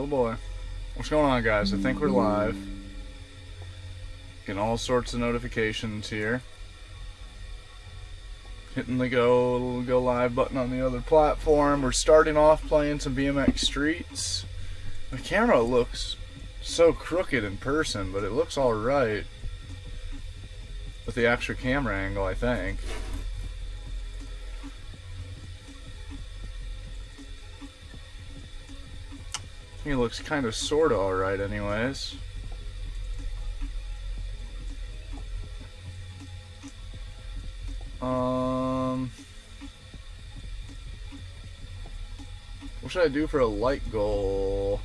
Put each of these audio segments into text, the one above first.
boy. What's going on, guys? I think we're live. Getting all sorts of notifications here. Hitting the go live button on the other platform. We're starting off playing some BMX Streets. The camera looks so crooked in person, but it looks alright with the extra camera angle, I think. I think it looks kind of sorta alright anyways. What should I do for a like goal?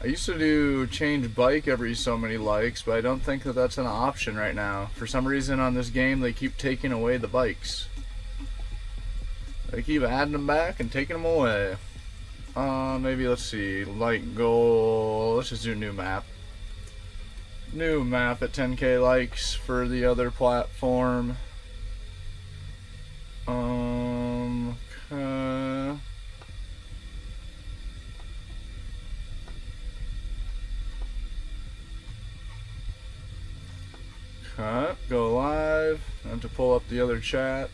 I used to do change bike every so many likes, but I don't think that that's an option right now. For some reason on this game, they keep taking away the bikes. They keep adding them back and taking them away. Maybe let's see, like goal. Let's just do new map. New map at 10k likes for the other platform. Okay. Cut, go live. I have to pull up the other chat.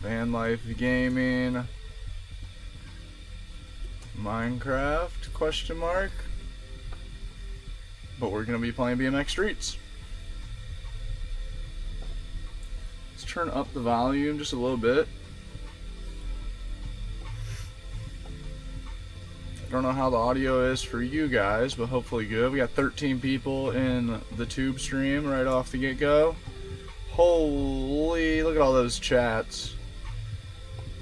Van Life Gaming. Minecraft, question mark. But we're gonna be playing BMX Streets. Let's turn up the volume just a little bit. I don't know how the audio is for you guys, but hopefully good. We got 13 people in the tube stream right off the get-go. Holy, look at all those chats.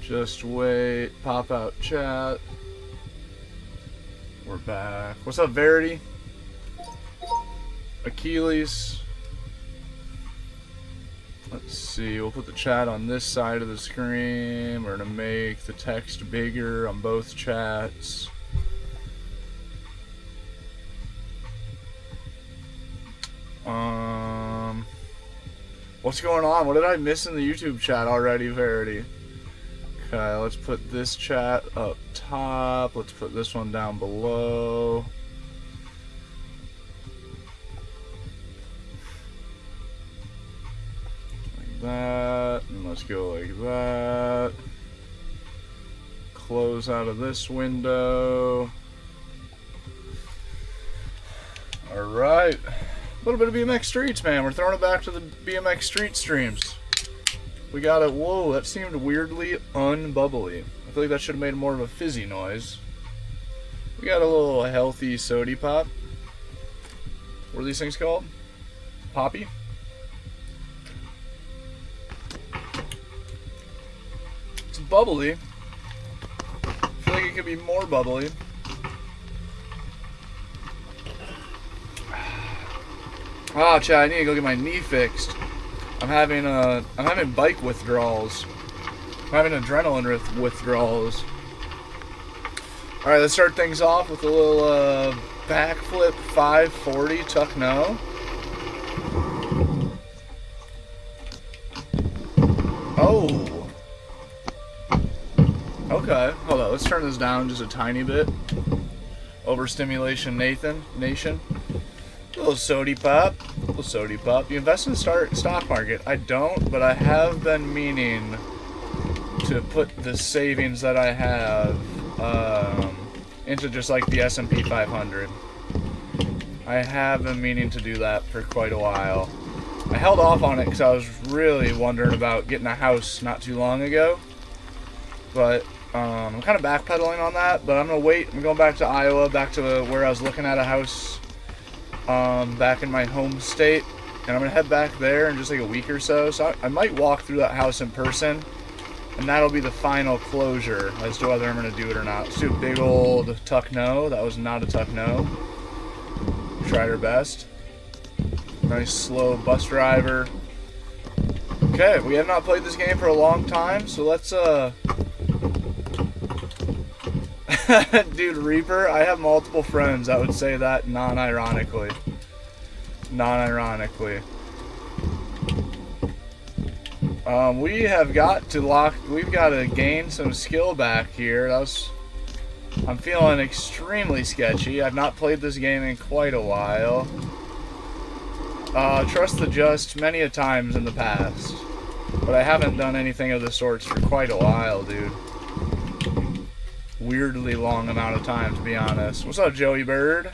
Just wait, pop out chat. We're back. What's up, Verity? Achilles. Let's see, we'll put the chat on this side of the screen. We're gonna make the text bigger on both chats. What's going on? What did I miss in the YouTube chat already, Verity? Okay, let's put this chat up top. Let's put this one down below. Like that. And let's go like that. Close out of this window. Alright. A little bit of BMX Streets, man. We're throwing it back to the BMX Street streams. We got it. Whoa, that seemed weirdly unbubbly. I feel like that should have made more of a fizzy noise. We got a little healthy sody pop. What are these things called? Poppy? It's bubbly. I feel like it could be more bubbly. Ah, Chad, I need to go get my knee fixed. I'm having bike withdrawals. I'm having adrenaline withdrawals. All right, let's start things off with a little backflip 540 tuck no. Oh. Okay, hold on. Let's turn this down just a tiny bit. Overstimulation, Nation. Little sody pop. Little sody pop. You invest in the stock market? I don't, but I have been meaning to put the savings that I have into just like the S&P 500. I have been meaning to do that for quite a while. I held off on it because I was really wondering about getting a house not too long ago. But I'm kind of backpedaling on that, but I'm going to wait. I'm going back to Iowa, back to where I was looking at a house back in my home state, and I'm gonna head back there in just like a week or so. So I might walk through that house in person, and that'll be the final closure as to whether I'm gonna do it or not. Let's do a big old tuck no. That was not a tuck no. Tried our best. Nice slow bus driver. Okay, we have not played this game for a long time, so let's Dude, Reaper, I have multiple friends that would say that non-ironically. Non-ironically. We have got to we've got to gain some skill back here. I'm feeling extremely sketchy. I've not played this game in quite a while. Trust the just many a times in the past. But I haven't done anything of the sorts for quite a while, dude. Weirdly long amount of time, to be honest. What's up, Joey Bird?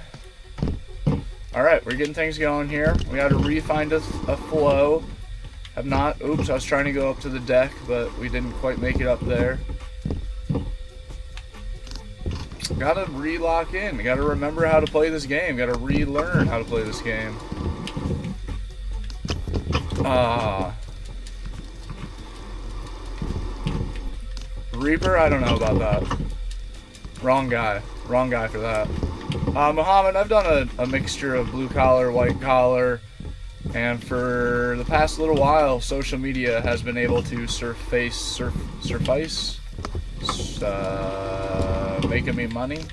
Alright, we're getting things going here. We gotta re-find a flow. Have not. Oops, I was trying to go up to the deck, but we didn't quite make it up there. Gotta re-lock in. Gotta remember how to play this game. Gotta relearn how to play this game. Reaper? I don't know about that. Wrong guy. Wrong guy for that. Muhammad, I've done a mixture of blue collar, white collar, and for the past little while, social media has been able to suffice making me money.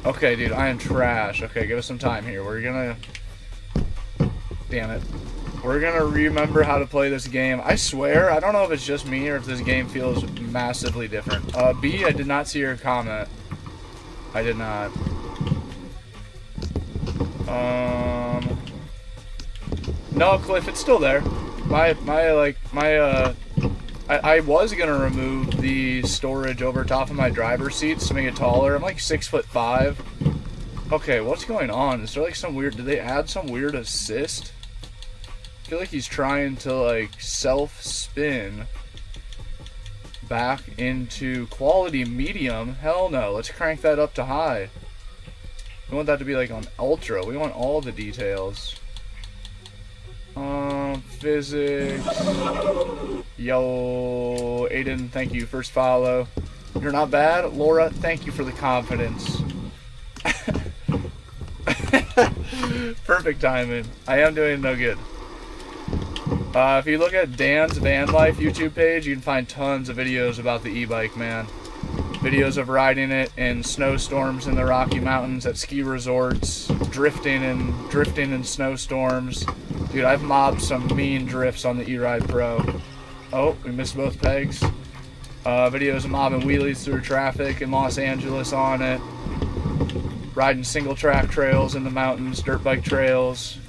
Okay, dude, I am trash. Okay, give us some time here. We're gonna... Damn it. We're gonna remember how to play this game. I swear, I don't know if it's just me or if this game feels massively different. B, I did not see your comment. I did not. No, Cliff, it's still there. I was gonna remove the storage over top of my driver's seats to make it taller. I'm like 6'5". Okay, what's going on? Is there like some weird... Did they add some weird assist? I feel like he's trying to like self-spin back into quality medium. Hell no, let's crank that up to high. We want that to be like on ultra. We want all the details. Physics. Yo, Aiden, thank you. First follow. You're not bad. Laura, thank you for the confidence. Perfect timing. I am doing no good. If you look at Dan's Van Life YouTube page, you can find tons of videos about the e-bike, man. Videos of riding it in snowstorms in the Rocky Mountains, at ski resorts, drifting in snowstorms. Dude, I've mobbed some mean drifts on the E-Ride Pro. Oh, we missed both pegs. Videos of mobbing wheelies through traffic in Los Angeles on it. Riding single track trails in the mountains, dirt bike trails.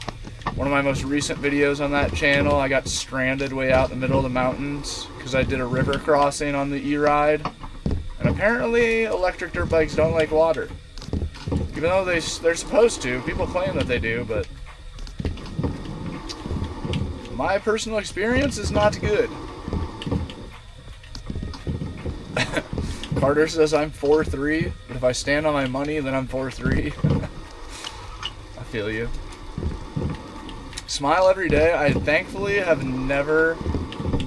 One of my most recent videos on that channel, I got stranded way out in the middle of the mountains because I did a river crossing on the E-Ride. And apparently electric dirt bikes don't like water. Even though they're supposed to. People claim that they do, but my personal experience is not good. Carter says I'm 4'3", but if I stand on my money, then I'm 4'3". I feel you. Smile every day. I thankfully have never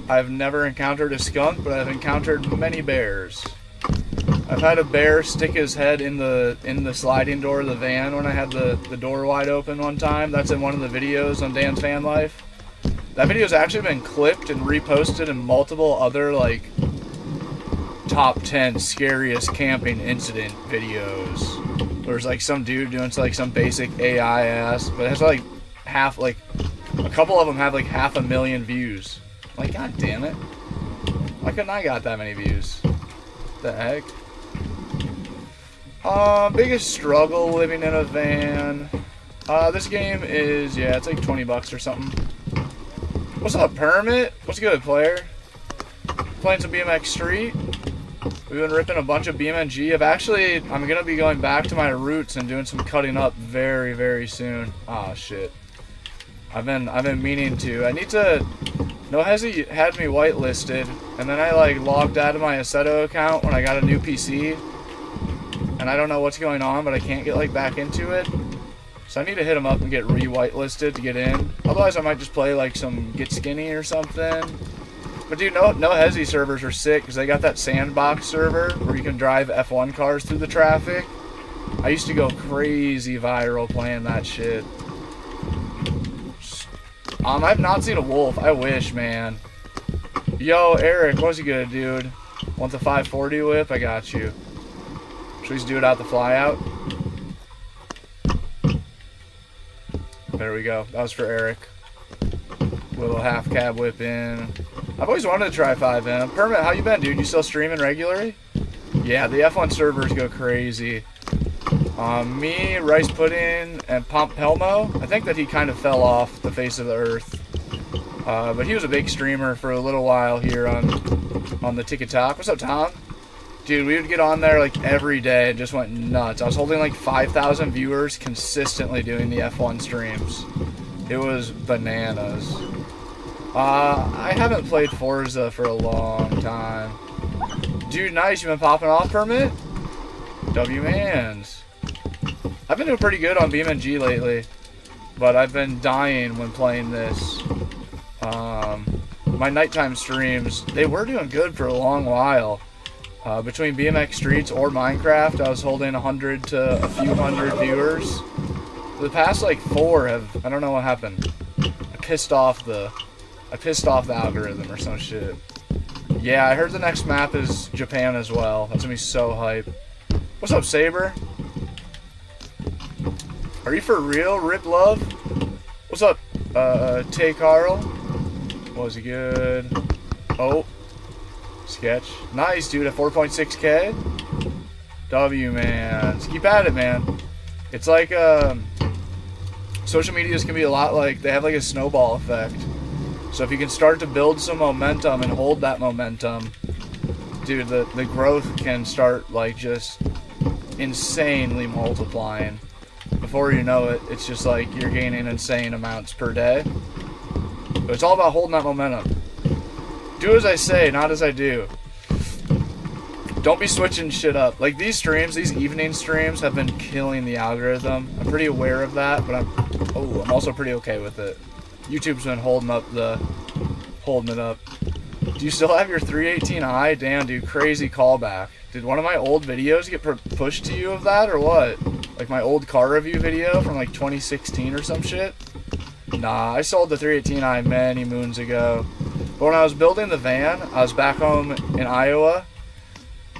encountered a skunk, but I've encountered many bears. I've had a bear stick his head in the sliding door of the van when I had the door wide open one time. That's in one of the videos on Dan's Van Life. That video's actually been clipped and reposted in multiple other like top 10 scariest camping incident videos. There's like some dude doing like some basic AI ass, but it has like a couple of them have like 500,000 views. Like, god damn it. Why couldn't I got that many views? The heck? Biggest struggle living in a van. This game is, yeah, it's like $20 or something. What's up, Permit? What's good, player? Playing some BMX Street. We've been ripping a bunch of BMG. I'm gonna be going back to my roots and doing some cutting up very, very soon. Ah, shit. I've been meaning to. I need to. No Hesi had me whitelisted, and then I like logged out of my Assetto account when I got a new PC, and I don't know what's going on, but I can't get like back into it. So I need to hit him up and get re-whitelisted to get in. Otherwise, I might just play like some Get Skinny or something. But dude, no Hesi servers are sick because they got that sandbox server where you can drive F1 cars through the traffic. I used to go crazy viral playing that shit. I've not seen a wolf. I wish, man. Yo, Eric, what's he gonna, dude? Want the 540 whip? I got you. Should we just do it out the fly out? There we go. That was for Eric. Little half cab whip in. I've always wanted to try 5M. Permit, how you been, dude? You still streaming regularly? Yeah, the F1 servers go crazy. Me, Rice Pudding, and Pomp Pelmo. I think that he kind of fell off the face of the earth. But he was a big streamer for a little while here on the TikTok. What's up, Tom? Dude, we would get on there like every day and just went nuts. I was holding like 5,000 viewers consistently doing the F1 streams. It was bananas. I haven't played Forza for a long time. Dude, nice. You been popping off, Permit? W-mans. I've been doing pretty good on BMG lately, but I've been dying when playing this. My nighttime streams, they were doing good for a long while. Between BMX Streets or Minecraft, I was holding 100 to a few hundred viewers. The past like 4 have, I don't know what happened. I pissed off the algorithm or some shit. Yeah, I heard the next map is Japan as well. That's gonna be so hype. What's up, Saber? Are you for real, Rip Love? What's up, Tay Carl? Was he good? Oh, sketch. Nice, dude, at 4.6K. W, man. Keep at it, man. It's like, social medias can be a lot like, they have like a snowball effect. So if you can start to build some momentum and hold that momentum, dude, the growth can start like just insanely multiplying. Before you know it, it's just like you're gaining insane amounts per day. But it's all about holding that momentum. Do as I say, not as I do. Don't be switching shit up. Like these streams, these evening streams have been killing the algorithm. I'm pretty aware of that, but I'm also pretty okay with it. YouTube's been holding it up. Do you still have your 318i? Damn, dude, crazy callback. Did one of my old videos get pushed to you of that, or what? Like my old car review video from like 2016 or some shit? Nah, I sold the 318i many moons ago. But when I was building the van, I was back home in Iowa.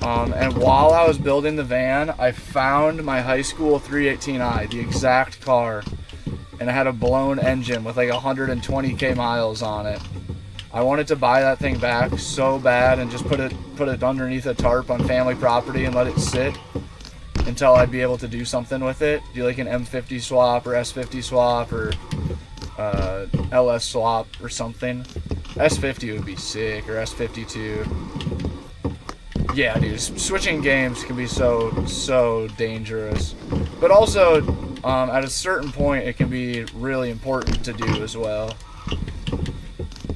And while I was building the van, I found my high school 318i, the exact car. And it had a blown engine with like 120k miles on it. I wanted to buy that thing back so bad and just put it underneath a tarp on family property and let it sit until I'd be able to do something with it. Do like an M50 swap or S50 swap or LS swap or something. S50 would be sick, or S52. Yeah, dude, switching games can be so dangerous. But also, at a certain point, it can be really important to do as well.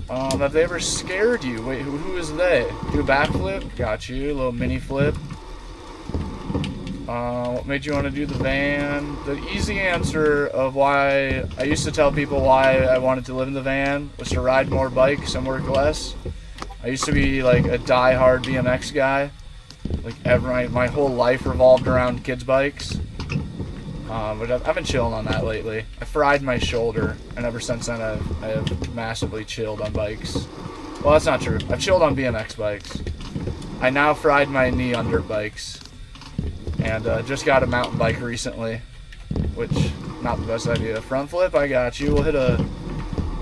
Have they ever scared you? Wait, who is they? Do a backflip? Got you. A little mini flip. What made you want to do the van? The easy answer of why I used to tell people why I wanted to live in the van was to ride more bikes and work less. I used to be like a die-hard BMX guy. Like my whole life revolved around kids' bikes. But I've been chilling on that lately. I fried my shoulder, and ever since then I have massively chilled on bikes. Well, that's not true. I've chilled on BMX bikes. I now fried my knee on dirt bikes. And just got a mountain bike recently, which not the best idea. Front flip, I got you. We'll hit a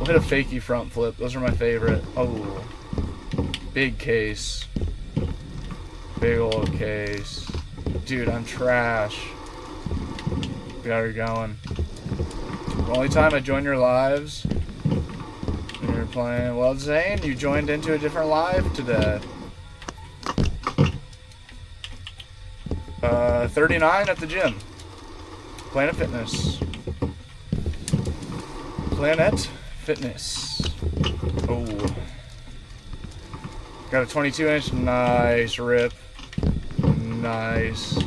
fakie front flip. Those are my favorite. Oh, big case, big old case, dude. I'm trash. We got her going. The only time I join your lives when you're playing. Well, Zane, you joined into a different live today. 39 at the gym. Planet Fitness. Planet Fitness. Oh. Got a 22-inch. Nice, Rip. Nice.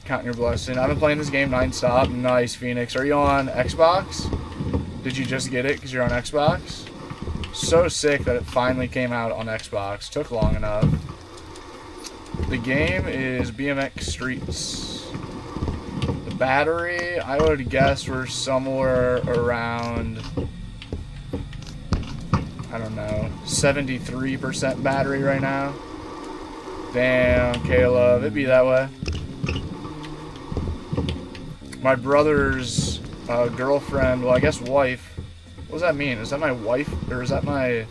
Counting your blessing. I've been playing this game non-stop. Nice, Phoenix. Are you on Xbox? Did you just get it because you're on Xbox? So sick that it finally came out on Xbox. Took long enough. The game is BMX Streets. The battery, I would guess we're somewhere around, I don't know, 73% battery right now. Damn, Caleb, it'd be that way. My brother's girlfriend, well, I guess wife, does that mean? Is that my wife, or is that my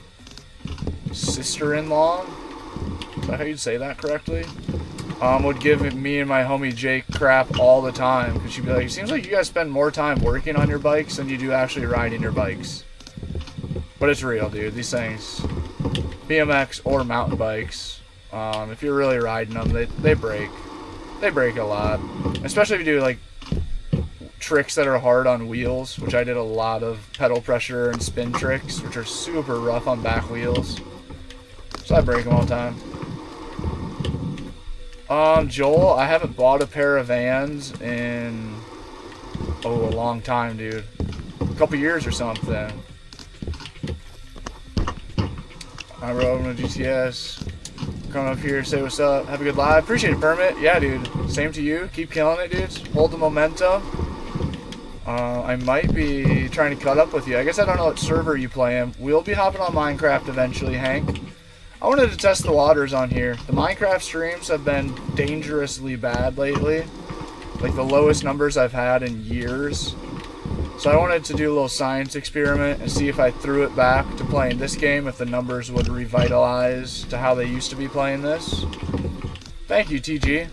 sister-in-law? Is that how you'd say that correctly? Would give me and my homie Jake crap all the time, because she'd be like, it seems like you guys spend more time working on your bikes than you do actually riding your bikes. But it's real, dude. These things, BMX or mountain bikes, if you're really riding them, they break. They break a lot. Especially if you do, like, tricks that are hard on wheels, which I did a lot of pedal pressure and spin tricks, which are super rough on back wheels. So I break them all the time. Joel, I haven't bought a pair of Vans in, a long time, dude. A couple years or something. I rode on a GTS. Come up here, say what's up. Have a good live. Appreciate it, Permit. Yeah, dude. Same to you. Keep killing it, dudes. Hold the momentum. I might be trying to cut up with you. I guess I don't know what server you play in. We'll be hopping on Minecraft eventually, Hank. I wanted to test the waters on here. The Minecraft streams have been dangerously bad lately. Like the lowest numbers I've had in years. So I wanted to do a little science experiment and see if I threw it back to playing this game, if the numbers would revitalize to how they used to be playing this. Thank you, TG.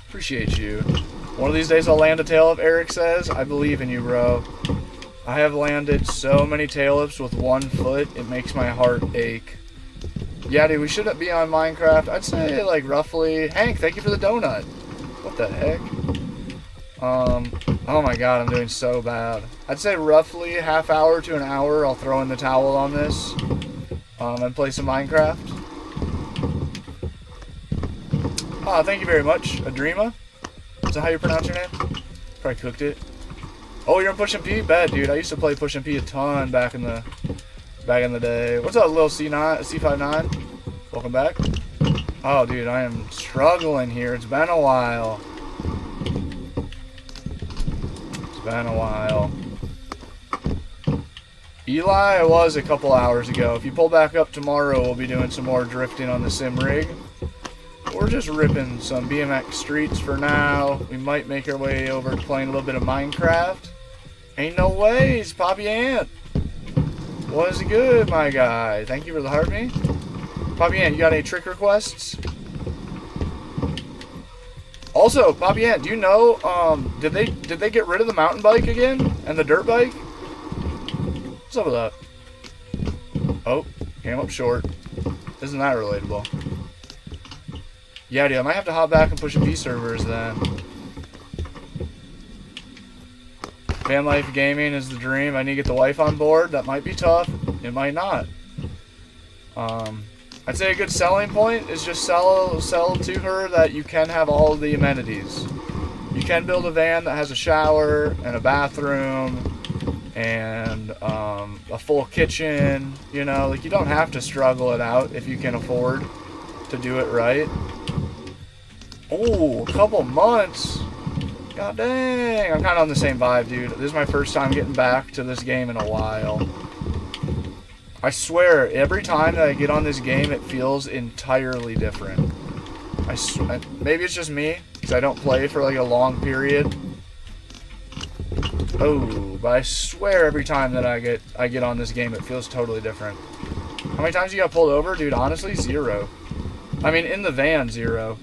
Appreciate you. One of these days I'll land a tail up, Eric says. I believe in you, bro. I have landed so many tail ups with 1 foot, it makes my heart ache. Yeah, dude, we should be on Minecraft. I'd say, like, roughly... Hank, thank you for the donut. What the heck? Oh my god, I'm doing so bad. I'd say roughly half hour to an hour, I'll throw in the towel on this. And play some Minecraft. Thank you very much, Adrima. Is that how you pronounce your name? Probably cooked it. Oh, you're on Push and P? Bet, dude. I used to play Push and P a ton back in the day. What's up, Lil C59? Welcome back. Oh, dude, I am struggling here. It's been a while. It's been a while. Eli was a couple hours ago. If you pull back up tomorrow, we'll be doing some more drifting on the sim rig. We're just ripping some BMX streets for now. We might make our way over to playing a little bit of Minecraft. Ain't no ways, Poppy Ant. Was good, my guy. Thank you for the heart me. Poppy Ant, you got any trick requests? Also, Poppy Ant, do you know, did they get rid of the mountain bike again? And the dirt bike? What's up with that? Oh, came up short. Isn't that relatable? Yeah, dude, I might have to hop back and push a P servers then. Van life gaming is the dream. I need to get the wife on board. That might be tough. It might not. I'd say a good selling point is just sell to her that you can have all of the amenities. You can build a van that has a shower and a bathroom and a full kitchen. You know, like, you don't have to struggle it out if you can afford to do it right. Oh, a couple months. God dang. I'm kind of on the same vibe, dude. This is my first time getting back to this game in a while. I swear, every time that I get on this game, it feels entirely different. Maybe it's just me, because I don't play for like a long period. Oh, but I swear every time that I get on this game, it feels totally different. How many times you got pulled over? Dude, honestly, 0. I mean, in the van, 0.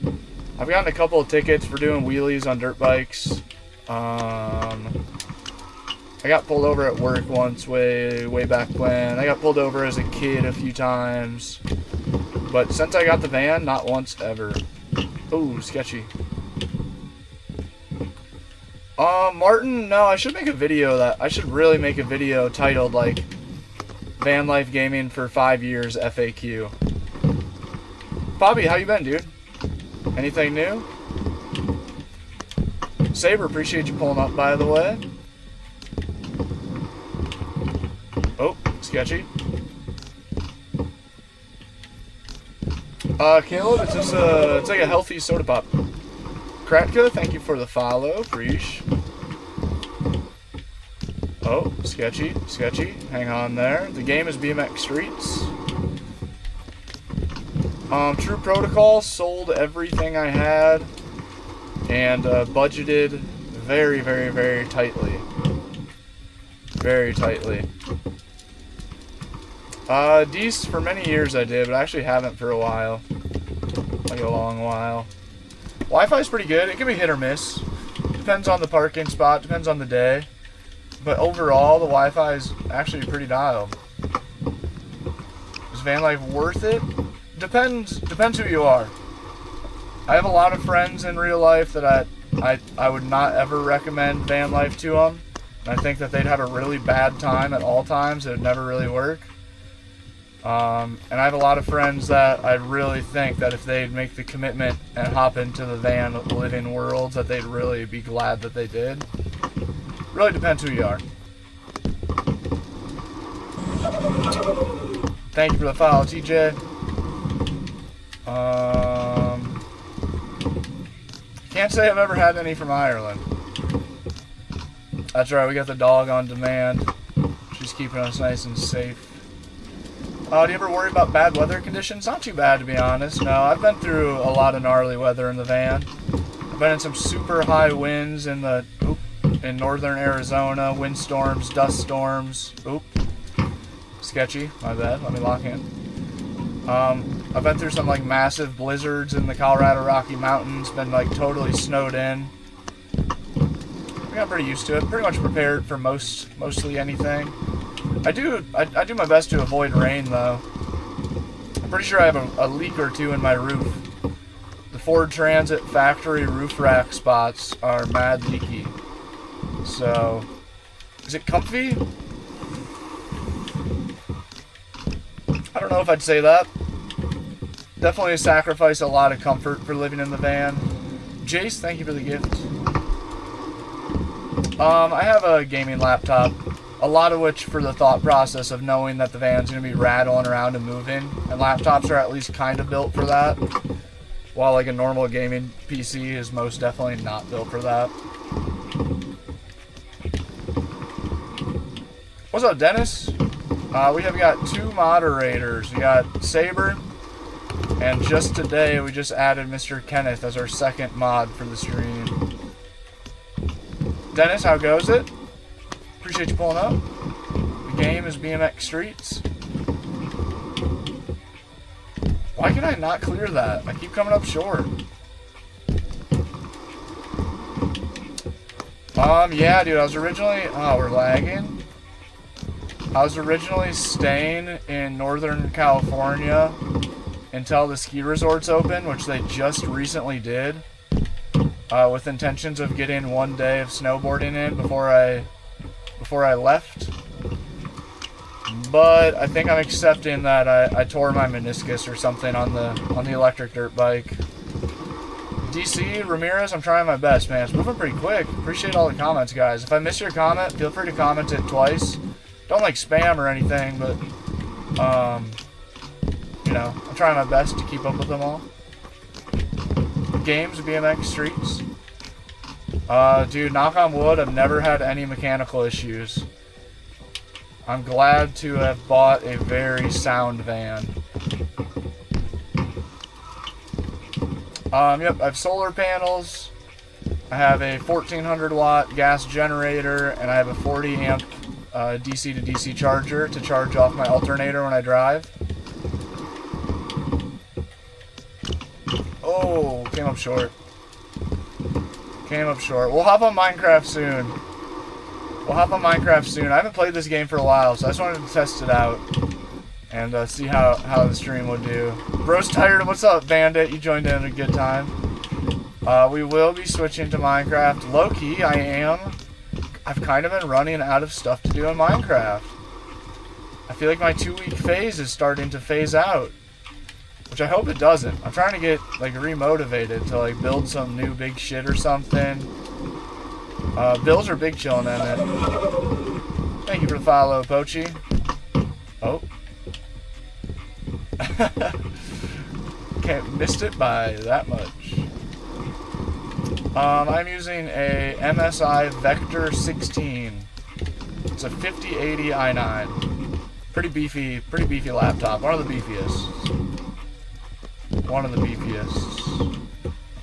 I've gotten a couple of tickets for doing wheelies on dirt bikes. I got pulled over at work once, way back when. I got pulled over as a kid a few times. But since I got the van, not once ever. Ooh, sketchy. Martin, no, I should make a video I should really make a video titled, like, Van Life Gaming for 5 years FAQ. Bobby, how you been, dude? Anything new? Saber, appreciate you pulling up, by the way. Oh, sketchy. Caleb, it's just it's like a healthy soda pop. Kratka, thank you for the follow, Preesh. Oh, sketchy. Hang on there. The game is BMX Streets. True Protocol, sold everything I had and budgeted very, very, very tightly. very tightly. Dees for many years I did, but I actually haven't for a while. Like a long while. Wi-Fi's pretty good. It can be hit or miss. Depends on the parking spot, depends on the day. But overall, the Wi-Fi is actually pretty dialed. Is van life worth it? Depends who you are. I have a lot of friends in real life that I would not ever recommend van life to them. And I think that they'd have a really bad time at all times. It would never really work. And I have a lot of friends that I really think that if they'd make the commitment and hop into the van living worlds, that they'd really be glad that they did. Really depends who you are. Thank you for the follow, TJ. Can't say I've ever had any from Ireland. That's right, we got the dog on demand. She's keeping us nice and safe. Do you ever worry about bad weather conditions? Not too bad, to be honest. No, I've been through a lot of gnarly weather in the van. I've been in some super high winds in northern Arizona, windstorms, dust storms. Sketchy, my bad, let me lock in. I've been through some like massive blizzards in the Colorado Rocky Mountains, been like totally snowed in. I got pretty used to it, pretty much prepared for mostly anything. I do my best to avoid rain though. I'm pretty sure I have a leak or two in my roof. The Ford Transit factory roof rack spots are mad leaky. So, is it comfy? I don't know if I'd say that. Definitely sacrifice a lot of comfort for living in the van. Jace, thank you for the gift. I have a gaming laptop. A lot of which for the thought process of knowing that the van's going to be rattling around and moving. And laptops are at least kind of built for that. While like a normal gaming PC is most definitely not built for that. What's up, Dennis? We have got 2 moderators. We got Saber. And just today we just added Mr. Kenneth as our second mod for the stream. Dennis, how goes it? Appreciate you pulling up. The game is BMX Streets. Why can I not clear that? I keep coming up short. Yeah, dude, I was originally... Oh, we're lagging. I was originally staying in Northern California until the ski resorts open, which they just recently did. With intentions of getting 1 day of snowboarding in before I left. But I think I'm accepting that I tore my meniscus or something on the electric dirt bike. DC Ramirez, I'm trying my best, man. It's moving pretty quick. Appreciate all the comments, guys. If I miss your comment, feel free to comment it twice. Don't like spam or anything, but you know, I'm trying my best to keep up with them all. Games, BMX Streets. Dude, knock on wood, I've never had any mechanical issues. I'm glad to have bought a very sound van. Yep, I have solar panels. I have a 1400 watt gas generator, and I have a 40 amp DC to DC charger to charge off my alternator when I drive. Oh, came up short. Came up short. We'll hop on Minecraft soon. I haven't played this game for a while, so I just wanted to test it out and see how the stream would do. Bro's tired. What's up, Bandit? You joined in at a good time. We will be switching to Minecraft. Low-key, I am. I've kind of been running out of stuff to do in Minecraft. I feel like my 2-week phase is starting to phase out. Which I hope it doesn't. I'm trying to get, like, remotivated to, like, build some new big shit or something. Bills are big chilling in it. Thank you for the follow, Pochi. Oh. Okay, missed it by that much. I'm using a MSI Vector 16. It's a 5080 i9. Pretty beefy laptop. One of the beefiest.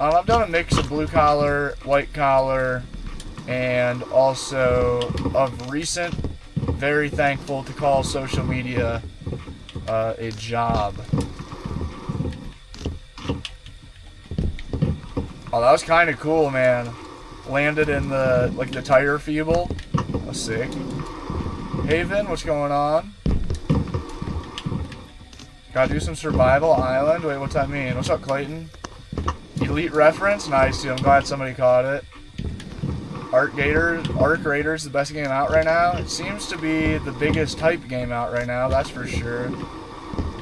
I've done a mix of blue collar, white collar, and also of recent very thankful to call social media a job. Oh, that was kind of cool, man. Landed in the, like, the tire feeble. That was sick. Haven, what's going on? Gotta do some survival island. Wait, what's that mean? What's up, Clayton? Elite reference? Nice, dude. I'm glad somebody caught it. Arc Raiders, the best game out right now. It seems to be the biggest type game out right now, that's for sure.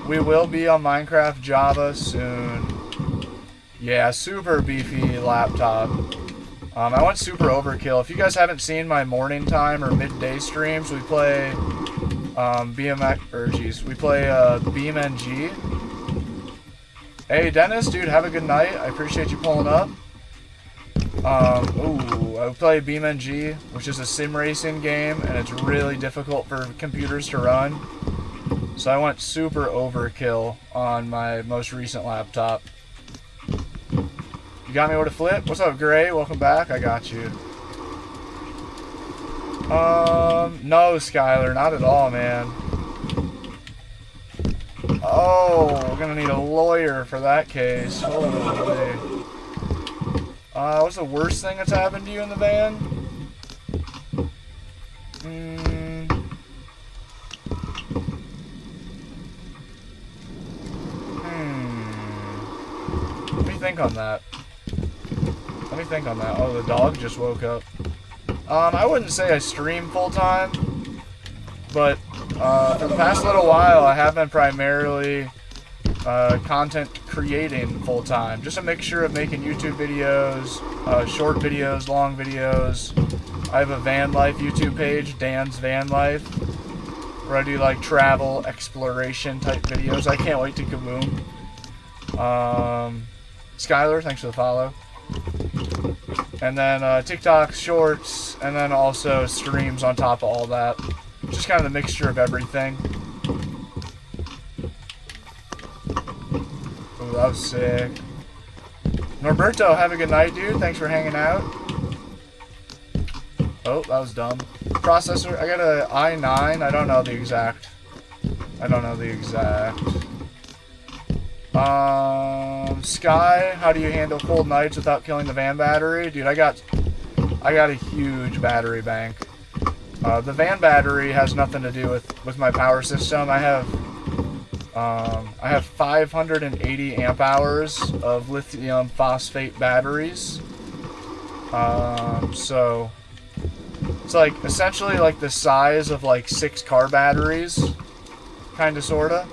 We will be on Minecraft Java soon. Yeah, super beefy laptop. I went super overkill. If you guys haven't seen my morning time or midday streams, we play we play BMNG. Hey Dennis, dude, have a good night. I appreciate you pulling up. I play BMNG, which is a sim racing game, and it's really difficult for computers to run. So I went super overkill on my most recent laptop. You got me where to flip? What's up, Gray? Welcome back. I got you. No, Skylar, not at all, man. Oh, we're gonna need a lawyer for that case. Holy. What's the worst thing that's happened to you in the van? Let me think on that. Oh, the dog just woke up. I wouldn't say I stream full-time, but for the past little while, I have been primarily content creating full-time. Just a mixture of making YouTube videos, short videos, long videos. I have a van life YouTube page, Dan's Van Life, where I do like travel, exploration type videos. I can't wait to kaboom. Skylar, thanks for the follow. And then TikTok shorts, and then also streams on top of all that. Just kind of the mixture of everything. Ooh, that was sick. Norberto, have a good night, dude. Thanks for hanging out. Oh, that was dumb. Processor, I got a i9. I don't know the exact. Sky, how do you handle cold nights without killing the van battery? Dude, I got a huge battery bank. The van battery has nothing to do with my power system. I have 580 amp hours of lithium phosphate batteries. So it's like essentially like the size of like 6 car batteries, kinda sorta.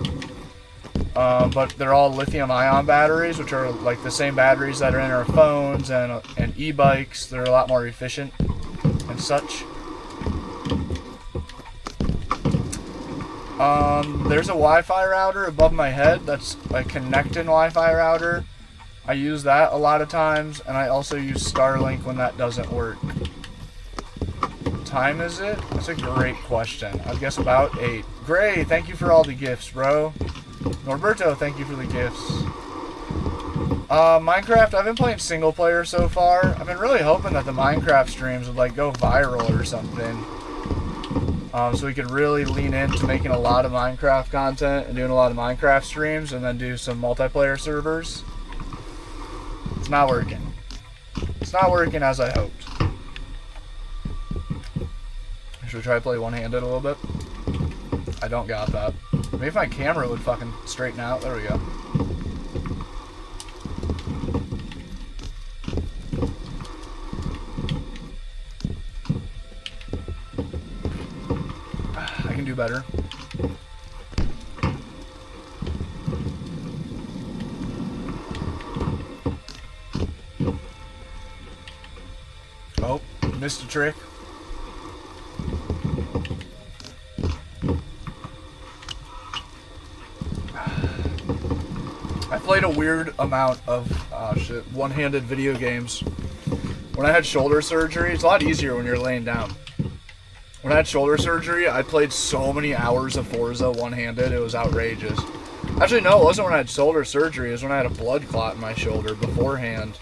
But they're all lithium-ion batteries, which are like the same batteries that are in our phones and e-bikes. They're a lot more efficient and such. There's a Wi-Fi router above my head that's a connecting Wi-Fi router. I use that a lot of times, and I also use Starlink when that doesn't work. What time is it? That's a great question. I guess about 8. Gray, thank you for all the gifts, bro. Norberto, thank you for the gifts. Minecraft, I've been playing single player so far. I've been really hoping that the Minecraft streams would like go viral or something. So we could really lean into making a lot of Minecraft content and doing a lot of Minecraft streams and then do some multiplayer servers. It's not working. It's not working as I hoped. Should we try to play one-handed a little bit? I don't got that. Maybe if my camera would fucking straighten out. There we go. I can do better. Oh, missed a trick. I played a weird amount of one-handed video games. When I had shoulder surgery, it's a lot easier when you're laying down. When I had shoulder surgery, I played so many hours of Forza one-handed, it was outrageous. Actually, no, it wasn't when I had shoulder surgery, it was when I had a blood clot in my shoulder beforehand.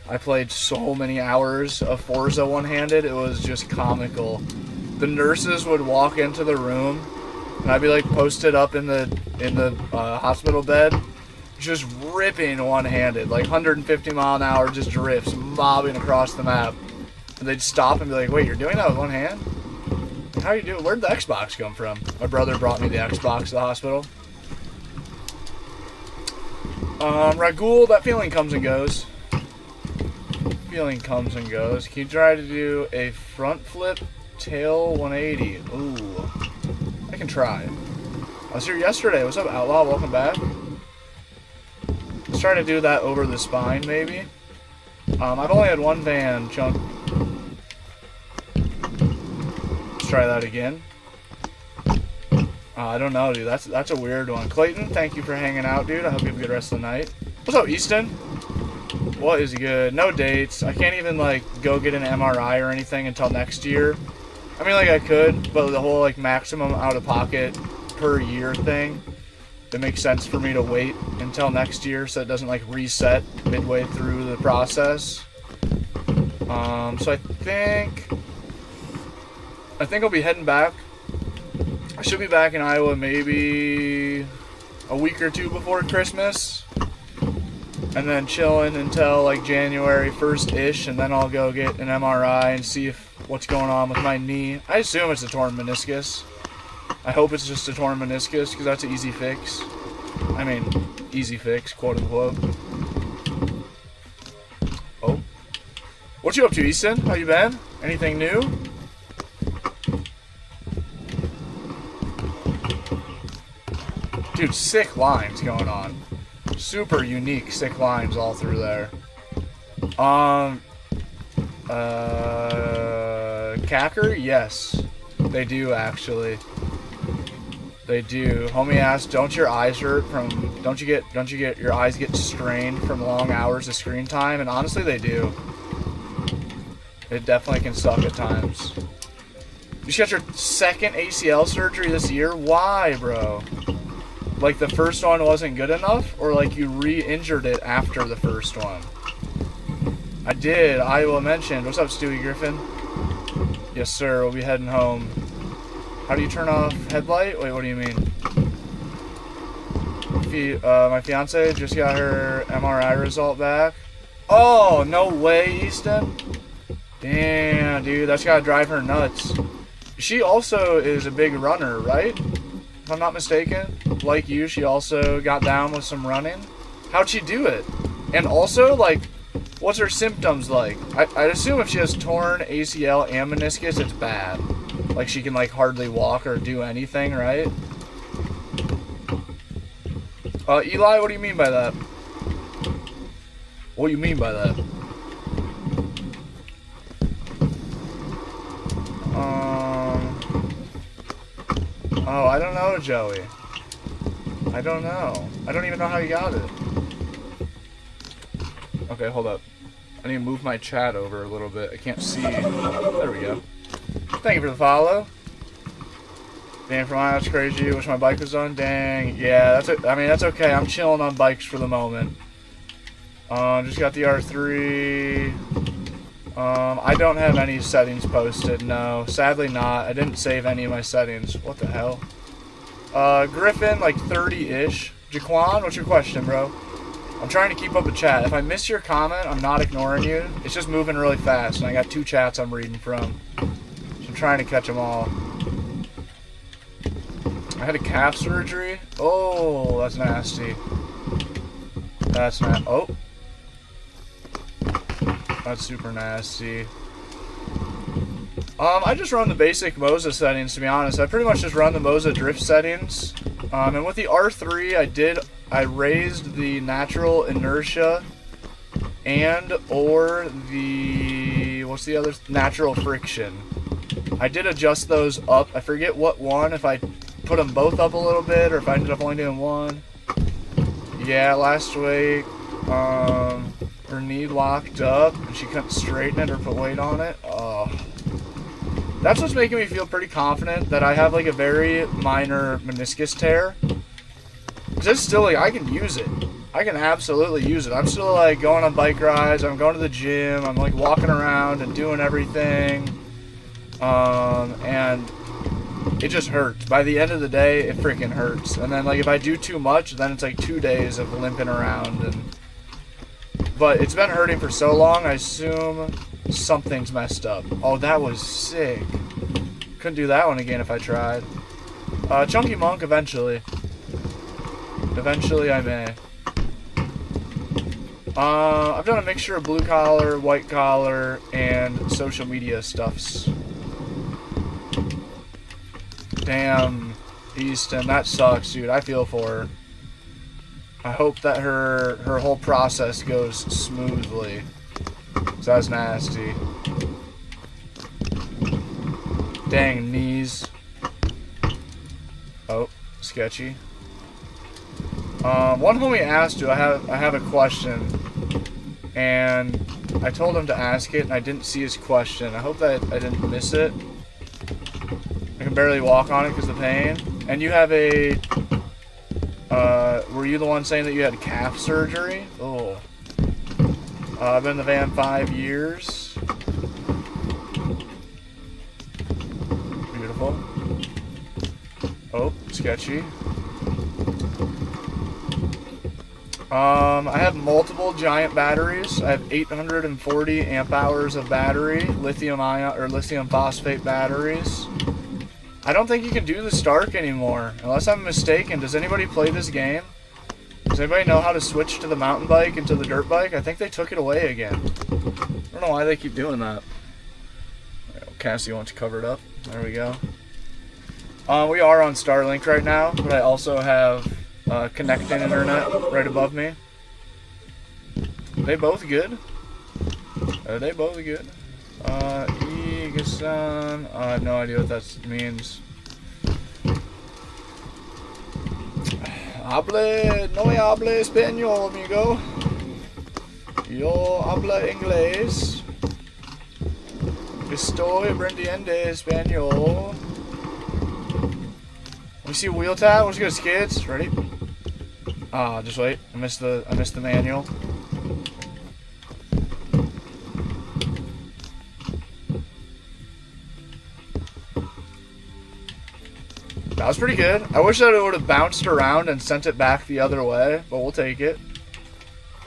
I played so many hours of Forza one-handed, it was just comical. the nurses would walk into the room, and I'd be like posted up in the hospital bed, just ripping one-handed, like 150 mile an hour, just drifts, mobbing across the map. And they'd stop and be like, "Wait, you're doing that with one hand? How are you doing? Where'd the Xbox come from?" My brother brought me the Xbox to the hospital. Ragul, that feeling comes and goes. Feeling comes and goes. Can you try to do a front flip tail 180? Ooh, I can try. I was here yesterday. What's up, Outlaw? Welcome back. Let's try to do that over the spine, maybe. I've only had one van, Chunk. Let's try that again. I don't know, dude. That's a weird one. Clayton, thank you for hanging out, dude. I hope you have a good rest of the night. What's up, Easton? What is good? No dates. I can't even, like, go get an MRI or anything until next year. I mean, like, I could, but the whole, like, maximum out-of-pocket per year thing, it makes sense for me to wait until next year so it doesn't, like, reset midway through the process. So I think I'll be heading back. I should be back in Iowa maybe a week or two before Christmas, and then chilling until like January 1st-ish, and then I'll go get an MRI and see what's going on with my knee. I assume it's a torn meniscus. I hope it's just a torn meniscus, because that's an easy fix. I mean, easy fix, quote unquote. Oh. What you up to, Easton? How you been? Anything new? Dude, sick lines going on. Super unique, sick lines all through there. Cacker? Yes. They do, actually. They do. Homie asked, don't your eyes hurt from, don't you get your eyes get strained from long hours of screen time? And honestly, they do. It definitely can suck at times. You just got your second ACL surgery this year? Why, bro? Like the first one wasn't good enough, or like you re-injured it after the first one? I did. Iowa mentioned. What's up, Stewie Griffin? Yes, sir. We'll be heading home. How do you turn off headlight? Wait, what do you mean? My fiance just got her MRI result back. Oh, no way, Easton. Damn, dude. That's gotta drive her nuts. She also is a big runner, right? If I'm not mistaken. Like you, she also got down with some running. How'd she do it? And also, like, what's her symptoms like? I'd assume if she has torn ACL and meniscus, it's bad. Like, she can, like, hardly walk or do anything, right? Eli, what do you mean by that? What do you mean by that? Oh, I don't know, Joey. I don't know. I don't even know how you got it. Okay, hold up. I need to move my chat over a little bit. I can't see. There we go. Thank you for the follow. Damn, for mine, that's crazy. Wish my bike was on. Dang. Yeah, that's okay. I'm chilling on bikes for the moment. Just got the R3. I don't have any settings posted. No, sadly not. I didn't save any of my settings. What the hell? Griffin, like 30-ish. Jaquan, what's your question, bro? I'm trying to keep up with chat. If I miss your comment, I'm not ignoring you. It's just moving really fast, and I got 2 chats I'm reading from. So I'm trying to catch them all. I had a calf surgery. Oh, that's nasty. That's not. Oh. That's super nasty. I just run the basic Moza settings, to be honest. I pretty much just run the Moza drift settings. And with the R3, I raised the natural inertia and or the, what's the other, natural friction. I did adjust those up. I forget what one, if I put them both up a little bit or if I ended up only doing one. Yeah, last week, her knee locked up and she couldn't straighten it or put weight on it. Oh. That's what's making me feel pretty confident that I have like a very minor meniscus tear. Because it's still like, I can use it. I can absolutely use it. I'm still like going on bike rides, I'm going to the gym, I'm like walking around and doing everything. And it just hurts. By the end of the day, it freaking hurts. And then, like, if I do too much, then it's like 2 days of limping around. But it's been hurting for so long, I assume something's messed up. Oh, that was sick. Couldn't do that one again if I tried. Chunky Monk, eventually. Eventually I may. I've done a mixture of blue collar, white collar, and social media stuffs. Damn, Easton, that sucks, dude. I feel for her. I hope that her whole process goes smoothly. 'Cause that's nasty. Dang, knees. Oh, sketchy. One homie asked, "Do I have a question?" And I told him to ask it, and I didn't see his question. I hope that I didn't miss it. I can barely walk on it because of the pain. And you have a... were you the one saying that you had calf surgery? Oh. I've been in the van 5 years. Beautiful. Oh, sketchy. I have multiple giant batteries. I have 840 amp hours of battery, lithium ion or lithium phosphate batteries. I don't think you can do the Stark anymore, unless I'm mistaken. Does anybody play this game? Does anybody know how to switch to the mountain bike and to the dirt bike? I think they took it away again. I don't know why they keep doing that. Cassie wants to cover it up. There we go. We are on Starlink right now, but I also have connecting internet right above me. Are they both good? Are they both good? Igasan. I have no idea what that means. No me hable español, amigo. Yo habla inglés. Estoy aprendiendo español. We see wheel tap. Let's go, skids. Ready? Ah, just wait. I missed the manual. That was pretty good. I wish that it would have bounced around and sent it back the other way, but we'll take it.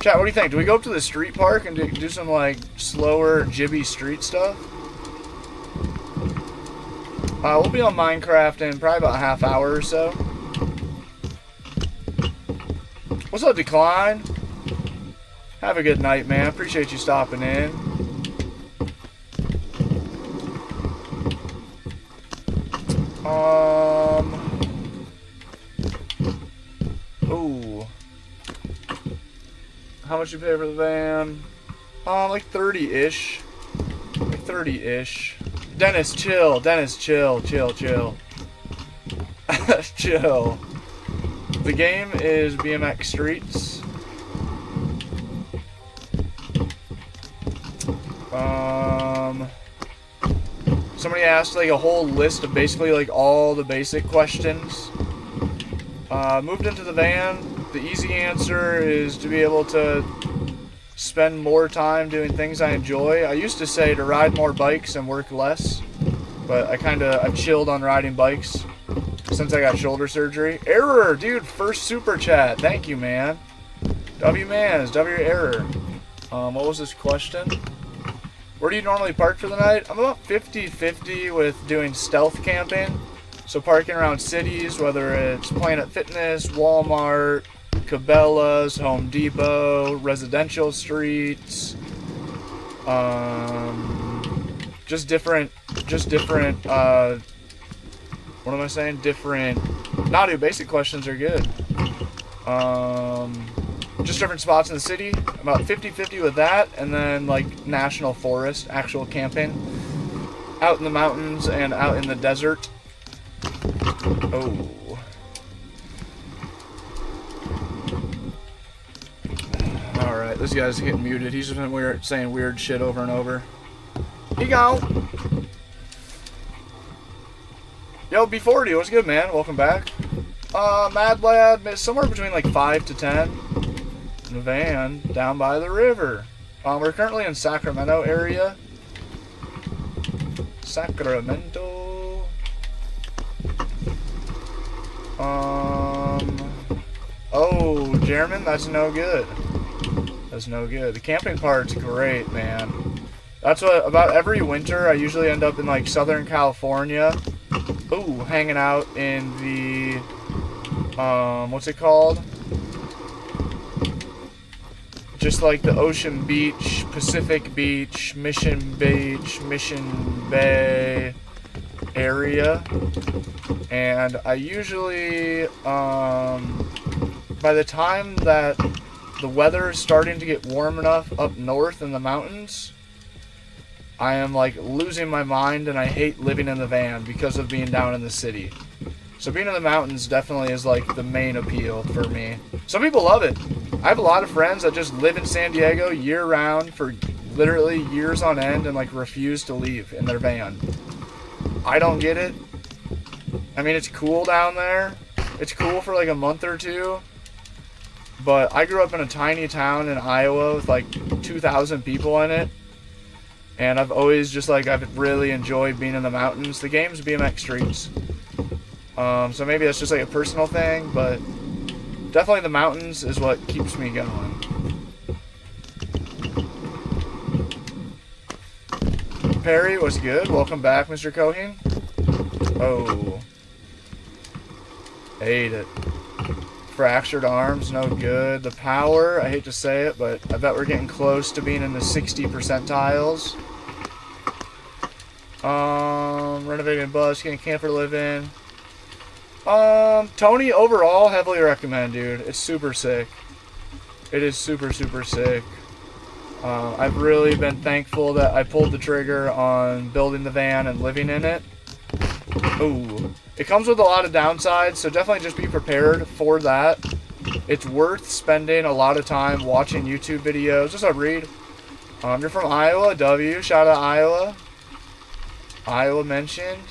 Chat, what do you think? Do we go up to the street park and do some, like, slower, jibby street stuff? We'll be on Minecraft in probably about a half hour or so. What's up, Decline? Have a good night, man. Appreciate you stopping in. Ooh. How much you pay for the van? Like 30-ish. Like 30-ish. Dennis, chill. Dennis, chill. Chill. Chill. The game is BMX Streets. Somebody asked like a whole list of basically like all the basic questions. Moved into the van. The easy answer is to be able to spend more time doing things I enjoy. I used to say to ride more bikes and work less, but I've chilled on riding bikes since I got shoulder surgery. Error, dude, first super chat. Thank you, man. W-Mans, W-Error. What was this question? Where do you normally park for the night? I'm about 50-50 with doing stealth camping. So parking around cities, whether it's Planet Fitness, Walmart, Cabela's, Home Depot, residential streets, just different, what am I saying? Nadu, basic questions are good. Just different spots in the city, about 50-50 with that, and then like national forest, actual camping, out in the mountains and out in the desert. Oh. Alright, this guy's getting muted. He's just been saying weird shit over and over. Here you go. Yo, B40, what's good, man? Welcome back. Mad Lad, somewhere between like 5 to 10. In a van down by the river. We're currently in Sacramento area. Sacramento. Oh, German, that's no good. That's no good. The camping part's great, man. That's what, about every winter, I usually end up in, like, Southern California. Ooh, hanging out in the, what's it called? Just like the Ocean Beach, Pacific Beach, Mission Bay area. And I usually, by the time that the weather is starting to get warm enough up north in the mountains, I am like losing my mind, and I hate living in the van because of being down in the city. So being in the mountains definitely is like the main appeal for me. Some people love it. I have a lot of friends that just live in San Diego year round for literally years on end and like refuse to leave in their van. I don't get it. I mean, it's cool down there. It's cool for like a month or two. But I grew up in a tiny town in Iowa with like 2,000 people in it. And I've always just like, I've really enjoyed being in the mountains. The game's BMX Streets. So maybe that's just like a personal thing, but definitely the mountains is what keeps me going. Perry, what's good? Welcome back, Mr. Cohen. Oh. Ate it. Fractured arms, no good. The power, I hate to say it, but I bet we're getting close to being in the 60 percentiles. Renovating bus, getting camper living. Tony, overall, heavily recommend, dude. It's super sick. It is super, super sick. I've really been thankful that I pulled the trigger on building the van and living in it. Ooh. It comes with a lot of downsides, so definitely just be prepared for that. It's worth spending a lot of time watching YouTube videos. What's up, Reed? You're from Iowa, W. Shout out Iowa. Iowa mentioned.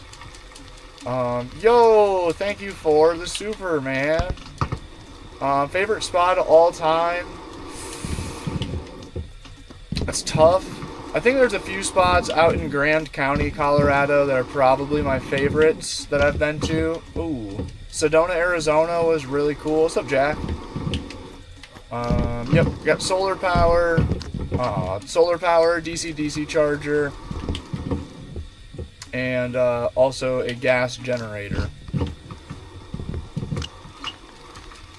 Yo, thank you for the super, man. Favorite spot of all time? That's tough. I think there's a few spots out in Grand County, Colorado that are probably my favorites that I've been to. Ooh. Sedona, Arizona was really cool. What's up, Jack? Yep, got solar power. Solar power, DC charger. And also a gas generator.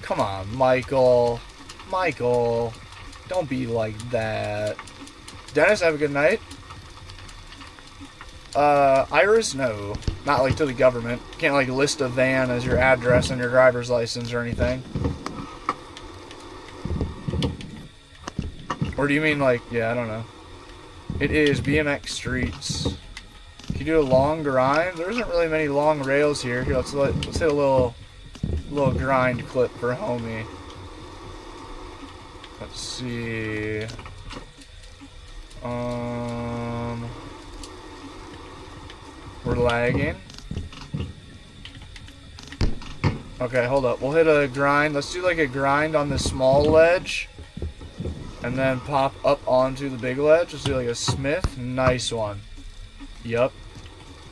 Come on, Michael. Michael, don't be like that. Dennis, have a good night. Iris? No. Not like to the government. Can't like list a van as your address on your driver's license or anything. Or do you mean like, yeah, I don't know. It is BMX Streets. Can you do a long grind? There isn't really many long rails here. Here, let's hit a little grind clip for homie. Let's see. We're lagging. Okay, hold up. We'll hit a grind. Let's do like a grind on this small ledge. And then pop up onto the big ledge. Let's do like a Smith. Nice one. Yup.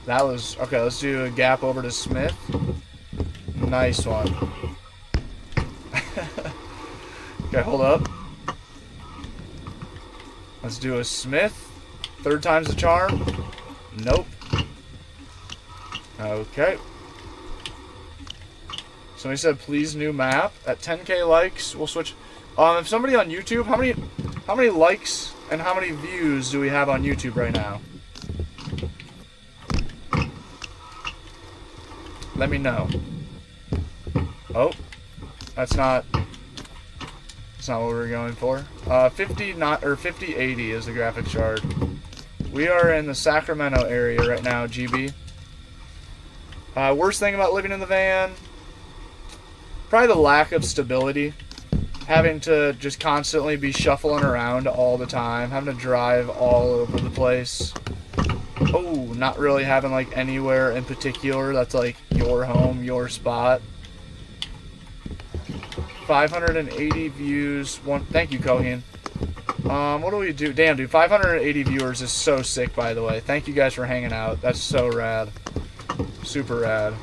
That was... Okay, let's do a gap over to Smith. Nice one. Okay, hold up. Let's do a Smith. Third time's the charm. Nope. Okay. Somebody said please new map. At 10k likes, we'll switch. If somebody on YouTube, how many likes and how many views do we have on YouTube right now? Let me know. Oh, that's not what we were going for. 5080 is the graphics card. We are in the Sacramento area right now, GB. Worst thing about living in the van? Probably the lack of stability. Having to just constantly be shuffling around all the time. Having to drive all over the place. Oh, not really having like anywhere in particular that's like your home, your spot. 580 views. Thank you, Cohen. What do we do? Damn, dude, 580 viewers is so sick, by the way. Thank you guys for hanging out. That's so rad. Super rad.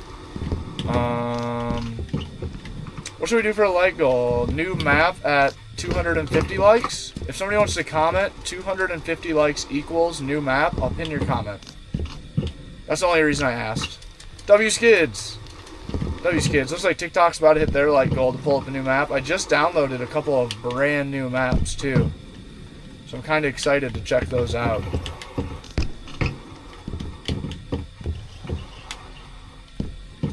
What should we do for a like goal? New map at 250 likes? If somebody wants to comment, 250 likes equals new map, I'll pin your comment. That's the only reason I asked. W-Skids! W-Skids. Looks like TikTok's about to hit their like goal to pull up a new map. I just downloaded a couple of brand new maps, too. So I'm kind of excited to check those out.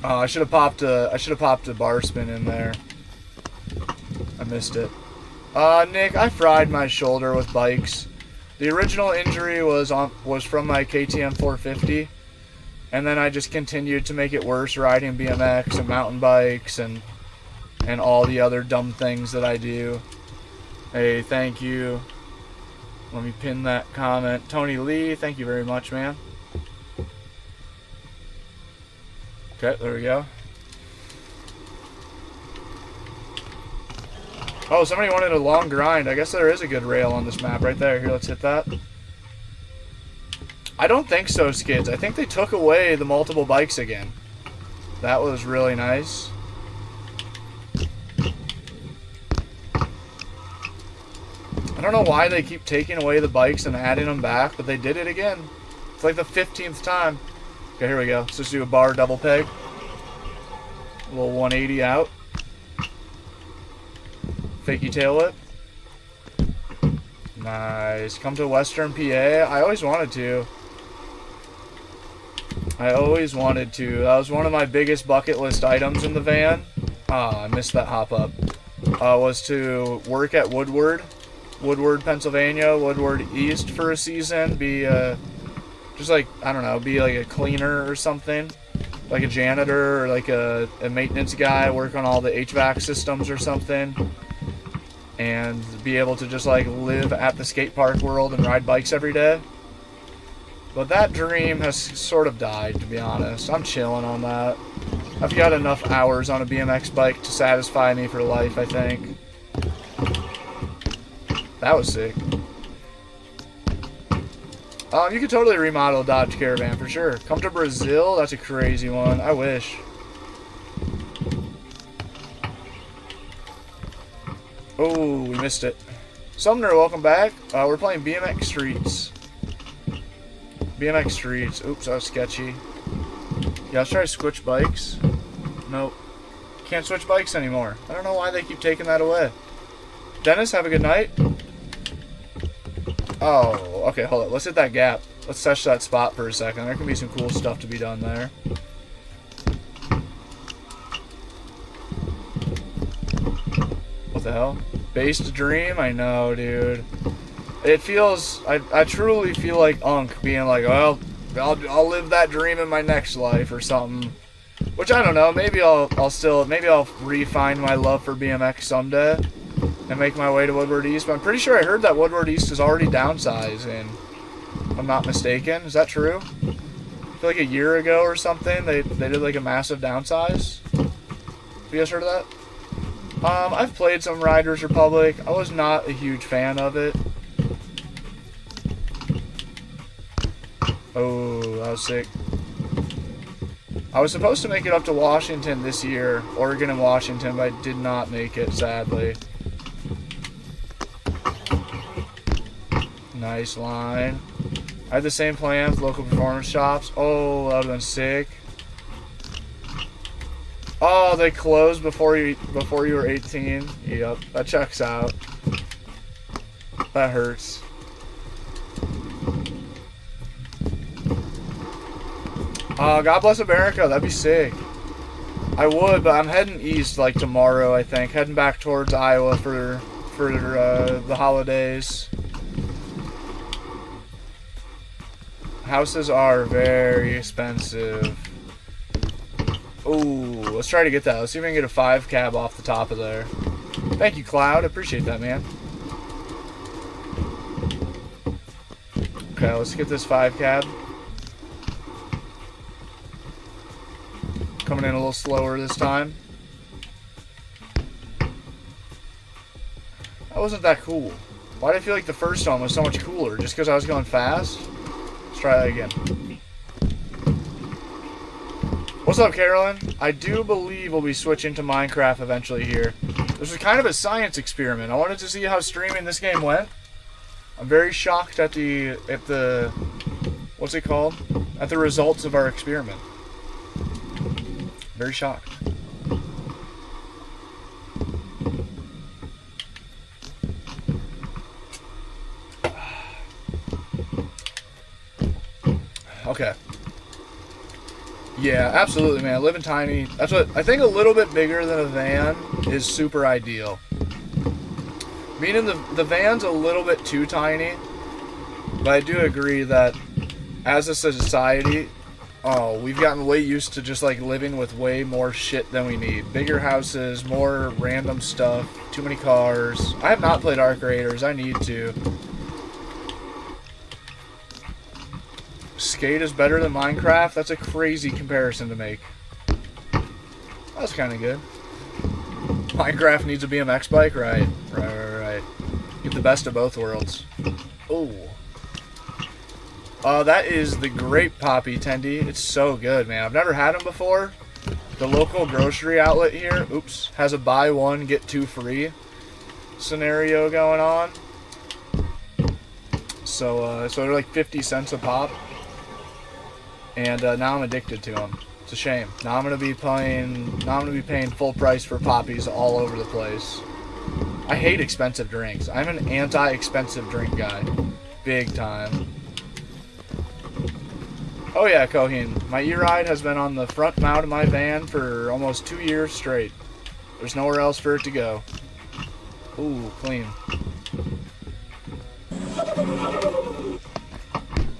I should have popped a bar spin in there. I missed it. Nick, I fried my shoulder with bikes. The original injury was from my KTM 450, and then I just continued to make it worse riding BMX and mountain bikes and all the other dumb things that I do. Hey, thank you. Let me pin that comment. Tony Lee, thank you very much, man. Okay, there we go. Oh, somebody wanted a long grind. I guess there is a good rail on this map right there. Here, let's hit that. I don't think so, Skids. I think they took away the multiple bikes again. That was really nice. I don't know why they keep taking away the bikes and adding them back, but they did it again. It's like the 15th time. Okay, here we go. Let's just do a bar double peg. A little 180 out. Fakey tail whip. Nice. Come to Western PA. I always wanted to. That was one of my biggest bucket list items in the van. I missed that hop up. Was to work at Woodward, Pennsylvania, Woodward East for a season. Be just like, I don't know, be like a cleaner or something. Like a janitor or like a maintenance guy, work on all the HVAC systems or something. And be able to just like live at the skate park world and ride bikes every day. But that dream has sort of died, to be honest. I'm chilling on that. I've got enough hours on a BMX bike to satisfy me for life, I think. That was sick. You could totally remodel a Dodge Caravan for sure. Come to Brazil? That's a crazy one. I wish. Oh, we missed it. Sumner, welcome back. We're playing BMX Streets. BMX Streets. Oops, that was sketchy. Yeah, let's try to switch bikes. Nope. Can't switch bikes anymore. I don't know why they keep taking that away. Dennis, have a good night. Oh, okay, hold on. Let's hit that gap. Let's touch that spot for a second. There can be some cool stuff to be done there. What the hell? Based dream? I know, dude. It feels... I truly feel like Unk being like, well, I'll live that dream in my next life or something. Which, I don't know. Maybe I'll refine my love for BMX someday and make my way to Woodward East. But I'm pretty sure I heard that Woodward East is already downsizing, if I'm not mistaken. Is that true? I feel like a year ago or something, they did like a massive downsize. Have you guys heard of that? I've played some Riders Republic. I was not a huge fan of it. Oh, that was sick. I was supposed to make it up to Washington this year, Oregon and Washington, but I did not make it, sadly. Nice line. I had the same plans, local performance shops. Oh, that would have been sick. Oh, they closed before you were 18. Yep, that checks out. That hurts. God bless America. That'd be sick. I would, but I'm heading east like tomorrow, I think. Heading back towards Iowa for the holidays. Houses are very expensive. Ooh, let's try to get that. Let's see if we can get a 5 cab off the top of there. Thank you, Cloud. I appreciate that, man. Okay, let's get this 5 cab. Coming in a little slower this time. That wasn't that cool. Why do I feel like the first one was so much cooler? Just because I was going fast? Let's try that again. What's up, Carolyn? I do believe we'll be switching to Minecraft eventually here. This was kind of a science experiment. I wanted to see how streaming this game went. I'm very shocked at the what's it called? At the results of our experiment. Very shocked. Okay. Yeah, absolutely, man. Living tiny. That's what I think. A little bit bigger than a van is super ideal. Meaning the van's a little bit too tiny. But I do agree that as a society, we've gotten way used to just like living with way more shit than we need. Bigger houses, more random stuff, too many cars. I have not played Arc Raiders. I need to. Skate is better than Minecraft? That's a crazy comparison to make. That's kind of good. Minecraft needs a BMX bike? Right. Get the best of both worlds. Oh. That is the Grape Poppy Tendy. It's so good, man. I've never had them before. The local grocery outlet here, oops, has a buy one, get two free scenario going on. So they're like 50 cents a pop. And now I'm addicted to them. It's a shame. Now I'm gonna be paying full price for poppies all over the place. I hate expensive drinks. I'm an anti-expensive drink guy, big time. Oh yeah, Cohen. My E-Ride has been on the front mount of my van for almost 2 years straight. There's nowhere else for it to go. Ooh, clean.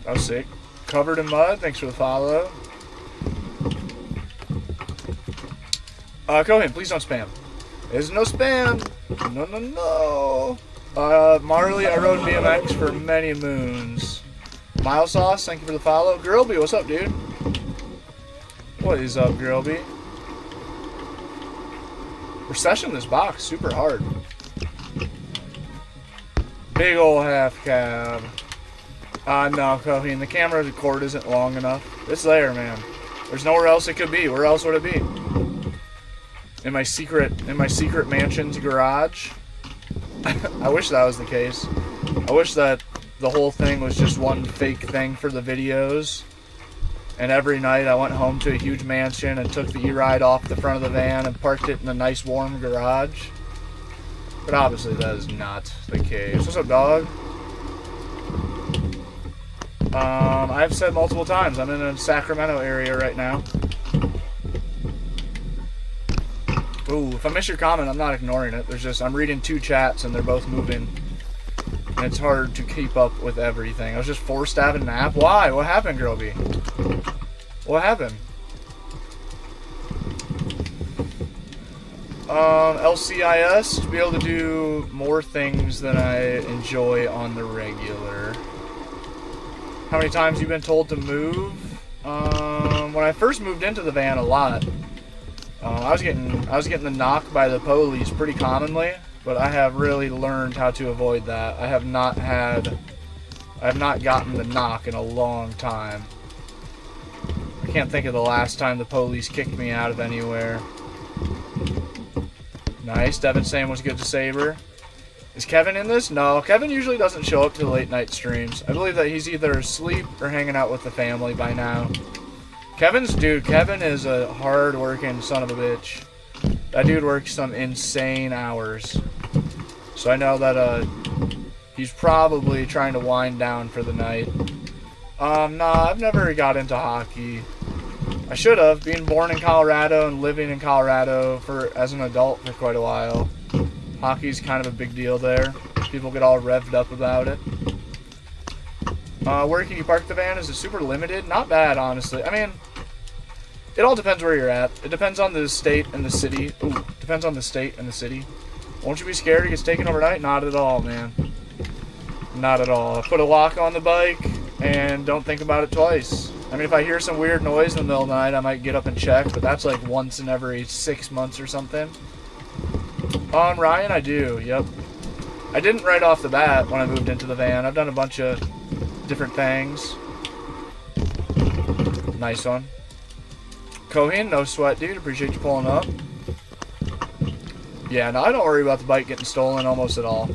That was sick. Covered in mud. Thanks for the follow. Go ahead. Please don't spam. There's no spam. No. Marley, I rode BMX for many moons. Mild Sauce, thank you for the follow. Girlby, what's up, dude? What is up, Girlby? We're seshing this box super hard. Big ol' half cab. No, Cohen, the camera cord isn't long enough. It's there, man. There's nowhere else it could be. Where else would it be? In my secret mansion's garage? I wish that was the case. I wish that the whole thing was just one fake thing for the videos. And every night I went home to a huge mansion and took the E-Ride off the front of the van and parked it in a nice warm garage. But obviously that is not the case. What's up, dog? I've said multiple times, I'm in a Sacramento area right now. Ooh, if I miss your comment, I'm not ignoring it. There's just, I'm reading two chats and they're both moving. And it's hard to keep up with everything. I was just forced to have a nap. Why? What happened, Girlby? What happened? LCIS, to be able to do more things than I enjoy on the regular. How many times have you been told to move? When I first moved into the van, a lot. I was getting the knock by the police pretty commonly, but I have really learned how to avoid that. I have not gotten the knock in a long time. I can't think of the last time the police kicked me out of anywhere. Nice. Devin saying was good to Saber. Is Kevin in this? No, Kevin usually doesn't show up to the late night streams. I believe that he's either asleep or hanging out with the family by now. Kevin is a hard-working son of a bitch. That dude works some insane hours. So I know that he's probably trying to wind down for the night. Nah, I've never got into hockey. I should have, being born in Colorado and living in Colorado as an adult for quite a while. Hockey's kind of a big deal there. People get all revved up about it. Where can you park the van? Is it super limited? Not bad, honestly. I mean, it all depends where you're at. It depends on the state and the city. Ooh, depends on the state and the city. Won't you be scared it gets taken overnight? Not at all, man. Not at all. I put a lock on the bike and don't think about it twice. I mean, if I hear some weird noise in the middle of the night, I might get up and check, but that's like once in every 6 months or something. On Ryan, I do, yep. I didn't right off the bat when I moved into the van. I've done a bunch of different things. Nice one. Cohen, no sweat, dude. Appreciate you pulling up. Yeah, no, I don't worry about the bike getting stolen almost at all.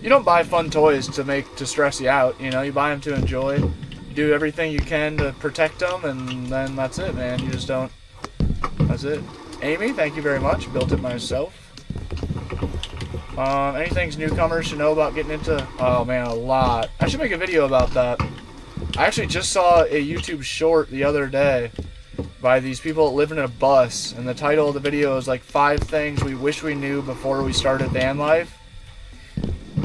You don't buy fun toys to stress you out, you know. You buy them to enjoy. You do everything you can to protect them, and then that's it, man. You just don't. That's it. Amy, thank you very much. Built it myself. Anything newcomers should know about getting into... Oh, man, a lot. I should make a video about that. I actually just saw a YouTube short the other day by these people living in a bus, and the title of the video is like 5 things we wish we knew before we started van life.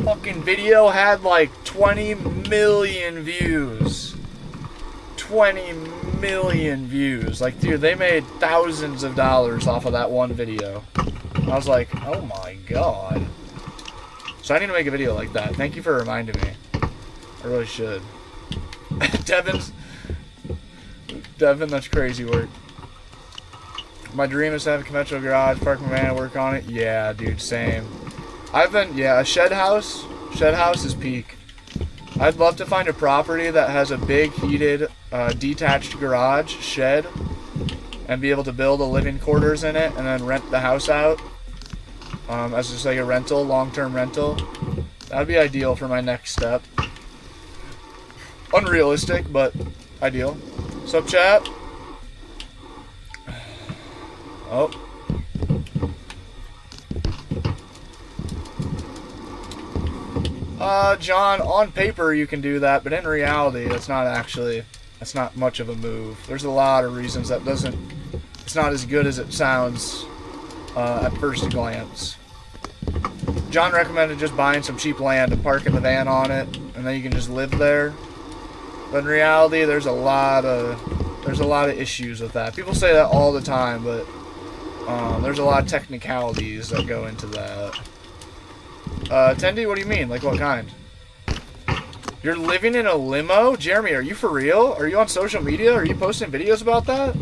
Fucking video had like 20 million views. 20 million views. Like, dude, they made thousands of dollars off of that one video. I was like, oh my god. So I need to make a video like that. Thank you for reminding me. I really should. Devin, that's crazy work. My dream is to have a conventional garage, park my van, and work on it. Yeah, dude, same. A shed house. Shed house is peak. I'd love to find a property that has a big heated detached garage shed and be able to build a living quarters in it and then rent the house out as just like a rental, long-term rental. That'd be ideal for my next step. Unrealistic, but ideal. Sup, chat? Oh. John, on paper you can do that, but in reality, that's not much of a move. There's a lot of reasons it's not as good as it sounds at first glance. John recommended just buying some cheap land and parking the van on it, and then you can just live there. But in reality, there's a lot of issues with that. People say that all the time, but there's a lot of technicalities that go into that. Tendy, what do you mean? Like what kind? You're living in a limo? Jeremy, are you for real? Are you on social media? Are you posting videos about that?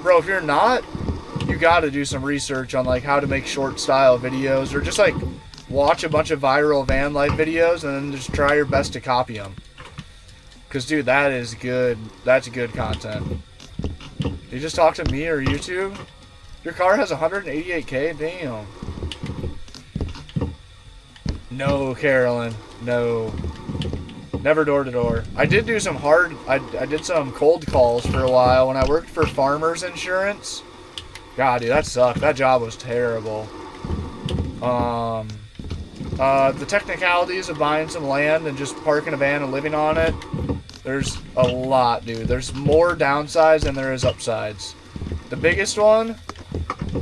Bro, if you're not, you gotta do some research on like how to make short style videos, or just like watch a bunch of viral van life videos and then just try your best to copy them. Cause dude, that is good. That's good content. Did you just talk to me or YouTube? Your car has 188K? Damn. No, Carolyn. No. Never door to door. I did do some I did some cold calls for a while when I worked for Farmers Insurance. God, dude, that sucked. That job was terrible. The technicalities of buying some land and just parking a van and living on it, there's a lot, dude. There's more downsides than there is upsides. The biggest one,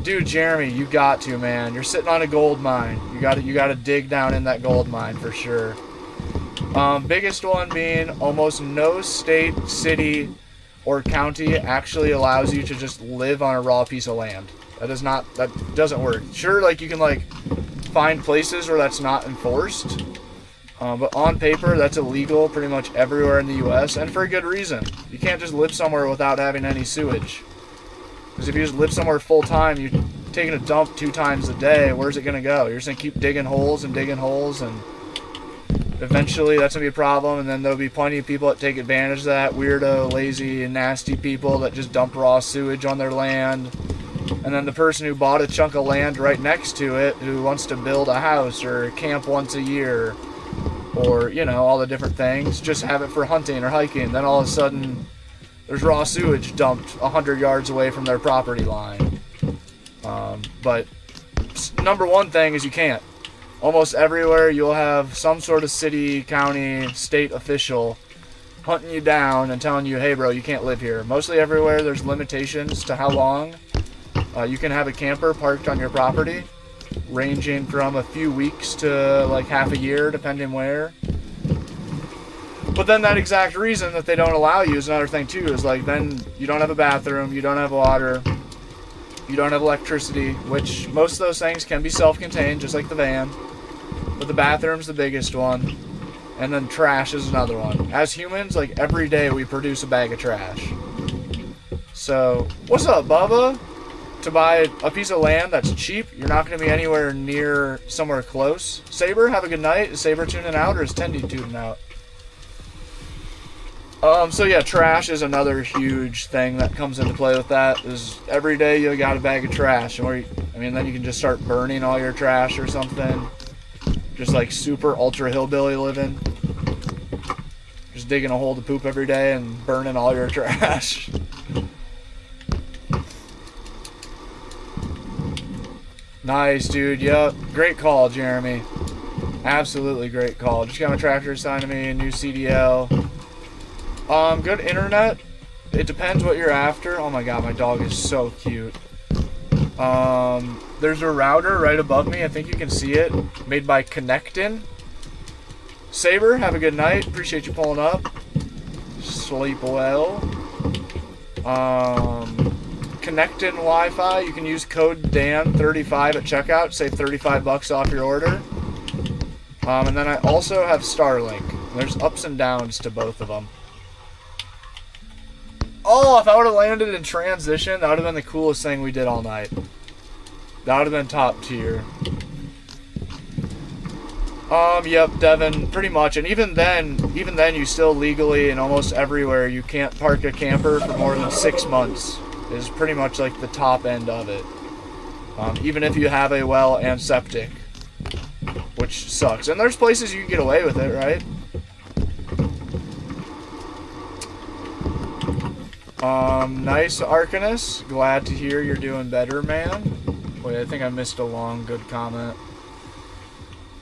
dude, Jeremy, you got to, man. You're sitting on a gold mine. You got to dig down in that gold mine for sure. Biggest one being almost no state, city, or county actually allows you to just live on a raw piece of land. That doesn't work. Sure, like you can like find places where that's not enforced, but on paper that's illegal pretty much everywhere in the U.S. and for a good reason. You can't just live somewhere without having any sewage. Because if you just live somewhere full time, you're taking a dump 2 times a day. Where's it gonna go? You're just gonna keep digging holes, and eventually that's gonna be a problem. And then there'll be plenty of people that take advantage of that. Weirdo, lazy, and nasty people that just dump raw sewage on their land. And then the person who bought a chunk of land right next to it, who wants to build a house or camp once a year, or you know, all the different things, just have it for hunting or hiking. Then all of a sudden, there's raw sewage dumped 100 yards away from their property line. But number one thing is you can't. Almost everywhere you'll have some sort of city, county, state official hunting you down and telling you, hey bro, you can't live here. Mostly everywhere there's limitations to how long you can have a camper parked on your property, ranging from a few weeks to like half a year, depending where. But then that exact reason that they don't allow you is another thing too, is like then you don't have a bathroom, you don't have water, you don't have electricity, which most of those things can be self-contained, just like the van. But the bathroom's the biggest one. And then trash is another one. As humans, like every day we produce a bag of trash. So, what's up, Bubba? to buy a piece of land that's cheap. You're not going to be anywhere near somewhere close. Saber, have a good night. Is Saber tuning out or is Tendy tuning out? So yeah, trash is another huge thing that comes into play with that. Is every day you got a bag of trash, or then you can just start burning all your trash or something. Just like super ultra hillbilly living. Just digging a hole to poop every day and burning all your trash. Nice, dude. Yep. Great call, Jeremy. Absolutely great call. Just got my tractor assigned to me, a new CDL. Good internet. It depends what you're after. Oh my god, my dog is so cute. There's a router right above me. I think you can see it. Made by Connectin. Saber, have a good night. Appreciate you pulling up. Sleep well. Connectin Wi-Fi. You can use code DAN35 at checkout. Save $35 off your order. And then I also have Starlink. There's ups and downs to both of them. Oh, if I would have landed in transition, that would have been the coolest thing we did all night. That would have been top tier. Yep, Devin, pretty much. And even then, you still legally and almost everywhere, you can't park a camper for more than 6 months. Is pretty much like the top end of it. Even if you have a well and septic, which sucks. And there's places you can get away with it, right? Nice, Arcanus. Glad to hear you're doing better, man. Wait, I think I missed a long, good comment.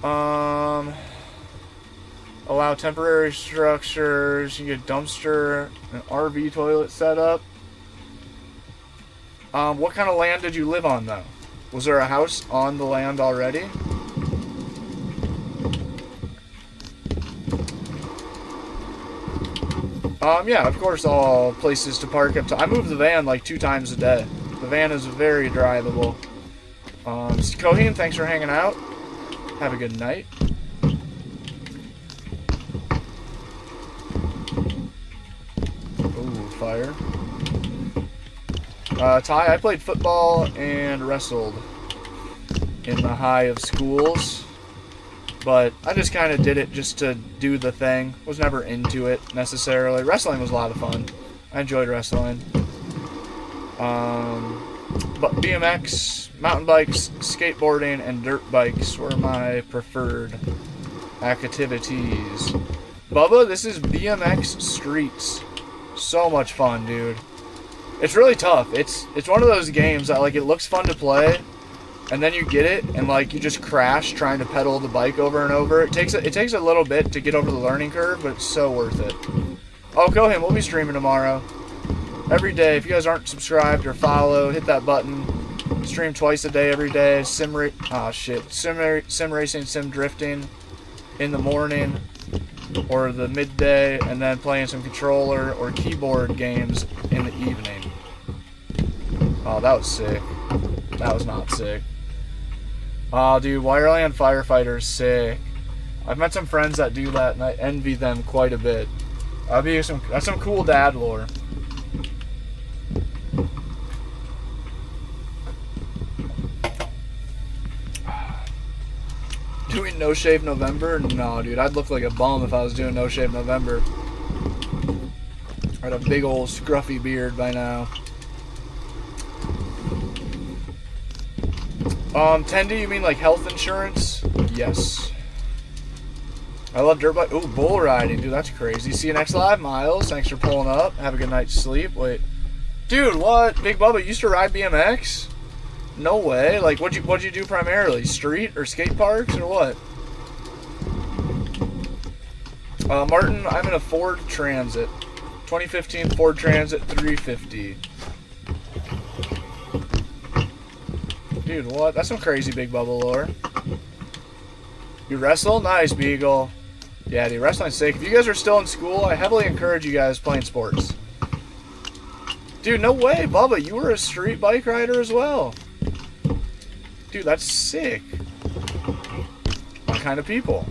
Allow temporary structures. You get dumpster and RV toilet set up. What kind of land did you live on, though? Was there a house on the land already? Yeah, of course, all places to park up to. I move the van like 2 times a day. The van is very drivable. Cohen, thanks for hanging out. Have a good night. Ooh, fire. Ty, I played football and wrestled in the high of schools. But I just kind of did it just to do the thing. Was never into it necessarily. Wrestling was a lot of fun. I enjoyed wrestling. But BMX, mountain bikes, skateboarding, and dirt bikes were my preferred activities. Bubba, this is BMX Streets. So much fun, dude. It's really tough. It's one of those games that, like, it looks fun to play, and then you get it, and like you just crash trying to pedal the bike over and over. It takes a little bit to get over the learning curve, but it's so worth it. Oh, go ahead. We'll be streaming tomorrow. Every day. If you guys aren't subscribed or follow, hit that button. Stream twice a day, every day. Sim racing, sim drifting in the morning or the midday, and then playing some controller or keyboard games in the evening. Oh, that was sick. That was not sick. Oh, dude, Wireland Firefighter is sick. I've met some friends that do that, and I envy them quite a bit. That's some cool dad lore. Doing No Shave November? No, dude, I'd look like a bum if I was doing No Shave November. I'd have a big old scruffy beard by now. Tendy, you mean like health insurance? Yes. I love dirt bike. Ooh, bull riding, dude, that's crazy. See you next live, Miles. Thanks for pulling up. Have a good night's sleep. Wait, dude, what? Big Bubba used to ride BMX? No way. Like, what'd you do primarily? Street or skate parks or what? Martin, I'm in a Ford Transit, 2015 Ford Transit 350. Dude, what? That's some crazy Big Bubba lore. You wrestle? Nice, Beagle. Yeah, dude, wrestling's sick. If you guys are still in school, I heavily encourage you guys playing sports. Dude, no way, Bubba. You were a street bike rider as well. Dude, that's sick. What kind of people?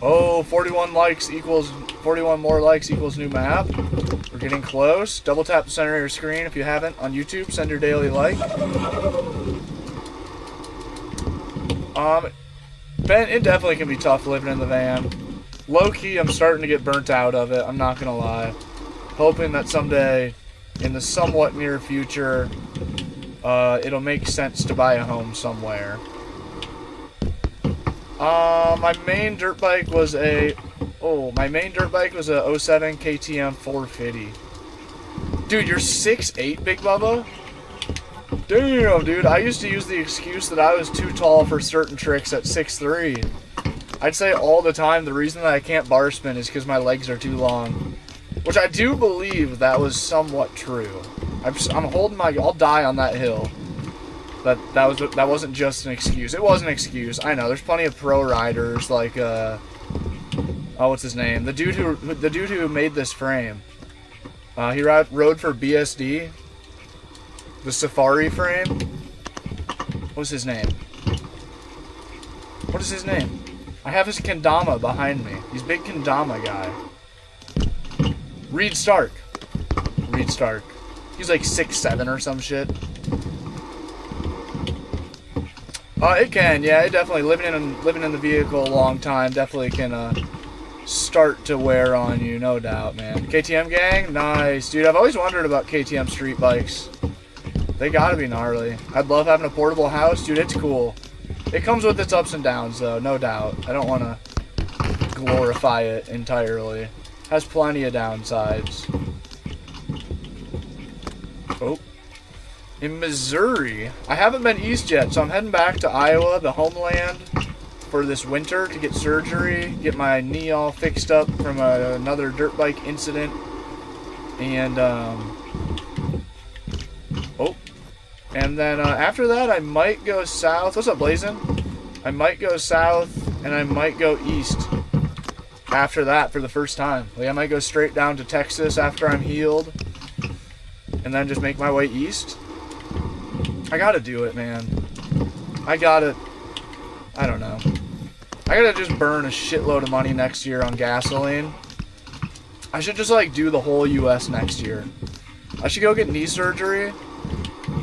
Oh, 41 likes equals 41 more likes equals new map. We're getting close. Double tap the center of your screen if you haven't on YouTube. Send your daily like. Ben, it definitely can be tough living in the van. Low-key, I'm starting to get burnt out of it. I'm not gonna lie. Hoping that someday, in the somewhat near future, it'll make sense to buy a home somewhere. My main dirt bike was a 07 KTM 450. Dude, you're 6'8", Big Bubba? Damn, dude. I used to use the excuse that I was too tall for certain tricks at 6'3". I'd say all the time the reason that I can't bar spin is because my legs are too long. Which I do believe that was somewhat true. I'm holding my... I'll die on that hill. That wasn't just an excuse. It was an excuse. I know. There's plenty of pro riders like oh, what's his name? The dude who made this frame. He rode for BSD. The Safari frame. What's his name? What is his name? I have his kendama behind me. He's big kendama guy. Reed Stark. Reed Stark. He's like 6'7" or some shit. It can, yeah. It definitely living in the vehicle a long time definitely can start to wear on you, no doubt, man. KTM gang, nice, dude. I've always wondered about KTM street bikes. They gotta be gnarly. I'd love having a portable house, dude. It's cool. It comes with its ups and downs, though, no doubt. I don't want to glorify it entirely. Has plenty of downsides. Oh. In Missouri. I haven't been east yet, so I'm heading back to Iowa, the homeland, for this winter to get surgery, get my knee all fixed up from another dirt bike incident. And, and then after that, I might go south. What's up, Blazin'? I might go south, and I might go east after that for the first time. Like, I might go straight down to Texas after I'm healed, and then just make my way east. I gotta do it, man. I don't know. I gotta just burn a shitload of money next year on gasoline. I should just, like, do the whole U.S. next year. I should go get knee surgery.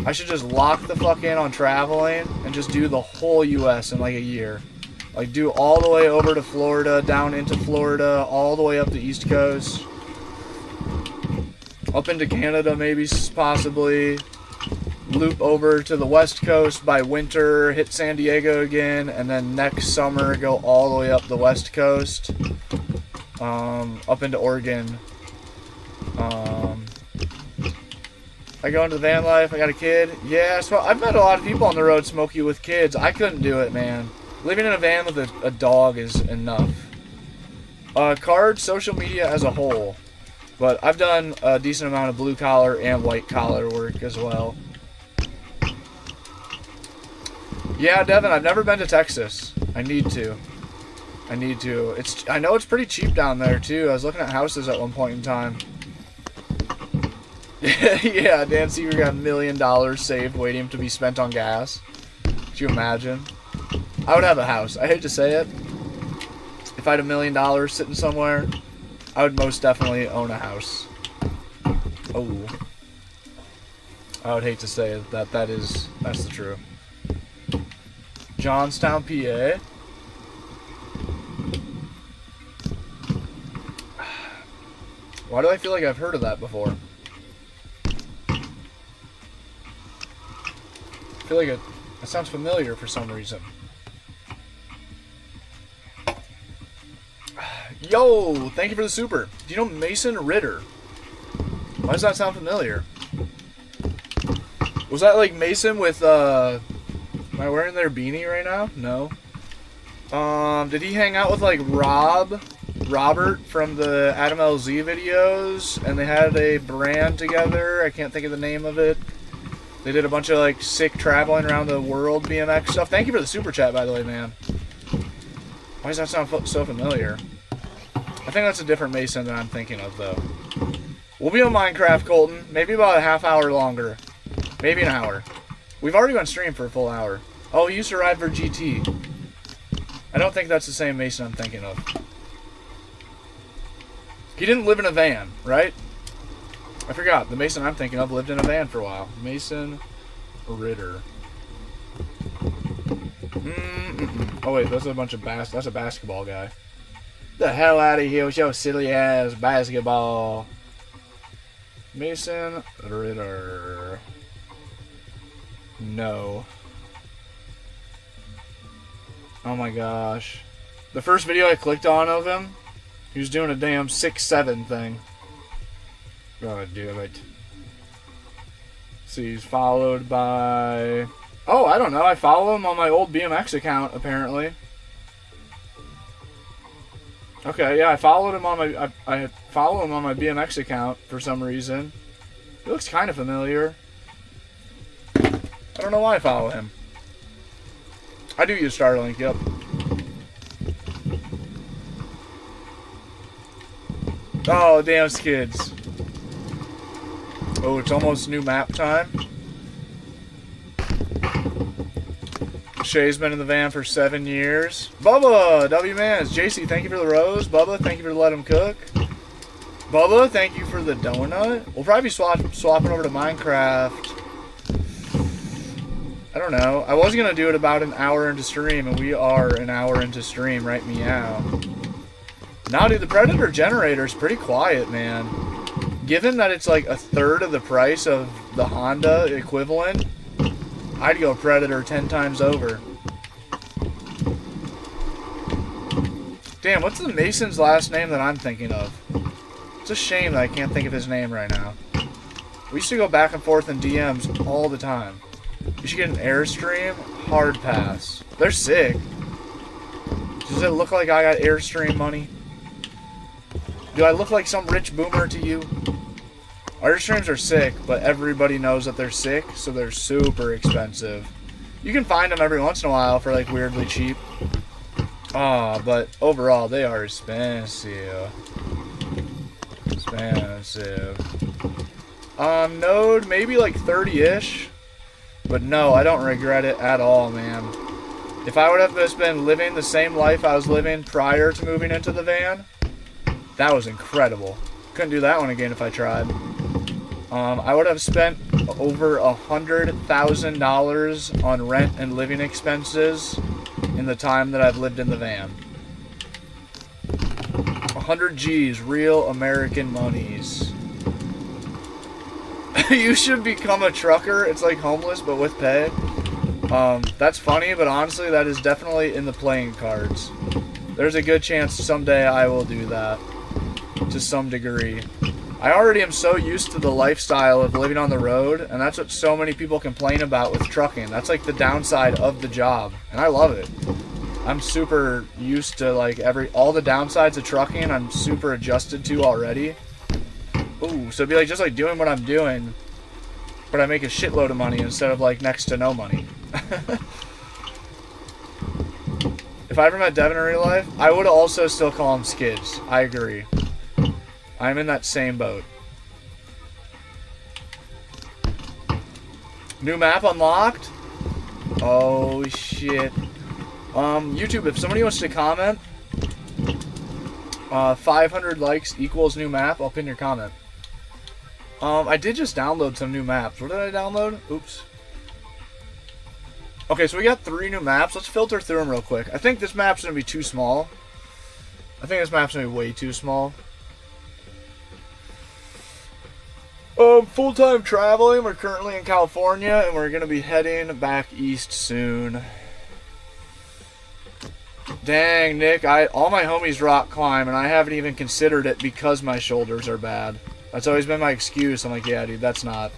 I should just lock the fuck in on traveling and just do the whole U.S. in, like, a year. Like, do all the way over to Florida, down into Florida, all the way up the East Coast. Up into Canada, maybe, possibly. Loop over to the West Coast by winter, hit San Diego again, and then next summer go all the way up the West Coast, up into Oregon. I go into the van life. I got a kid. Yeah, so I've met a lot of people on the road, Smokey, with kids. I couldn't do it, man. Living in a van with a dog is enough. Card, social media as a whole. But I've done a decent amount of blue collar and white collar work as well. Yeah, Devin, I've never been to Texas. I need to. I know it's pretty cheap down there, too. I was looking at houses at one point in time. Yeah, Dan Seaver got $1 million saved waiting to be spent on gas. Could you imagine? I would have a house. I hate to say it. If I had $1 million sitting somewhere, I would most definitely own a house. Oh. I would hate to say it, that's the truth. Johnstown, PA. Why do I feel like I've heard of that before? I feel like it sounds familiar for some reason. Yo, thank you for the super. Do you know Mason Ritter? Why does that sound familiar? Was that like Mason with, am I wearing their beanie right now? No. Did he hang out with like Robert from the Adam LZ videos? And they had a brand together. I can't think of the name of it. They did a bunch of like sick traveling around the world BMX stuff. Thank you for the super chat, by the way, man. Why does that sound so familiar? I think that's a different Mason than I'm thinking of, though. We'll be on Minecraft, Colton. Maybe about a half hour longer. Maybe an hour. We've already been streamed for a full hour. Oh, he used to ride for GT. I don't think that's the same Mason I'm thinking of. He didn't live in a van, right? I forgot. The Mason I'm thinking of lived in a van for a while. Mason Ritter. Oh wait, that's a bunch of that's a basketball guy. The hell out of here with your silly ass basketball. Mason Ritter. No. Oh my gosh. The first video I clicked on of him, he was doing a damn 6'7" thing. God damn it. See, he's followed by... Oh, I don't know. I follow him on my old BMX account, apparently. Okay, yeah, I followed him on my... I follow him on my BMX account for some reason. He looks kind of familiar. I don't know why I follow him. I do use Starlink, yep. Oh, damn skids. Oh, it's almost new map time. Shay's been in the van for 7 years. Bubba, W-Mans. JC, thank you for the rose. Bubba, thank you for the let him cook. Bubba, thank you for the donut. We'll probably be swapping over to Minecraft. I don't know. I was going to do it about an hour into stream, and we are an hour into stream, right meow. Now, dude, the Predator generator is pretty quiet, man. Given that it's like a third of the price of the Honda equivalent, I'd go Predator 10 times over. Damn, what's the Mason's last name that I'm thinking of? It's a shame that I can't think of his name right now. We used to go back and forth in DMs all the time. You should get an Airstream. Hard pass. They're sick. Does it look like I got Airstream money? Do I look like some rich boomer to you? Airstreams are sick, but everybody knows that they're sick, so they're super expensive. You can find them every once in a while for like weirdly cheap. But overall they are expensive. Expensive. Node, maybe like 30-ish. But no, I don't regret it at all, man. If I would have just been living the same life I was living prior to moving into the van, that was incredible. Couldn't do that one again if I tried. I would have spent over $100,000 on rent and living expenses in the time that I've lived in the van. 100 G's, real American monies. You should become a trucker. It's like homeless, but with pay. That's funny, but honestly, that is definitely in the playing cards. There's a good chance someday I will do that. To some degree. I already am so used to the lifestyle of living on the road, and that's what so many people complain about with trucking. That's like the downside of the job, and I love it. I'm super used to like all the downsides of trucking. I'm super adjusted to already. Ooh, so it'd be like just like doing what I'm doing, but I make a shitload of money instead of like next to no money. If I ever met Devin in real life, I would also still call him Skids. I agree. I'm in that same boat. New map unlocked? Oh shit. YouTube, if somebody wants to comment, 500 likes equals new map, I'll pin your comment. I did just download some new maps. What did I download? Oops. Okay, so we got 3 new maps. Let's filter through them real quick. I think this map's going to be too small. I think this map's going to be way too small. Full-time traveling. We're currently in California, and we're going to be heading back east soon. Dang, Nick, all my homies rock climb, and I haven't even considered it because my shoulders are bad. That's always been my excuse. I'm like, yeah, dude, that's not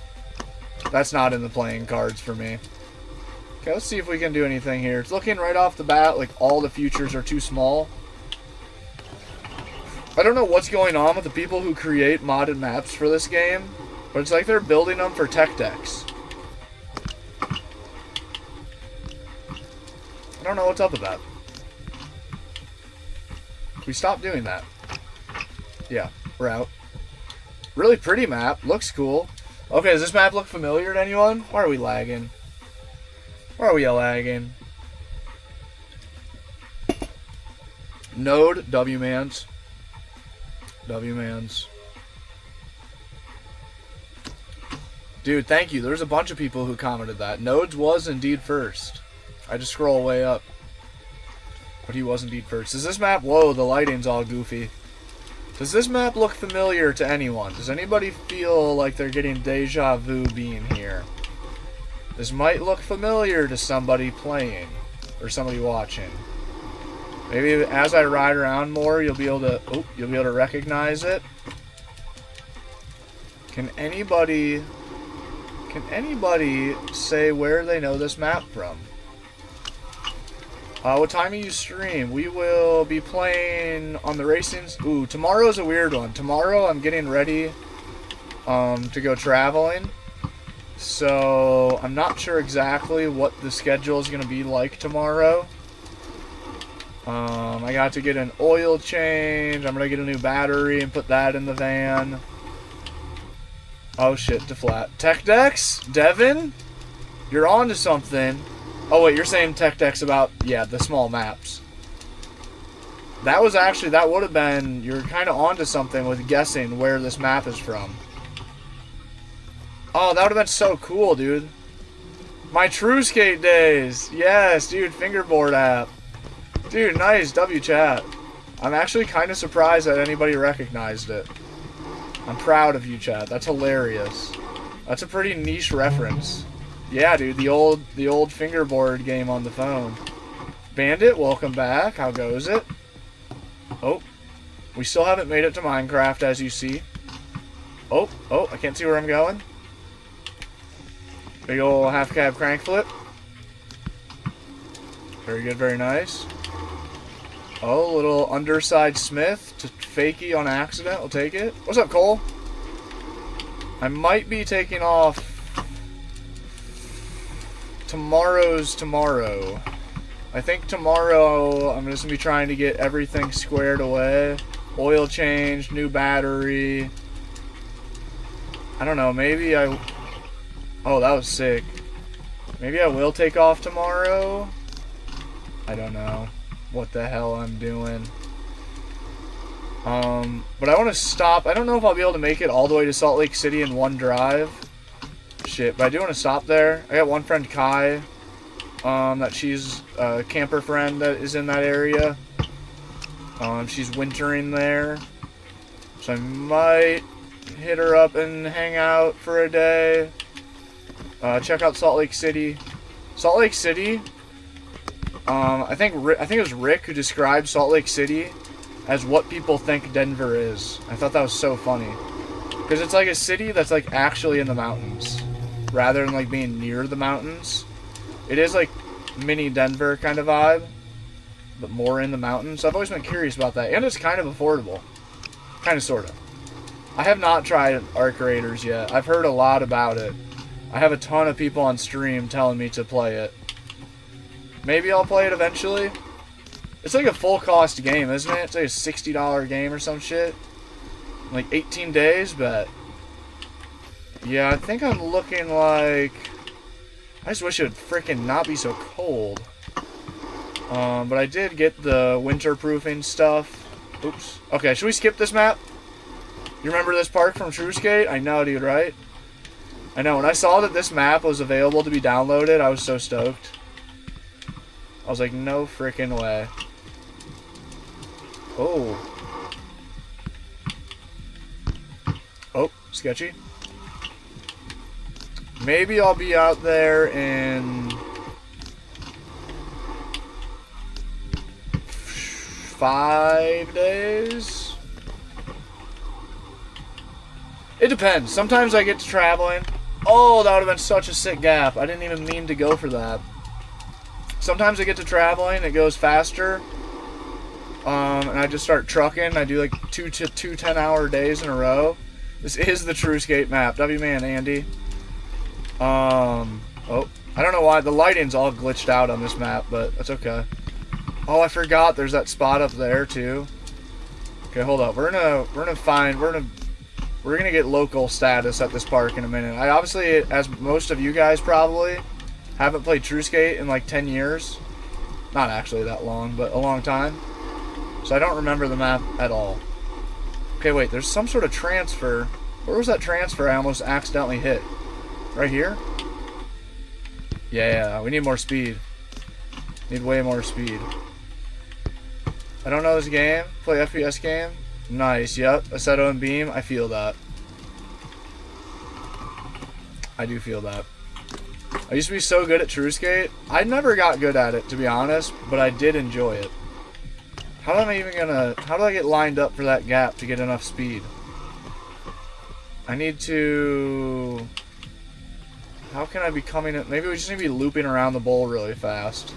in the playing cards for me. Okay, let's see if we can do anything here. It's looking right off the bat like all the futures are too small. I don't know what's going on with the people who create modded maps for this game, but it's like they're building them for tech decks. I don't know what's up with that. We stopped doing that. Yeah, we're out. Really pretty map. Looks cool. Okay, does this map look familiar to anyone? Why are we lagging? Why are we lagging? Node, W-Mans. W-mans. Dude, thank you. There's a bunch of people who commented that. Nodes was indeed first. I just scroll way up. But he was indeed first. Does this map... Whoa, the lighting's all goofy. Does this map look familiar to anyone? Does anybody feel like they're getting deja vu being here? This might look familiar to somebody playing. Or somebody watching. Maybe as I ride around more, you'll be able to... Oh, you'll be able to recognize it. Can anybody say where they know this map from? What time do you stream? We will be playing on the racings. Ooh, tomorrow's a weird one. Tomorrow I'm getting ready to go traveling. So I'm not sure exactly what the schedule is going to be like tomorrow. I got to get an oil change. I'm going to get a new battery and put that in the van. Oh shit, deflat. Tech decks? Devin? You're on to something. Oh wait, you're saying tech decks about, yeah, the small maps. That was actually, that would have been, you're kind of on to something with guessing where this map is from. Oh, that would have been so cool, dude. My True Skate days. Yes, dude, fingerboard app. Dude, nice, W chat. I'm actually kind of surprised that anybody recognized it. I'm proud of you, chat. That's hilarious. That's a pretty niche reference. Yeah, dude, the old fingerboard game on the phone. Bandit, welcome back. How goes it? Oh, we still haven't made it to Minecraft, as you see. Oh, I can't see where I'm going. Big ol' half cab crank flip. Very good, very nice. Oh, little underside Smith to fakie on accident. We'll take it. What's up, Cole? I might be taking off tomorrow. I think tomorrow I'm just going to be trying to get everything squared away. Oil change, new battery. I don't know, maybe I... Oh, that was sick. Maybe I will take off tomorrow. I don't know what the hell I'm doing. But I want to stop. I don't know if I'll be able to make it all the way to Salt Lake City in one drive. Shit, but I do want to stop there. I got one friend, Kai, that she's a camper friend that is in that area. She's wintering there. So I might hit her up and hang out for a day. Check out Salt Lake City. Salt Lake City, I think it was Rick who described Salt Lake City as what people think Denver is. I thought that was so funny. Because it's like a city that's like actually in the mountains. Rather than like being near the mountains. It is like mini Denver kind of vibe. But more in the mountains. So I've always been curious about that. And it's kind of affordable. Kind of, sort of. I have not tried Arc Raiders yet. I've heard a lot about it. I have a ton of people on stream telling me to play it. Maybe I'll play it eventually. It's like a full cost game, isn't it? It's like a $60 game or some shit. Like 18 days, but... Yeah, I think I'm looking like... I just wish it would freaking not be so cold. But I did get the winterproofing stuff. Oops. Okay, should we skip this map? You remember this park from True Skate? I know, dude, right? I know, when I saw that this map was available to be downloaded, I was so stoked. I was like, no freaking way. Oh. Oh, sketchy. Maybe I'll be out there in 5 days. It depends. Sometimes I get to traveling. Oh, that would have been such a sick gap. I didn't even mean to go for that. Sometimes I get to traveling, it goes faster. And I just start trucking. I do like two 10-hour days in a row. This is the True Skate map. W-man, Andy. Oh, I don't know why. The lighting's all glitched out on this map, but that's okay. Oh, I forgot there's that spot up there, too. Okay, hold up. We're gonna get local status at this park in a minute. I obviously, as most of you guys probably, haven't played True Skate in like 10 years. Not actually that long, but a long time. So I don't remember the map at all. Okay, wait, there's some sort of transfer. Where was that transfer I almost accidentally hit? Right here? Yeah, we need more speed. Need way more speed. I don't know this game. Play FPS game. Nice, yep. Aceto and Beam, I feel that. I do feel that. I used to be so good at True Skate. I never got good at it, to be honest, but I did enjoy it. How do I get lined up for that gap to get enough speed? I need to... How can I be coming in? Maybe we just need to be looping around the bowl really fast.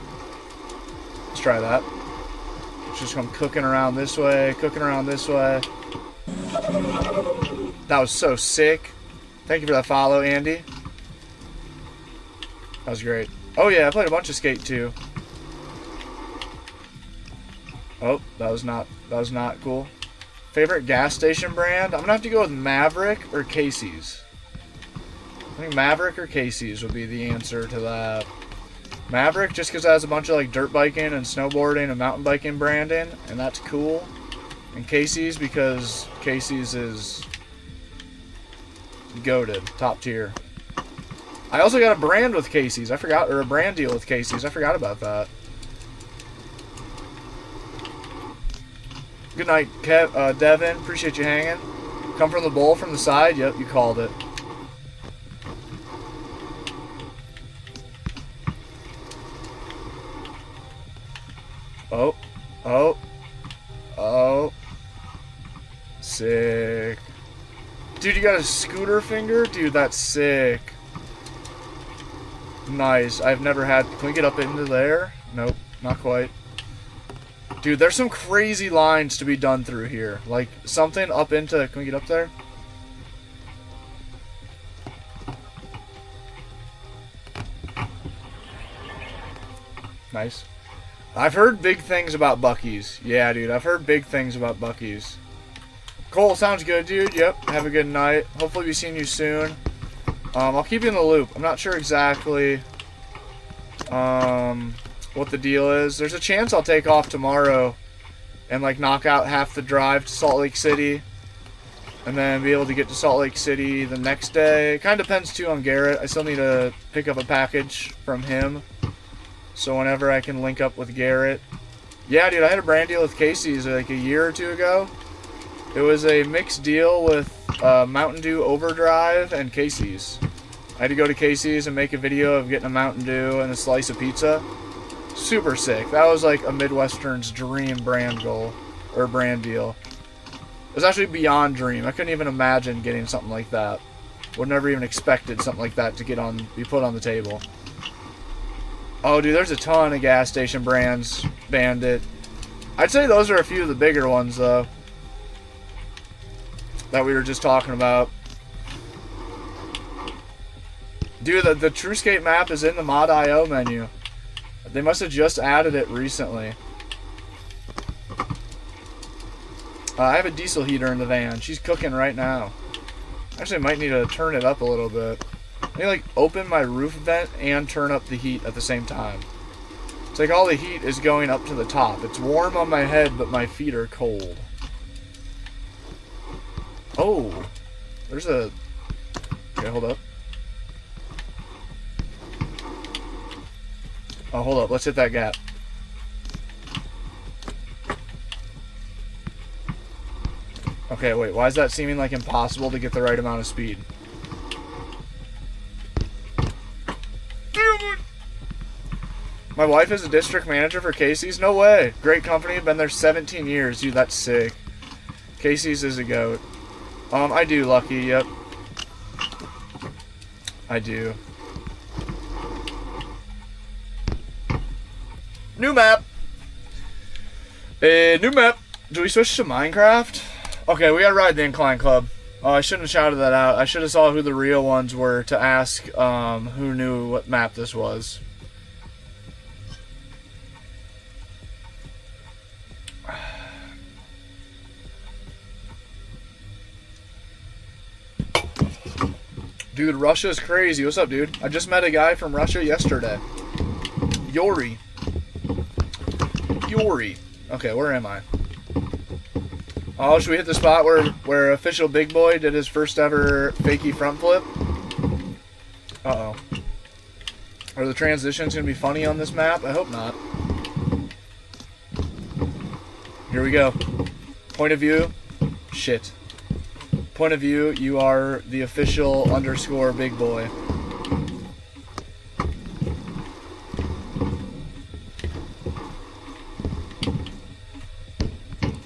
Let's try that. Let's just come cooking around this way, cooking around this way. That was so sick. Thank you for that follow, Andy. That was great. Oh yeah, I played a bunch of Skate 2. Oh, that was not cool. Favorite gas station brand? I'm gonna have to go with Maverick or Casey's. I think Maverick or Casey's would be the answer to that. Maverick just because it has a bunch of like dirt biking and snowboarding and mountain biking branding, and that's cool. And Casey's because Casey's is goated, top tier. I also got a brand with Casey's. I forgot, or a brand deal with Casey's. I forgot about that. Good night, Devin. Appreciate you hanging. Come from the bowl from the side. Yep, you called it. Oh, oh, oh. Sick. Dude, you got a scooter finger? Dude, that's sick. Nice. I've never had... Can we get up into there? Nope, not quite. Dude, there's some crazy lines to be done through here. Like, something up into... Can we get up there? Nice. I've heard big things about Buc-ee's. Yeah, dude, I've heard big things about Buc-ee's. Cool, sounds good, dude. Yep, have a good night. Hopefully be seeing you soon. I'll keep you in the loop. I'm not sure exactly what the deal is. There's a chance I'll take off tomorrow and like knock out half the drive to Salt Lake City and then be able to get to Salt Lake City the next day. It kind of depends too on Garrett. I still need to pick up a package from him. So whenever I can link up with Garrett. Yeah, dude, I had a brand deal with Casey's like a year or two ago. It was a mixed deal with Mountain Dew Overdrive and Casey's. I had to go to Casey's and make a video of getting a Mountain Dew and a slice of pizza. Super sick. That was like a Midwestern's dream brand goal, or brand deal. It was actually beyond dream. I couldn't even imagine getting something like that. Would never even expected something like that to be put on the table. Oh, dude, there's a ton of gas station brands, Bandit. I'd say those are a few of the bigger ones, though, that we were just talking about. Dude, the True Skate map is in the Mod.io menu. They must have just added it recently. I have a diesel heater in the van. She's cooking right now. Actually, I might need to turn it up a little bit. I need to like open my roof vent and turn up the heat at the same time. It's like all the heat is going up to the top. It's warm on my head, but my feet are cold. Oh, there's a... Okay, hold up. Oh, hold up. Let's hit that gap. Okay, wait. Why is that seeming like impossible to get the right amount of speed? My wife is a district manager for Casey's? No way. Great company. Been there 17 years. Dude, that's sick. Casey's is a goat. I do, Lucky. Yep. I do. New map. New map. Do we switch to Minecraft? Okay, we gotta ride the Incline Club. Oh, I shouldn't have shouted that out. I should have saw who the real ones were to ask who knew what map this was. Dude, Russia's crazy. What's up, dude? I just met a guy from Russia yesterday. Yori. Okay, where am I? Oh, should we hit the spot where official Big Boy did his first ever fakie front flip? Uh-oh. Are the transitions going to be funny on this map? I hope not. Here we go. Point of view. Shit. Point of view, you are the official underscore Big Boy.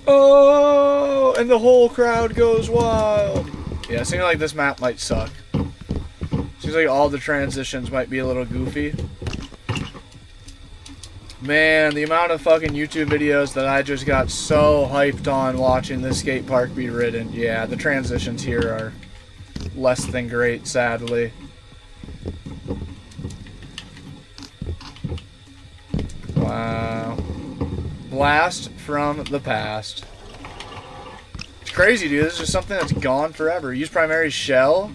Oh, and the whole crowd goes wild. Yeah, it seems like this map might suck. Seems like all the transitions might be a little goofy. Man, the amount of fucking YouTube videos that I just got so hyped on watching this skate park be ridden. Yeah, the transitions here are less than great, sadly. Wow. Blast from the past. It's crazy, dude. This is just something that's gone forever. Use primary shell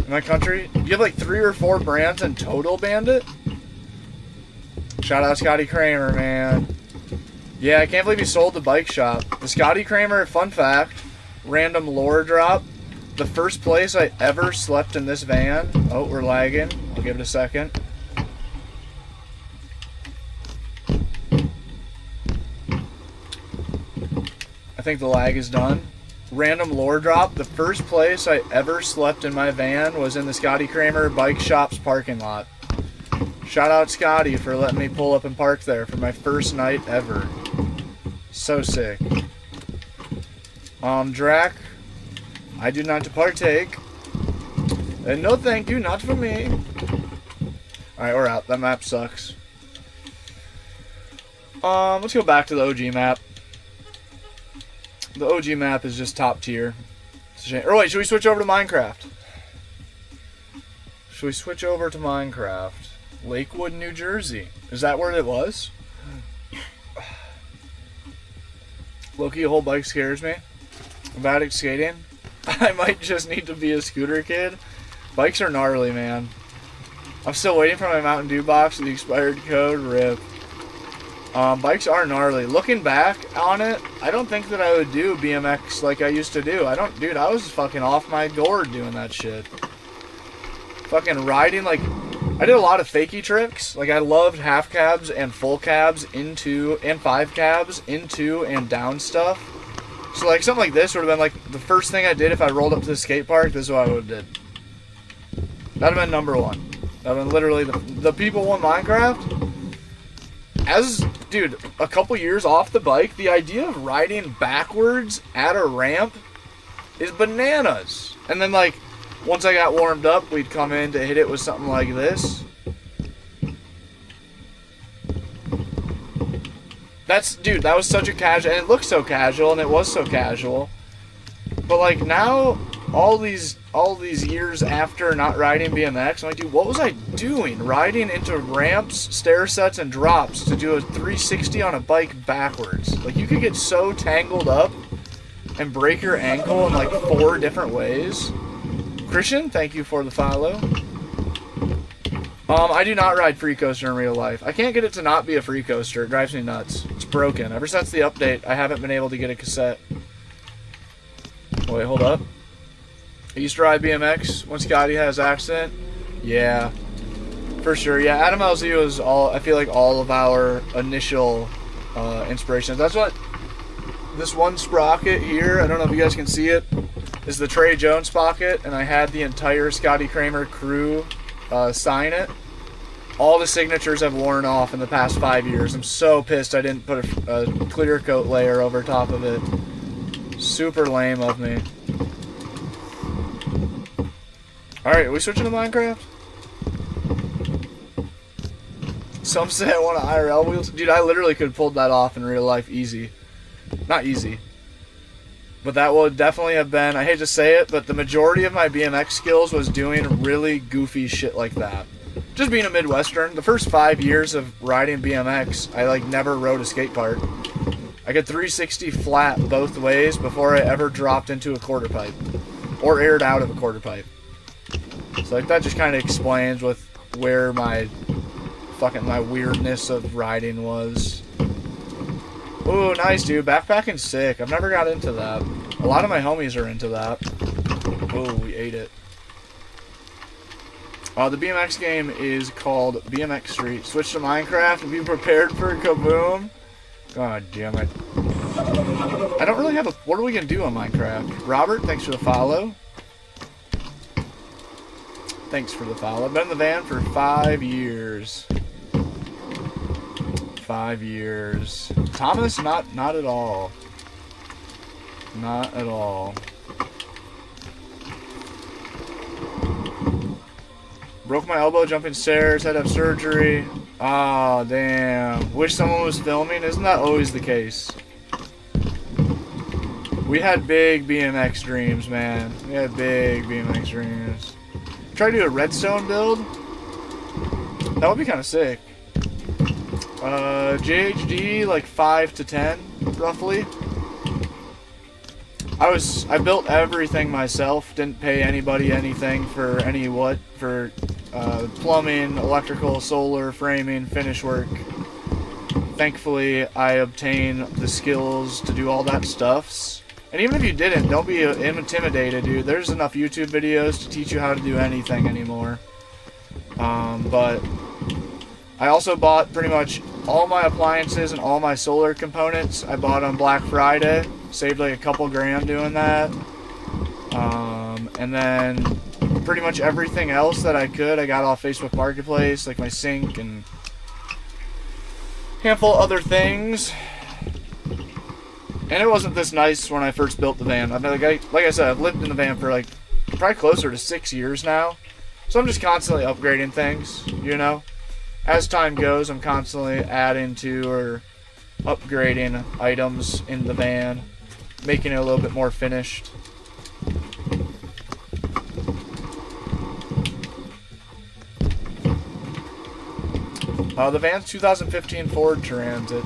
in my country. You have like 3 or 4 brands in total, Bandit? Shout out Scotty Kramer, man. Yeah, I can't believe he sold the bike shop. The Scotty Kramer, fun fact, random lore drop. The first place I ever slept in this van. Oh, we're lagging. I'll give it a second. I think the lag is done. Random lore drop. The first place I ever slept in my van was in the Scotty Kramer bike shop's parking lot. Shout out Scotty for letting me pull up and park there for my first night ever. So sick. Drac, I do not partake. And no thank you, not for me. Alright, we're out. That map sucks. Let's go back to the OG map. The OG map is just top tier. It's a shame. Or wait, should we switch over to Minecraft? Should we switch over to Minecraft? Lakewood, New Jersey. Is that where it was? Loki, a whole bike scares me. I'm bad at skating. I might just need to be a scooter kid. Bikes are gnarly, man. I'm still waiting for my Mountain Dew box with the expired code. RIP. Bikes are gnarly. Looking back on it, I don't think that I would do BMX like I used to do. Dude, I was fucking off my gourd doing that shit. Fucking riding, like, I did a lot of fakie tricks. Like, I loved half cabs and full cabs into, and 5 cabs into and down stuff. So, like, something like this would have been, like, the first thing I did if I rolled up to the skate park. This is what I would have did. That would have been number 1. That would have been literally the people want Minecraft. Dude, a couple years off the bike, the idea of riding backwards at a ramp is bananas. And then, like, once I got warmed up, we'd come in to hit it with something like this. Dude, that was such a casual, and it looked so casual, and it was so casual. But, like, now, all these years after not riding BMX, I'm like, dude, what was I doing? Riding into ramps, stair sets, and drops to do a 360 on a bike backwards. Like, you could get so tangled up and break your ankle in, like, 4 different ways. Christian, thank you for the follow. I do not ride free coaster in real life. I can't get it to not be a free coaster. It drives me nuts. It's broken. Ever since the update, I haven't been able to get a cassette. Wait, hold up. I used to ride BMX when Scotty had his accident. Yeah, for sure. Yeah, Adam LZ was I feel like all of our initial inspirations. That's what this one sprocket here, I don't know if you guys can see it, is the Trey Jones sprocket, and I had the entire Scotty Kramer crew sign it. All the signatures have worn off in the past 5 years. I'm so pissed I didn't put a clear coat layer over top of it. Super lame of me. Alright, are we switching to Minecraft? Some say I want IRL wheels. Dude, I literally could have pulled that off in real life easy. Not easy. But that would definitely have been, I hate to say it, but the majority of my BMX skills was doing really goofy shit like that. Just being a Midwestern, the first 5 years of riding BMX, I like never rode a skate park. I could 360 flat both ways before I ever dropped into a quarter pipe. Or aired out of a quarter pipe. So like that just kind of explains with where my weirdness of riding was. Ooh, nice, dude. Backpacking's sick. I've never got into that. A lot of my homies are into that. Oh, we ate it. The BMX game is called BMX Street. Switch to Minecraft and be prepared for kaboom. God damn it. I don't really have a... What are we going to do on Minecraft? Robert, thanks for the follow. Thanks for the follow. I've been in the van for 5 years. 5 years. Thomas, not at all. Not at all. Broke my elbow jumping stairs, had to have surgery. Ah, damn. Wish someone was filming. Isn't that always the case? We had big BMX dreams, man. We had big BMX dreams. Try to do a redstone build. That would be kind of sick. JHD like 5 to 10, roughly. I built everything myself. Didn't pay anybody anything for plumbing, electrical, solar, framing, finish work. Thankfully, I obtained the skills to do all that stuff. And even if you didn't, don't be intimidated, dude. There's enough YouTube videos to teach you how to do anything anymore. But I also bought pretty much all my appliances and all my solar components. I bought on Black Friday. Saved like a couple grand doing that. And then pretty much everything else that I could, I got off Facebook Marketplace, like my sink and a handful of other things. And it wasn't this nice when I first built the van. I mean, like I said, I've lived in the van for like probably closer to 6 years now. So I'm just constantly upgrading things, you know. As time goes, I'm constantly adding to or upgrading items in the van, making it a little bit more finished. The van's 2015 Ford Transit.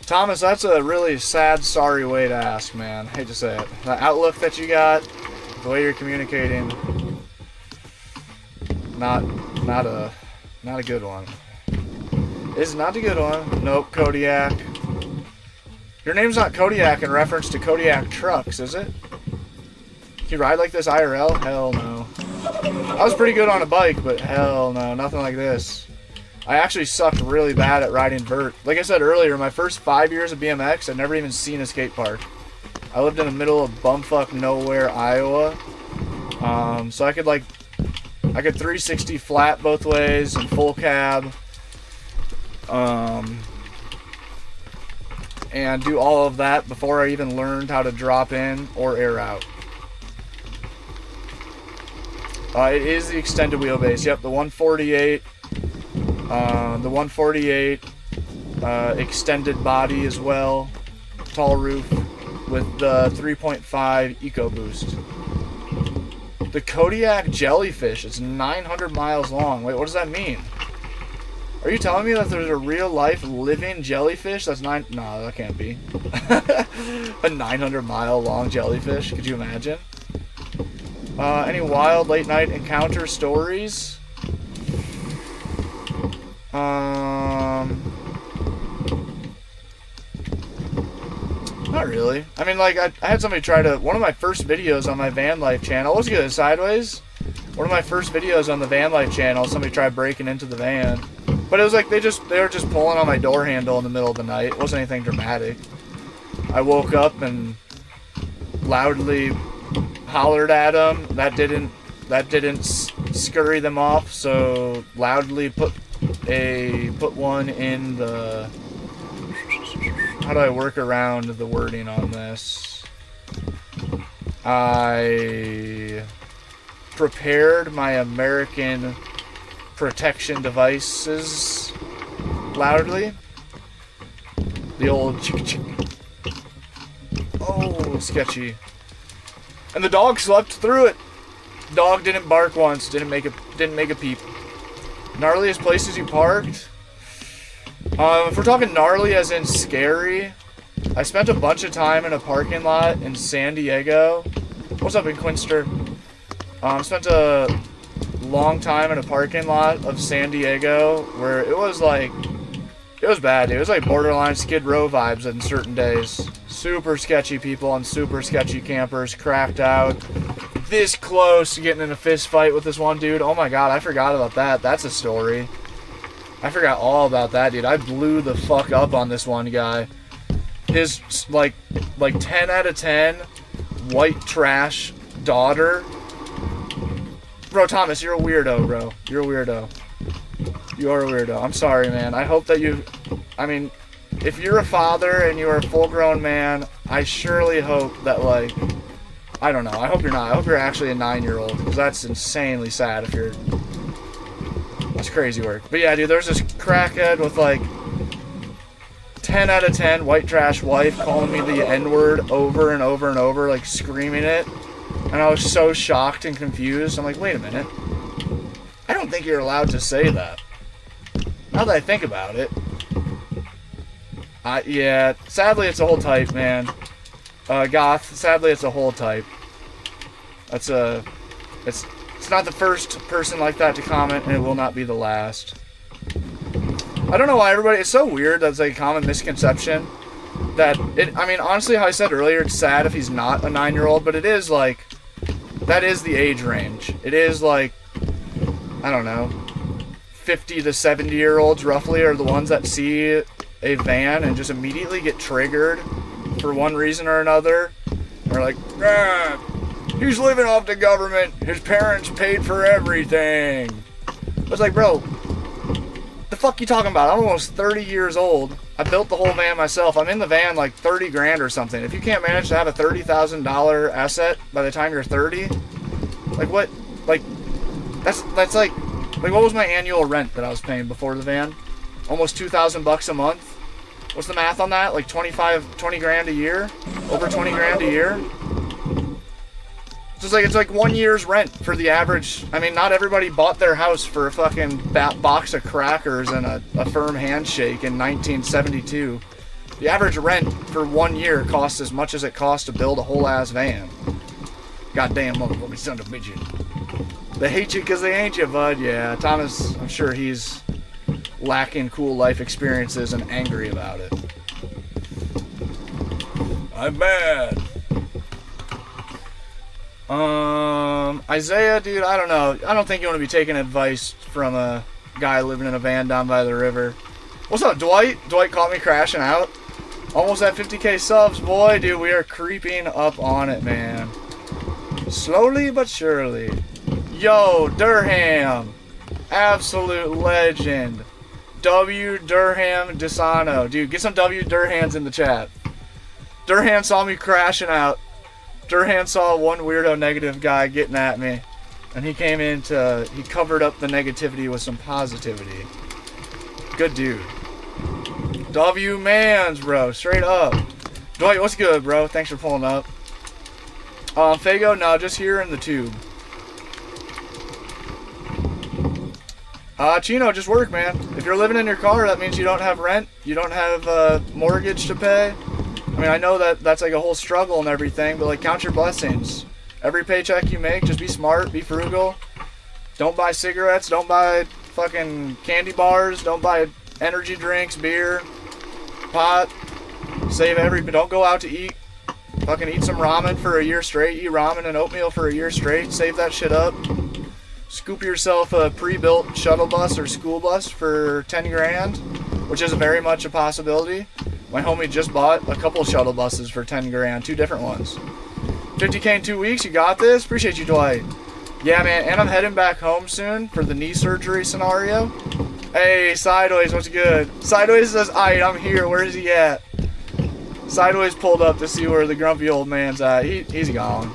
Thomas, that's a really sad, sorry way to ask, man. I hate to say it. The outlook that you got, the way you're communicating, not a good one. It's not a good one. Nope, Kodiak. Your name's not Kodiak in reference to Kodiak trucks, is it? Can you ride like this IRL? Hell no. I was pretty good on a bike, but hell no, nothing like this. I actually sucked really bad at riding vert. Like I said earlier, my first 5 years of BMX, I'd never even seen a skate park. I lived in the middle of bumfuck nowhere, Iowa. So I could 360 flat both ways and full cab. And do all of that before I even learned how to drop in or air out. It is the extended wheelbase. Yep, the 148. The 148 extended body as well. Tall roof with the 3.5 EcoBoost. The Kodiak jellyfish is 900 miles long. Wait, what does that mean? Are you telling me that there's a real life living jellyfish that's No, that can't be. A 900 mile long jellyfish? Could you imagine? Any wild late night encounter stories? Not really. I mean, like, I had somebody try to... One of my first videos on my van life channel... Let's get it sideways. One of my first videos on the van life channel, somebody tried breaking into the van. But it was like they were just pulling on my door handle in the middle of the night. It wasn't anything dramatic. I woke up and loudly hollered at them. That didn't scurry them off, so loudly put one in the... How do I work around the wording on this? I prepared my American protection devices loudly. The old oh, sketchy. And the dog slept through it. Dog didn't bark once, didn't make a peep. Gnarliest places you parked? If we're talking gnarly as in scary, I spent a bunch of time in a parking lot in San Diego. What's up, in Quinster? Spent a long time in a parking lot of San Diego where it was like It was bad, dude. It was like borderline Skid Row vibes on certain days. Super sketchy people and super sketchy campers, cracked out. This close to getting in a fist fight with this one dude. Oh my god, I forgot about that. That's a story. I forgot all about that, dude. I blew the fuck up on this one guy. His, like 10 out of 10 white trash daughter. Bro, Thomas, you're a weirdo, bro. You're a weirdo. You are a weirdo. I'm sorry, man. I hope that you... I mean, if you're a father and you're a full-grown man, I surely hope that, like... I don't know. I hope you're not. I hope you're actually a 9-year-old, because that's insanely sad if you're... That's crazy work. But yeah, dude, there's this crackhead with, like, 10 out of 10 white trash wife calling me the N-word over and over and over, like, screaming it. And I was so shocked and confused. I'm like, wait a minute. I don't think you're allowed to say that. Now that I think about it. Yeah, sadly it's a whole type, man. Goth, sadly it's a whole type. It's not the first person like that to comment, and it will not be the last. I don't know why everybody, it's so weird, that's like a common misconception. That, I mean, honestly, how I said earlier, it's sad if he's not a 9-year-old, but it is like, that is the age range. It is like, I don't know, 50 to 70-year-olds roughly are the ones that see a van and just immediately get triggered for one reason or another. They're like, he's living off the government. His parents paid for everything. It's like, bro, the fuck you talking about? I'm almost 30 years old. I built the whole van myself. I'm in the van like 30 grand or something. If you can't manage to have a $30,000 asset by the time you're 30, like what? Like, that's like what was my annual rent that I was paying before the van? Almost $2,000 a month. What's the math on that? Like 20 grand a year? Over 20 grand a year? So it's like 1 year's rent for the average. I mean, not everybody bought their house for a fucking box of crackers and a firm handshake in 1972. The average rent for 1 year costs as much as it costs to build a whole ass van. Goddamn motherfucking son of a bitch. They hate you because they ain't you, bud. Yeah, Thomas, I'm sure he's lacking cool life experiences and angry about it. I'm mad. Isaiah, dude, I don't know. I don't think you want to be taking advice from a guy living in a van down by the river. What's up, Dwight? Dwight caught me crashing out. Almost at 50k subs, boy, dude. We are creeping up on it, man. Slowly but surely. Yo, Durham. Absolute legend. W. Durham Desano. Dude, get some W. Durhams in the chat. Durham saw me crashing out. Durham saw one weirdo negative guy getting at me. And he came in he covered up the negativity with some positivity. Good dude. W. Mans, bro. Straight up. Dwight, what's good, bro? Thanks for pulling up. Fago, no, just here in the tube. Chino, just work, man. If you're living in your car, that means you don't have rent. You don't have mortgage to pay. I mean, I know that that's like a whole struggle and everything, but like count your blessings. Every paycheck you make, just be smart, be frugal. Don't buy cigarettes, don't buy fucking candy bars, don't buy energy drinks, beer, pot. Save don't go out to eat. Fucking eat some ramen for a year straight. Eat ramen and oatmeal for a year straight. Save that shit up. Scoop yourself a pre-built shuttle bus or school bus for 10 grand, which is very much a possibility. My homie just bought a couple shuttle buses for 10 grand, 2 different ones. 50k in 2 weeks, you got this? Appreciate you, Dwight. Yeah, man, and I'm heading back home soon for the knee surgery scenario. Hey, Sideways, what's good? Sideways says, aight, I'm here, where is he at? Sideways pulled up to see where the grumpy old man's at. He's gone.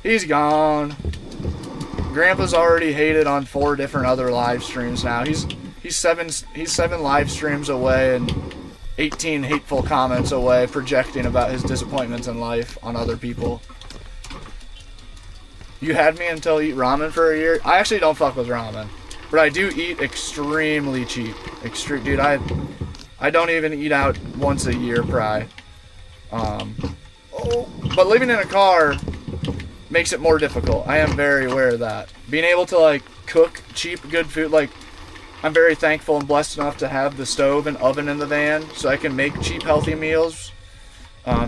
He's gone. Grandpa's already hated on 4 different other live streams now. He's 7 live streams away and 18 hateful comments away, projecting about his disappointments in life on other people. You had me until eat ramen for a year. I actually don't fuck with ramen, but I do eat extremely cheap. Dude, I don't even eat out once a year, probably. But living in a car makes it more difficult. I am very aware of that. Being able to like cook cheap, good food, like I'm very thankful and blessed enough to have the stove and oven in the van so I can make cheap, healthy meals.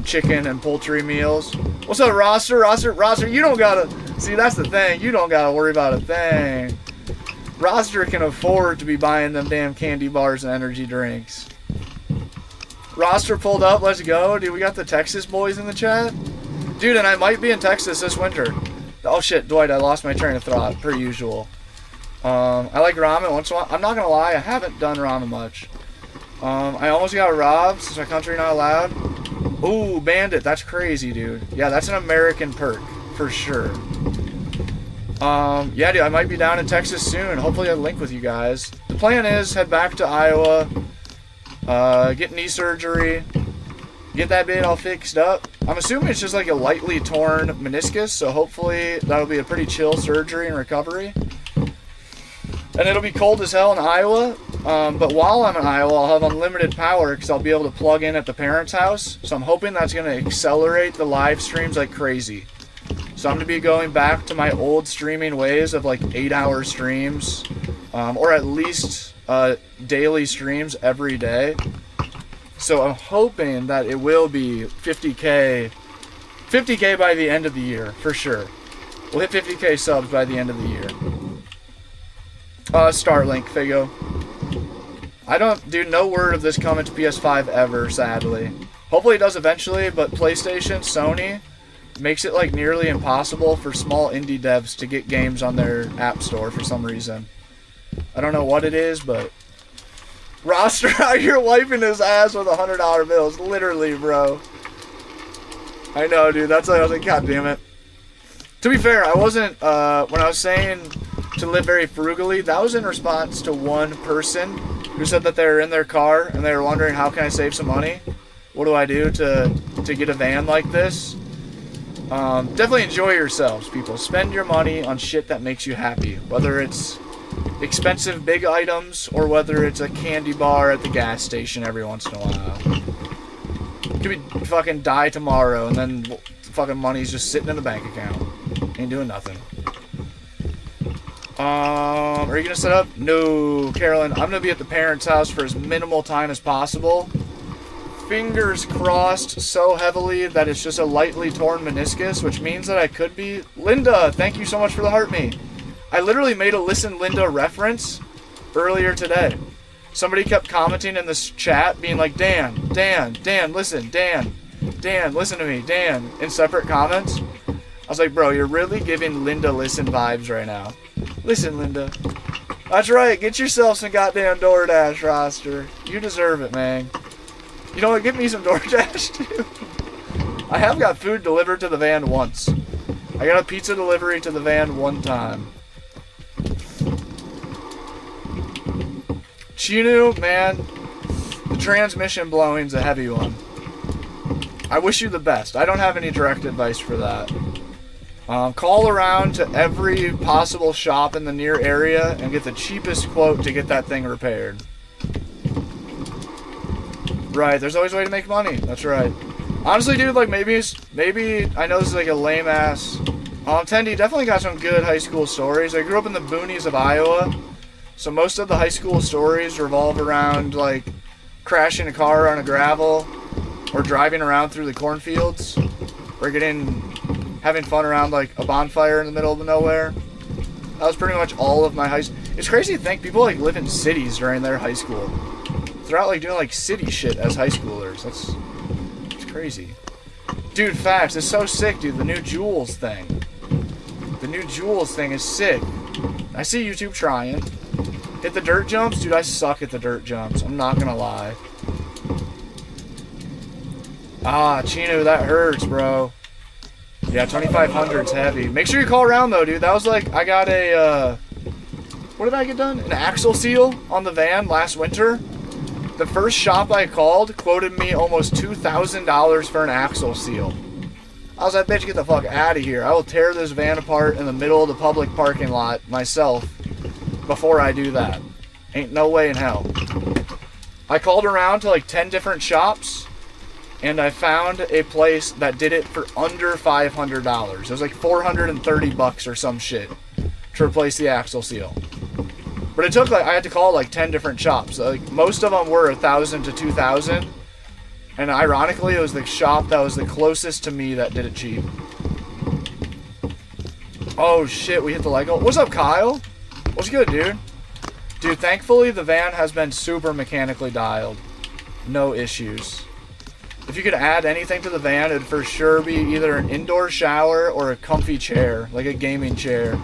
Chicken and poultry meals. What's up, Roster? Roster, you don't gotta... See, that's the thing. You don't gotta worry about a thing. Roster can afford to be buying them damn candy bars and energy drinks. Roster pulled up. Let's go. Dude, we got the Texas boys in the chat. Dude, and I might be in Texas this winter. Oh, shit, Dwight, I lost my train of thought, per usual. I like ramen once in a while. I'm not gonna lie, I haven't done ramen much. I almost got robbed since my country not allowed. Ooh, Bandit, that's crazy, dude. Yeah, that's an American perk, for sure. Yeah, dude, I might be down in Texas soon. Hopefully I'll link with you guys. The plan is head back to Iowa, get knee surgery, get that bit all fixed up. I'm assuming it's just like a lightly torn meniscus, so hopefully that'll be a pretty chill surgery and recovery. And it'll be cold as hell in Iowa, but while I'm in Iowa, I'll have unlimited power because I'll be able to plug in at the parents' house. So I'm hoping that's going to accelerate the live streams like crazy. So I'm going to be going back to my old streaming ways of like 8-hour streams, or at least daily streams every day. So I'm hoping that it will be 50K by the end of the year, for sure. We'll hit 50K subs by the end of the year. Starlink, Figo. I don't, dude, no word of this coming to PS5 ever, sadly. Hopefully it does eventually, but PlayStation, Sony, makes it like nearly impossible for small indie devs to get games on their app store for some reason. I don't know what it is, but... Roster out here wiping his ass with $100 bills. Literally, bro. I know, dude. That's why I was like, God damn it. To be fair, I wasn't, when I was saying to live very frugally, that was in response to one person who said that they were in their car and they were wondering, how can I save some money? What do I do to get a van like this? Definitely enjoy yourselves, people. Spend your money on shit that makes you happy. Whether it's expensive big items or whether it's a candy bar at the gas station every once in a while. Could be fucking die tomorrow and then the fucking money's just sitting in the bank account. Ain't doing nothing. Are you gonna set up? No, Carolyn. I'm gonna be at the parents' house for as minimal time as possible. Fingers crossed so heavily that it's just a lightly torn meniscus, which means that I could be... Linda, thank you so much for the heart me. I literally made a Listen Linda reference earlier today. Somebody kept commenting in this chat being like, Dan, listen, Dan, listen to me, Dan, in separate comments. I was like, bro, you're really giving Linda Listen vibes right now. Listen, Linda. That's right, get yourself some goddamn DoorDash, Roster. You deserve it, man. You know what, give me some DoorDash, too. I have got food delivered to the van once. I got a pizza delivery to the van one time. Chinu, man, the transmission blowing's a heavy one. I wish you the best. I don't have any direct advice for that. Call around to every possible shop in the near area and get the cheapest quote to get that thing repaired. Right, there's always a way to make money. That's right. Honestly, dude, like maybe I know this is like a lame ass. Tendy definitely got some good high school stories. I grew up in the boonies of Iowa, so most of the high school stories revolve around like crashing a car on a gravel, or driving around through the cornfields, or having fun around like a bonfire in the middle of nowhere. That was pretty much all of my high school. It's crazy to think people like live in cities during their high school. They're out like doing like city shit as high schoolers. It's crazy. Dude, facts. It's so sick, dude. The new Jules thing. The new Jules thing is sick. I see YouTube trying. Hit the dirt jumps? Dude, I suck at the dirt jumps. I'm not gonna lie. Ah, Chino, that hurts, bro. Yeah, 2500's heavy. Make sure you call around, though, dude. That was like, I got a, what did I get done? An axle seal on the van last winter. The first shop I called quoted me almost $2,000 for an axle seal. I was like, bitch, get the fuck out of here. I will tear this van apart in the middle of the public parking lot myself before I do that. Ain't no way in hell. I called around to like 10 different shops, and I found a place that did it for under $500. It was like $430 or some shit to replace the axle seal. But it took like, I had to call like 10 different shops. Like most of them were 1,000 to 2,000. And ironically, it was the shop that was the closest to me that did it cheap. Oh shit, we hit the Lego. What's up, Kyle? What's good, dude? Dude, thankfully the van has been super mechanically dialed. No issues. If you could add anything to the van, it'd for sure be either an indoor shower or a comfy chair, like a gaming chair.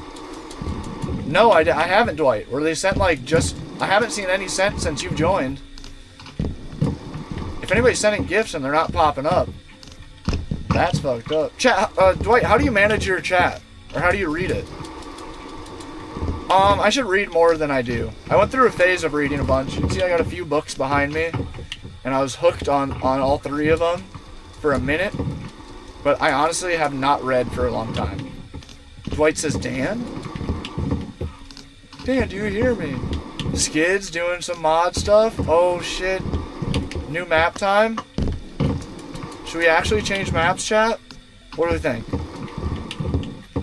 No, I haven't, Dwight. Were they sent like just... I haven't seen any sent since you've joined. If anybody's sending gifts and they're not popping up, that's fucked up. Chat, Dwight, how do you manage your chat? Or how do you read it? I should read more than I do. I went through a phase of reading a bunch. You can see I got a few books behind me. And I was hooked on all 3 of them for a minute. But I honestly have not read for a long time. Dwight says, Dan? Dan, do you hear me? Skids doing some mod stuff? Oh shit. New map time? Should we actually change maps, chat? What do we think?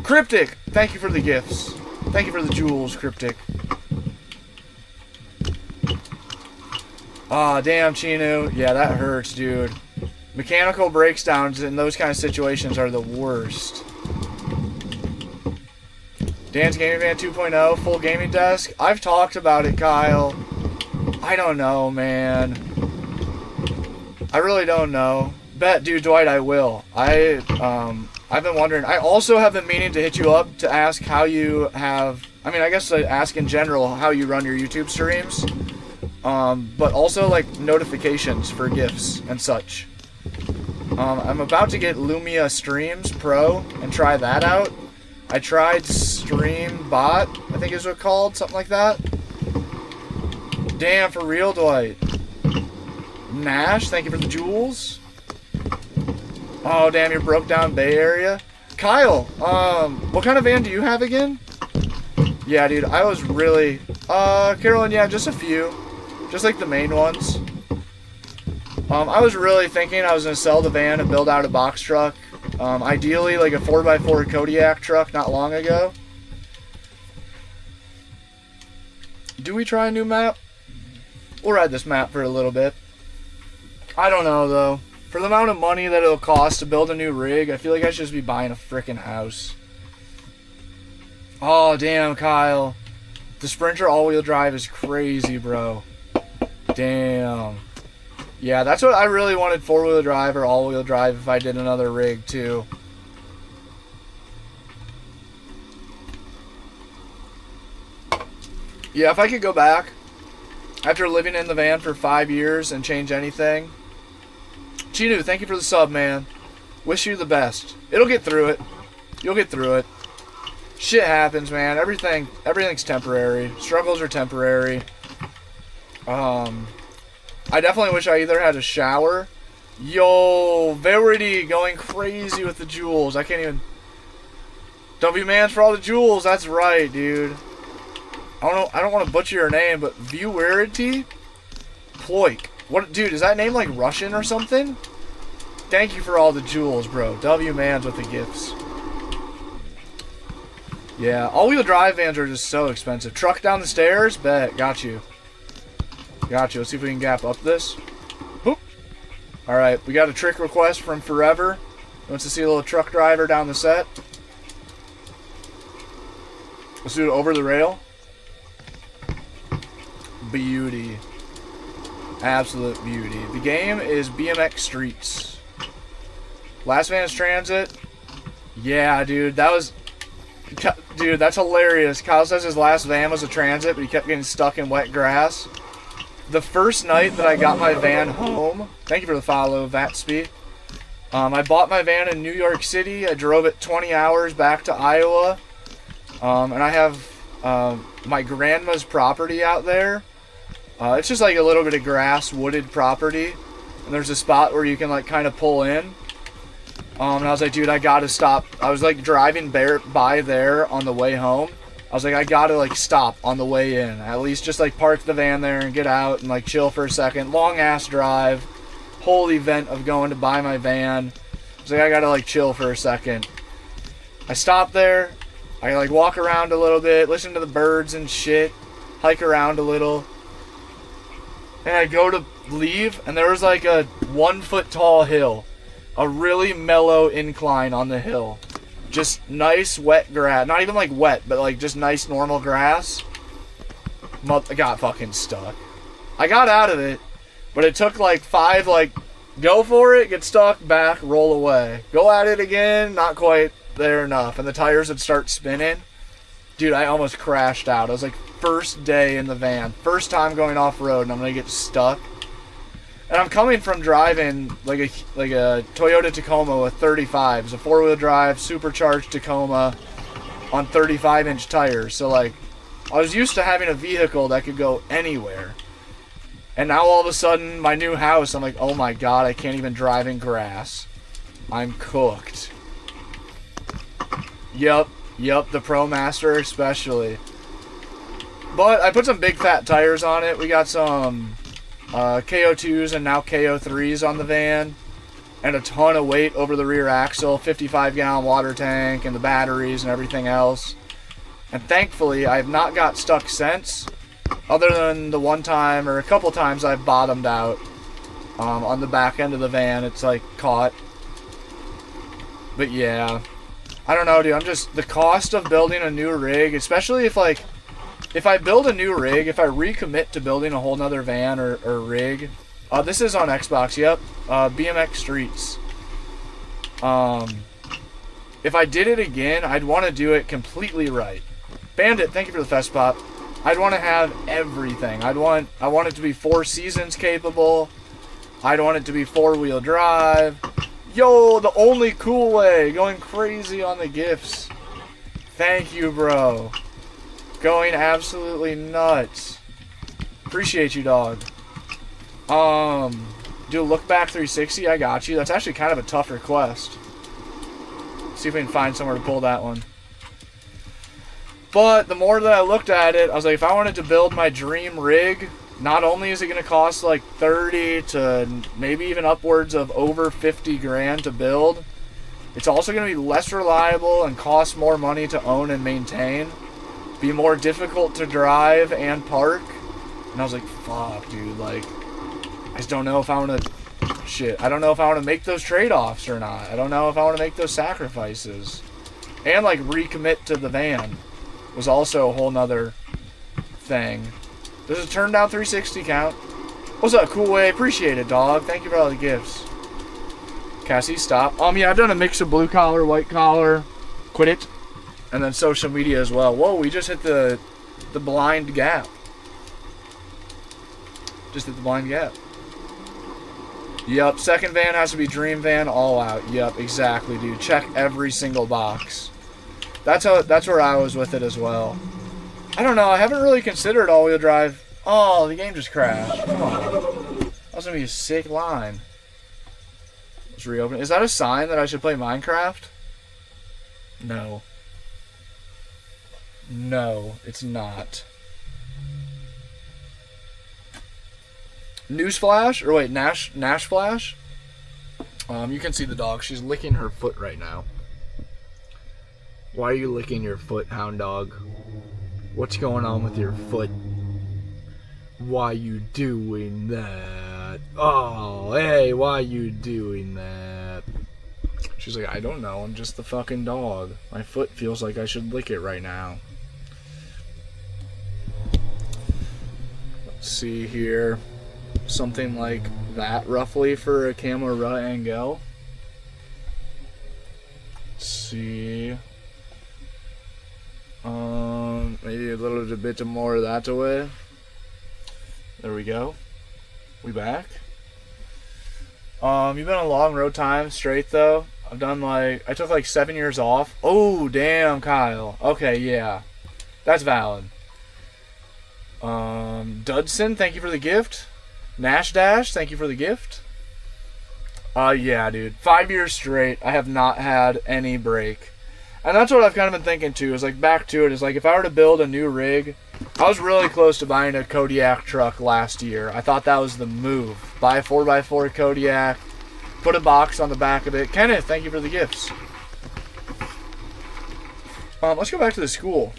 Cryptic! Thank you for the gifts. Thank you for the jewels, Cryptic. Aw, damn, Chinu. Yeah, that hurts, dude. Mechanical breakdowns in those kind of situations are the worst. Dan's Gaming Van 2.0, full gaming desk. I've talked about it, Kyle. I don't know, man. I really don't know. Bet, dude, Dwight, I will. I've been wondering. I also have been meaning to hit you up to ask how you have... I mean, I guess to ask in general how you run your YouTube streams. But also, like, notifications for gifts and such. I'm about to get Lumia Streams Pro and try that out. I tried Stream Bot, I think is what it's called, something like that. Damn, for real, Dwight. Nash, thank you for the jewels. Oh, damn, you're broke down Bay Area. Kyle, what kind of van do you have again? Yeah, dude, I was really... Carolyn, yeah, just a few. Just like the main ones. I was really thinking I was going to sell the van and build out a box truck. Ideally, like a 4x4 Kodiak truck not long ago. Do we try a new map? We'll ride this map for a little bit. I don't know, though. For the amount of money that it'll cost to build a new rig, I feel like I should just be buying a frickin' house. Oh, damn, Kyle. The Sprinter all-wheel drive is crazy, bro. Damn. Yeah, that's what I really wanted, four-wheel drive or all-wheel drive if I did another rig, too. Yeah, if I could go back after living in the van for 5 years and change anything. Chinu, thank you for the sub, man. Wish you the best. It'll get through it. You'll get through it. Shit happens, man. Everything's temporary. Struggles are temporary. I definitely wish I either had a shower. Yo, Verity going crazy with the jewels. I can't even... W-Mans for all the jewels. That's right, dude. I don't want to butcher your name, but Verity Ploik. What, dude, is that name like Russian or something? Thank you for all the jewels, bro. W-Mans with the gifts. Yeah, all-wheel drive vans are just so expensive. Truck down the stairs? Bet. Got you. Got you. Let's see if we can gap up this. Boop. Alright, we got a trick request from Forever. He wants to see a little truck driver down the set. Let's do it over the rail. Beauty. Absolute beauty. The game is BMX Streets. Last Van's Transit. Yeah, dude. That was... Dude, that's hilarious. Kyle says his last van was a Transit, but he kept getting stuck in wet grass. The first night that I got my van home, thank you for the follow, Vatsby. I bought my van in New York City. I drove it 20 hours back to Iowa. And I have my grandma's property out there. It's just like a little bit of grass, wooded property. And there's a spot where you can like kind of pull in. And I was like, dude, I gotta stop. I was like driving by there on the way home. I was like, I gotta like stop on the way in. At least just like park the van there and get out and like chill for a second. Long ass drive. Whole event of going to buy my van. I was like, I gotta like chill for a second. I stopped there. I like walk around a little bit, listen to the birds and shit. hike around a little. And I go to leave, and there was like a 1 foot tall hill. A really mellow incline on the hill. Just nice wet grass. Not even like wet, but like just nice normal grass. I got fucking stuck. I got out of it, but it took like 5, like, go for it, get stuck, back, roll away. Go at it again, not quite there enough. And the tires would start spinning. Dude, I almost crashed out. It was like first day in the van. First time going off-road, and I'm going to get stuck. And I'm coming from driving like a Toyota Tacoma with 35s. A 4-wheel drive, supercharged Tacoma on 35-inch tires. So, like, I was used to having a vehicle that could go anywhere. And now all of a sudden, my new house, I'm like, oh my god, I can't even drive in grass. I'm cooked. Yep, the ProMaster especially. But I put some big fat tires on it. We got some KO2s and now KO3s on the van. And a ton of weight over the rear axle, 55-gallon water tank, and the batteries and everything else. And thankfully, I have not got stuck since. Other than the one time or a couple times I've bottomed out on the back end of the van. It's like caught. But yeah, I don't know, dude. I'm just, the cost of building a new rig, especially if I build a new rig, if I recommit to building a whole nother van or rig. This is on Xbox, yep. BMX Streets. If I did it again, I'd want to do it completely right. Bandit, thank you for the Fest Pop. I'd want to have everything. I want it to be 4 seasons capable. I'd want it to be 4-wheel drive. Yo, the only cool way. Going crazy on the gifts. Thank you, bro. Going absolutely nuts. Appreciate you, dog. Do a look back 360. I got you. That's actually kind of a tough request. See if we can find somewhere to pull that one. But the more that I looked at it, I was like, if I wanted to build my dream rig, not only is it going to cost like 30 to maybe even upwards of over 50 grand to build, it's also going to be less reliable and cost more money to own and maintain, be more difficult to drive and park. And I was like, fuck, dude, like, I just don't know if I want to, I don't know if I want to make those trade-offs or not. I don't know if I want to make those sacrifices. And like recommit to the van was also a whole nother thing. Does it turn down 360 count? What's up, Cool Way? Appreciate it, dog. Thank you for all the gifts. Cassie, stop. Yeah, I've done a mix of blue collar, white collar, quit it, and then social media as well. Whoa, we just hit the blind gap. Just hit the blind gap. Yep, second van has to be dream van all out. Yep, exactly, dude. Check every single box. That's where I was with it as well. I don't know, I haven't really considered all-wheel drive. Oh, the game just crashed. Come on. That was gonna be a sick line. Let's reopen it. Is that a sign that I should play Minecraft? No. No, it's not. Newsflash? Or wait, Nash Flash? You can see the dog. She's licking her foot right now. Why are you licking your foot, hound dog? What's going on with your foot? Why you doing that? Oh, hey, why you doing that? She's like, I don't know. I'm just the fucking dog. My foot feels like I should lick it right now. Let's see here. Something like that, roughly, for a camera angle. Let's see. Maybe a little bit more of that away. There we go. We back. You've been on a long road time straight though. I took like 7 years off. Oh damn, Kyle. Okay, yeah, that's valid. Dudson, thank you for the gift. Nash Dash, thank you for the gift. Yeah, dude. 5 years straight, I have not had any break. And that's what I've kind of been thinking too, is like back to it, is like if I were to build a new rig, I was really close to buying a Kodiak truck last year. I thought that was the move. Buy a 4x4 Kodiak, put a box on the back of it. Kenneth, thank you for the gifts. Let's go back to the school.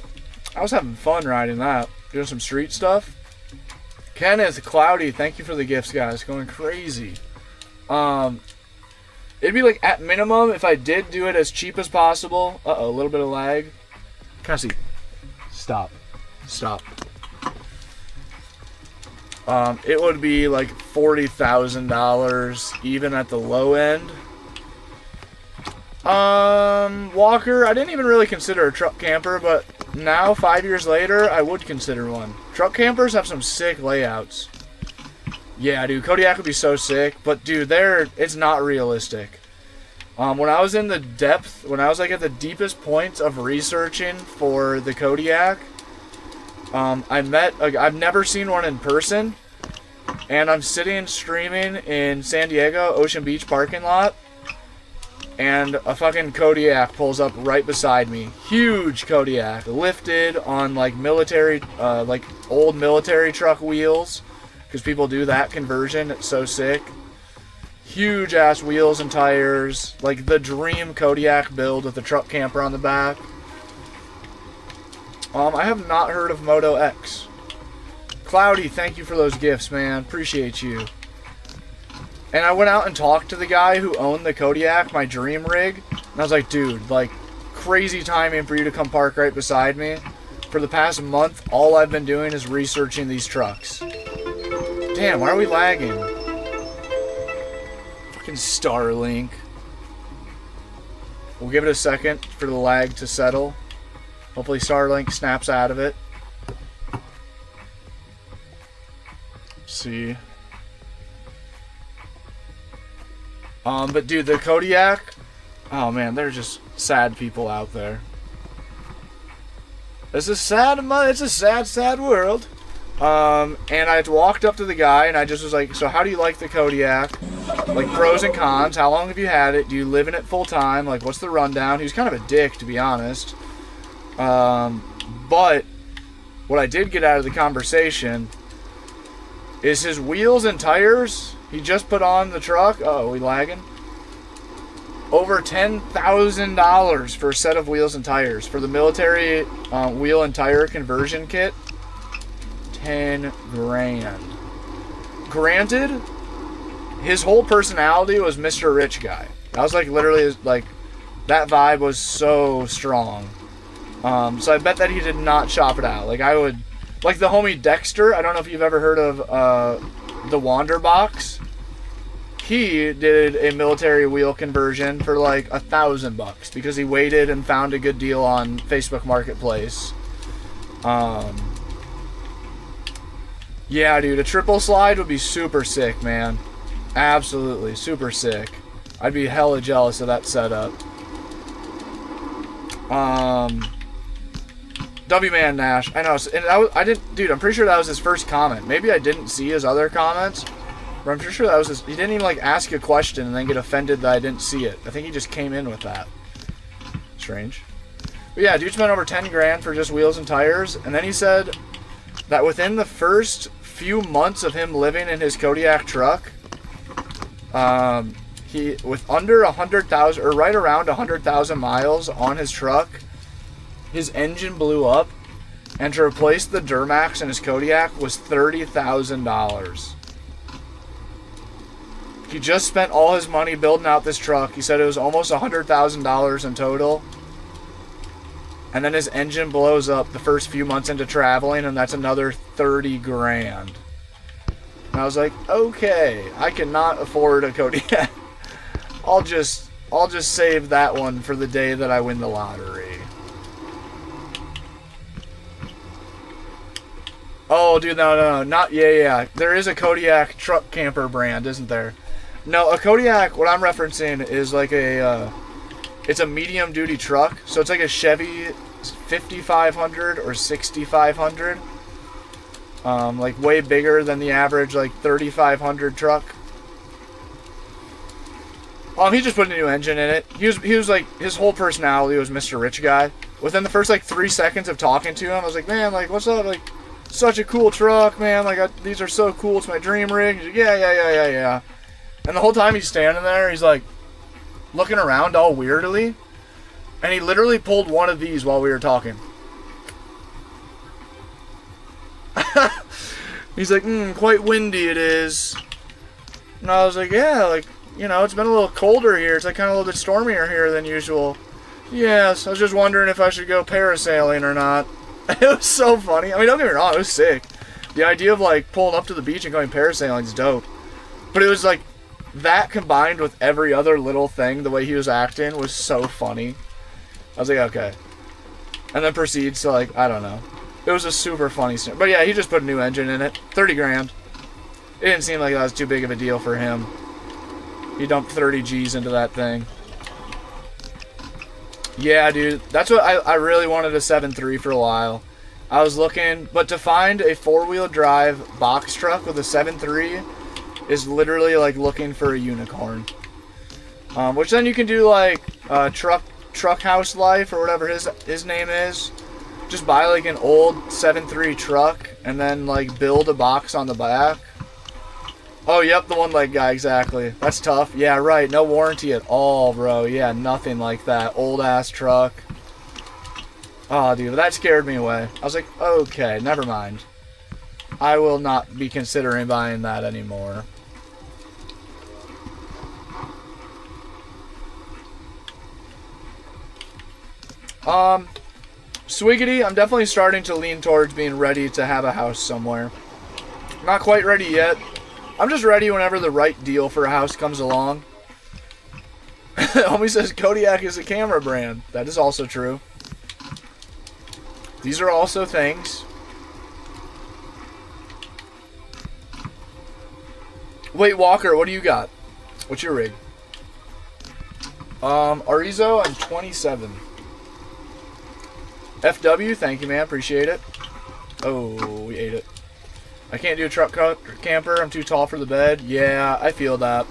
I was having fun riding that. It doing some street stuff. Kenneth, Cloudy, thank you for the gifts, guys. Going crazy. It'd be like at minimum if I did do it as cheap as possible. Uh-oh, a little bit of lag. Cassie, stop. Stop. It would be like $40,000 even at the low end. Walker, I didn't even really consider a truck camper, but now, 5 years later, I would consider one. Truck campers have some sick layouts. Yeah, dude, Kodiak would be so sick, but dude, it's not realistic. When I was in the depth, when I was like at the deepest points of researching for the Kodiak, I've never seen one in person, and I'm sitting streaming in San Diego Ocean Beach parking lot, and a fucking Kodiak pulls up right beside me. Huge Kodiak, lifted on like military, like old military truck wheels, because people do that conversion. It's so sick. Huge ass wheels and tires, like the dream Kodiak build with the truck camper on the back. I have not heard of Moto X. Cloudy, thank you for those gifts, man. Appreciate you. And I went out and talked to the guy who owned the Kodiak, my dream rig. And I was like, dude, like, crazy timing for you to come park right beside me. For the past month, all I've been doing is researching these trucks. Damn, why are we lagging? Fucking Starlink. We'll give it a second for the lag to settle. Hopefully Starlink snaps out of it. Let's see. But dude, the Kodiak, oh man, they're just sad people out there. It's a sad world. And I walked up to the guy and I just was like, so how do you like the Kodiak? Like pros and cons, how long have you had it? Do you live in it full time? Like what's the rundown? He was kind of a dick, to be honest. But what I did get out of the conversation is his wheels and tires. He just put on the truck. Uh-oh, we lagging? Over $10,000 for a set of wheels and tires. For the military wheel and tire conversion kit, 10 grand. Granted, his whole personality was Mr. Rich Guy. I was like literally like, that vibe was so strong. So I bet that he did not shop it out. Like I would, like the homie Dexter, I don't know if you've ever heard of the Wander Box. He did a military wheel conversion for like $1,000 because he waited and found a good deal on Facebook Marketplace. Yeah, dude, a triple slide would be super sick, man. Absolutely, super sick. I'd be hella jealous of that setup. W-Man Nash, I know, and I didn't, dude, I'm pretty sure that was his first comment. Maybe I didn't see his other comments. But I'm pretty sure that was his, he didn't even like ask a question and then get offended that I didn't see it. I think he just came in with that. Strange. But yeah, dude spent over 10 grand for just wheels and tires. And then he said that within the first few months of him living in his Kodiak truck, he, with under 100,000 or right around 100,000 miles on his truck, his engine blew up. And to replace the Duramax in his Kodiak was $30,000. He just spent all his money building out this truck. He said it was almost $100,000 in total. And then his engine blows up the first few months into traveling, and that's another 30 grand. And I was like, okay, I cannot afford a Kodiak. I'll just save that one for the day that I win the lottery. Oh, dude, no, not, yeah. There is a Kodiak truck camper brand, isn't there? No, a Kodiak, what I'm referencing is like it's a medium duty truck. So it's like a Chevy 5500 or 6500. Like way bigger than the average like 3500 truck. He just put a new engine in it. He was like, his whole personality was Mr. Rich Guy. Within the first like 3 seconds of talking to him, I was like, man, like what's up? Like, such a cool truck, man. Like these are so cool. It's my dream rig. He's like, yeah. And the whole time he's standing there, he's like looking around all weirdly. And he literally pulled one of these while we were talking. He's like, quite windy it is. And I was like, yeah, like, you know, it's been a little colder here. It's like kind of a little bit stormier here than usual. Yes, I was just wondering if I should go parasailing or not. It was so funny. I mean, don't get me wrong, it was sick. The idea of, like, pulling up to the beach and going parasailing is dope. But it was, like, that combined with every other little thing, the way he was acting was so funny. I was like, okay. And then proceeds to, like, I don't know. It was a super funny scene. But yeah, he just put a new engine in it. 30 grand. It didn't seem like that was too big of a deal for him. He dumped 30 G's into that thing. Yeah, dude. That's what I really wanted a 7.3 for a while. I was looking, but to find a 4-wheel drive box truck with a 7.3 is literally like looking for a unicorn. Which then you can do like truck house life or whatever his name is. Just buy like an old 7.3 truck and then like build a box on the back. Oh, yep, the one leg guy, exactly. That's tough. Yeah, right. No warranty at all, bro. Yeah, nothing like that. Old ass truck. Oh, dude, that scared me away. I was like, okay, never mind. I will not be considering buying that anymore. Swiggity, I'm definitely starting to lean towards being ready to have a house somewhere. Not quite ready yet. I'm just ready whenever the right deal for a house comes along. Homie says Kodiak is a camera brand. That is also true. These are also things. Wait, Walker, what do you got? What's your rig? Arizo, I'm 27. FW, thank you, man. Appreciate it. Oh, we ate it. I can't do a truck camper. I'm too tall for the bed. Yeah, I feel that.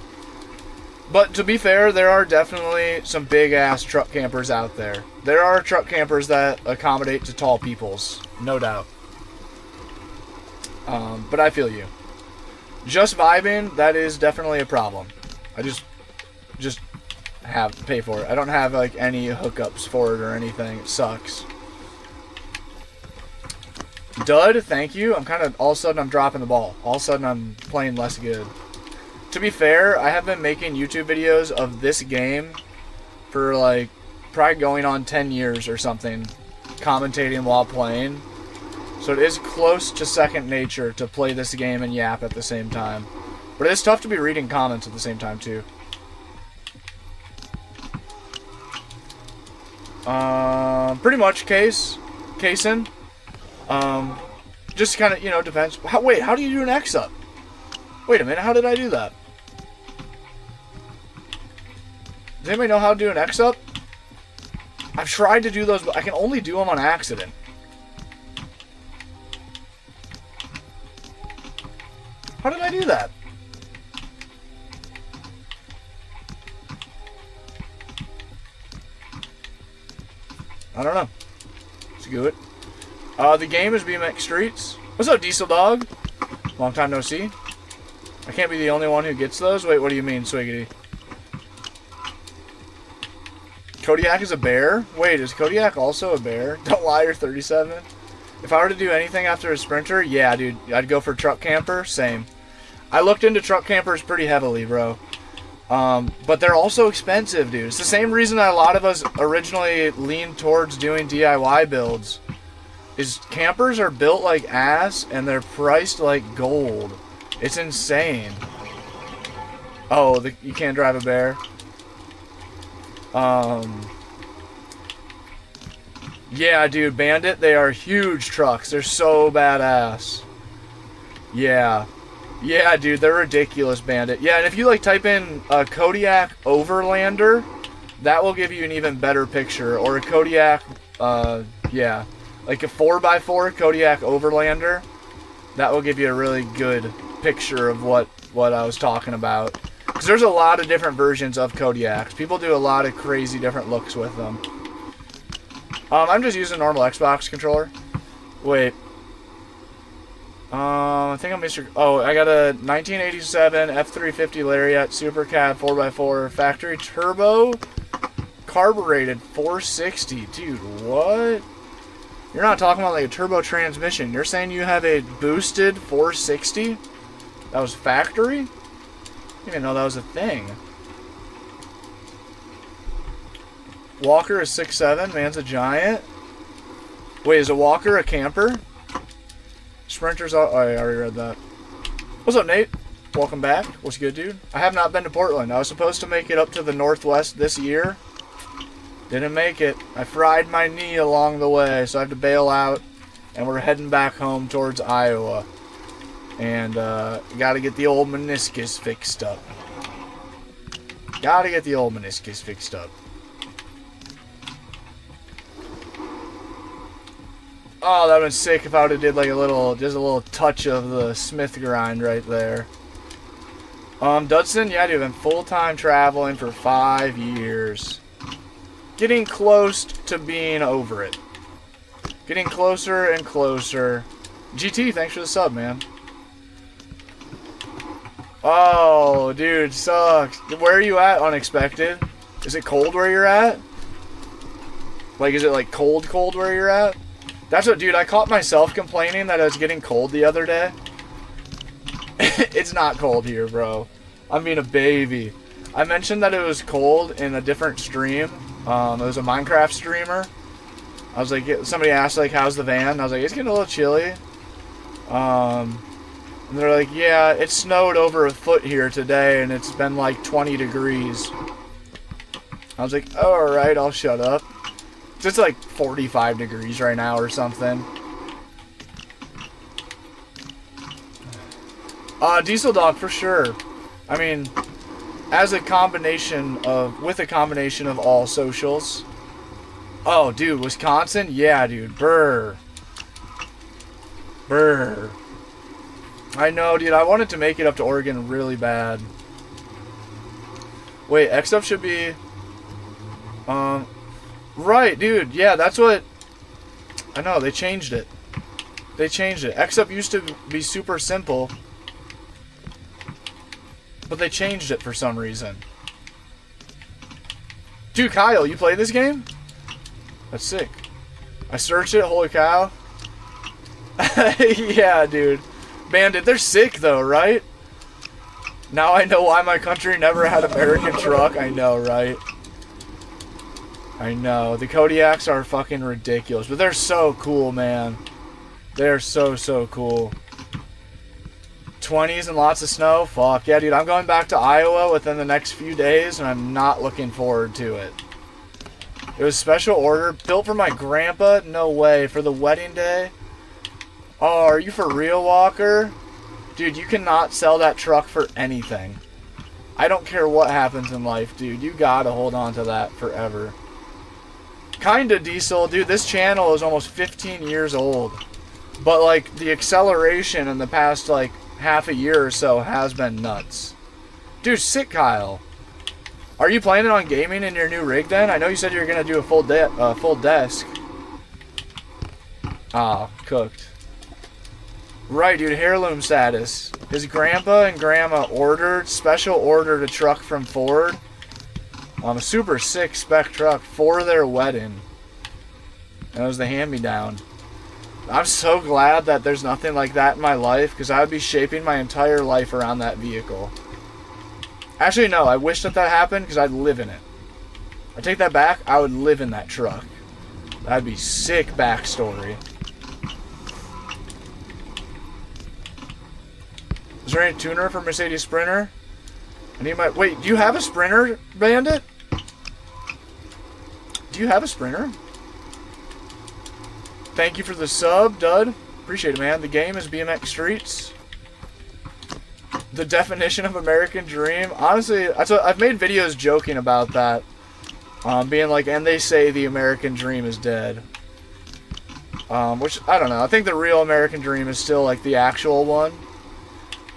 But to be fair, there are definitely some big-ass truck campers out there. There are truck campers that accommodate to tall peoples. No doubt. But I feel you. Just vibing, that is definitely a problem. I just have to pay for it. I don't have like any hookups for it or anything. It sucks. Dud, thank you. I'm kind of, all of a sudden I'm dropping the ball. All of a sudden I'm playing less good. To be fair, I have been making YouTube videos of this game for like probably going on 10 years or something, commentating while playing. So it is close to second nature to play this game and yap at the same time. But it's tough to be reading comments at the same time too. Pretty much casing. Just kind of, you know, depends. Wait, how do you do an X up? Wait a minute, how did I do that? Does anybody know how to do an X up? I've tried to do those, but I can only do them on accident. How did I do that? I don't know. Let's do it. The game is BMX Streets. What's up, Diesel Dog? Long time no see. I can't be the only one who gets those. Wait, what do you mean, Swiggity? Kodiak is a bear? Wait, is Kodiak also a bear? Don't lie, you're 37. If I were to do anything after a Sprinter, yeah, dude, I'd go for truck camper. Same. I looked into truck campers pretty heavily, bro. But they're also expensive, dude. It's the same reason that a lot of us originally leaned towards doing DIY builds. Is campers are built like ass and they're priced like gold. It's insane. Oh, you can't drive a bear? Yeah, dude, Bandit, they are huge trucks. They're so badass. Yeah. Yeah, dude, they're ridiculous, Bandit. Yeah, and if you, like, type in a Kodiak Overlander, that will give you an even better picture. Or a Kodiak, yeah. Like a 4x4 Kodiak Overlander, that will give you a really good picture of what I was talking about. Because there's a lot of different versions of Kodiaks. People do a lot of crazy different looks with them. I'm just using a normal Xbox controller. Wait. I think I'm Mr. Oh, I got a 1987 F350 Lariat Super Cab 4x4 factory turbo carbureted 460. Dude, what? You're not talking about like a turbo transmission. You're saying you have a boosted 460? That was factory? I didn't even know that was a thing. Walker is 6'7", man's a giant. Wait, is a Walker a camper? Sprinters, oh, I already read that. What's up, Nate? Welcome back. What's good, dude? I have not been to Portland. I was supposed to make it up to the Northwest this year. Didn't make it. I fried my knee along the way, so I have to bail out. And we're heading back home towards Iowa. And, gotta get the old meniscus fixed up. Gotta get the old meniscus fixed up. Oh, that would've been sick if I would've did like just a little touch of the Smith grind right there. Dudson, yeah, dude, I've been full-time traveling for 5 years. Getting close to being over it. Getting closer and closer. GT, thanks for the sub, man. Oh, dude, sucks. Where are you at, Unexpected? Is it cold where you're at? Like, is it like cold where you're at? That's what, dude, I caught myself complaining that it was getting cold the other day. It's not cold here, bro. I'm being a baby. I mentioned that it was cold in a different stream. It was a Minecraft streamer. I was like, somebody asked, like, how's the van? I was like, it's getting a little chilly. And they're like, yeah, it snowed over a foot here today, and it's been like 20 degrees. I was like, alright, I'll shut up. It's like 45 degrees right now or something. Diesel Dog for sure. I mean, with a combination of all socials. Oh, dude, Wisconsin? Yeah, dude. Brr. I know, dude. I wanted to make it up to Oregon really bad. Wait, X-Up should be... Right, dude. Yeah, that's what... I know, they changed it. X-Up used to be super simple. But they changed it for some reason. Dude, Kyle, you play this game? That's sick. I searched it, holy cow. Yeah, dude. Bandit, they're sick though, right? Now I know why my country never had American truck. I know, right? I know. The Kodiaks are fucking ridiculous. But they're so cool, man. They're so cool. 20s and lots of snow? Fuck. Yeah, dude. I'm going back to Iowa within the next few days, and I'm not looking forward to it. It was special order. Built for my grandpa? No way. For the wedding day? Oh, are you for real, Walker? Dude, you cannot sell that truck for anything. I don't care what happens in life, dude. You gotta hold on to that forever. Kinda, Diesel. Dude, this channel is almost 15 years old. But, like, the acceleration in the past, like, half a year or so has been nuts. Dude, sick, Kyle. Are you planning on gaming in your new rig, then? I know you said you were gonna do a full desk. Ah, cooked. Right, dude, heirloom status. His grandpa and grandma special ordered a truck from Ford. A super sick spec truck for their wedding. And it was the hand-me-down. I'm so glad that there's nothing like that in my life, because I would be shaping my entire life around that vehicle. Actually, no, I wish that happened, because I'd live in it. I take that back, I would live in that truck. That'd be sick backstory. Is there any tuner for Mercedes Sprinter? Wait, do you have a Sprinter, Bandit? Do you have a Sprinter? Thank you for the sub, Dud. Appreciate it, man. The game is BMX Streets. The definition of American Dream. Honestly, I've made videos joking about that. Being like, and they say the American Dream is dead. Which, I don't know. I think the real American Dream is still, like, the actual one.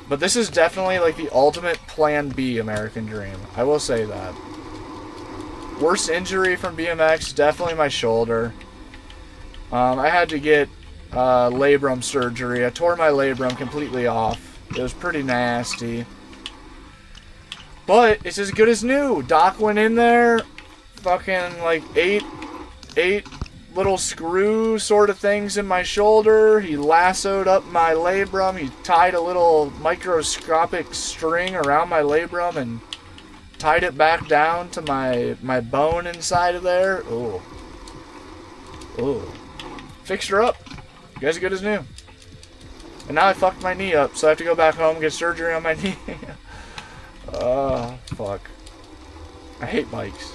But this is definitely, like, the ultimate Plan B American Dream. I will say that. Worst injury from BMX, definitely my shoulder. I had to get labrum surgery. I tore my labrum completely off. It was pretty nasty. But it's as good as new. Doc went in there, fucking like ate little screw sort of things in my shoulder. He lassoed up my labrum. He tied a little microscopic string around my labrum and tied it back down to my bone inside of there. Ooh. Ooh. Fixed her up. You guys are good as new. And now I fucked my knee up, so I have to go back home and get surgery on my knee. Oh, fuck. I hate bikes.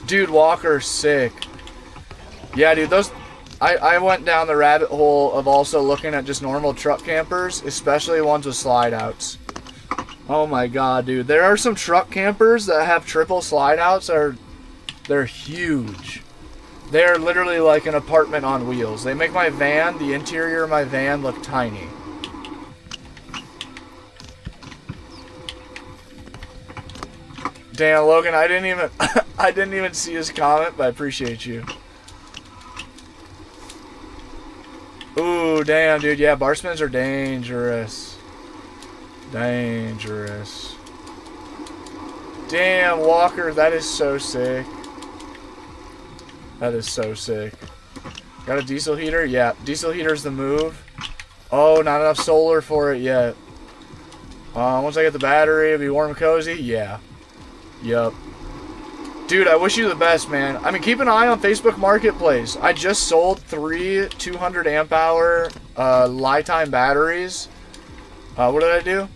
Dude, Walker's sick. Yeah, dude, those... I went down the rabbit hole of also looking at just normal truck campers, especially ones with slide outs. Oh my god, dude. There are some truck campers that have triple slide outs. They're huge. They're literally like an apartment on wheels. They make my van, the interior of my van, look tiny. Damn, Logan, I didn't even see his comment, but I appreciate you. Ooh, damn, dude. Yeah, bar spins are dangerous. Dangerous. Damn, Walker, that is so sick. That is so sick. Got a diesel heater? Yeah, diesel heater's the move. Oh, not enough solar for it yet. Once I get the battery, it'll be warm and cozy? Yeah. Yup. Dude, I wish you the best, man. I mean, keep an eye on Facebook Marketplace. I just sold 3 200 amp hour Lifetime batteries. What did I do?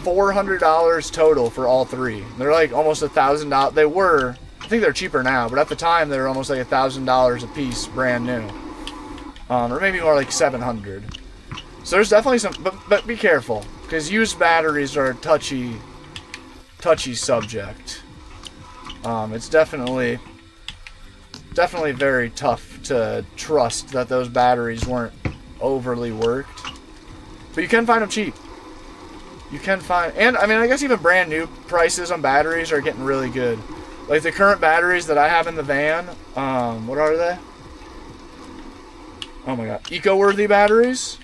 $400 total for all 3. They're like almost $1,000. They were... I think they're cheaper now, but at the time they were almost like $1,000 a piece, brand new, or maybe more like $700. So there's definitely some, but be careful because used batteries are a touchy subject. It's definitely very tough to trust that those batteries weren't overly worked, but you can find them cheap. You can find, and I mean, I guess even brand new prices on batteries are getting really good. Like the current batteries that I have in the van, what are they? Oh my god, eco-worthy batteries.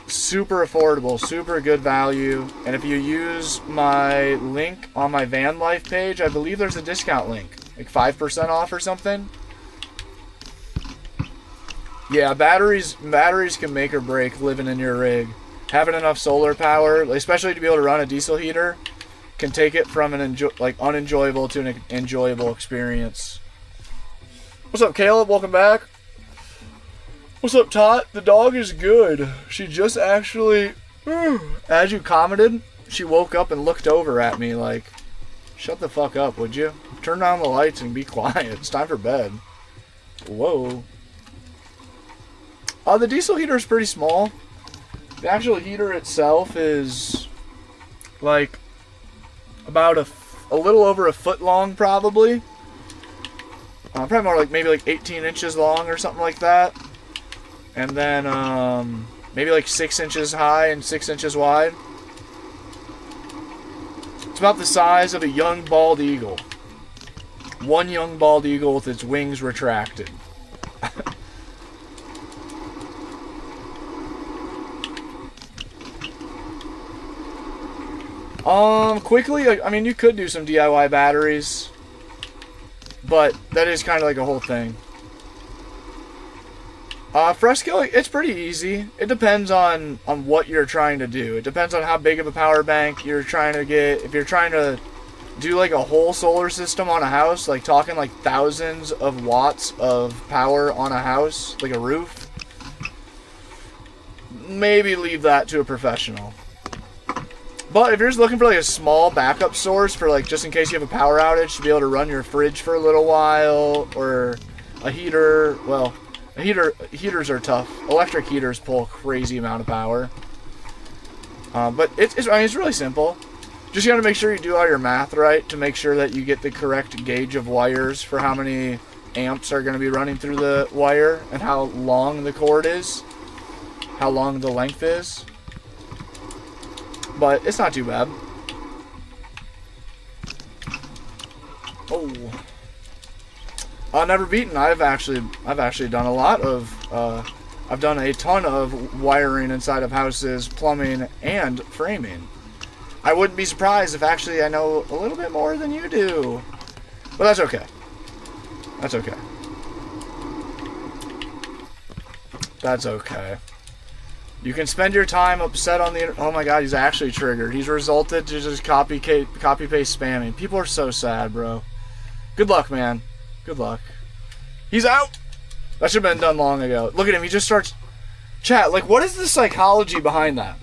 Super affordable, super good value. And if you use my link on my van life page, I believe there's a discount link, like 5% off or something. Yeah, batteries can make or break living in your rig. Having enough solar power, especially to be able to run a diesel heater, can take it from an unenjoyable to an enjoyable experience. What's up, Caleb? Welcome back. What's up, Tot? The dog is good. She just actually, as you commented, she woke up and looked over at me like, shut the fuck up, would you? Turn down the lights and be quiet. It's time for bed. Whoa. The diesel heater is pretty small. The actual heater itself is like about a little over a foot long, probably. Probably more like maybe like 18 inches long or something like that. And then maybe like 6 inches high and 6 inches wide. It's about the size of a young bald eagle. One young bald eagle with its wings retracted. Quickly, I mean, you could do some DIY batteries, but that is kind of like a whole thing. Fresco, it's pretty easy. It depends on what you're trying to do. It depends on how big of a power bank you're trying to get. If you're trying to do like a whole solar system on a house, like talking like thousands of watts of power on a house, like a roof, maybe leave that to a professional. But if you're just looking for like a small backup source for like just in case you have a power outage to be able to run your fridge for a little while, or a heater, well, heaters are tough. Electric heaters pull a crazy amount of power. But I mean, it's really simple. Just gotta make sure you do all your math right to make sure that you get the correct gauge of wires for how many amps are gonna be running through the wire and how long the cord is, how long the length is. But it's not too bad. Oh, never beaten. I've actually done a lot of. I've done a ton of wiring inside of houses, plumbing, and framing. I wouldn't be surprised if actually I know a little bit more than you do. But that's okay. That's okay. That's okay. You can spend your time upset on the... Oh my god, he's actually triggered. He's resulted to just copy-paste spamming. People are so sad, bro. Good luck, man. Good luck. He's out! That should have been done long ago. Look at him, he just starts... Chat, like, what is the psychology behind that?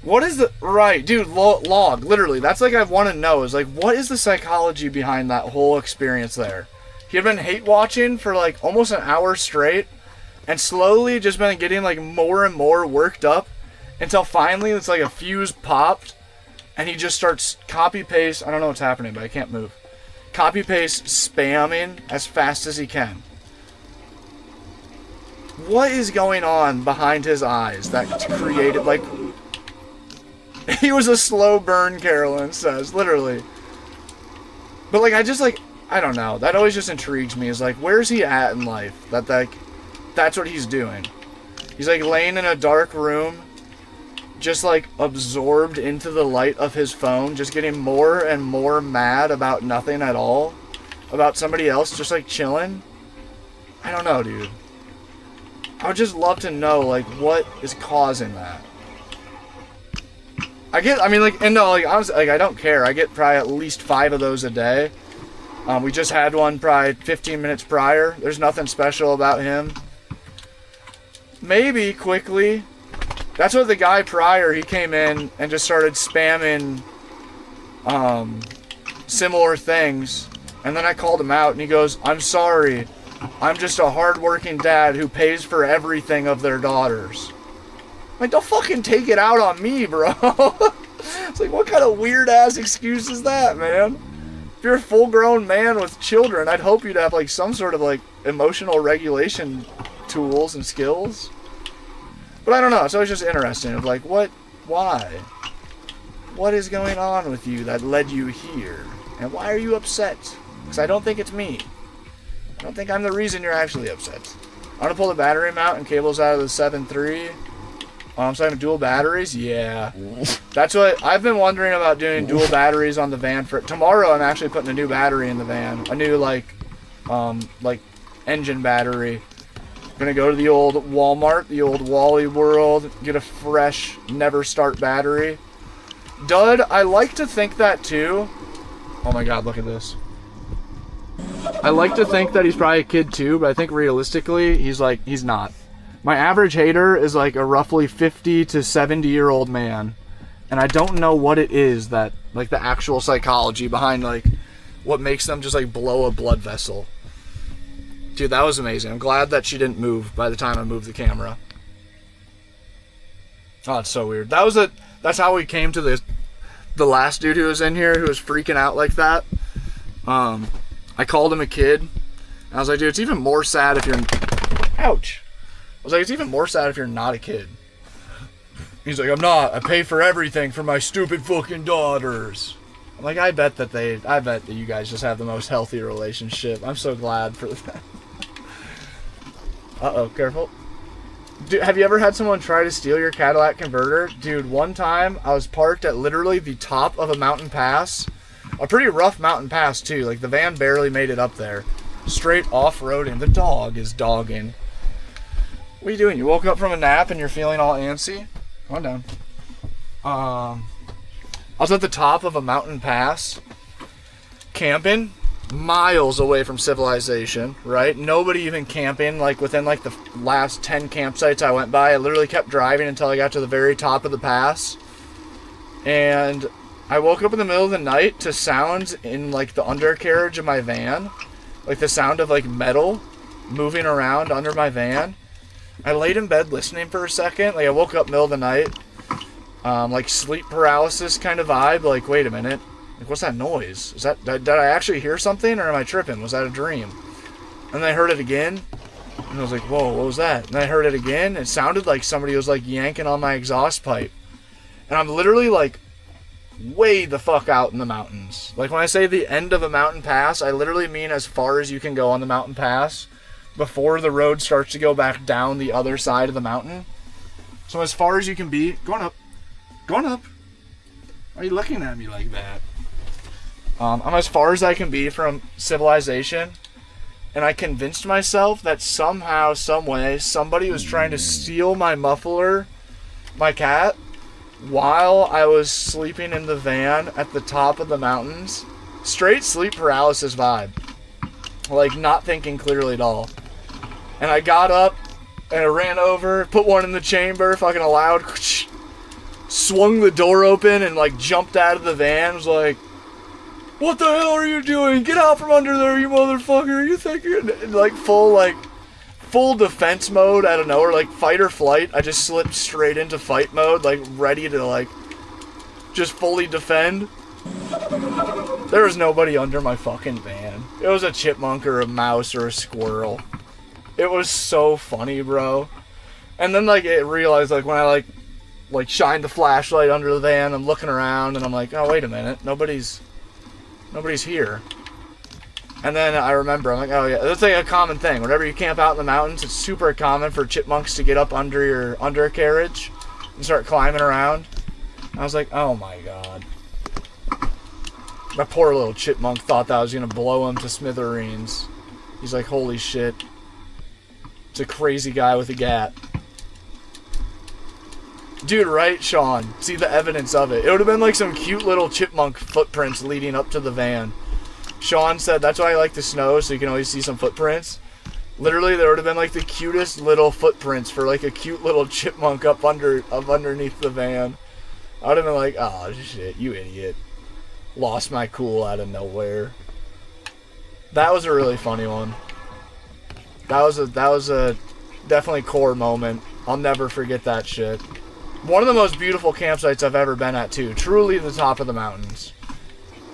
What is the... Right, dude, log, literally. That's like I want to know, is like, what is the psychology behind that whole experience there? He had been hate watching for like almost an hour straight, and slowly just been getting like more and more worked up, until finally it's like a fuse popped, and he just starts copy-paste... I don't know what's happening, but I can't move. Copy-paste spamming as fast as he can. What is going on behind his eyes that created, like... He was a slow burn, Carolyn says, literally. But, like, I just, like, I don't know. That always just intrigues me, is, like, where's he at in life? That, like, that's what he's doing. He's, like, laying in a dark room, just, like, absorbed into the light of his phone, just getting more and more mad about nothing at all. About somebody else just, like, chilling. I don't know, dude. I would just love to know, like, what is causing that. I mean, like, and no, like, honestly, like, I don't care. I get probably at least 5 of those a day. We just had one probably 15 minutes prior. There's nothing special about him. Maybe, quickly. That's what the guy prior, he came in and just started spamming, similar things. And then I called him out, and he goes, I'm sorry. I'm just a hardworking dad who pays for everything of their daughters. Like, don't fucking take it out on me, bro. It's like, what kind of weird-ass excuse is that, man? If you're a full-grown man with children, I'd hope you'd have, like, some sort of, like, emotional regulation tools and skills. But I don't know. It's always just interesting. Of like, what? Why? What is going on with you that led you here? And why are you upset? Because I don't think it's me. I don't think I'm the reason you're actually upset. I'm going to pull the battery mount and cables out of the 7.3. So I have dual batteries? Yeah. That's what I've been wondering about, doing dual batteries on the van. For tomorrow I'm actually putting a new battery in the van. A new, like engine battery. I'm going to go to the old Walmart, the old Wally World, get a fresh, never start battery. Dud, I like to think that too. Oh my god, look at this. I like to think that he's probably a kid too, but I think realistically, he's not. My average hater is like a roughly 50 to 70-year-old man. And I don't know what it is that, like, the actual psychology behind, like, what makes them just, like, blow a blood vessel. Dude, that was amazing. I'm glad that she didn't move by the time I moved the camera. Oh, it's so weird. That's how we came to the last dude who was in here who was freaking out like that. I called him a kid. And I was like, dude, it's even more sad if you're... Ouch. I was like, it's even more sad if you're not a kid. He's like, I'm not. I pay for everything for my stupid fucking daughters. I'm like, I bet that you guys just have the most healthy relationship. I'm so glad for that. Uh-oh, careful. Dude, have you ever had someone try to steal your Cadillac converter? Dude, one time I was parked at literally the top of a mountain pass. A pretty rough mountain pass, too. Like, the van barely made it up there. Straight off-roading. The dog is dogging. What are you doing? You woke up from a nap and you're feeling all antsy? Come on down. I was at the top of a mountain pass, camping, miles away from civilization, right? Nobody even camping, like, within, like, the last 10 campsites I went by. I literally kept driving until I got to the very top of the pass. And I woke up in the middle of the night to sounds in, like, the undercarriage of my van. Like, the sound of, like, metal moving around under my van. I laid in bed listening for a second. Like, I woke up middle of the night. Like, sleep paralysis kind of vibe. Like, wait a minute. Like, what's that noise? Did I actually hear something, or am I tripping? Was that a dream? And then I heard it again. And I was like, whoa, what was that? And then I heard it again. It sounded like somebody was, like, yanking on my exhaust pipe. And I'm literally, like, way the fuck out in the mountains. Like, when I say the end of a mountain pass, I literally mean as far as you can go on the mountain pass before the road starts to go back down the other side of the mountain. So as far as you can be, going up. Why are you looking at me like that? I'm as far as I can be from civilization, and I convinced myself that somehow, some way, somebody was trying to steal my muffler, my cat, while I was sleeping in the van at the top of the mountains. Straight sleep paralysis vibe. Like, not thinking clearly at all. And I got up, and I ran over, put one in the chamber, fucking loud, swung the door open, and, like, jumped out of the van. Was like, what the hell are you doing? Get out from under there, you motherfucker. You think you're... Like, full defense mode out of nowhere. Like, fight or flight. I just slipped straight into fight mode, like, ready to, like, just fully defend. There was nobody under my fucking van. It was a chipmunk or a mouse or a squirrel. It was so funny, bro. And then, like, it realized, like, when I, like, shined the flashlight under the van, I'm looking around, and I'm like, oh, wait a minute. Nobody's here. And then I remember, I'm like, oh, yeah, that's, like, a common thing. Whenever you camp out in the mountains, it's super common for chipmunks to get up under your undercarriage and start climbing around. I was like, oh, my God. My poor little chipmunk thought that I was going to blow him to smithereens. He's like, holy shit. It's a crazy guy with a gat. Dude, right, Sean? See the evidence of it. It would have been like some cute little chipmunk footprints leading up to the van. Sean said that's why I like the snow, so you can always see some footprints. Literally, there would have been like the cutest little footprints for like a cute little chipmunk up underneath the van. I would have been like, oh shit, you idiot. Lost my cool out of nowhere. That was a really funny one. That was a definitely core moment. I'll never forget that shit. One of the most beautiful campsites I've ever been at too. Truly the top of the mountains.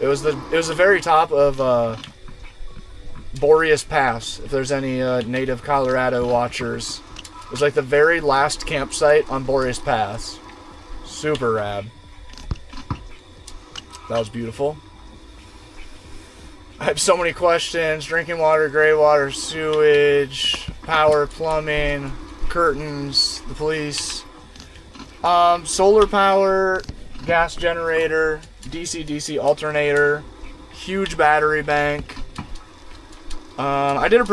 It was the very top of Boreas Pass. If there's any native Colorado watchers, it was like the very last campsite on Boreas Pass. Super rad. That was beautiful. I have so many questions. Drinking water, gray water, sewage, power, plumbing, curtains, the police. Solar power, gas generator, DC-DC alternator, huge battery bank. I did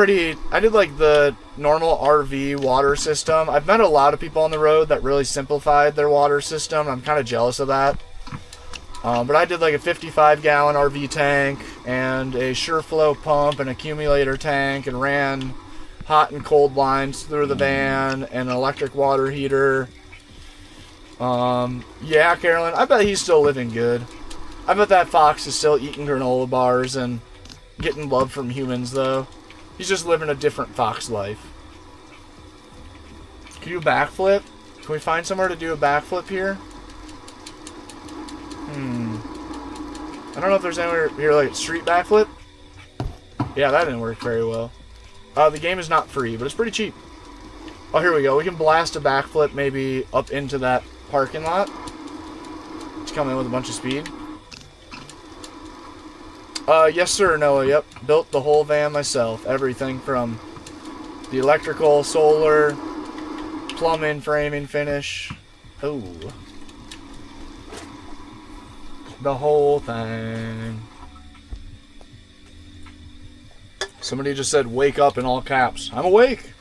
like the normal RV water system. I've met a lot of people on the road that really simplified their water system. I'm kind of jealous of that. But I did like a 55-gallon RV tank and a SureFlow pump and accumulator tank and ran hot and cold lines through the van and an electric water heater. Yeah, Carolyn, I bet he's still living good. I bet that fox is still eating granola bars and getting love from humans, though. He's just living a different fox life. Can you do a backflip? Can we find somewhere to do a backflip here? I don't know if there's anywhere here like a street backflip. Yeah, that didn't work very well. The game is not free, but it's pretty cheap. Oh, here we go. We can blast a backflip maybe up into that parking lot. Just come in with a bunch of speed. Yes sir, Noah, yep. Built the whole van myself. Everything from the electrical, solar, plumbing, framing, finish. Oh. The whole thing. Somebody just said wake up in all caps. I'm awake.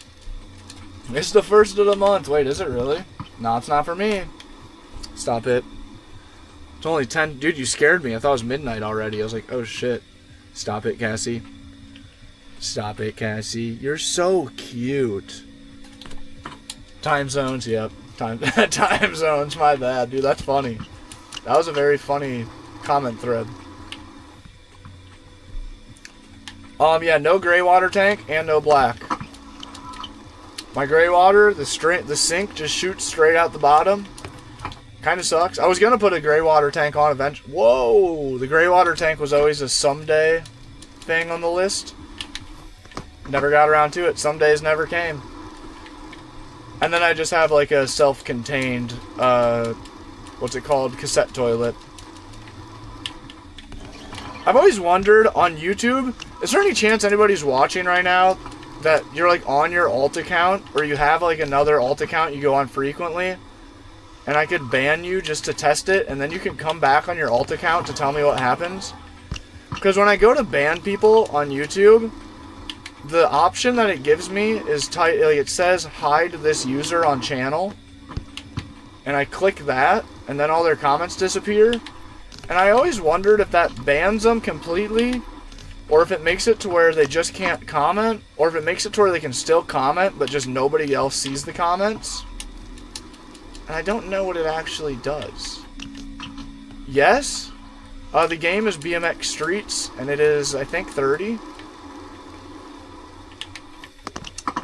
It's the first of the month. Wait, is it really? No, it's not for me. Stop it. It's only 10. Dude, you scared me. I thought it was midnight already. I was like, oh shit. Stop it, Cassie. Stop it, Cassie. You're so cute. Time zones, yep. Time zones, my bad. Dude, that's funny. That was a very funny comment thread. Yeah, no gray water tank and no black. My gray water, the sink just shoots straight out the bottom. Kind of sucks. I was going to put a gray water tank on eventually. Whoa! The gray water tank was always a someday thing on the list. Never got around to it. Some days never came. And then I just have like a self-contained, what's it called? Cassette toilet. I've always wondered on YouTube, is there any chance anybody's watching right now that you're like on your alt account or you have like another alt account you go on frequently and I could ban you just to test it and then you can come back on your alt account to tell me what happens? Because when I go to ban people on YouTube, the option that it gives me is like it says hide this user on channel, and I click that, and then all their comments disappear. And I always wondered if that bans them completely, or if it makes it to where they just can't comment, or if it makes it to where they can still comment, but just nobody else sees the comments. And I don't know what it actually does. Yes? The game is BMX Streets, and it is, I think, 30.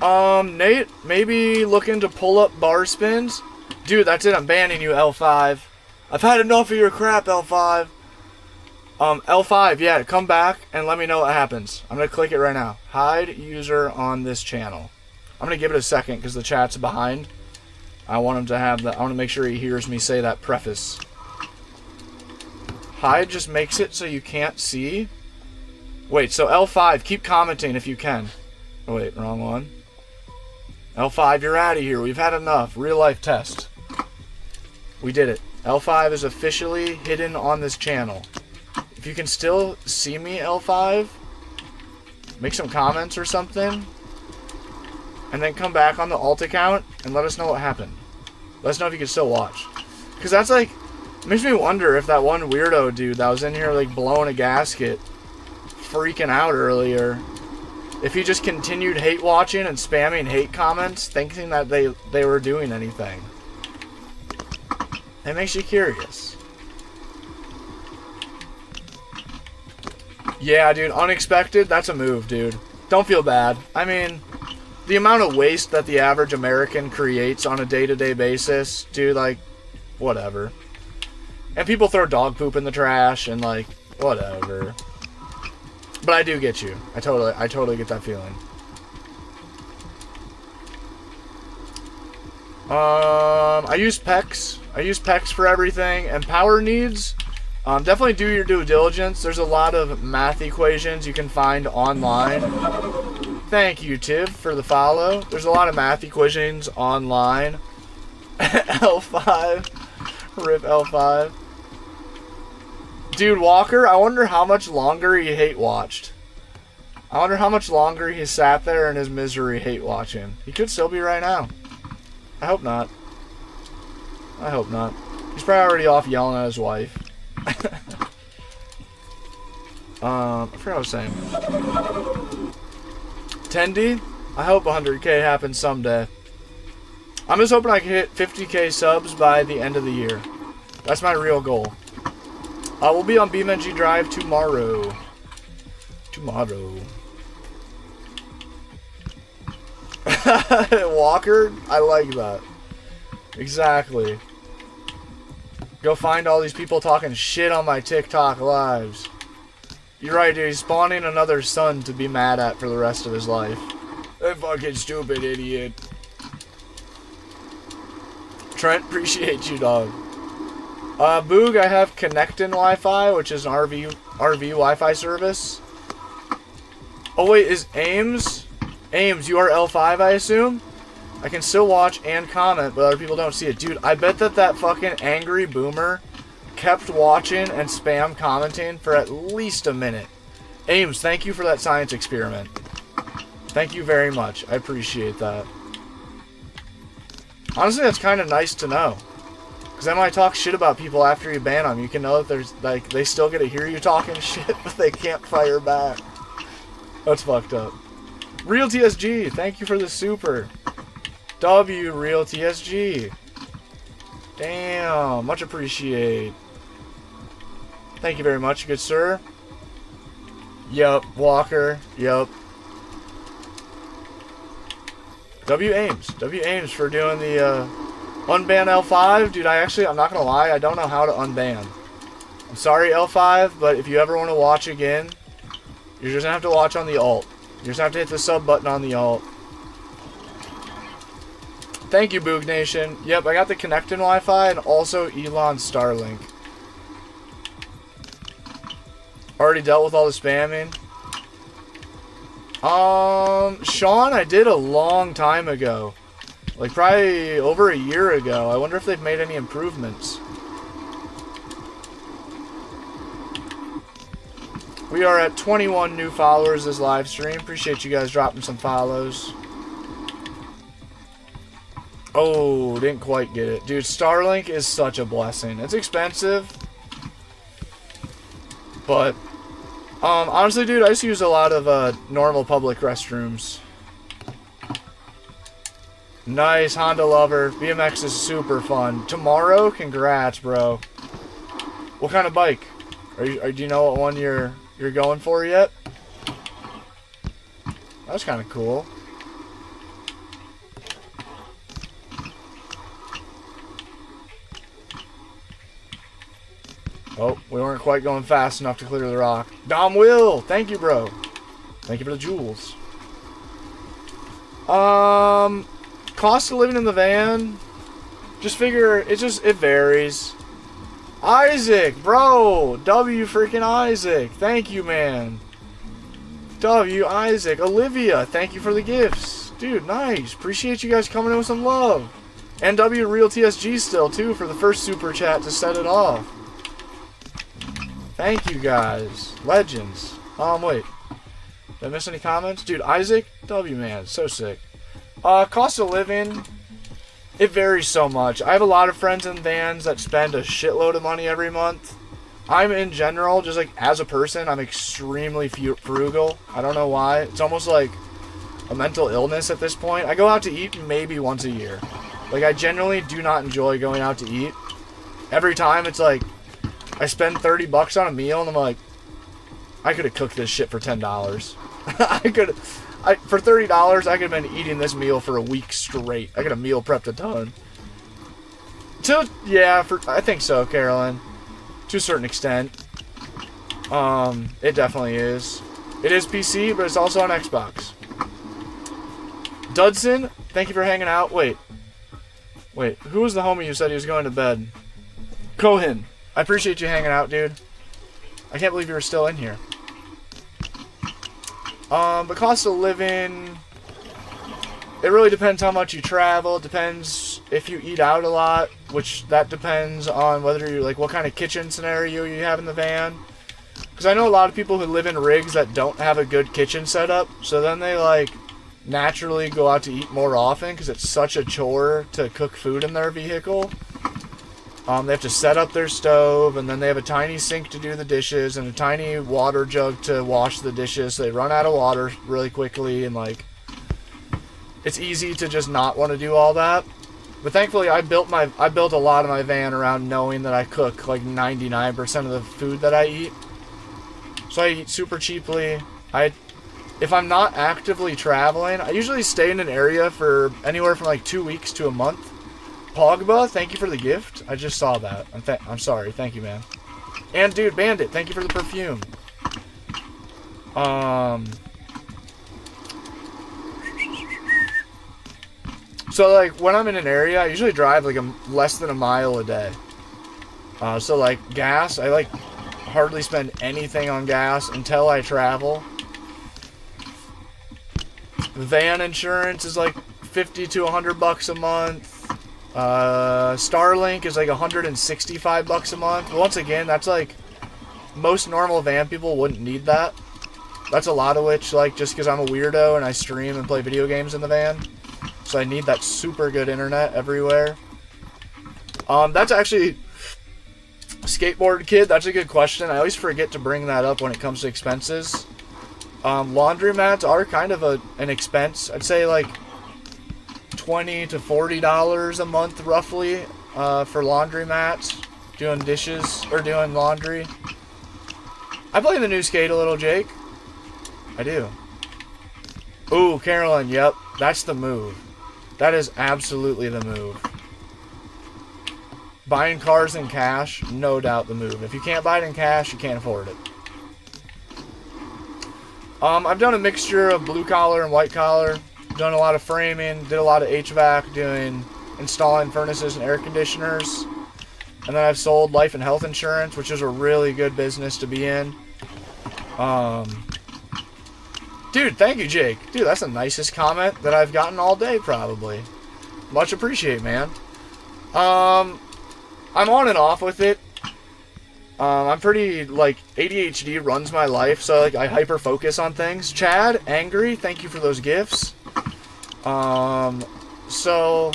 Nate, maybe looking to pull up bar spins? Dude, that's it, I'm banning you, L5. I've had enough of your crap, L5. L5, yeah, come back and let me know what happens. I'm gonna click it right now. Hide user on this channel. I'm gonna give it a second because the chat's behind. I want him to have that. I want to make sure he hears me say that preface. Hide just makes it so you can't see. Wait, so L5, keep commenting if you can. Oh, wait, wrong one. L5, you're out of here. We've had enough. Real life test. We did it. L5 is officially hidden on this channel. If you can still see me, L5, make some comments or something, and then come back on the alt account and let us know what happened. Let us know if you can still watch. Because that's like, makes me wonder if that one weirdo dude that was in here like blowing a gasket, freaking out earlier, if he just continued hate watching and spamming hate comments, thinking that they were doing anything. It makes you curious. Yeah, dude, unexpected, that's a move, dude. Don't feel bad. I mean, the amount of waste that the average American creates on a day-to-day basis, dude, like, whatever. And people throw dog poop in the trash and, like, whatever. But I do get you. I totally get that feeling. I use PEX. I use PEX for everything. And power needs, definitely do your due diligence. There's a lot of math equations you can find online. Thank you, Tiv, for the follow. There's a lot of math equations online. L5. Rip L5. Dude, Walker, I wonder how much longer he hate watched. I wonder how much longer he sat there in his misery hate watching. He could still be right now. I hope not. I hope not. He's probably already off yelling at his wife. I forgot what I was saying. Tendy, I hope 100k happens someday. I'm just hoping I can hit 50k subs by the end of the year. That's my real goal. We'll be on BMG Drive tomorrow. Walker, I like that. Exactly. Go find all these people talking shit on my TikTok lives. You're right, dude. He's spawning another son to be mad at for the rest of his life. That fucking stupid idiot. Trent, appreciate you, dog. Boog, I have Connectin Wi-Fi, which is an RV Wi-Fi service. Oh wait, is Ames? Ames, you are L5, I assume? I can still watch and comment, but other people don't see it. Dude, I bet that fucking angry boomer kept watching and spam commenting for at least a minute. Ames, thank you for that science experiment. Thank you very much. I appreciate that. Honestly, that's kind of nice to know. Because then when I talk shit about people after you ban them, you can know that there's, like, they still get to hear you talking shit, but they can't fire back. That's fucked up. Real TSG, thank you for the super. W, Real TSG. Damn, much appreciate. Thank you very much, good sir. Yup, Walker, yup. W Ames for doing the unban L5. Dude, I'm not gonna lie, I don't know how to unban. I'm sorry, L5, but if you ever want to watch again, you're just gonna have to watch on the alt. You just have to hit the sub button on the alt. Thank you, Boog Nation. Yep, I got the Connectin Wi-Fi and also Elon Starlink. Already dealt with all the spamming. Sean, I did a long time ago. Like, probably over a year ago. I wonder if they've made any improvements. We are at 21 new followers this live stream. Appreciate you guys dropping some follows. Oh, didn't quite get it. Dude, Starlink is such a blessing. It's expensive. But, honestly, dude, I just use a lot of normal public restrooms. Nice, Honda lover. BMX is super fun. Tomorrow, congrats, bro. What kind of bike? Do you know what one you're going for yet? That's kind of cool. Oh, we weren't quite going fast enough to clear the rock. Dom Will, thank you, bro. Thank you for the jewels. Cost of living in the van. Just figure it varies. Isaac, bro. W freaking Isaac. Thank you, man. W Isaac. Olivia, thank you for the gifts. Dude, nice. Appreciate you guys coming in with some love. And W Real TSG still, too, for the first super chat to set it off. Thank you, guys. Legends. Wait. Did I miss any comments? Dude, Isaac, W, man. So sick. Cost of living, it varies so much. I have a lot of friends in vans that spend a shitload of money every month. I'm, in general, just like, as a person, I'm extremely frugal. I don't know why. It's almost like a mental illness at this point. I go out to eat maybe once a year. Like, I generally do not enjoy going out to eat. Every time, it's like, I spend $30 on a meal, and I'm like, I could have cooked this shit for $10. For $30, I could have been eating this meal for a week straight. I could have meal prepped a ton. Yeah, I think so, Carolyn. To a certain extent. It definitely is. It is PC, but it's also on Xbox. Dudson, thank you for hanging out. Wait, who was the homie who said he was going to bed? Cohen. I appreciate you hanging out, dude. I can't believe you were still in here. But cost of living, it really depends how much you travel. It depends if you eat out a lot, which that depends on whether you like what kind of kitchen scenario you have in the van. Because I know a lot of people who live in rigs that don't have a good kitchen setup, so then they like naturally go out to eat more often because it's such a chore to cook food in their vehicle. They have to set up their stove, and then they have a tiny sink to do the dishes, and a tiny water jug to wash the dishes, so they run out of water really quickly, and, like, it's easy to just not want to do all that. But thankfully, I built a lot of my van around knowing that I cook, like, 99% of the food that I eat. So I eat super cheaply. If I'm not actively traveling, I usually stay in an area for anywhere from, like, 2 weeks to a month. Pogba, thank you for the gift. I just saw that. I'm sorry. Thank you, man. And, dude, Bandit, thank you for the perfume. So, like, when I'm in an area, I usually drive, like, less than a mile a day. So, like, gas, I, like, hardly spend anything on gas until I travel. Van insurance is, like, $50 to $100 a month. Starlink is like $165 a month. But once again, that's like most normal van people wouldn't need that. That's a lot of which, like, just because I'm a weirdo and I stream and play video games in the van, so I need that super good internet everywhere. That's actually skateboard kid. That's a good question. I always forget to bring that up when it comes to expenses. Laundromats are kind of an expense. I'd say like $20 to $40 a month roughly for laundromats, doing dishes or doing laundry. I play the new skate a little, Jake. I do. Ooh, Carolyn, yep, that's the move. That is absolutely the move. Buying cars in cash, no doubt the move. If you can't buy it in cash, you can't afford it. I've done a mixture of blue collar and white collar. Done a lot of framing, did a lot of HVAC, installing furnaces and air conditioners. And then I've sold life and health insurance, which is a really good business to be in. Dude, thank you, Jake. Dude, that's the nicest comment that I've gotten all day, probably. Much appreciate, man. I'm on and off with it. I'm pretty, like, ADHD runs my life, so, like, I hyper-focus on things. Chad, Angry, thank you for those gifts. So,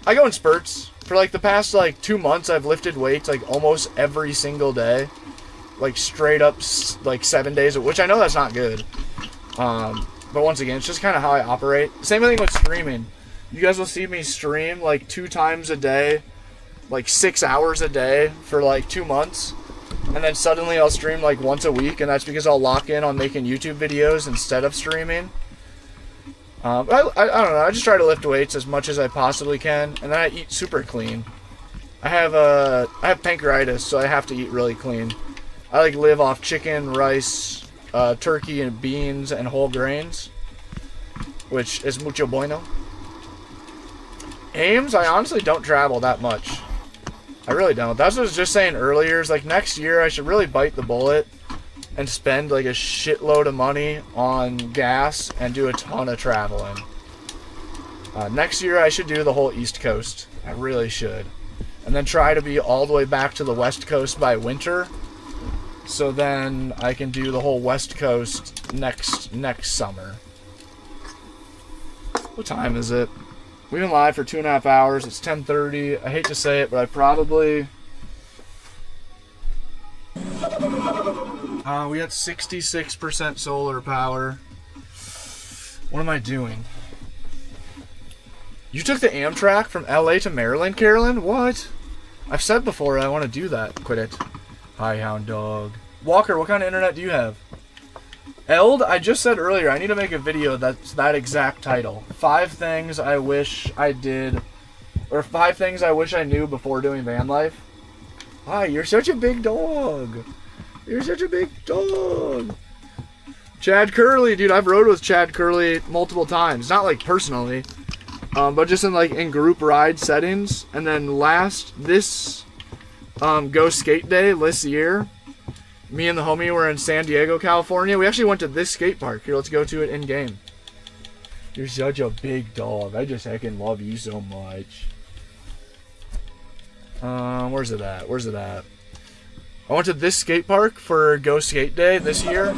I go in spurts. For, like, the past, like, 2 months, I've lifted weights, like, almost every single day. Like, straight up, like, 7 days, which I know that's not good. But once again, it's just kind of how I operate. Same thing with streaming. You guys will see me stream, like, 2 times a day, like, 6 hours a day for, like, 2 months. And then suddenly I'll stream like once a week, and that's because I'll lock in on making YouTube videos instead of streaming. I don't know. I just try to lift weights as much as I possibly can, and then I eat super clean. I have pancreatitis, so I have to eat really clean. I like live off chicken, rice, turkey, and beans and whole grains, which is mucho bueno. Ames, I honestly don't travel that much. I really don't. That's what I was just saying earlier. Is like next year I should really bite the bullet and spend like a shitload of money on gas and do a ton of traveling. Next year I should do the whole East Coast. I really should. And then try to be all the way back to the West Coast by winter. So then I can do the whole West Coast next summer. What time is it? We've been live for 2.5 hours. It's 10:30. I hate to say it, but I probably... we got 66% solar power. What am I doing? You took the Amtrak from LA to Maryland, Carolyn? What? I've said before I want to do that. Quit it. Hi, Hound Dog. Walker, what kind of internet do you have? Eld, I just said earlier, I need to make a video that's that exact title. 5 things I wish I did, or 5 things I wish I knew before doing van life. Hi, you're such a big dog. You're such a big dog. Chad Curley, dude, I've rode with Chad Curley multiple times. Not like personally, but just in group ride settings. And then this Go Skate Day this year, me and the homie were in San Diego, California. We actually went to this skate park. Here, let's go to it in game. You're such a big dog. I just heckin' love you so much. Where's it at? I went to this skate park for Go Skate Day this year.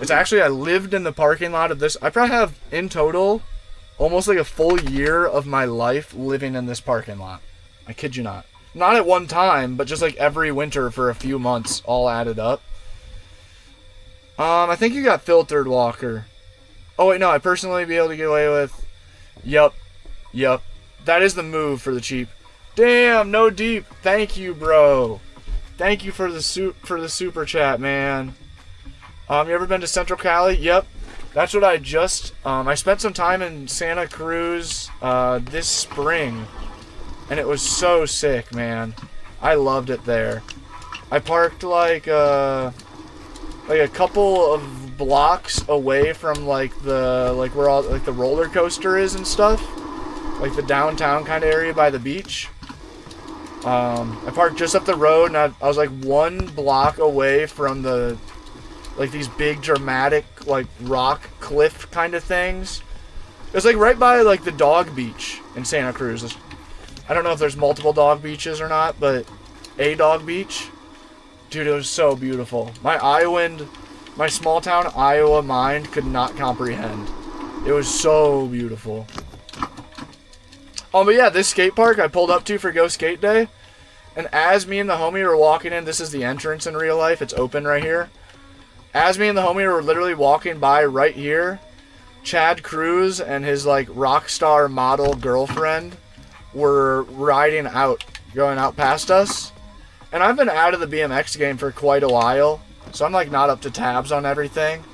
It's actually, I lived in the parking lot of this. I probably have, in total, almost like a full year of my life living in this parking lot. I kid you not. Not at one time, but just like every winter for a few months, all added up. I think you got filtered, Walker. Oh wait, no, I'd personally be able to get away with... Yup. That is the move for the cheap. Damn, no deep. Thank you, bro. Thank you for the super chat, man. You ever been to Central Cali? Yep. That's what I just... I spent some time in Santa Cruz this spring. And it was so sick, man. I loved it there. I parked like a couple of blocks away from where all the roller coaster is and stuff, like the downtown kind of area by the beach. I parked just up the road, and I was like 1 block away from these big dramatic like rock cliff kind of things. It was like right by like the dog beach in Santa Cruz. I don't know if there's multiple dog beaches or not, but a dog beach. Dude, it was so beautiful. My small town Iowa mind could not comprehend. It was so beautiful. But yeah, this skate park I pulled up to for Go Skate Day. And as me and the homie were walking in, this is the entrance in real life. It's open right here. As me and the homie were literally walking by right here, Chad Cruz and his like rock star model girlfriend were going out past us. And I've been out of the BMX game for quite a while, so I'm like not up to tabs on everything.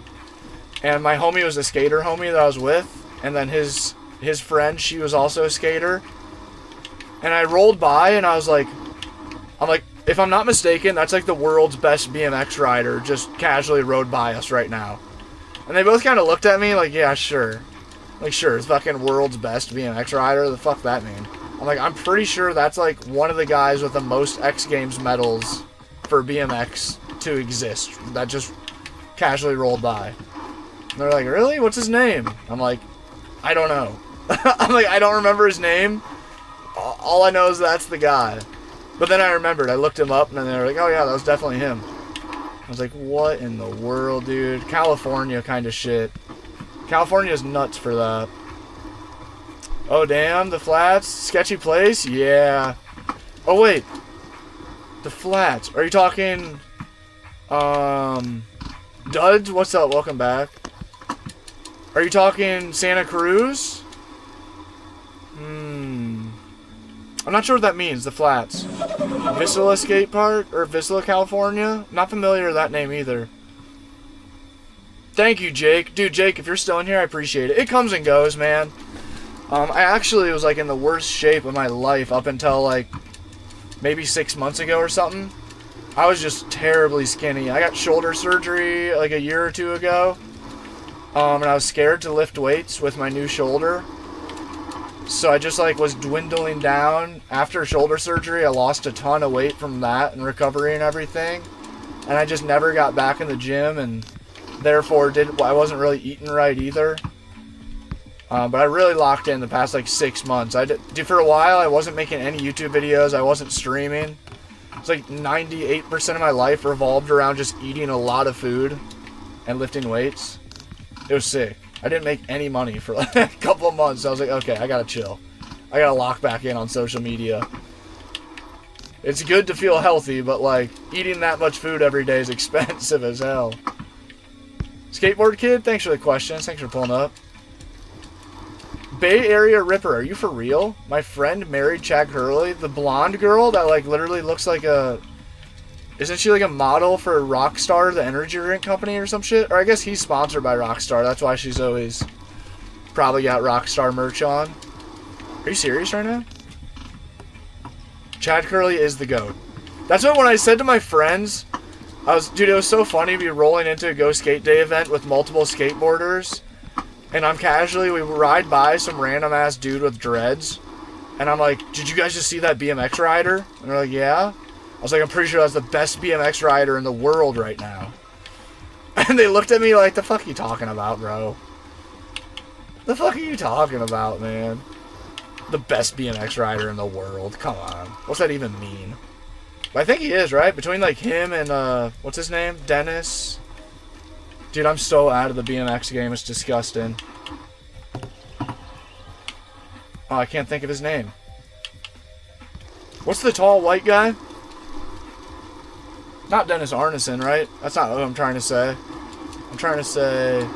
And my homie was a skater homie that I was with, and then his friend, she was also a skater. And I rolled by and I'm like, if I'm not mistaken, that's like the world's best BMX rider just casually rode by us right now. And they both kind of looked at me like, yeah, sure. Like, sure, it's fucking world's best BMX rider. The fuck that mean? I'm like, I'm pretty sure that's like one of the guys with the most X Games medals for BMX to exist that just casually rolled by. And they're like, really? What's his name? I'm like, I don't know. I'm like, I don't remember his name. All I know is that's the guy. But then I remembered. I looked him up, and then they were like, oh, yeah, that was definitely him. I was like, what in the world, dude? California kind of shit. California's nuts for that. Oh, damn, the Flats. Sketchy place? Yeah. Oh, wait. The Flats. Are you talking... Duds? What's up? Welcome back. Are you talking Santa Cruz? I'm not sure what that means, the Flats. Vissla Skate Park? Or Vissla, California? Not familiar with that name either. Thank you, Jake. Dude, Jake, if you're still in here, I appreciate it. It comes and goes, man. I actually was, like, in the worst shape of my life up until, like, maybe 6 months ago or something. I was just terribly skinny. I got shoulder surgery, like, a year or two ago. And I was scared to lift weights with my new shoulder. So I just, like, was dwindling down. After shoulder surgery, I lost a ton of weight from that and recovery and everything. And I just never got back in the gym, and therefore I wasn't really eating right either. But I really locked in the past, like, 6 months. For a while, I wasn't making any YouTube videos. I wasn't streaming. It's like 98% of my life revolved around just eating a lot of food and lifting weights. It was sick. I didn't make any money for like a couple of months. So I was like, okay, I gotta chill. I gotta lock back in on social media. It's good to feel healthy, but like eating that much food every day is expensive as hell. Skateboard Kid, thanks for the questions. Thanks for pulling up. Bay Area Ripper, are you for real? My friend married Chad Hurley, the blonde girl that like literally looks like a... Isn't she like a model for Rockstar, the energy drink company or some shit? Or I guess he's sponsored by Rockstar. That's why she's always probably got Rockstar merch on. Are you serious right now? Chad Curley is the GOAT. That's what when I said to my friends, dude, it was so funny to be rolling into a Go Skate Day event with multiple skateboarders. And we ride by some random ass dude with dreads. And I'm like, did you guys just see that BMX rider? And they're like, yeah. I was like, I'm pretty sure that's the best BMX rider in the world right now. And they looked at me like, the fuck are you talking about, bro? The fuck are you talking about, man? The best BMX rider in the world. Come on. What's that even mean? But I think he is, right? Between like him and, what's his name? Dennis? Dude, I'm so out of the BMX game. It's disgusting. Oh, I can't think of his name. What's the tall white guy? Not Dennis Arneson, right? That's not what I'm trying to say. I'm trying to say...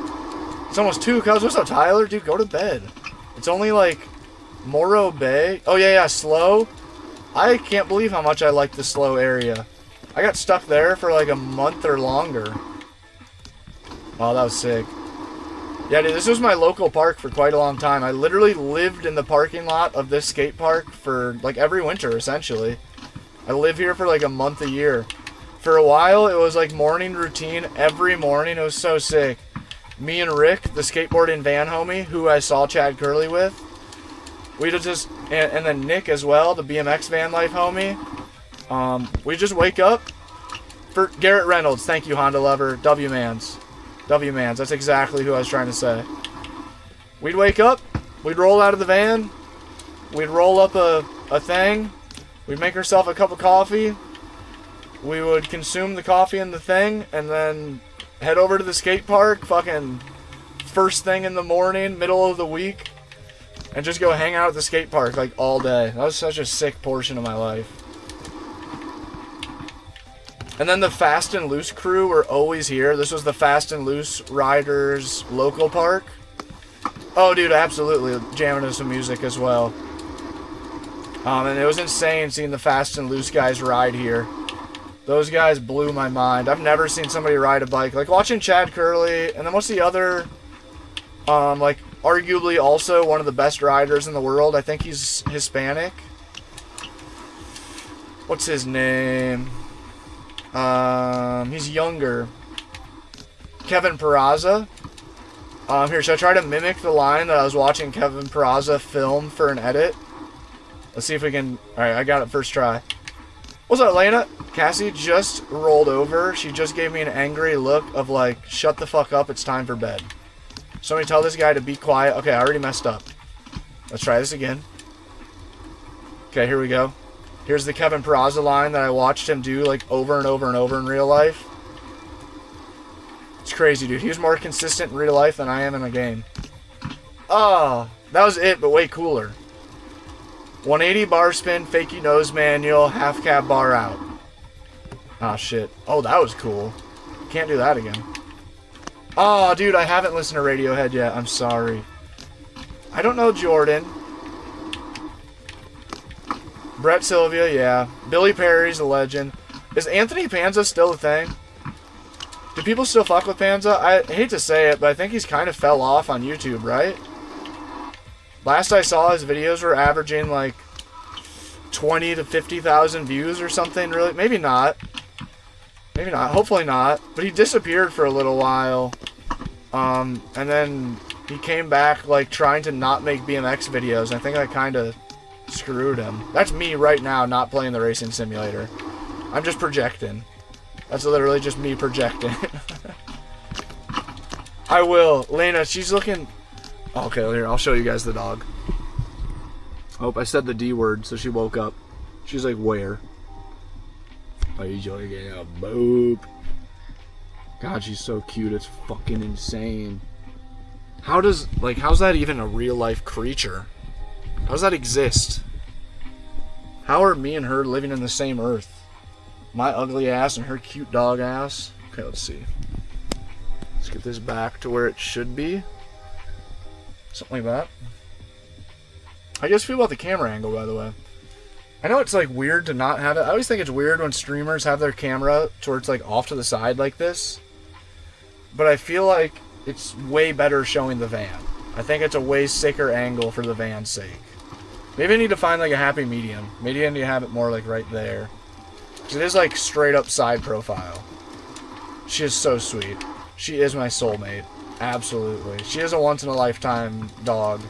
It's almost 2, cuz. What's up, Tyler? Dude, go to bed. It's only, like, Morro Bay. Oh, yeah, Slow. I can't believe how much I like the Slow area. I got stuck there for, like, a month or longer. Oh, that was sick. Yeah, dude, this was my local park for quite a long time. I literally lived in the parking lot of this skate park for, like, every winter, essentially. I live here for, like, a month a year. For a while, it was like morning routine every morning. It was so sick. Me and Rick, the skateboarding van homie, who I saw Chad Curley with, we'd just, and then Nick as well, the BMX van life homie. We just wake up for Garrett Reynolds. Thank you, Honda lover. W-Mans. That's exactly who I was trying to say. We'd wake up, we'd roll out of the van, we'd roll up a thing, we'd make ourselves a cup of coffee. We would consume the coffee and the thing, and then head over to the skate park, fucking first thing in the morning, middle of the week, and just go hang out at the skate park, like, all day. That was such a sick portion of my life. And then the Fast and Loose crew were always here. This was the Fast and Loose Riders local park. Oh, dude, absolutely. Jamming to some music as well. And it was insane seeing the Fast and Loose guys ride here. Those guys blew my mind. I've never seen somebody ride a bike. Like, watching Chad Curley, and then what's the other, like, arguably also one of the best riders in the world. I think he's Hispanic. What's his name? He's younger. Kevin Peraza. Here, should I try to mimic the line that I was watching Kevin Peraza film for an edit? Let's see if we can... Alright, I got it first try. What's up, Elena? Cassie just rolled over. She just gave me an angry look of like, shut the fuck up, it's time for bed. Somebody tell this guy to be quiet. Okay, I already messed up. Let's try this again. Okay, here we go. Here's the Kevin Peraza line that I watched him do like over and over and over in real life. It's crazy, dude. He was more consistent in real life than I am in the game. Oh, that was it, but way cooler. 180 bar spin, fakie nose manual, half cab bar out. Oh, shit. Oh, that was cool. Can't do that again. Oh, dude, I haven't listened to Radiohead yet. I'm sorry. I don't know Jordan. Brett Sylvia, yeah. Billy Perry's a legend. Is Anthony Panza still a thing? Do people still fuck with Panza? I hate to say it, but I think he's kind of fell off on YouTube, right? Last I saw, his videos were averaging like 20 to 50,000 views or something. Really, maybe not. Maybe not. Hopefully not. But he disappeared for a little while, and then he came back like trying to not make BMX videos. I think I kind of screwed him. That's me right now, not playing the racing simulator. I'm just projecting. That's literally just me projecting. I will. Lena, she's looking... Okay, here, I'll show you guys the dog. Oh, I said the D word, so she woke up. She's like, where? Are you joking? A boop. God, she's so cute. It's fucking insane. How's that even a real life creature? How does that exist? How are me and her living in the same earth? My ugly ass and her cute dog ass. Okay, let's see. Let's get this back to where it should be. Something like that. How do you guys feel about the camera angle, by the way? I know it's like weird to not have it. I always think it's weird when streamers have their camera towards like off to the side like this. But I feel like it's way better showing the van. I think it's a way sicker angle for the van's sake. Maybe I need to find like a happy medium. Maybe I need to have it more like right there. Because it is like straight up side profile. She is so sweet. She is my soulmate. Absolutely. She is a once in a lifetime dog.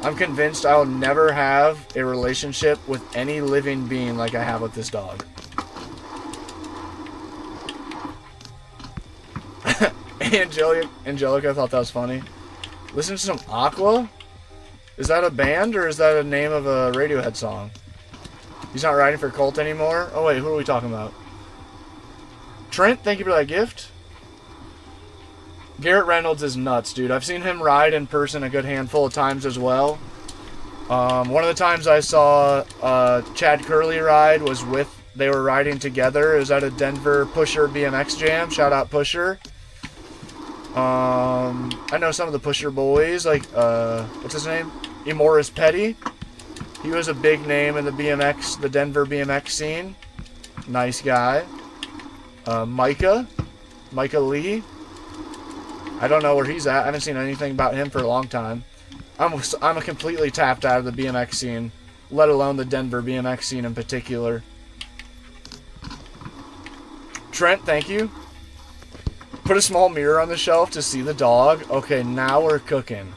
I'm convinced I will never have a relationship with any living being like I have with this dog. Angelica thought that was funny. Listen to some Aqua? Is that a band or is that a name of a Radiohead song? He's not riding for Colt anymore? Oh wait, who are we talking about? Trent, thank you for that gift. Garrett Reynolds is nuts, dude. I've seen him ride in person a good handful of times as well. One of the times I saw Chad Curley ride was they were riding together. It was at a Denver Pusher BMX jam. Shout out Pusher. I know some of the Pusher boys, like, what's his name? Emoris Petty. He was a big name in the Denver BMX scene. Nice guy. Micah Lee. I don't know where he's at. I haven't seen anything about him for a long time. I'm completely tapped out of the BMX scene, let alone the Denver BMX scene in particular. Trent, thank you. Put a small mirror on the shelf to see the dog. Okay, now we're cooking.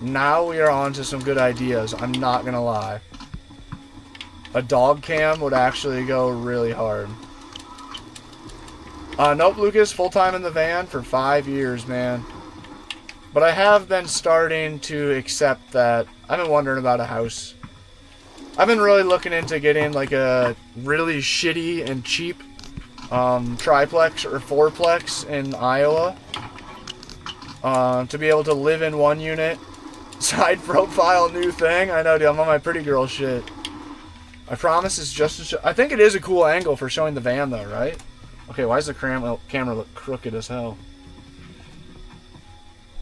Now we are on to some good ideas. I'm not gonna lie. A dog cam would actually go really hard. Nope, Lucas, full-time in the van for 5 years, man. But I have been starting to accept that I've been wondering about a house. I've been really looking into getting like a really shitty and cheap triplex or fourplex in Iowa. To be able to live in one unit. Side profile, new thing. I know, dude, I'm on my pretty girl shit. I promise it's just to show. I think it is a cool angle for showing the van though, right? Okay, why does the camera look crooked as hell?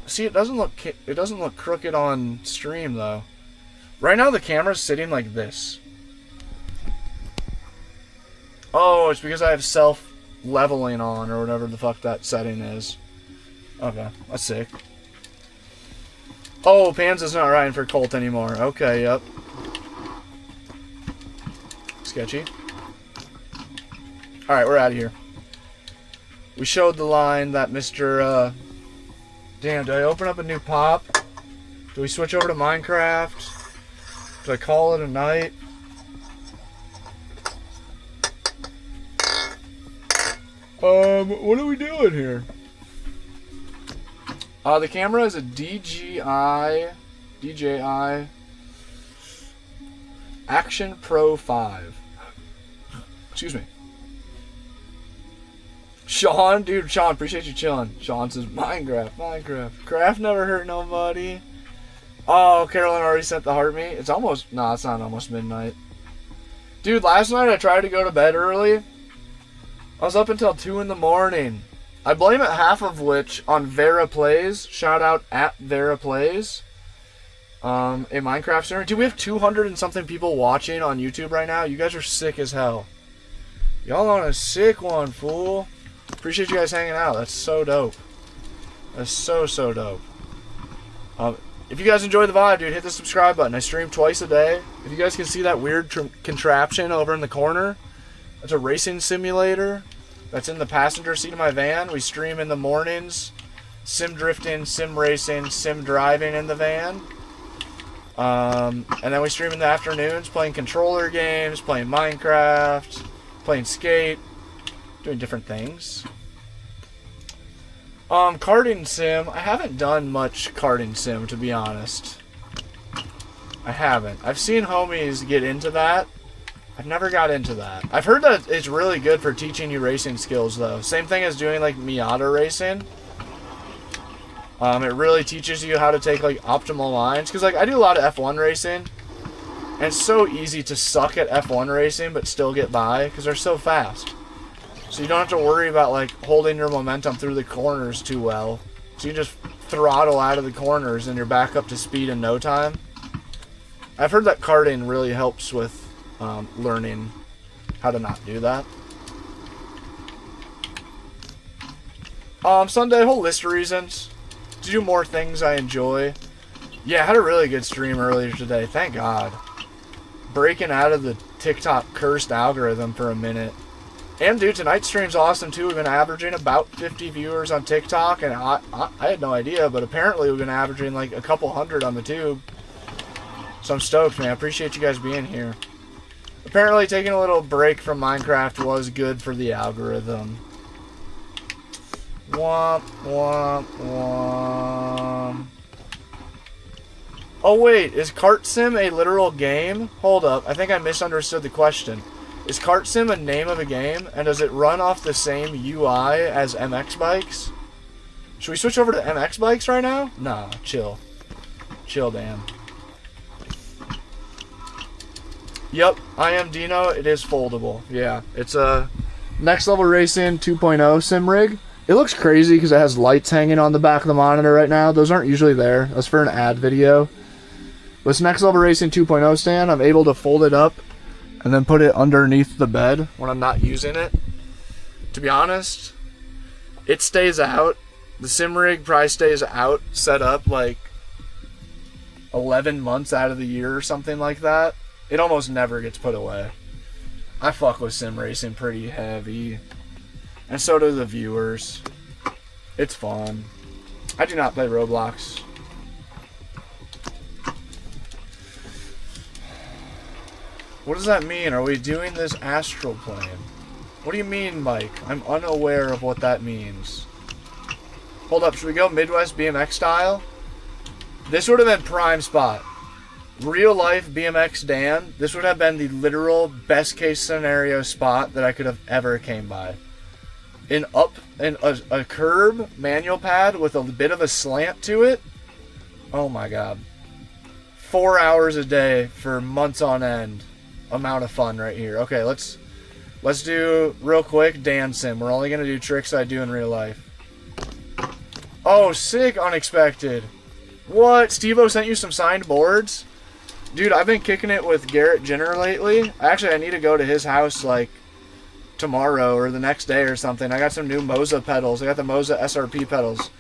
See, it doesn't look crooked on stream though. Right now the camera's sitting like this. Oh, it's because I have self-leveling on or whatever the fuck that setting is. Okay, that's sick. Oh, Panza's not riding for Colt anymore. Okay, yep. Sketchy. Alright, we're out of here. We showed the line that Mr. Damn, do I open up a new pop? Do we switch over to Minecraft? Do I call it a night? What are we doing here? The camera is a DJI Action Pro 5. Excuse me. Sean, dude, Sean, appreciate you chilling. Sean says, Minecraft. Craft never hurt nobody. Oh, Carolyn already sent the heart me. It's almost, nah, it's not almost midnight. Dude, last night I tried to go to bed early. I was up until 2 in the morning. I blame it half of which on Vera Plays. Shout out at Vera Plays. A Minecraft server. Dude, we have 200 and something people watching on YouTube right now. You guys are sick as hell. Y'all on a sick one, fool. Appreciate you guys hanging out. That's so dope. That's so dope. If you guys enjoy the vibe, dude, hit the subscribe button. I stream twice a day. If you guys can see that weird contraption over in the corner, that's a racing simulator. That's in the passenger seat of my van. We stream in the mornings. Sim drifting, sim racing, sim driving in the van. And then we stream in the afternoons playing controller games, playing Minecraft, playing skate, doing different things. Karting sim. I haven't done much karting sim, to be honest. I haven't. I've seen homies get into that. I've never got into that. I've heard that it's really good for teaching you racing skills, though. Same thing as doing, like, Miata racing. It really teaches you how to take, like, optimal lines. Because, like, I do a lot of F1 racing. And it's so easy to suck at F1 racing, but still get by. Because they're so fast. So you don't have to worry about, like, holding your momentum through the corners too well. So you just throttle out of the corners and you're back up to speed in no time. I've heard that karting really helps with learning how to not do that. Sunday, a whole list of reasons to do more things I enjoy. Yeah, I had a really good stream earlier today. Thank God. Breaking out of the TikTok cursed algorithm for a minute. And dude, tonight's stream's awesome too. We've been averaging about 50 viewers on TikTok, and I had no idea, but apparently we've been averaging like a couple hundred on the tube. So I'm stoked, man. I appreciate you guys being here. Apparently taking a little break from Minecraft was good for the algorithm. Womp, womp, womp. Oh wait, is Kart Sim a literal game? Hold up, I think I misunderstood the question. Is Kart Sim a name of a game, and does it run off the same UI as MX bikes? Should we switch over to MX bikes right now? Nah, chill. Chill, Dan. Yep, I am Dino. It is foldable. Yeah, it's a Next Level Racing 2.0 sim rig. It looks crazy because it has lights hanging on the back of the monitor right now. Those aren't usually there. That's for an ad video. With Next Level Racing 2.0 stand, I'm able to fold it up and then put it underneath the bed when I'm not using it. To be honest, it stays out. The sim rig probably stays out, set up like 11 months out of the year or something like that. It almost never gets put away. I fuck with sim racing pretty heavy. And so do the viewers. It's fun. I do not play Roblox. What does that mean? Are we doing this astral plane? What do you mean, Mike? I'm unaware of what that means. Hold up, should we go Midwest BMX style? This would have been prime spot. Real life BMX Dan, this would have been the literal best case scenario spot that I could have ever came by. A curb manual pad with a bit of a slant to it. Oh my god. 4 hours a day for months on end. Amount of fun right here. Okay, let's do real quick Dan sim. We're only gonna do tricks I do in real life. Oh, sick, unexpected. What? Steve-O sent you some signed boards? Dude, I've been kicking it with Garrett Jenner lately. Actually, I need to go to his house like tomorrow or the next day or something. I got some new Moza pedals. I got the Moza SRP pedals.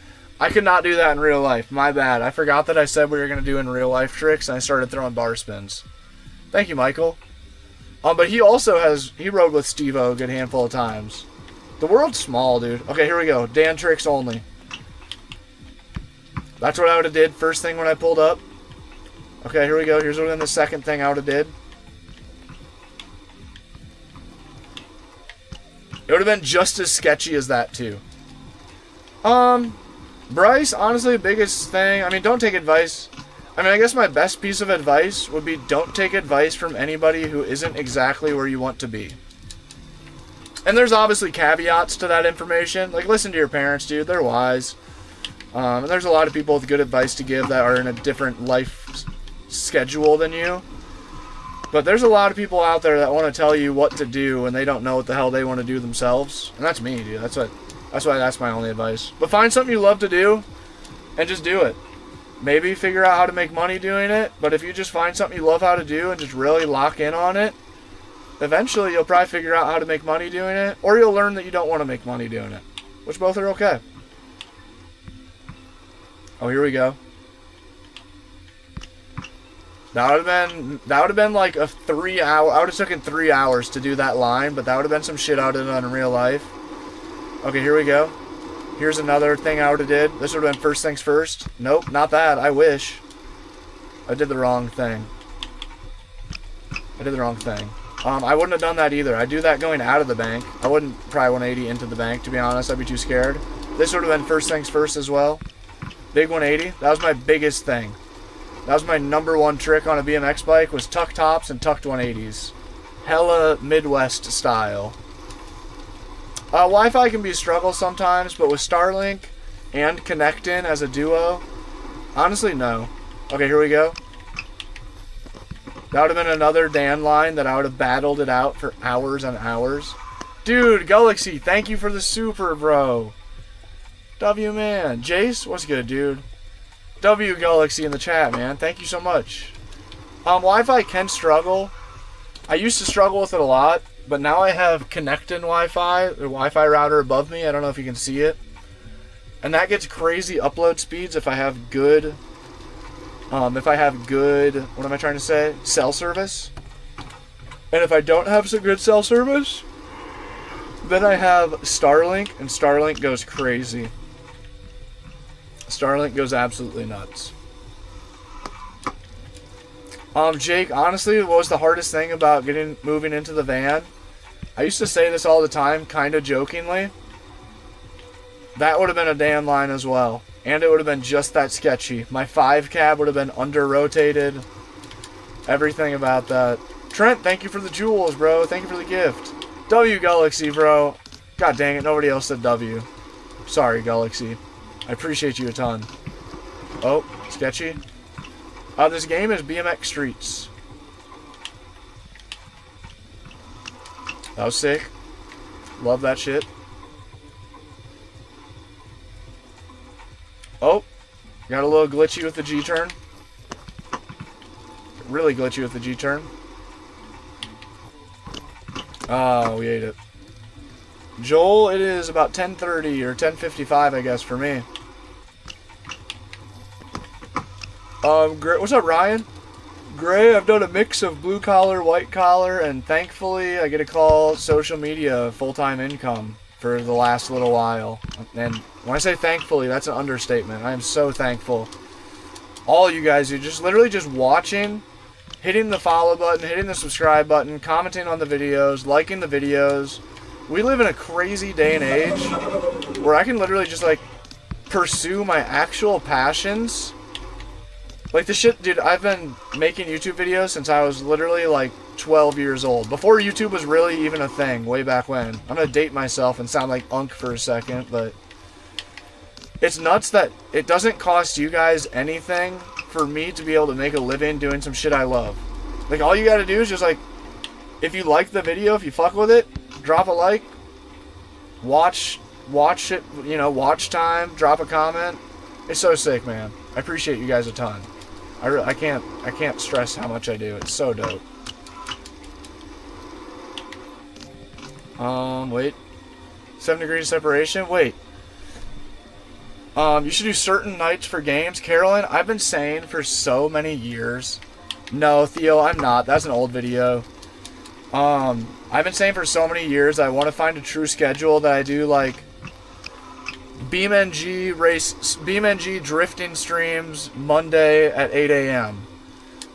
I could not do that in real life. My bad. I forgot that I said we were going to do in real life tricks, and I started throwing bar spins. Thank you, Michael. But he also he rode with Steve-O a good handful of times. The world's small, dude. Okay, here we go. Dan tricks only. That's what I would have did first thing when I pulled up. Okay, here we go. Here's the second thing I would have did. It would have been just as sketchy as that, too. Bryce, honestly, the biggest thing... I mean, don't take advice. I mean, I guess my best piece of advice would be don't take advice from anybody who isn't exactly where you want to be. And there's obviously caveats to that information. Like, listen to your parents, dude. They're wise. And there's a lot of people with good advice to give that are in a different life schedule than you. But there's a lot of people out there that want to tell you what to do and they don't know what the hell they want to do themselves. And that's me, dude. That's my only advice. But find something you love to do and just do it. Maybe figure out how to make money doing it. But if you just find something you love how to do and just really lock in on it, eventually you'll probably figure out how to make money doing it. Or you'll learn that you don't want to make money doing it. Which both are okay. Oh, here we go. That would have been like a 3 hour. I would have taken 3 hours to do that line, but that would have been some shit I would have done in real life. Okay, here we go. Here's another thing I would have did. This would have been first things first. Nope, not that. I wish. I did the wrong thing. I wouldn't have done that either. I'd do that going out of the bank. I wouldn't try 180 into the bank, to be honest. I'd be too scared. This would have been first things first as well. Big 180. That was my biggest thing. That was my number one trick on a BMX bike, was tuck tops and tucked 180s. Hella Midwest style. Wi-Fi can be a struggle sometimes, but with Starlink and Connectin as a duo, honestly, no. Okay, here we go. That would have been another Dan line that I would have battled it out for hours and hours. Dude, Galaxy, thank you for the super, bro. W, man. Jace, what's good, dude? W Galaxy in the chat, man. Thank you so much. Wi-Fi can struggle. I used to struggle with it a lot, but now I have Connectin Wi-Fi, the Wi-Fi router above me. I don't know if you can see it. And that gets crazy upload speeds if I have good, what am I trying to say? Cell service. And if I don't have some good cell service, then I have Starlink, and Starlink goes crazy. Starlink goes absolutely nuts. Jake, honestly, what was the hardest thing about moving into the van? I used to say this all the time, kind of jokingly. That would have been a Dan line as well. And it would have been just that sketchy. My 5 cab would have been under-rotated. Everything about that. Trent, thank you for the jewels, bro. Thank you for the gift. W Galaxy, bro. God dang it, nobody else said W. Sorry, Galaxy. I appreciate you a ton. Oh, sketchy. This game is BMX Streets. That was sick. Love that shit. Oh, got a little glitchy with the G-turn. Really glitchy with the G-turn. Oh, we ate it. Joel, it is about 10:30 or 10:55, I guess, for me. What's up, Ryan? Gray, I've done a mix of blue collar, white collar, and thankfully I get to call social media full-time income for the last little while. And when I say thankfully, that's an understatement. I am so thankful. All you guys who just literally just watching, hitting the follow button, hitting the subscribe button, commenting on the videos, liking the videos. We live in a crazy day and age where I can literally just like pursue my actual passions. Like the shit, dude, I've been making YouTube videos since I was literally like 12 years old. Before YouTube was really even a thing, way back when. I'm gonna date myself and sound like Unk for a second, but it's nuts that it doesn't cost you guys anything for me to be able to make a living doing some shit I love. Like, all you gotta do is just like, if you like the video, if you fuck with it, drop a like, watch it, you know, watch time, drop a comment. It's so sick, man. I appreciate you guys a ton. I can't stress how much I do. It's so dope. Wait. 7 degrees separation? Wait. You should do certain nights for games. Carolyn, I've been saying for so many years. No, Theo, I'm not. That's an old video. I've been saying for so many years I want to find a true schedule that I do, like BMNG drifting streams Monday at 8 a.m.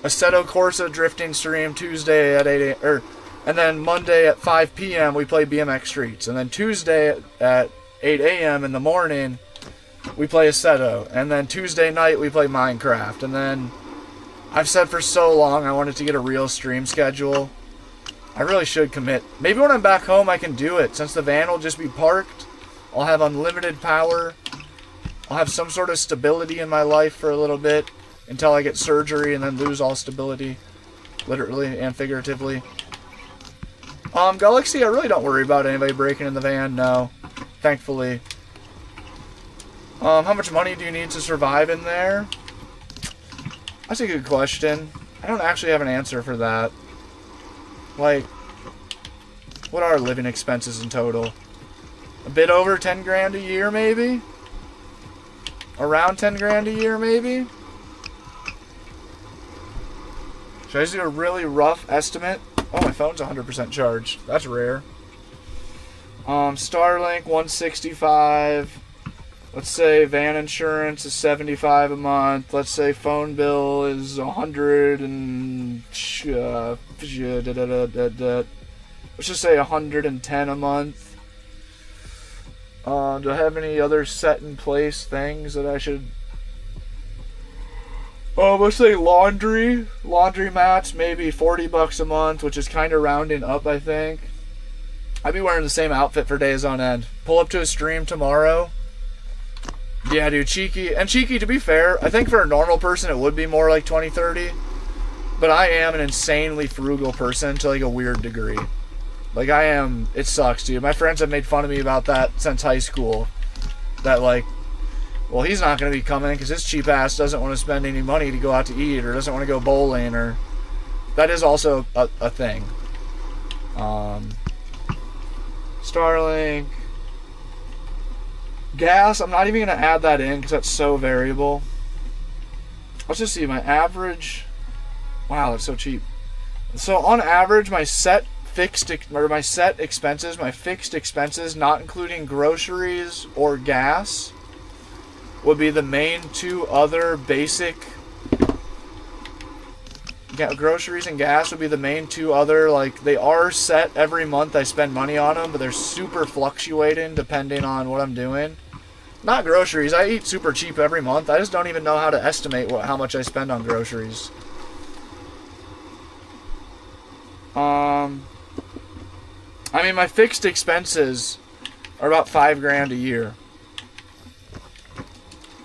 Assetto Corsa drifting stream Tuesday at 8 a.m. And then Monday at 5 p.m. we play BMX Streets. And then Tuesday at 8 a.m. in the morning we play Assetto. And then Tuesday night we play Minecraft. And then I've said for so long I wanted to get a real stream schedule. I really should commit. Maybe when I'm back home I can do it. Since the van will just be parked, I'll have unlimited power. I'll have some sort of stability in my life for a little bit until I get surgery and then lose all stability, literally and figuratively. Galaxy, I really don't worry about anybody breaking in the van, no. Thankfully. How much money do you need to survive in there? That's a good question. I don't actually have an answer for that. Like, what are living expenses in total? A bit over 10 grand a year, maybe? Around 10 grand a year, maybe? Should I just do a really rough estimate? Oh, my phone's 100% charged. That's rare. Starlink, 165. Let's say van insurance is 75 a month. Let's say phone bill is 100 and... let's just say 110 a month. Do I have any other set in place things that I should... let's say laundry. Laundry mats, maybe 40 bucks a month, which is kind of rounding up, I think. I'd be wearing the same outfit for days on end. Pull up to a stream tomorrow. Yeah, dude, cheeky. And cheeky, to be fair, I think for a normal person it would be more like 20, 30. But I am an insanely frugal person to like a weird degree. Like I am, it sucks, dude. My friends have made fun of me about that since high school. That like, well, he's not going to be coming because his cheap ass doesn't want to spend any money to go out to eat or doesn't want to go bowling or... That is also a thing. Starlink. Gas, I'm not even going to add that in because that's so variable. Let's just see, my average... Wow, that's so cheap. So on average, my fixed expenses, not including groceries or gas, would be the main two other basic... groceries and gas would be the main two other, like, they are set every month. I spend money on them, but they're super fluctuating depending on what I'm doing. Not groceries. I eat super cheap every month. I just don't even know how to estimate how much I spend on groceries. I mean, my fixed expenses are about 5 grand a year.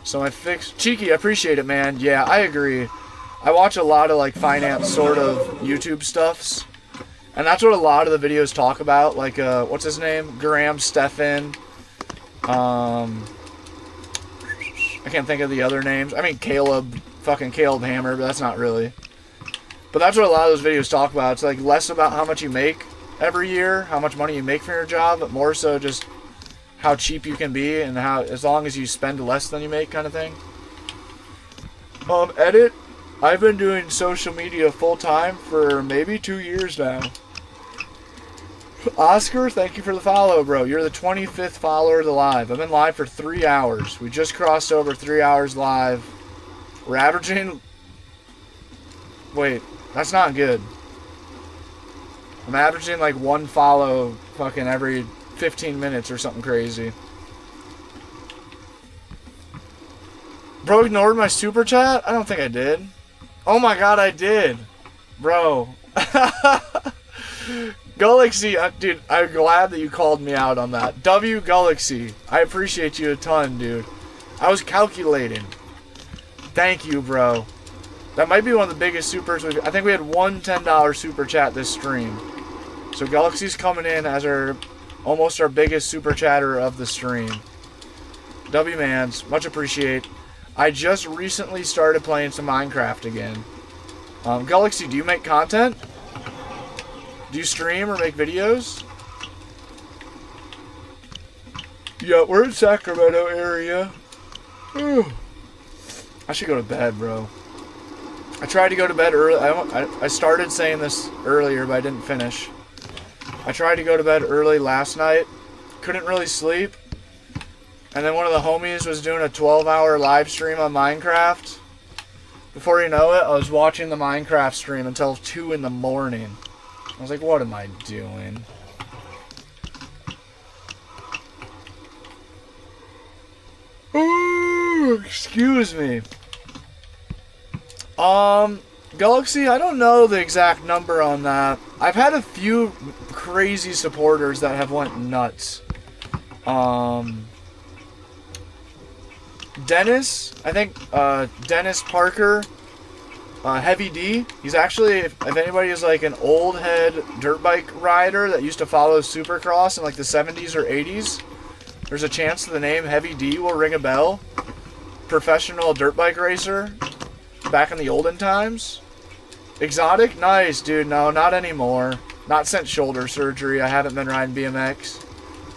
So my fixed... Cheeky, I appreciate it, man. Yeah, I agree. I watch a lot of, like, finance sort of YouTube stuffs. And that's what a lot of the videos talk about. Like, what's his name? Graham Stephan. I can't think of the other names. I mean, fucking Caleb Hammer, but that's not really. But that's what a lot of those videos talk about. It's, like, less about how much you make every year, how much money you make from your job, but more so just how cheap you can be and how, as long as you spend less than you make kind of thing. Edit. I've been doing social media full-time for maybe 2 years now. Oscar, thank you for the follow, bro. You're the 25th follower of the live. I've been live for 3 hours. We just crossed over 3 hours live. We're averaging... Wait, that's not good. I'm averaging like 1 follow fucking every 15 minutes or something crazy. Bro ignored my super chat? I don't think I did. Oh my god, I did. Bro. Galaxy, dude, I'm glad that you called me out on that. W Galaxy, I appreciate you a ton, dude. I was calculating. Thank you, bro. That might be one of the biggest supers I think we had one $10 super chat this stream. So Galaxy's coming in as almost our biggest super chatter of the stream. W Mans, much appreciate. I just recently started playing some Minecraft again. Galaxy, do you make content? Do you stream or make videos? Yeah, we're in Sacramento area. I should go to bed, bro. I tried to go to bed early. I started saying this earlier, but I didn't finish. I tried to go to bed early last night. Couldn't really sleep. And then one of the homies was doing a 12-hour live stream on Minecraft. Before you know it, I was watching the Minecraft stream until 2 in the morning. I was like, what am I doing? Ooh, excuse me. Galaxy, I don't know the exact number on that. I've had a few crazy supporters that have went nuts. Dennis, I think, Dennis Parker, Heavy D. He's actually, if anybody is like an old head dirt bike rider that used to follow Supercross in like the 70s or 80s, there's a chance the name Heavy D will ring a bell. Professional dirt bike racer back in the olden times. Exotic? Nice, dude. No, not anymore. Not since shoulder surgery. I haven't been riding BMX.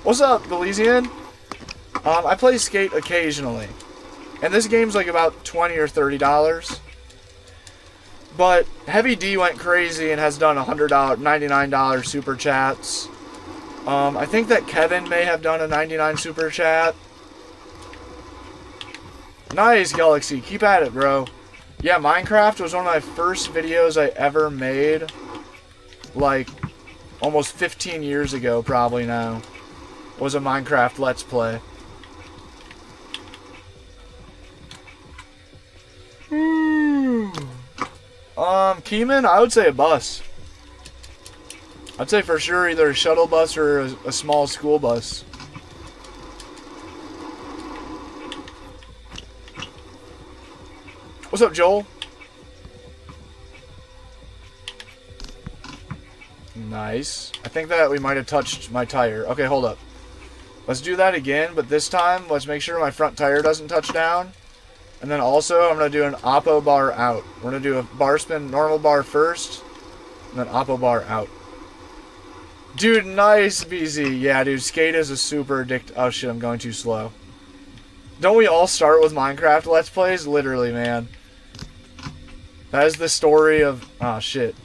What's up, Belizean? I play skate occasionally. And this game's like about $20 or $30. But Heavy D went crazy and has done $100, $99 super chats. I think that Kevin may have done a 99 super chat. Nice, Galaxy. Keep at it, bro. Yeah, Minecraft was one of my first videos I ever made. Like, almost 15 years ago, probably now. Was a Minecraft Let's Play. Keeman, I would say a bus. I'd say for sure either a shuttle bus or a small school bus. What's up, Joel? Nice. I think that we might have touched my tire. Okay, hold up. Let's do that again, but this time, let's make sure my front tire doesn't touch down. And then also, I'm going to do an oppo bar out. We're going to do a bar spin, normal bar first, and then oppo bar out. Dude, nice, BZ. Yeah, dude, skate is a super addictive... Oh, shit, I'm going too slow. Don't we all start with Minecraft Let's Plays? Literally, man. That is the story of... Oh, shit.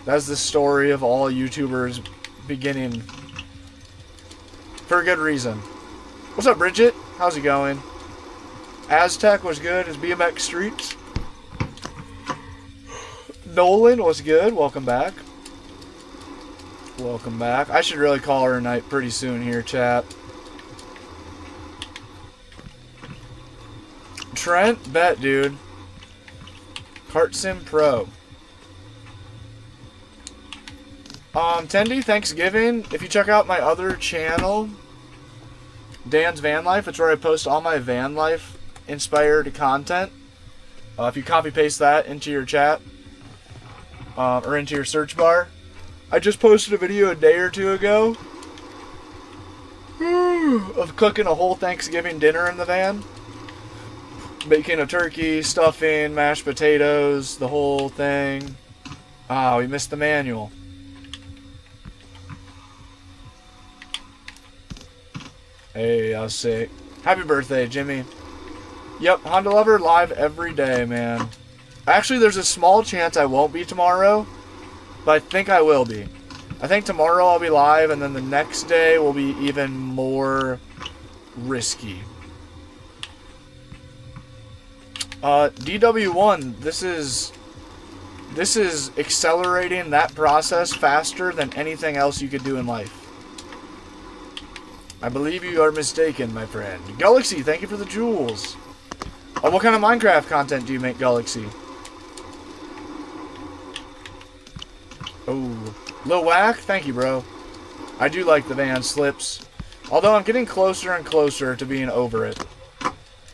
That's the story of all YouTubers beginning. For a good reason. What's up, Bridget? How's it going? Aztec was good. His BMX Streets. Nolan was good. Welcome back. Welcome back. I should really call her a night pretty soon here, chat. Trent, bet, dude. Kart Sim Pro. Tendy, Thanksgiving. If you check out my other channel, Dan's Van Life, it's where I post all my van life inspired content. If you copy paste that into your chat or into your search bar. I just posted a video a day or two ago of cooking a whole Thanksgiving dinner in the van. Making a turkey, stuffing, mashed potatoes, the whole thing. Ah, we missed the manual. Hey, I was sick. Happy birthday, Jimmy. Yep, Honda Lover live every day, man. Actually, there's a small chance I won't be tomorrow, but I think I will be. I think tomorrow I'll be live, and then the next day will be even more risky. DW1, this is accelerating that process faster than anything else you could do in life. I believe you are mistaken, my friend. Galaxy, thank you for the jewels. Oh, what kind of Minecraft content do you make, Galaxy? Oh, Lil Whack, thank you, bro. I do like the van slips. Although I'm getting closer and closer to being over it.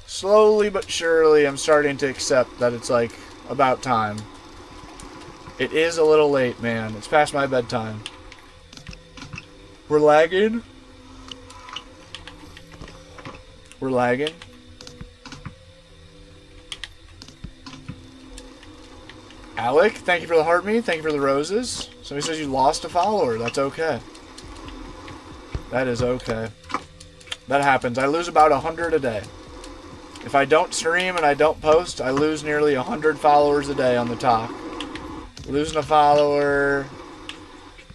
Slowly but surely, I'm starting to accept that it's, like, about time. It is a little late, man. It's past my bedtime. We're lagging. We're lagging. Alec, thank you for the heart me. Thank you for the roses. Somebody says you lost a follower. That's okay. That is okay. That happens. I lose about 100 a day. If I don't stream and I don't post, I lose nearly 100 followers a day on the talk. Losing a follower,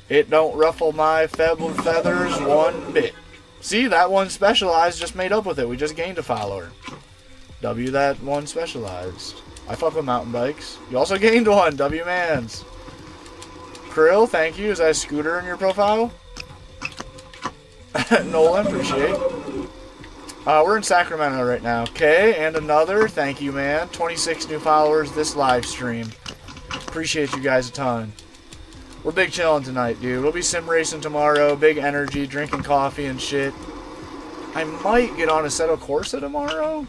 it don't ruffle my feathers one bit. See, that one specialized just made up with it. We just gained a follower. W that one specialized. I fuck with mountain bikes. You also gained one. W mans. Krill, thank you. Is that a scooter in your profile? Nolan, appreciate. We're in Sacramento right now. Okay, and another. Thank you, man. 26 new followers this live stream. Appreciate you guys a ton. We're big chilling tonight, dude. We'll be sim racing tomorrow. Big energy, drinking coffee and shit. I might get on Assetto Corsa tomorrow.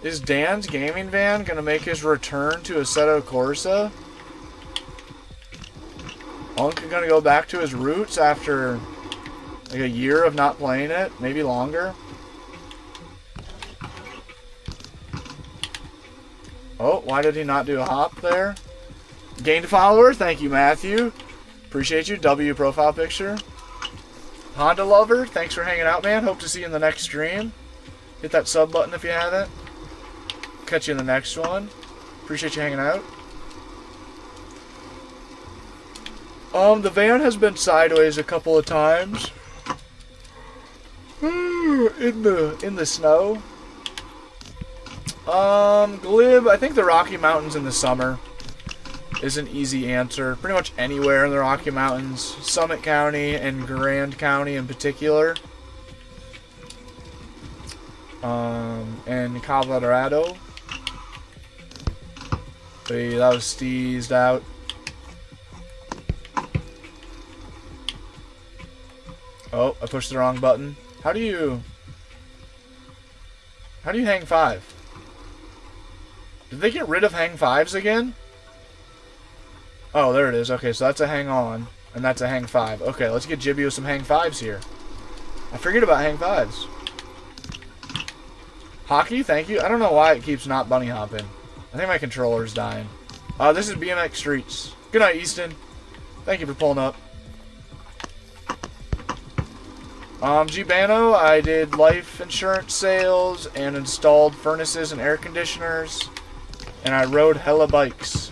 Is Dan's gaming van gonna make his return to Assetto Corsa? Unc gonna go back to his roots after like a year of not playing it, maybe longer. Oh, why did he not do a hop there? Gained a follower, thank you, Matthew. Appreciate you. W profile picture. Honda lover, thanks for hanging out, man. Hope to see you in the next stream. Hit that sub button if you haven't. Catch you in the next one. Appreciate you hanging out. The van has been sideways a couple of times. In the snow. Glib, I think the Rocky Mountains in the summer is an easy answer. Pretty much anywhere in the Rocky Mountains. Summit County and Grand County in particular. And Colorado. Hey, that was steezed out. Oh, I pushed the wrong button. How do you hang 5? Did they get rid of hang 5s again? Oh, there it is. Okay, so that's a hang on, and that's a hang 5. Okay, let's get Jibby with some hang 5s here. I forget about hang 5s. Hockey, thank you. I don't know why it keeps not bunny hopping. I think my controller's dying. This is BMX Streets. Good night, Easton. Thank you for pulling up. Gibano, I did life insurance sales and installed furnaces and air conditioners. And I rode hella bikes.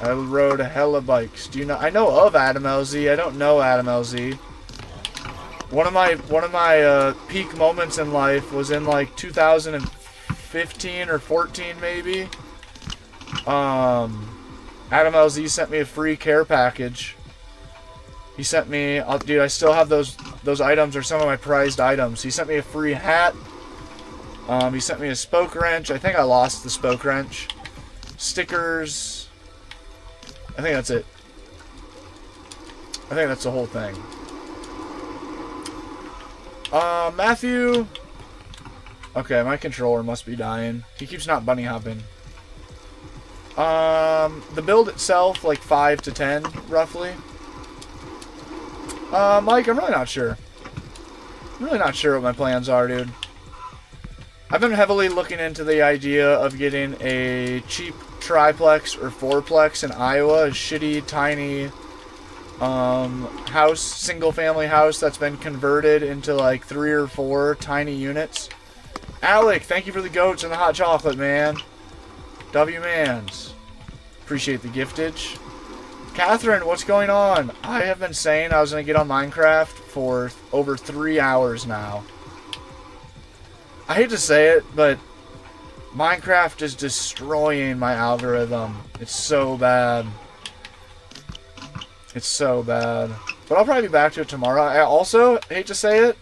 Do you know? I know of Adam LZ. I don't know Adam LZ. One of my peak moments in life was in like 2015 or 14 maybe. Adam LZ sent me a free care package. He sent me, dude, I still have those items, are some of my prized items. He sent me a free hat. He sent me a spoke wrench. I think I lost the spoke wrench. Stickers. I think that's it. I think that's the whole thing. Matthew. Okay, my controller must be dying. He keeps not bunny hopping. The build itself, like 5 to 10, roughly. Mike, I'm really not sure. I'm really not sure what my plans are, dude. I've been heavily looking into the idea of getting a cheap triplex or fourplex in Iowa, a shitty, tiny house, single-family house that's been converted into like 3 or 4 tiny units. Alec, thank you for the goats and the hot chocolate, man. W-mans. Appreciate the giftage. Catherine, what's going on? I have been saying I was going to get on Minecraft for over 3 hours now. I hate to say it, but Minecraft is destroying my algorithm. It's so bad. It's so bad. But I'll probably be back to it tomorrow. I also hate to say it,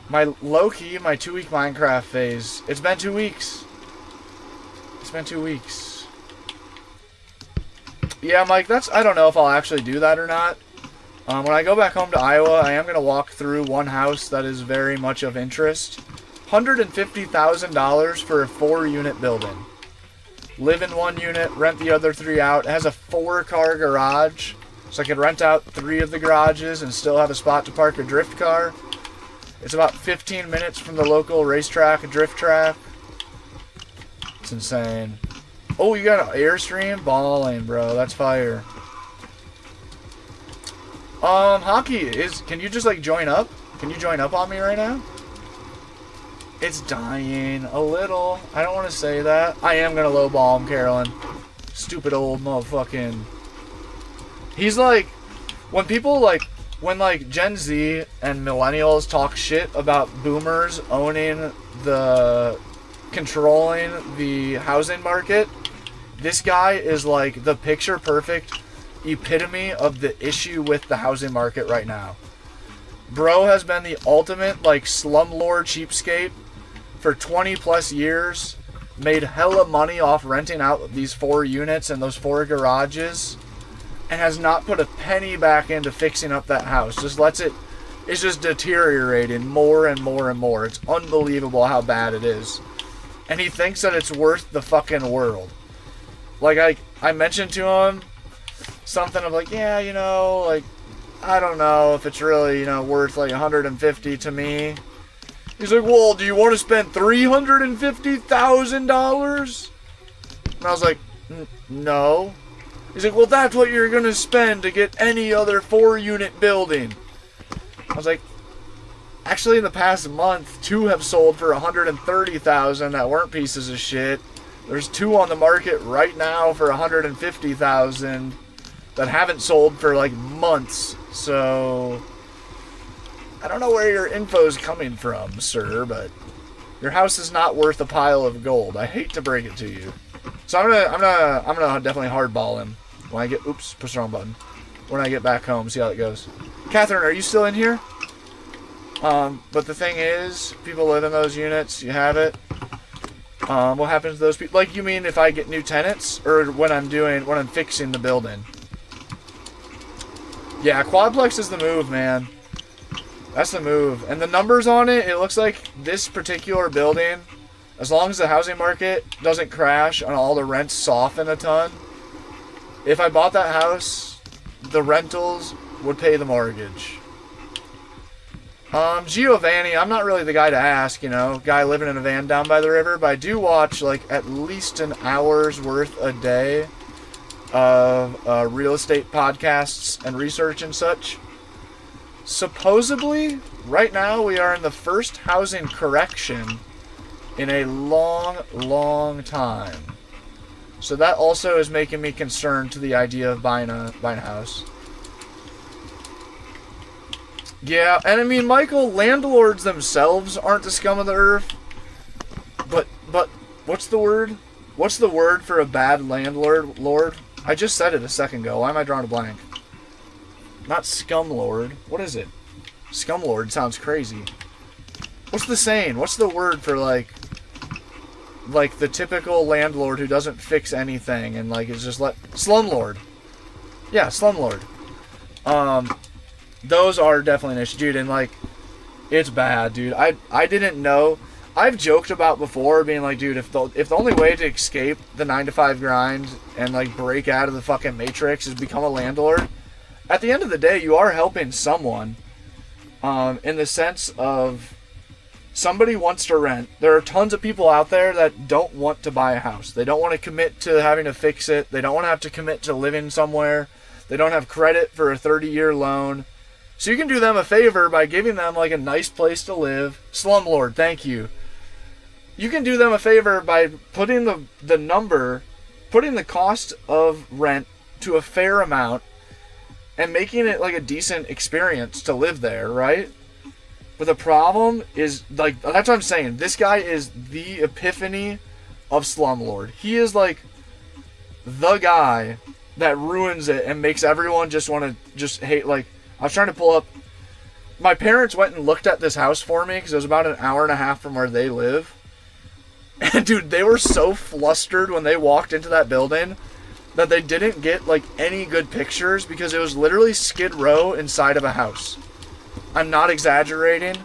my low-key, my 2-week Minecraft phase, it's been 2 weeks. It's been 2 weeks. Yeah, Mike, I don't know if I'll actually do that or not. When I go back home to Iowa, I am going to walk through one house that is very much of interest. $150,000 for a 4-unit building. Live in 1 unit, rent the other 3 out. It has a 4-car garage, so I could rent out 3 of the garages and still have a spot to park a drift car. It's about 15 minutes from the local racetrack, a drift track. It's insane. Oh, you got an Airstream? Balling, bro. That's fire. Hockey, can you just, like, join up? Can you join up on me right now? It's dying a little. I don't want to say that. I am going to lowball him, Carolyn. Stupid old motherfucking... He's like... When people, like... When, like, Gen Z and millennials talk shit about boomers owning the... controlling the housing market, this guy is like the picture perfect epitome of the issue with the housing market right now. Bro has been the ultimate like slumlord cheapskate for 20 plus years. made hella money off renting out these 4 units and those 4 garages, and has not put a penny back into fixing up that house. Just lets it, it's just deteriorating more and more and more. It's unbelievable how bad it is. And he thinks that it's worth the fucking world. Like, I mentioned to him something of like, yeah, you know, like, I don't know if it's really, you know, worth like $150 to me. He's like, well, do you want to spend $350,000? And I was like, no. He's like, well, that's what you're going to spend to get any other 4-unit building. I was like, actually, in the past month, 2 have sold for $130,000 that weren't pieces of shit. There's 2 on the market right now for $150,000 that haven't sold for like months. So I don't know where your info's coming from, sir, but your house is not worth a pile of gold. I hate to break it to you. So I'm gonna definitely hardball him when I get, oops, push the wrong button. When I get back home, see how it goes. Catherine, are you still in here? But the thing is, people live in those units. You have it. What happens to those people? Like, you mean if I get new tenants, or when I'm fixing the building? Yeah, quadplex is the move, man. That's the move. And the numbers on it, it looks like this particular building, as long as the housing market doesn't crash and all the rents soften a ton, if I bought that house, the rentals would pay the mortgage. Giovanni, I'm not really the guy to ask, you know, guy living in a van down by the river, but I do watch like at least an hour's worth a day of real estate podcasts and research and such. Supposedly, right now we are in the first housing correction in a long, long time. So that also is making me concerned to the idea of buying a house. Yeah, and I mean, Michael, landlords themselves aren't the scum of the earth. But what's the word? What's the word for a bad landlord? Lord? I just said it a second ago. Why am I drawing a blank? Not scumlord. What is it? Scumlord sounds crazy. What's the saying? What's the word for like the typical landlord who doesn't fix anything and like is just slumlord? Yeah, slumlord. Those are definitely an issue, dude, and like it's bad, dude. I didn't know. I've joked about before being like, dude, if the only way to escape the 9-to-5 grind and like break out of the fucking matrix is become a landlord, at the end of the day, you are helping someone. In the sense of somebody wants to rent. There are tons of people out there that don't want to buy a house. They don't want to commit to having to fix it. They don't want to have to commit to living somewhere. They don't have credit for a 30-year loan. So you can do them a favor by giving them like a nice place to live. Slumlord, thank you. You can do them a favor by putting the cost of rent to a fair amount and making it like a decent experience to live there, right? But the problem is, like, that's what I'm saying. This guy is the epiphany of slumlord. He is like the guy that ruins it and makes everyone just want to just hate. Like, I was trying to pull up. My parents went and looked at this house for me because it was about an hour and a half from where they live. And dude, they were so flustered when they walked into that building that they didn't get like any good pictures because it was literally Skid Row inside of a house. I'm not exaggerating.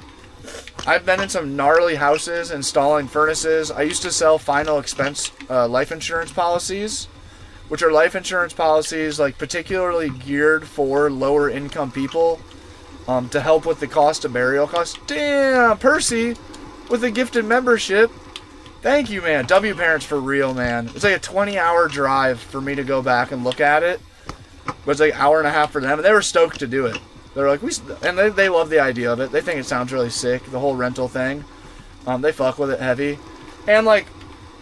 I've been in some gnarly houses installing furnaces. I used to sell final expense life insurance policies, which are life insurance policies like particularly geared for lower income people to help with the cost of burial costs. Damn, Percy with a gifted membership. Thank you, man. W Parents for real, man. It's like a 20-hour drive for me to go back and look at it. But it's like an hour and a half for them. And they were stoked to do it. They're like, they love the idea of it. They think it sounds really sick, the whole rental thing. They fuck with it heavy. And like,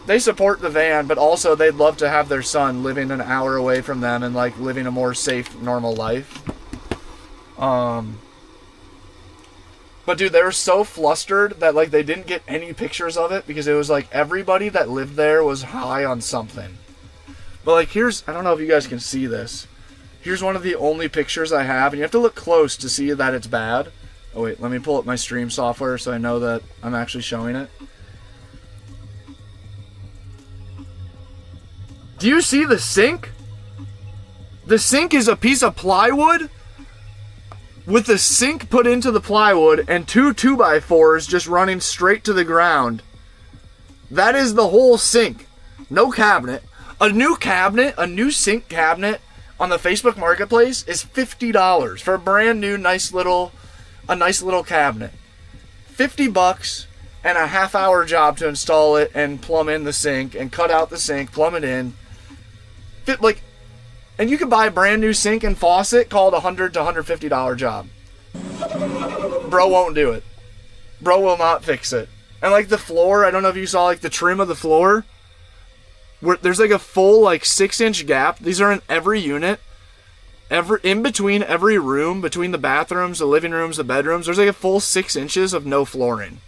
they support the van, but also they'd love to have their son living an hour away from them and like living a more safe, normal life. But dude, they were so flustered that like they didn't get any pictures of it because it was like everybody that lived there was high on something. But like I don't know if you guys can see this. Here's one of the only pictures I have, and you have to look close to see that it's bad. Oh wait, let me pull up my stream software so I know that I'm actually showing it. Do you see the sink? The sink is a piece of plywood with the sink put into the plywood and 2 2x4s just running straight to the ground. That is the whole sink. No cabinet. A new sink cabinet on the Facebook Marketplace is $50 for a brand new nice little cabinet. $50 and a half-hour job to install it and plumb in the sink and cut out the sink, plumb it in. And you can buy a brand new sink and faucet called $100 to $150 job. Bro won't do it. Bro will not fix it. And like the floor, I don't know if you saw like the trim of the floor. Where there's like a full like 6-inch gap. These are in every unit. In between every room, between the bathrooms, the living rooms, the bedrooms, there's like a full 6 inches of no flooring.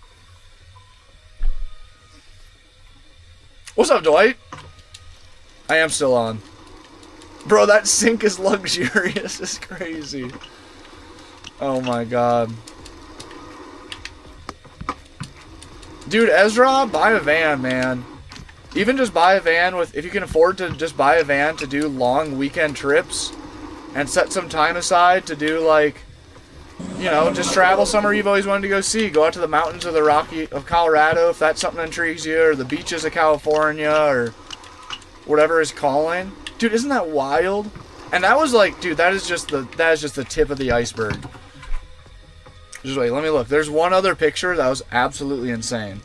What's up, Dwight? I am still on. Bro, that sink is luxurious. It's crazy. Oh my god. Dude, Ezra, buy a van, man. Even just buy a van if you can afford to just buy a van to do long weekend trips and set some time aside to do like, you know, just travel somewhere you've always wanted to go see. Go out to the mountains of Colorado if that's something that intrigues you, or the beaches of California, or whatever is calling. Dude, isn't that wild? And that was like, dude, that is just the tip of the iceberg. Just wait, let me look. There's one other picture that was absolutely insane.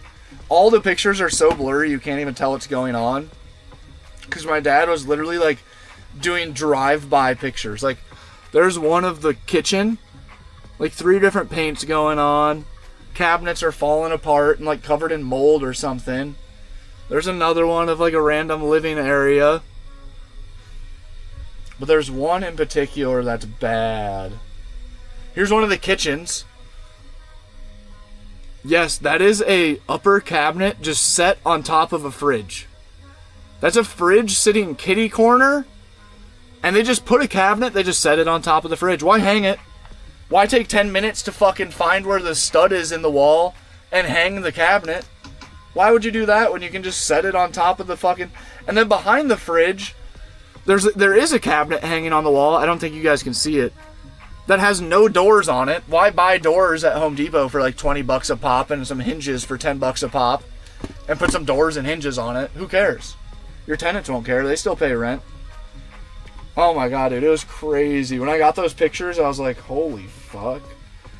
All the pictures are so blurry you can't even tell what's going on. Because my dad was literally like doing drive-by pictures. Like, there's one of the kitchen, like 3 different paints going on. Cabinets are falling apart and like covered in mold or something. There's another one of like a random living area. But there's one in particular that's bad. Here's one of the kitchens. Yes, that is a upper cabinet just set on top of a fridge. That's a fridge sitting kitty corner. And they just put a cabinet, they just set it on top of the fridge. Why hang it? Why take 10 minutes to fucking find where the stud is in the wall and hang the cabinet? Why would you do that when you can just set it on top of the fucking... And then behind the fridge, there is a cabinet hanging on the wall. I don't think you guys can see it. That has no doors on it. Why buy doors at Home Depot for like $20 a pop and some hinges for $10 a pop and put some doors and hinges on it? Who cares? Your tenants won't care. They still pay rent. Oh my god, dude. It was crazy. When I got those pictures, I was like, holy fuck.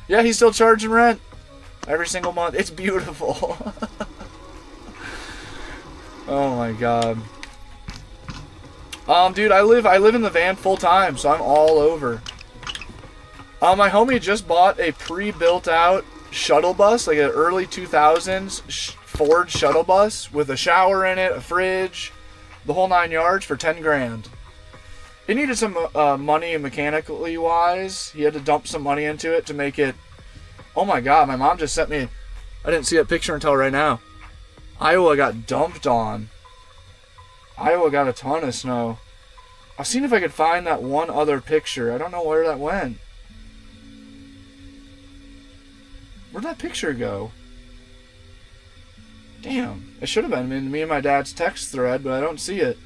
Yeah, he's still charging rent every single month. It's beautiful. Oh my god. Dude, I live in the van full time, so I'm all over. My homie just bought a pre-built out shuttle bus, like an early 2000s Ford shuttle bus with a shower in it, a fridge, the whole 9 yards for 10 grand. It needed some money mechanically wise. He had to dump some money into it to make it. Oh my god, my mom just sent me. I didn't see that picture until right now. Iowa got dumped on. Iowa got a ton of snow. I've seen if I could find that one other picture. I don't know where that went. Where'd that picture go? Damn. It should have been in me and my dad's text thread, but I don't see it.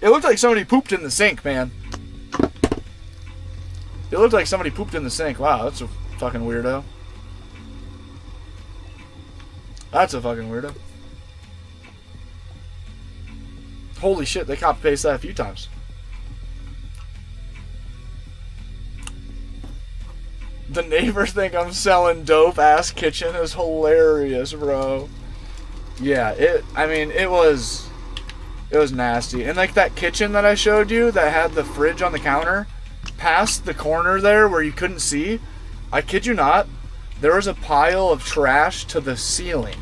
It looked like somebody pooped in the sink, man. It looked like somebody pooped in the sink. Wow, that's a fucking weirdo. That's a fucking weirdo. Holy shit, they copy-paste that a few times. The neighbors think I'm selling dope-ass kitchen is hilarious, bro. Yeah, it was nasty. And like that kitchen that I showed you that had the fridge on the counter, past the corner there where you couldn't see, I kid you not, there was a pile of trash to the ceiling.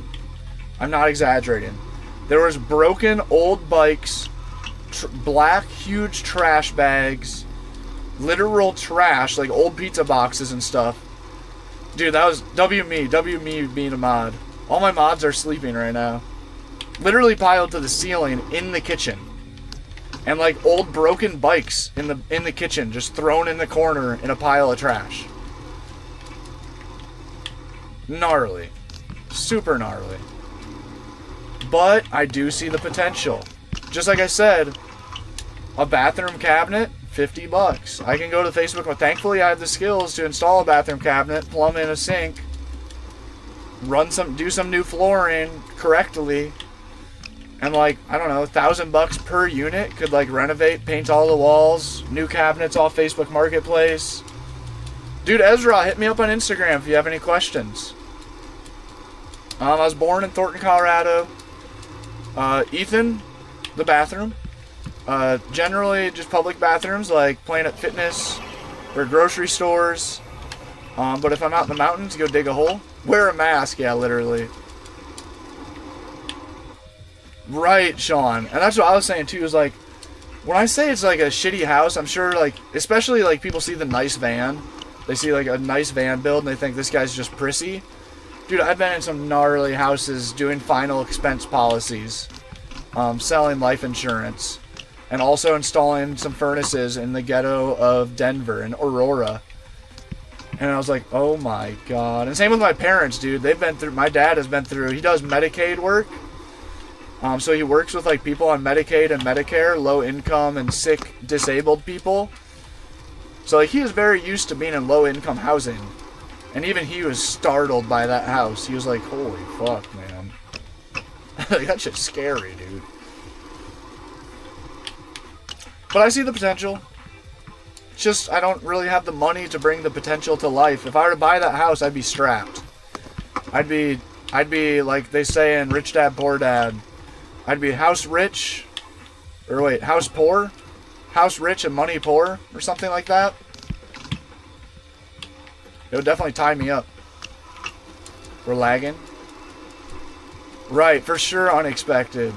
I'm not exaggerating. There was broken old bikes, black huge trash bags, literal trash, like old pizza boxes and stuff. Dude, that was W me being a mod. All my mods are sleeping right now. Literally piled to the ceiling in the kitchen. And like old broken bikes in the kitchen, just thrown in the corner in a pile of trash. Gnarly. Super gnarly. But I do see the potential. just like I said, a bathroom cabinet, $50. I can go to Facebook, but thankfully I have the skills to install a bathroom cabinet, plumb in a sink, do some new flooring correctly, and like, I don't know, $1,000 per unit could like renovate, paint all the walls, new cabinets off Facebook Marketplace. Dude, Ezra, hit me up on Instagram if you have any questions. I was born in Thornton, Colorado. Ethan, the bathroom. Generally just public bathrooms like Planet Fitness or grocery stores. But if I'm out in the mountains, go dig a hole. Wear a mask, yeah, literally. Right, Sean. And that's what I was saying too, is like, when I say it's like a shitty house, I'm sure like, especially like people see the nice van. They see like a nice van build and they think this guy's just prissy. Dude, I've been in some gnarly houses doing final expense policies, selling life insurance, and also installing some furnaces in the ghetto of Denver and Aurora. And I was like, oh my god. And same with my parents, dude. They've been through, my dad has been through, he does Medicaid work. So he works with like people on Medicaid and Medicare, low income and sick, disabled people. So like he is very used to being in low income housing. And even he was startled by that house. He was like, holy fuck, man. That shit's scary, dude. But I see the potential. It's just, I don't really have the money to bring the potential to life. If I were to buy that house, I'd be strapped. I'd be like they say in Rich Dad, Poor Dad. I'd be house rich, or wait, house poor? House rich and money poor, or something like that. It would definitely tie me up. We're lagging. Right, for sure unexpected.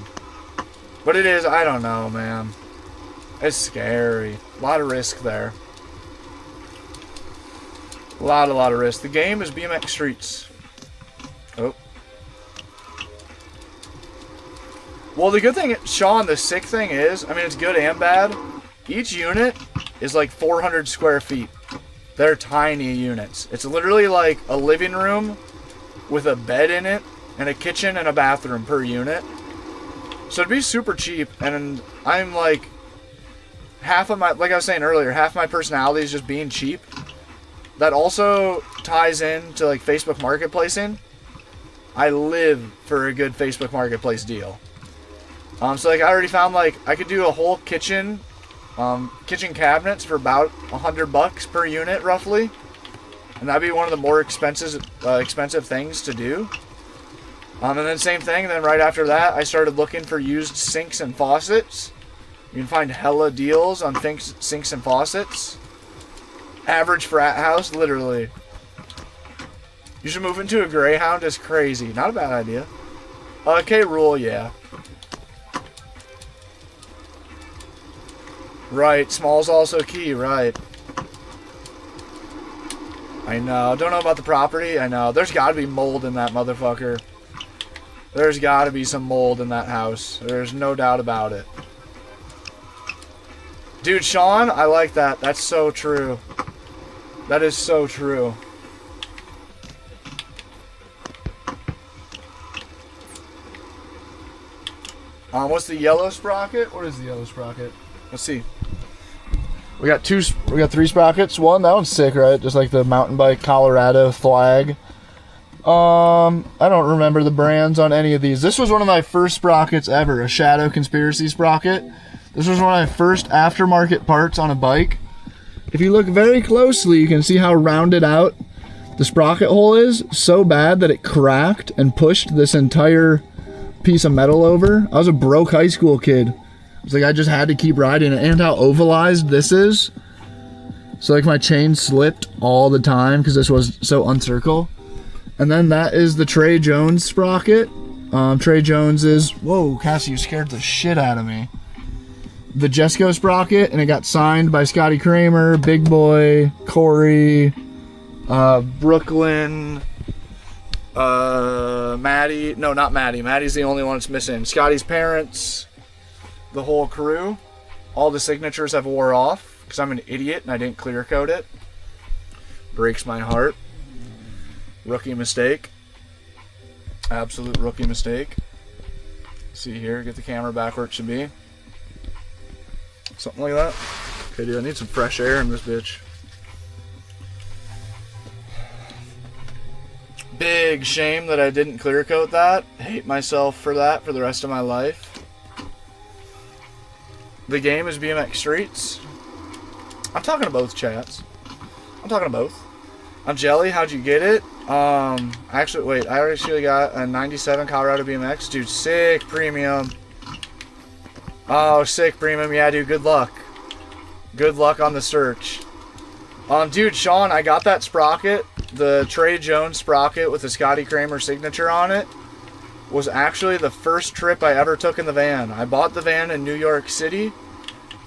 But it is, I don't know, man. It's scary. A lot of risk there. A lot of risk. The game is BMX Streets. Oh. Well, the good thing, Sean, the sick thing is, I mean, it's good and bad. Each unit is like 400 square feet. They're tiny units. It's literally like a living room with a bed in it and a kitchen and a bathroom per unit. So it'd be super cheap. And I'm like, half of my, like I was saying earlier, half my personality is just being cheap. That also ties into like Facebook Marketplacing. I live for a good Facebook Marketplace deal. So like I already found like I could do a whole kitchen cabinets for about $100 per unit roughly, and that'd be one of the more expensive things to do. And then same thing. Then right after that, I started looking for used sinks and faucets. You can find hella deals on sinks and faucets. Average frat house, literally. You should move into a Greyhound. Is crazy. Not a bad idea. K-Rule, yeah. Right, small's also key, right. I know. Don't know about the property. I know. There's got to be mold in that motherfucker. There's got to be some mold in that house. There's no doubt about it. Dude, Sean, I like that. That's so true. That is so true. What's the yellow sprocket? What is the yellow sprocket? Let's see. We got three sprockets. One, that one's sick, right? Just like the mountain bike Colorado flag. I don't remember the brands on any of these. This was one of my first sprockets ever, a Shadow Conspiracy sprocket. This was one of my first aftermarket parts on a bike. If you look very closely, you can see how rounded out the sprocket hole is. So bad that it cracked and pushed this entire piece of metal over. I was a broke high school kid. It's like I just had to keep riding it. And how ovalized this is. So like my chain slipped all the time because this was so uncircle. And then that is the Trey Jones sprocket. Trey Jones is... Whoa, Cassie, you scared the shit out of me. The Jesco sprocket, and it got signed by Scotty Kramer, Big Boy, Corey, Brooklyn, Maddie. No, not Maddie. Maddie's the only one that's missing. Scotty's parents... The whole crew, all the signatures have wore off because I'm an idiot and I didn't clear code it. Breaks my heart. Rookie mistake. Absolute rookie mistake. See here, get the camera back where it should be. Something like that. Okay, dude, I need some fresh air in this bitch. Big shame that I didn't clear coat that. Hate myself for that for the rest of my life. The game is BMX Streets. I'm talking to both chats. I'm talking to both. I'm jelly. How'd you get it? Actually, wait. I actually got a 97 Colorado BMX. Dude, sick premium. Oh, sick premium. Yeah, dude, good luck. Good luck on the search. Dude, Sean, I got that sprocket. The Trey Jones sprocket with the Scotty Kramer signature on it was actually the first trip I ever took in the van. I bought the van in New York City.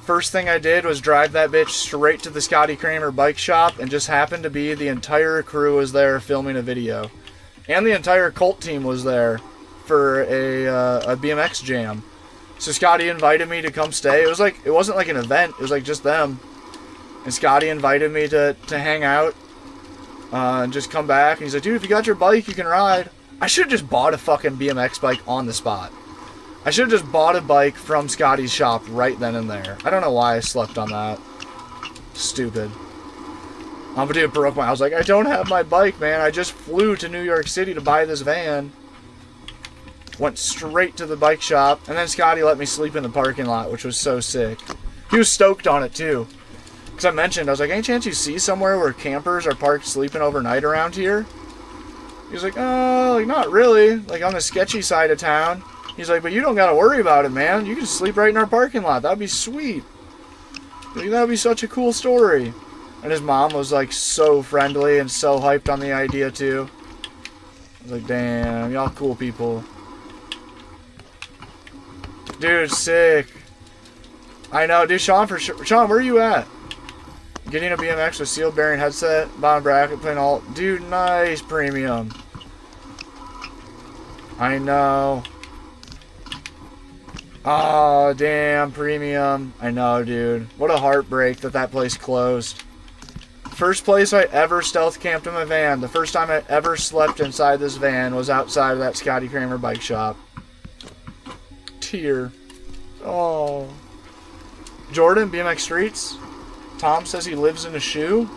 First thing I did was drive that bitch straight to the Scotty Kramer bike shop, and just happened to be the entire crew was there filming a video. And the entire cult team was there for a BMX jam. So Scotty invited me to come stay. It wasn't like an event, it was like just them. And Scotty invited me to hang out and just come back. And he's like, dude, if you got your bike, you can ride. I should have just bought a fucking BMX bike on the spot. I should have just bought a bike from Scotty's shop right then and there. I don't know why I slept on that. Stupid. But dude, it broke my... I was like, I don't have my bike, man. I just flew to New York City to buy this van. Went straight to the bike shop. And then Scotty let me sleep in the parking lot, which was so sick. He was stoked on it, too. Because I mentioned, I was like, any chance you see somewhere where campers are parked sleeping overnight around here? He was like, oh, like, not really. Like, on the sketchy side of town. He's like, but you don't got to worry about it, man. You can sleep right in our parking lot. That'd be sweet. Like, that'd be such a cool story. And his mom was, like, so friendly and so hyped on the idea, too. I was like, damn, y'all cool people. Dude, sick. I know, dude, Sean, for sure. Sean, where are you at? Getting a BMX with sealed bearing headset, bottom bracket, playing all... Dude, nice premium. I know. Oh, damn, premium. I know, dude. What a heartbreak that place closed. First place I ever stealth camped in my van. The first time I ever slept inside this van was outside of that Scotty Kramer bike shop. Tear. Oh. Jordan, BMX Streets. Tom says he lives in a shoe.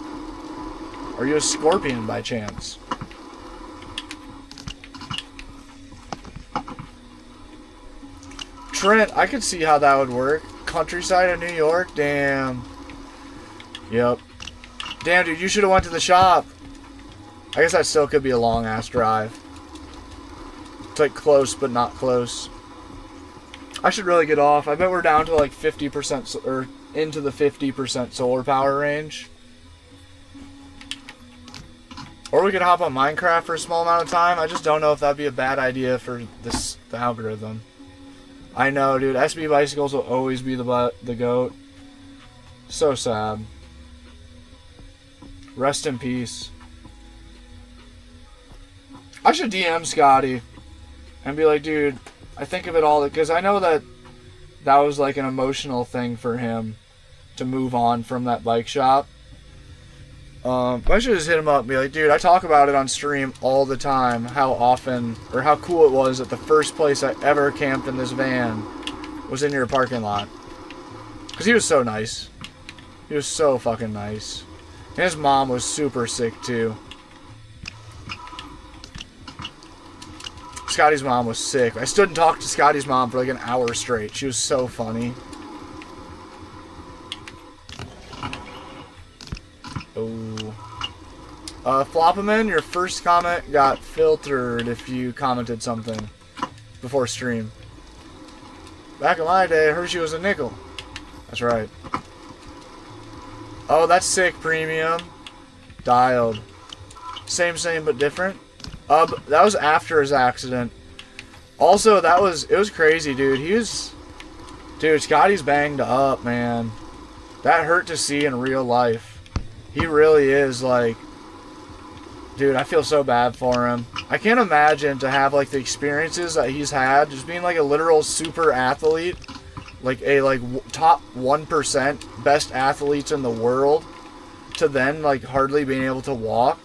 Are you a scorpion by chance? Trent, I could see how that would work. Countryside of New York, damn. Yep. Damn, dude, you should have went to the shop. I guess that still could be a long-ass drive. It's like close, but not close. I should really get off. I bet we're down to like 50% or into the 50% solar power range. Or we could hop on Minecraft for a small amount of time. I just don't know if that'd be a bad idea for the algorithm. I know, dude. SB bicycles will always be the GOAT. So sad. Rest in peace. I should DM Scotty and be like, dude, I think of it all, because I know that was like an emotional thing for him to move on from that bike shop. I should just hit him up and be like, dude, I talk about it on stream all the time, how often, or how cool it was that the first place I ever camped in this van was in your parking lot. Because he was so nice. He was so fucking nice. And his mom was super sick, too. Scotty's mom was sick. I stood and talked to Scotty's mom for like an hour straight. She was so funny. Oh. Flopaman, your first comment got filtered if you commented something before stream. Back in my day, Hershey was a nickel. That's right. Oh, that's sick, premium. Dialed. Same but different. That was after his accident. Also, it was crazy, dude. Dude, Scotty's banged up, man. That hurt to see in real life. He really is, like... Dude, I feel so bad for him. I can't imagine to have, like, the experiences that he's had, just being, like, a literal super athlete. Like, top 1% best athletes in the world. To then, like, hardly being able to walk.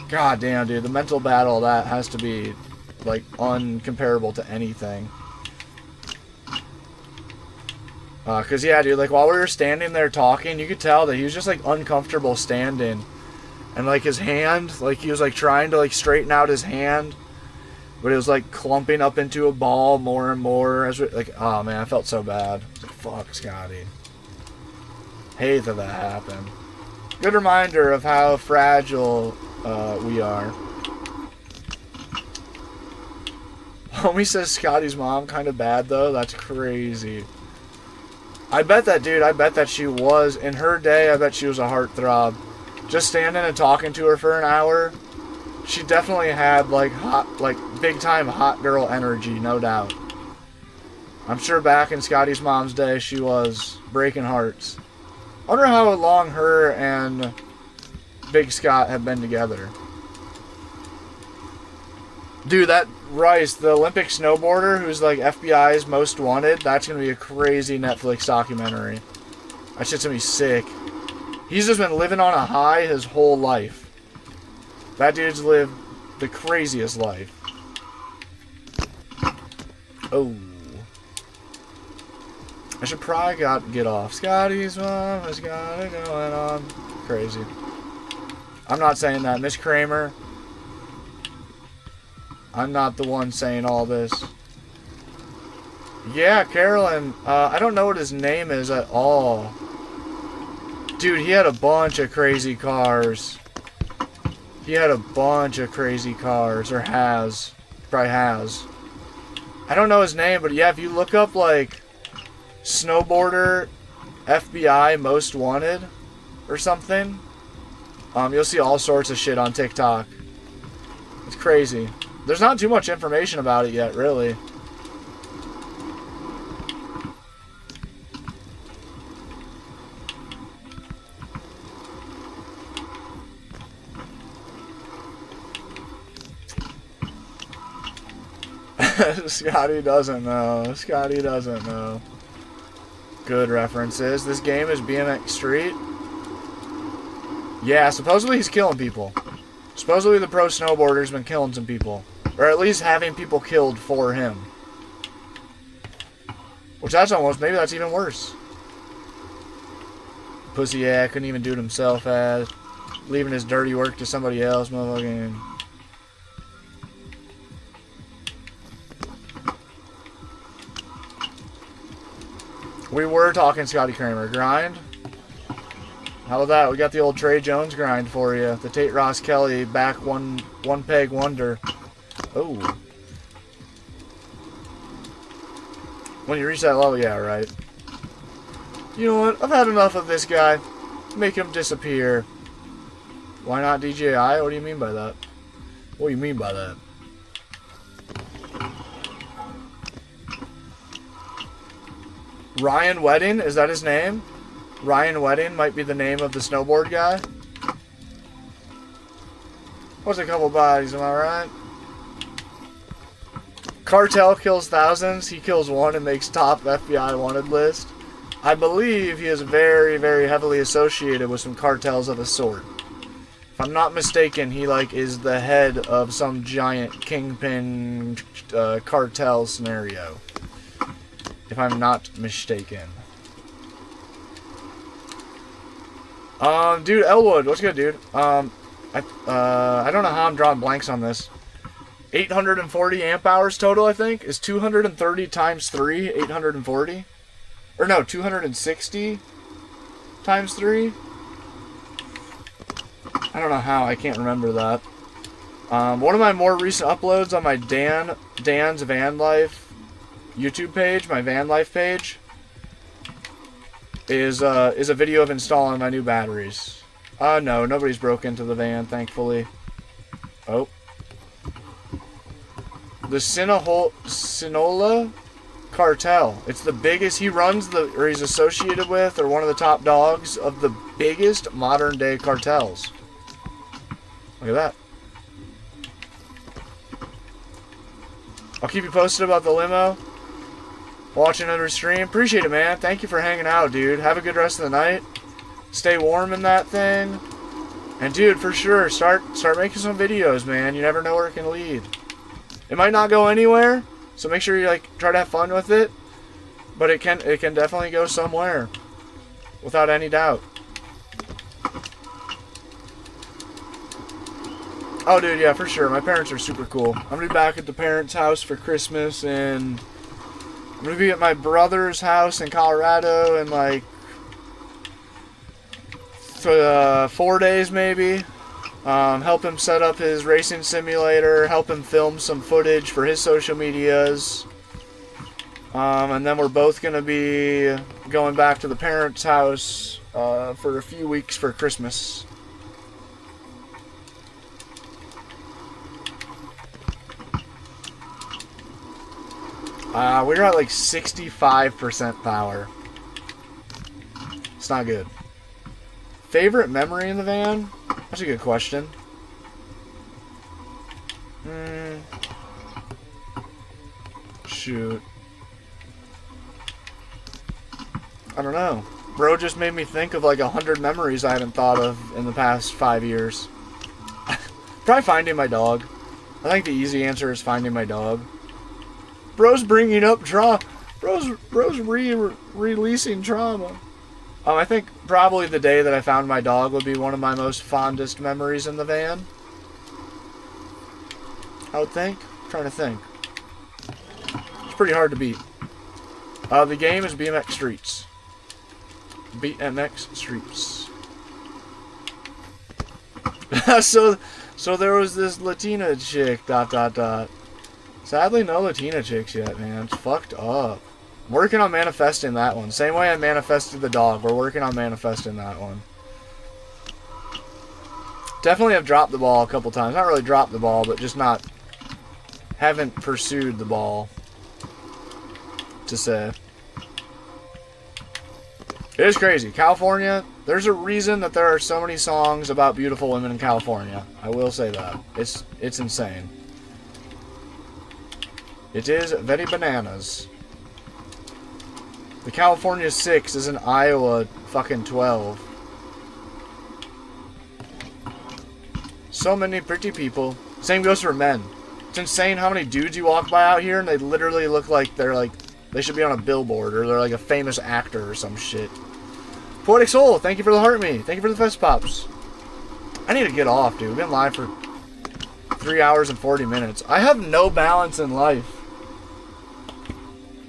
God damn, dude. The mental battle of that has to be, like, uncomparable to anything. Cause yeah, dude, like while we were standing there talking, you could tell that he was just like uncomfortable standing. And like his hand, like he was like trying to like straighten out his hand, but it was like clumping up into a ball more and more. As we, like, oh man, I felt so bad. Like, fuck, Scotty. Hate that happened. Good reminder of how fragile we are. Homie says Scotty's mom kind of bad though. That's crazy. I bet that, dude. I bet that she was in her day. I bet she was a heartthrob. Just standing and talking to her for an hour, she definitely had like hot, like big time hot girl energy, no doubt. I'm sure back in Scotty's mom's day, she was breaking hearts. I wonder how long her and Big Scott have been together. Dude, that Rice, the Olympic snowboarder who's like FBI's most wanted, that's gonna be a crazy Netflix documentary. That shit's gonna be sick. He's just been living on a high his whole life. That dude's lived the craziest life. Oh. I should probably get off. Scotty's mom has got it going on. Crazy. I'm not saying that. Miss Kramer. I'm not the one saying all this. Yeah, Carolyn. I don't know what his name is at all. Dude, he had a bunch of crazy cars. He had a bunch of crazy cars. Or has. Probably has. I don't know his name, but yeah, if you look up, like, snowboarder FBI most wanted or something, you'll see all sorts of shit on TikTok. It's crazy. There's not too much information about it yet, really. Scotty doesn't know. Scotty doesn't know. Good references. This game is BMX Street. Yeah, supposedly he's killing people. Supposedly the pro snowboarder's been killing some people. Or at least having people killed for him. Which that's almost, maybe that's even worse. Pussy, yeah, couldn't even do it himself as. Leaving his dirty work to somebody else, motherfucking. We were talking Scotty Kramer. Grind? How about that? We got the old Trey Jones grind for you. The Tate Ross Kelly back one peg wonder. Oh. When you reach that level, yeah, right. You know what? I've had enough of this guy. Make him disappear. Why not DJI? What do you mean by that? What do you mean by that? Ryan Wedding? Is that his name? Ryan Wedding might be the name of the snowboard guy. What's a couple bodies, am I right? Cartel kills thousands. He kills one and makes top FBI wanted list. I believe he is very, very heavily associated with some cartels of a sort. If I'm not mistaken, he like is the head of some giant kingpin cartel scenario. If I'm not mistaken. Dude, Elwood, what's good, dude? I don't know how I'm drawing blanks on this. 840 amp hours total, I think, is 230 times 3, 840. Or no, 260 times 3. I don't know how, I can't remember that. One of my more recent uploads on my Dan's Van Life YouTube page, my van life page, is a video of installing my new batteries. No, nobody's broke into the van, thankfully. Oh. The Sinaloa cartel. It's the biggest, he's associated with, or one of the top dogs of the biggest modern day cartels. Look at that. I'll keep you posted about the limo. Watching another stream. Appreciate it, man. Thank you for hanging out, dude. Have a good rest of the night. Stay warm in that thing. And, dude, for sure, start making some videos, man. You never know where it can lead. It might not go anywhere, so make sure you, like, try to have fun with it. But it can definitely go somewhere. Without any doubt. Oh, dude, yeah, for sure. My parents are super cool. I'm going to be back at the parents' house for Christmas, and I'm going to be at my brother's house in Colorado in, like, 4 days, maybe. Help him set up his racing simulator, help him film some footage for his social medias. And then we're both going to be going back to the parents' house for a few weeks for Christmas. We're at like 65% power. It's not good. Favorite memory in the van? That's a good question. Shoot. I don't know. Bro just made me think of like 100 memories I haven't thought of in the past 5 years. Probably finding my dog. I think the easy answer is finding my dog. Bro's bringing up trauma. Bro's releasing trauma. I think probably the day that I found my dog would be one of my most fondest memories in the van. I would think. I'm trying to think. It's pretty hard to beat. The game is BMX Streets. BMX Streets. So there was this Latina chick, ... Sadly, no Latina chicks yet, man. It's fucked up. Working on manifesting that one. Same way I manifested the dog. We're working on manifesting that one. Definitely have dropped the ball a couple times. Not really dropped the ball, but just not... Haven't pursued the ball. To say. It is crazy. California, there's a reason that there are so many songs about beautiful women in California. I will say that. It's insane. It is very bananas. The California 6 is an Iowa fucking 12. So many pretty people. Same goes for men. It's insane how many dudes you walk by out here and they literally look like they should be on a billboard or they're like a famous actor or some shit. Poetic Soul, thank you for the heart me. Thank you for the fest pops. I need to get off, dude. We've been live for 3 hours and 40 minutes. I have no balance in life.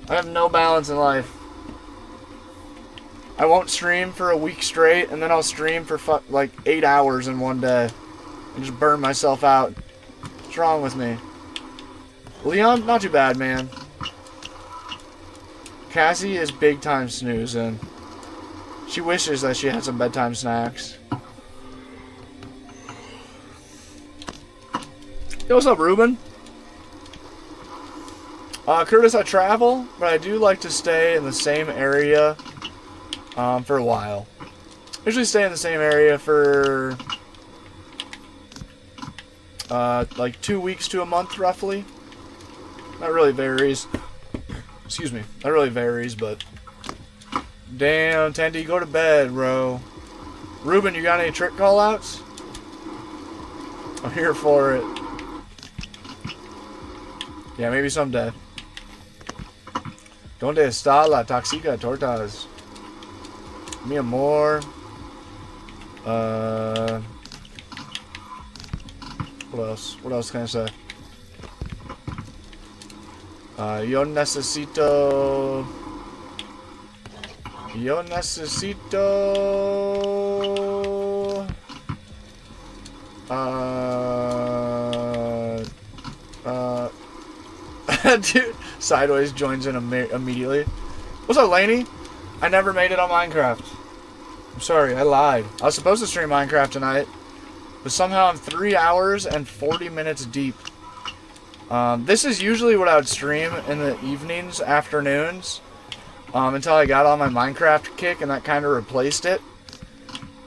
I have no balance in life. I won't stream for a week straight, and then I'll stream for like 8 hours in one day. And just burn myself out. What's wrong with me? Leon, not too bad, man. Cassie is big time snoozing. She wishes that she had some bedtime snacks. Yo, what's up, Ruben? Curtis, I travel, but I do like to stay in the same area for a while. Usually stay in the same area for like 2 weeks to a month, roughly. That really varies. Excuse me. That really varies, but... Damn, Tandy, go to bed, bro. Ruben, you got any trick call-outs? I'm here for it. Yeah, maybe someday. ¿Dónde está la tóxica tortas? Mi amor. What else? What else can I say? Yo necesito... Dude, Sideways joins in immediately. What's up, Laney? I never made it on Minecraft. I'm sorry, I lied. I was supposed to stream Minecraft tonight, but somehow I'm 3 hours and 40 minutes deep. This is usually what I would stream in the evenings, afternoons, until I got on my Minecraft kick, and that kind of replaced it.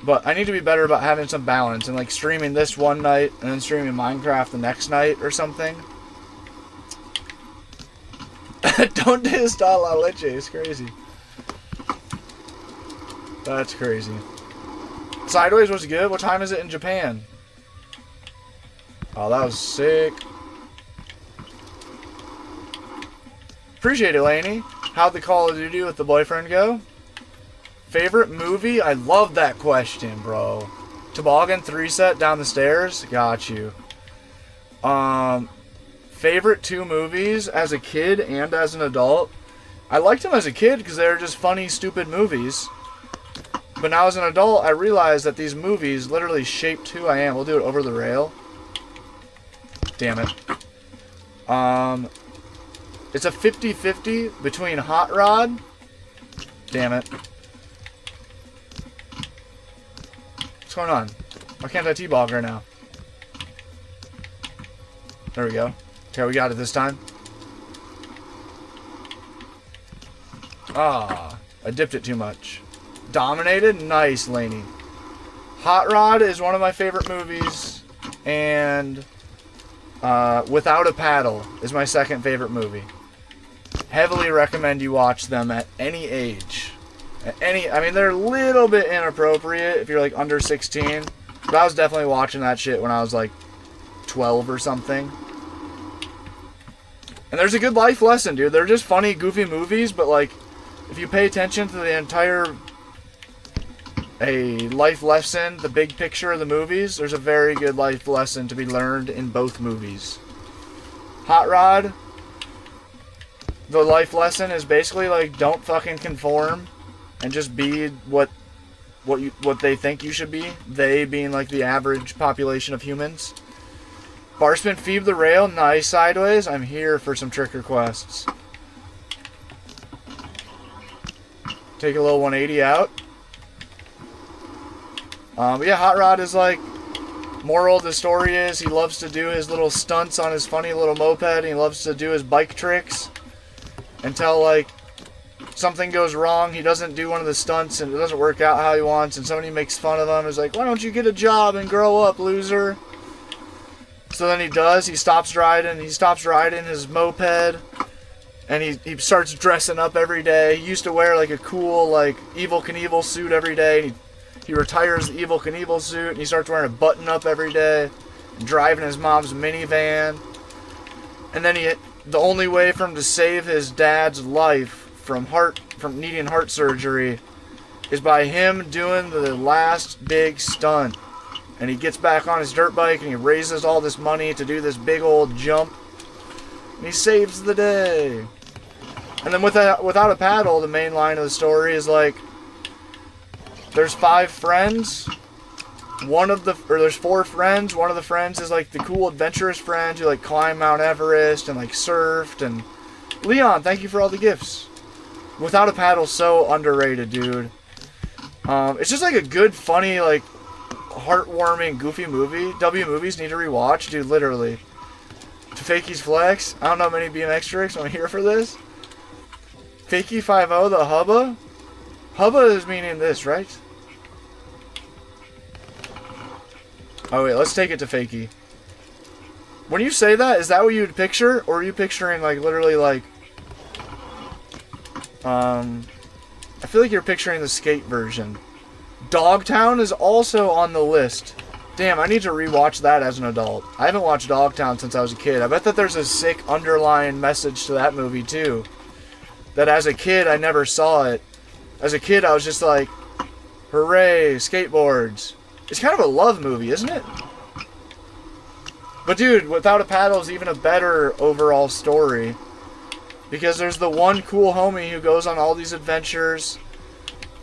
But I need to be better about having some balance, and like streaming this one night, and then streaming Minecraft the next night, or something. Don't install la leche, it's crazy. That's crazy. Sideways was good. What time is it in Japan? Oh, that was sick. Appreciate it, Laney. How'd the Call of Duty with the boyfriend go? Favorite movie? I love that question, bro. Toboggan 3-set down the stairs? Got you. Favorite 2 movies as a kid and as an adult? I liked them as a kid because they were just funny, stupid movies. But now as an adult, I realize that these movies literally shaped who I am. We'll do it over the rail. Damn it. It's a 50-50 between Hot Rod. Damn it. What's going on? Why can't I T-bog right now? There we go. Okay, we got it this time. Ah, I dipped it too much. Dominated? Nice, Laney. Hot Rod is one of my favorite movies, and Without a Paddle is my second favorite movie. Heavily recommend you watch them at any age. I mean, they're a little bit inappropriate if you're like under 16, but I was definitely watching that shit when I was like 12 or something. And there's a good life lesson, dude. They're just funny, goofy movies, but like, if you pay attention to the entire life lesson, the big picture of the movies, there's a very good life lesson to be learned in both movies. Hot Rod, the life lesson is basically like, don't fucking conform and just be what they think you should be. They being like the average population of humans. Barspin Phoebe the Rail, nice sideways. I'm here for some trick requests. Take a little 180 out. But yeah, Hot Rod is like, moral of the story is he loves to do his little stunts on his funny little moped, and he loves to do his bike tricks until like something goes wrong. He doesn't do one of the stunts and it doesn't work out how he wants, and somebody makes fun of him. He's like, why don't you get a job and grow up, loser? So then he does. He stops riding his moped, and he starts dressing up every day. He used to wear like a cool like Evel Knievel suit every day, and he retires the Evel Knievel suit, and he starts wearing a button-up every day, and driving his mom's minivan. And then the only way for him to save his dad's life from needing heart surgery is by him doing the last big stunt. And he gets back on his dirt bike and he raises all this money to do this big old jump, and he saves the day. And then Without a Paddle, the main line of the story is like, there's 5 friends. There's 4 friends. One of the friends is like the cool adventurous friend who like climbed Mount Everest and like surfed. And Leon, thank you for all the gifts. Without a Paddle's so underrated, dude. It's just like a good, funny, like heartwarming, goofy movie. W movies need to rewatch, dude. Literally. To Fakey's Flex. I don't know many BMX tricks. I'm here for this. Fakey 5-0, the hubba. Hubba is meaning this, right? Oh wait, let's take it to Fakey. When you say that, is that what you would picture? Or are you picturing like literally like I feel like you're picturing the skate version. Dogtown is also on the list. Damn, I need to rewatch that as an adult. I haven't watched Dogtown since I was a kid. I bet that there's a sick underlying message to that movie too. That as a kid, I never saw it. As a kid, I was just like, hooray, skateboards. It's kind of a love movie, isn't it? But dude, Without a Paddle is even a better overall story. Because there's the one cool homie who goes on all these adventures,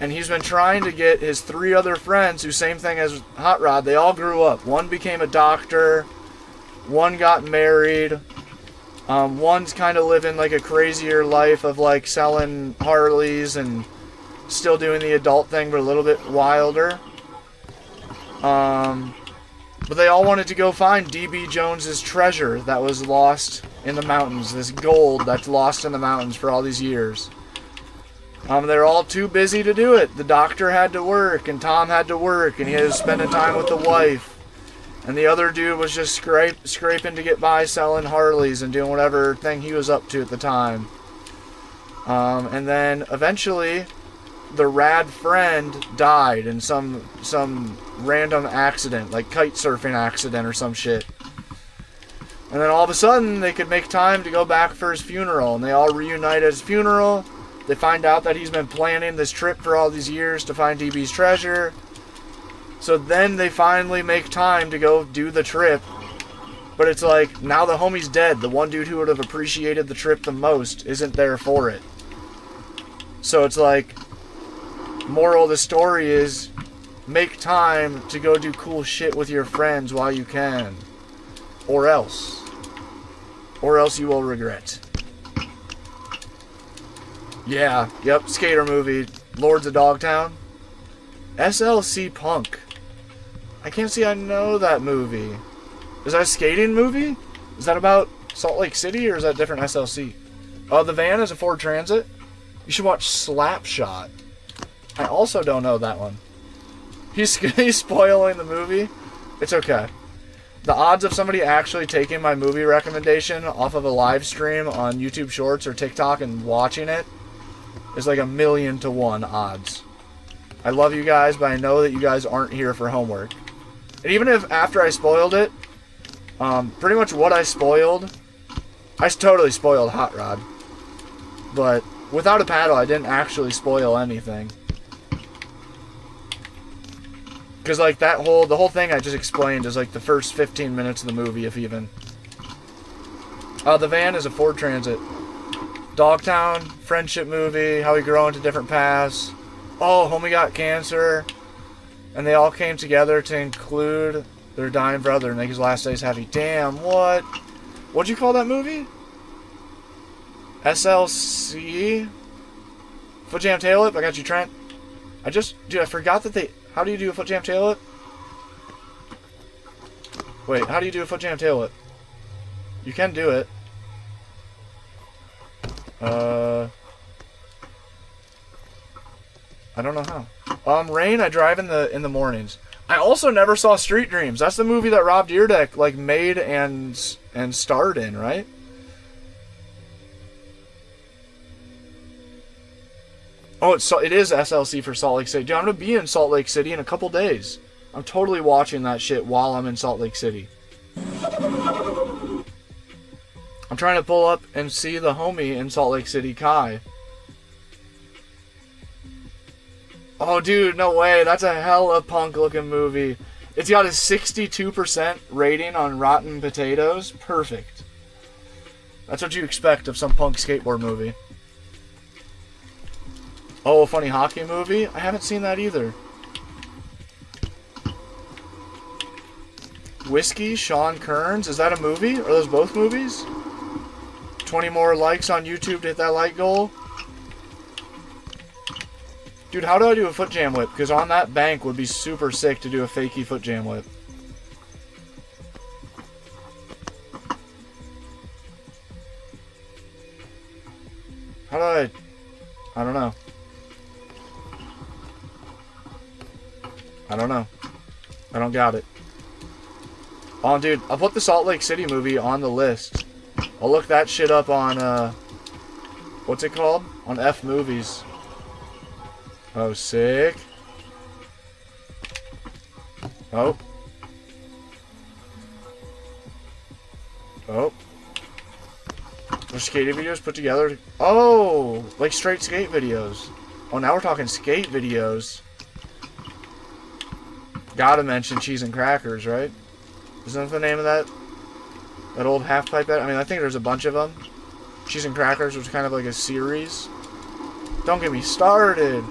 and he's been trying to get his 3 other friends, who same thing as Hot Rod, they all grew up. One became a doctor, one got married, one's kind of living like a crazier life of like selling Harleys and still doing the adult thing, but a little bit wilder. But they all wanted to go find D.B. Jones's treasure that was lost in the mountains. This gold that's lost in the mountains for all these years. They're all too busy to do it. The doctor had to work, and Tom had to work, and he was spending time with the wife. And the other dude was just scraping to get by selling Harleys and doing whatever thing he was up to at the time. And then eventually the rad friend died in some random accident, like kite surfing accident or some shit. And then all of a sudden they could make time to go back for his funeral, and they all reunite at his funeral, They find out that he's been planning this trip for all these years to find DB's treasure. So then they finally make time to go do the trip. But it's like, now the homie's dead. The one dude who would have appreciated the trip the most isn't there for it. So it's like, moral of the story is, make time to go do cool shit with your friends while you can. Or else. Or else you will regret. Yeah, yep, skater movie. Lords of Dogtown. SLC Punk. I can't see I know that movie. Is that a skating movie? Is that about Salt Lake City or is that different SLC? Oh, the van is a Ford Transit? You should watch Slapshot. I also don't know that one. He's spoiling the movie. It's okay. The odds of somebody actually taking my movie recommendation off of a live stream on YouTube Shorts or TikTok and watching it is like 1,000,000 to 1 odds. I love you guys, but I know that you guys aren't here for homework. And even if after I spoiled it, pretty much what I spoiled, I totally spoiled Hot Rod. But without a paddle, I didn't actually spoil anything. Because like the whole thing I just explained is like the first 15 minutes of the movie, if even. The van is a Ford Transit. Dogtown, friendship movie, how we grow into different paths. Oh, homie got cancer. And they all came together to include their dying brother and make his last days happy. Damn, what? What'd you call that movie? SLC? Foot Jam Tail Whip? I got you, Trent. Dude, I forgot that they... How do you do a Foot Jam Tail Whip? Wait, how do you do a Foot Jam Tail Whip? You can do it. I don't know how. Rain, I drive in the mornings. I also never saw Street Dreams. That's the movie that Rob Dyrdek like made and starred in, right? Oh, it is SLC for Salt Lake City. Dude, I'm gonna be in Salt Lake City in a couple days. I'm totally watching that shit while I'm in Salt Lake City. I'm trying to pull up and see the homie in Salt Lake City, Kai. Oh, dude, no way. That's a hella punk-looking movie. It's got a 62% rating on Rotten Potatoes. Perfect. That's what you expect of some punk skateboard movie. Oh, a funny hockey movie? I haven't seen that either. Whiskey, Sean Kearns. Is that a movie? Are those both movies? 20 more likes on YouTube to hit that like goal. Dude, how do I do a foot jam whip? Because on that bank would be super sick to do a fakey foot jam whip. How do I don't know. I don't know. I don't got it. Oh, dude, I'll put the Salt Lake City movie on the list. I'll look that shit up on, what's it called? On F Movies. Oh, sick. Oh. Oh. Are skating videos put together? Oh! Like straight skate videos. Oh, now we're talking skate videos. Gotta mention Cheese and Crackers, right? Isn't that the name of that old half-pipe? I mean, I think there's a bunch of them. Cheese and Crackers was kind of like a series. Don't get me started.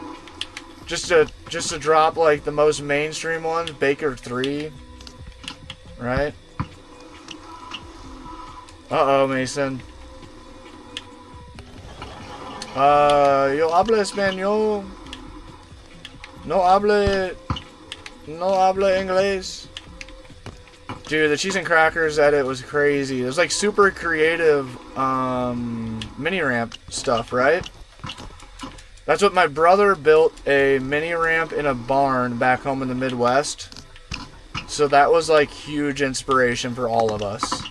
Just to drop like the most mainstream ones, Baker 3, right? Uh-oh, Mason. Yo habla español. No habla inglés. Dude, the Cheese and Crackers edit was crazy. It was like super creative mini ramp stuff, right? That's what my brother built, a mini ramp in a barn back home in the Midwest. So that was like huge inspiration for all of us.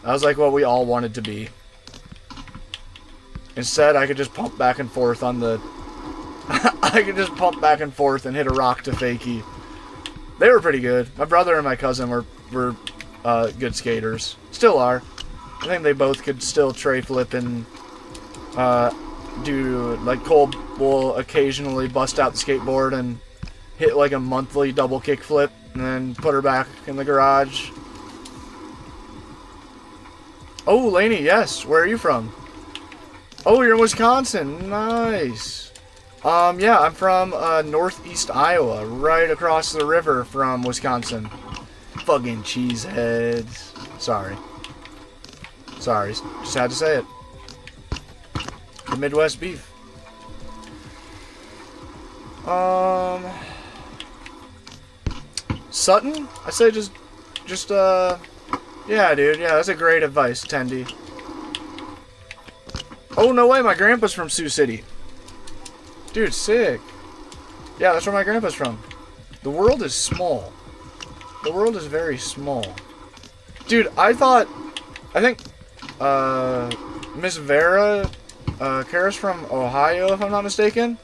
That was like what we all wanted to be. Instead, I could just pump back and forth on the... I could just pump back and forth and hit a rock to fakie. They were pretty good. My brother and my cousin were good skaters. Still are. I think they both could still tray flip and Dude, like Cole will occasionally bust out the skateboard and hit like a monthly double kickflip and then put her back in the garage. Oh, Lainey, yes. Where are you from? Oh, you're in Wisconsin. Nice. Yeah, I'm from northeast Iowa, right across the river from Wisconsin. Fucking cheeseheads. Sorry, just had to say it. The Midwest beef. Sutton? I say just, yeah, dude. Yeah, that's a great advice, Tendy. Oh, no way, my grandpa's from Sioux City. Dude, sick. Yeah, that's where my grandpa's from. The world is small. The world is very small. Dude, I think, Miss Vera, Kara's from Ohio, if I'm not mistaken.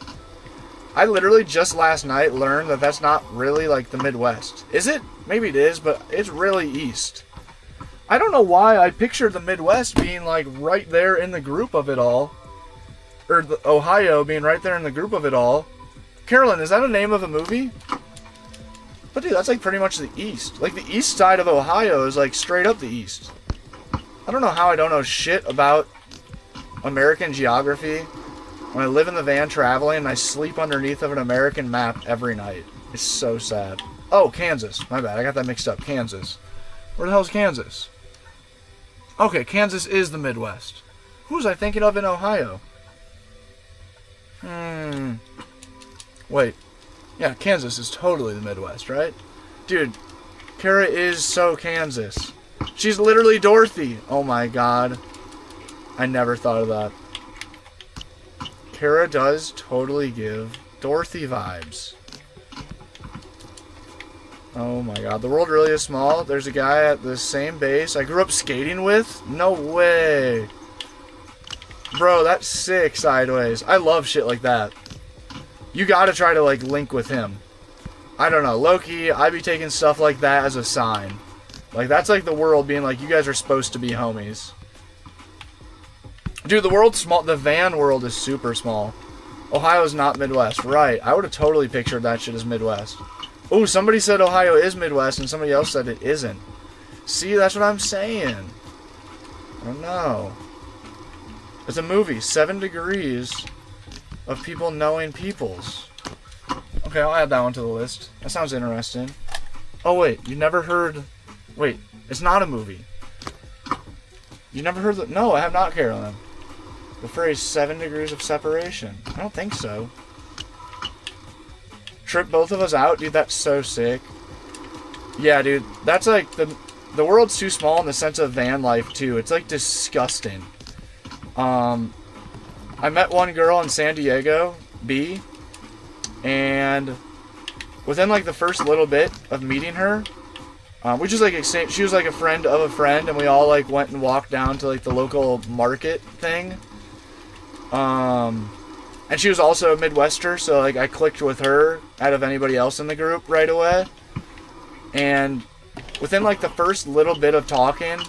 I literally just last night learned that that's not really, like, the Midwest. Is it? Maybe it is, but it's really east. I don't know why I pictured the Midwest being, like, right there in the group of it all. Or Ohio being right there in the group of it all. Carolyn, is that a name of a movie? But dude, that's like pretty much the east. Like the east side of Ohio is like straight up the east. I don't know how I don't know shit about American geography when I live in the van traveling and I sleep underneath of an American map every night. It's so sad. Oh, Kansas. My bad. I got that mixed up. Kansas. Where the hell's Kansas? Okay, Kansas is the Midwest. Who was I thinking of in Ohio? Wait. Yeah, Kansas is totally the Midwest, right? Dude, Kara is so Kansas. She's literally Dorothy. Oh my god. I never thought of that. Kara does totally give Dorothy vibes. Oh my god. The world really is small. There's a guy at the same base I grew up skating with? No way. Bro, that's sick, Sideways. I love shit like that. You gotta try to, like, link with him. I don't know. Low-key, I'd be taking stuff like that as a sign. Like, that's like the world being like, you guys are supposed to be homies. Dude, the world's small. The van world is super small. Ohio's not Midwest. Right. I would have totally pictured that shit as Midwest. Oh, somebody said Ohio is Midwest, and somebody else said it isn't. See, that's what I'm saying. I don't know. It's a movie, 7 Degrees of People Knowing Peoples. Okay, I'll add that one to the list. That sounds interesting. Oh, wait, you never heard... Wait, it's not a movie. You never heard the... No, I have not, Carolyn. The phrase 7 Degrees of Separation. I don't think so. Trip both of us out? Dude, that's so sick. Yeah, dude, that's like... The world's too small in the sense of van life, too. It's, like, disgusting. I met one girl in San Diego, B, and within like the first little bit of meeting her, we just like she was like a friend of a friend, and we all like went and walked down to like the local market thing. And she was also a Midwester, so like I clicked with her out of anybody else in the group right away. And within like the first little bit of talking,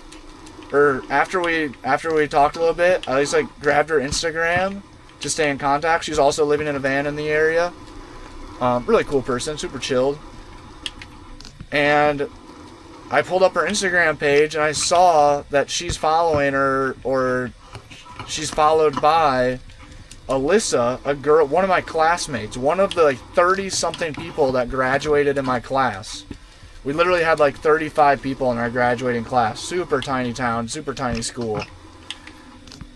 or after we talked a little bit, I at least like grabbed her Instagram to stay in contact. She's also living in a van in the area. Really cool person, super chilled. And I pulled up her Instagram page and I saw that she's following her, or she's followed by Alyssa, a girl, one of my classmates, one of the like 30-something people that graduated in my class. We literally had like 35 people in our graduating class. Super tiny town, super tiny school. And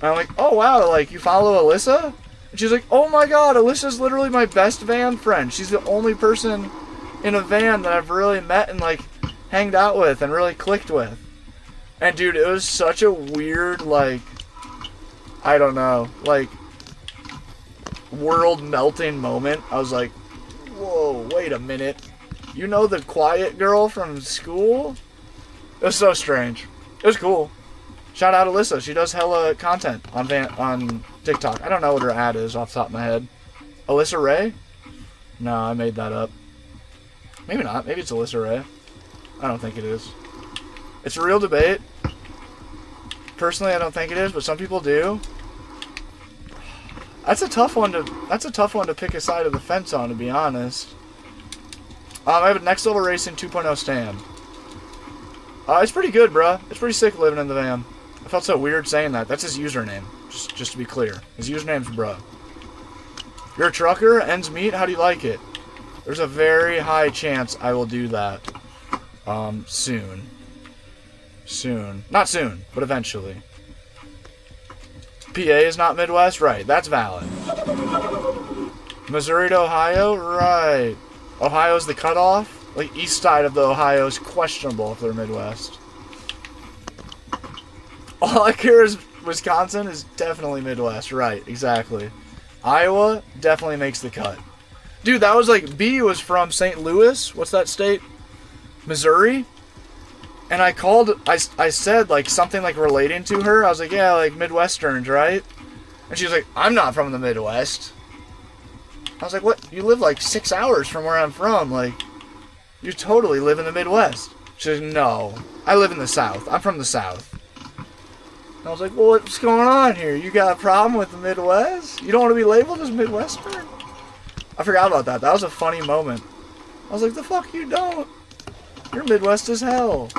I'm like, oh wow, like you follow Alyssa? And she's like, oh my god, Alyssa's literally my best van friend. She's the only person in a van that I've really met and like hanged out with and really clicked with. And dude, it was such a weird, like, I don't know, like world melting moment. I was like, whoa, wait a minute. You know the quiet girl from school? It was so strange. It was cool. Shout out Alyssa. She does hella content on TikTok. I don't know what her ad is off the top of my head. Alyssa Ray? No, I made that up. Maybe not. Maybe it's Alyssa Ray. I don't think it is. It's a real debate. Personally, I don't think it is, but some people do. That's a tough one to pick a side of the fence on, to be honest. I have a Next Level Racing 2.0 stand. It's pretty good, bruh. It's pretty sick living in the van. I felt so weird saying that. That's his username. Just to be clear. His username's bruh. You're a trucker? Ends meet? How do you like it? There's a very high chance I will do that. Soon. Soon. Not soon, but eventually. PA is not Midwest? Right, that's valid. Missouri to Ohio? Right. Ohio's the cutoff? Like, east side of the Ohio is questionable if they're Midwest. All I care is Wisconsin is definitely Midwest. Right, exactly. Iowa definitely makes the cut. Dude, that was like, B was from St. Louis. What's that state? Missouri? And I said, like, something, like, relating to her. I was like, yeah, like, Midwesterns, right? And she was like, I'm not from the Midwest. I was like, what? You live, like, 6 hours from where I'm from. Like, you totally live in the Midwest. She said, no, I live in the South. I'm from the South. And I was like, well, what's going on here? You got a problem with the Midwest? You don't want to be labeled as Midwestern? I forgot about that. That was a funny moment. I was like, the fuck you don't? You're Midwest as hell.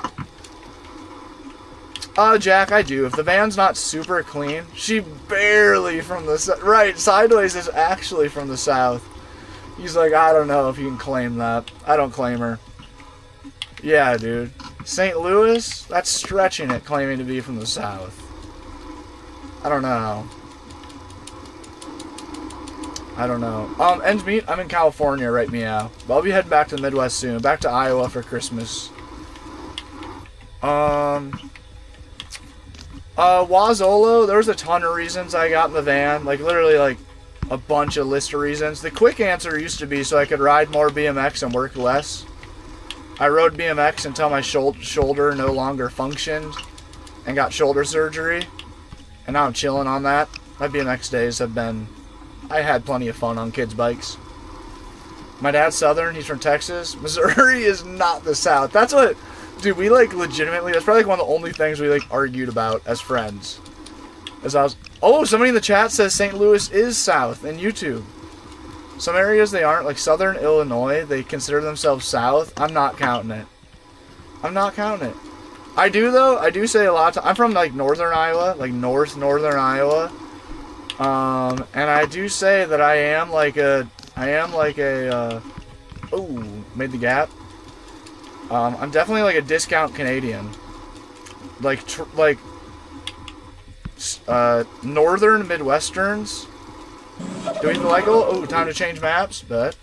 Jack, I do. If the van's not super clean, she barely from the... Right, Sideways is actually from the South. He's like, I don't know if you can claim that. I don't claim her. Yeah, dude. St. Louis? That's stretching it, claiming to be from the South. I don't know. I don't know. Ends meet, I'm in California right meow. But I'll be heading back to the Midwest soon. Back to Iowa for Christmas. Wazolo, there was a ton of reasons I got in the van. Like, literally, like, a bunch of list of reasons. The quick answer used to be so I could ride more BMX and work less. I rode BMX until my shoulder no longer functioned and got shoulder surgery. And now I'm chilling on that. My BMX days have been... I had plenty of fun on kids' bikes. My dad's Southern. He's from Texas. Missouri is not the South. That's what... Dude, we, like, legitimately... That's probably, like, one of the only things we, like, argued about as friends. As I was... Oh, somebody in the chat says St. Louis is South in YouTube. Some areas they aren't. Like, Southern Illinois, they consider themselves South. I'm not counting it. I'm not counting it. I do, though. I do say a lot of times... I'm from, like, northern Iowa. Like, northern Iowa. And I do say that I am like a... Oh, made the gap. I'm definitely like a discount Canadian. Northern Midwesterns. Do we like, oh, time to change maps? Bet.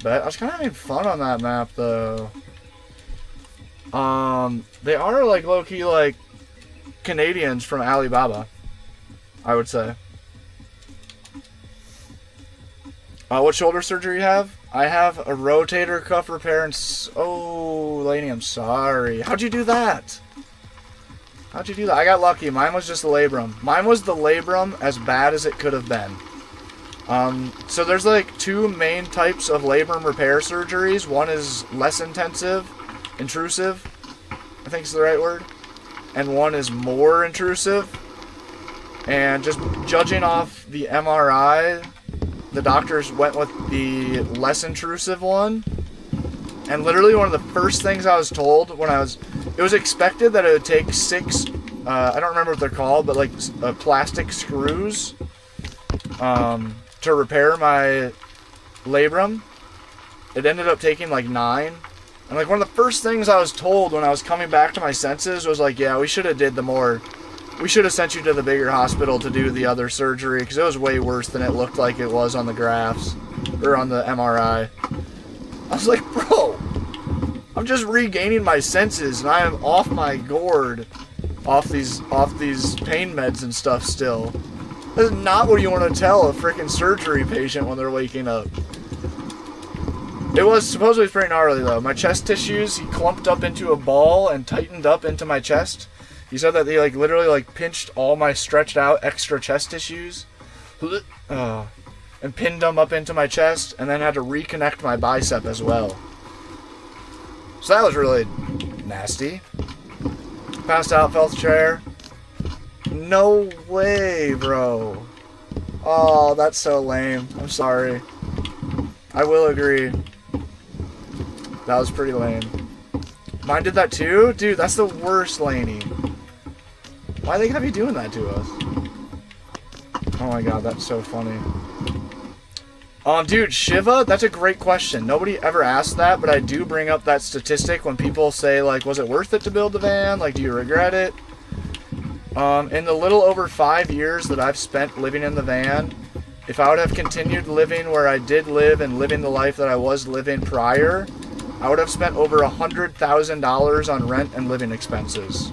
I was kind of having fun on that map, though. They are, like, low-key, like, Canadians from Alibaba, I would say. What shoulder surgery you have? I have a rotator cuff repair and... Oh, Lainey, I'm sorry. How'd you do that? How'd you do that? I got lucky. Mine was just the labrum. Mine was the labrum as bad as it could have been. So there's like two main types of labrum repair surgeries. One is less intrusive, I think is the right word. And one is more intrusive. And just judging off the MRI, the doctors went with the less intrusive one. And literally one of the first things I was told when it was expected that it would take 6, I don't remember what they're called, but like plastic screws to repair my labrum. It ended up taking like 9. And like one of the first things I was told when I was coming back to my senses was like, yeah, we should have sent you to the bigger hospital to do the other surgery because it was way worse than it looked like it was on the graphs or on the MRI. I was like, bro, I'm just regaining my senses and I am off my gourd, off these pain meds and stuff still. That's not what you want to tell a freaking surgery patient when they're waking up. It was supposedly pretty gnarly though. My chest tissues, he clumped up into a ball and tightened up into my chest. He said that they like literally like pinched all my stretched out extra chest tissues and pinned them up into my chest and then had to reconnect my bicep as well. So that was really nasty. Passed out, fell off the chair. No way, bro. Oh, that's so lame. I'm sorry. I will agree. That was pretty lame. Mine did that too? Dude, that's the worst, Laney. Why they have you doing that to us? Oh my god, that's so funny. Dude, Shiva, that's a great question. Nobody ever asked that, but I do bring up that statistic when people say, like, was it worth it to build the van? Like, do you regret it? In the little over 5 years that I've spent living in the van, if I would have continued living where I did live and living the life that I was living prior, I would have spent over $100,000 on rent and living expenses.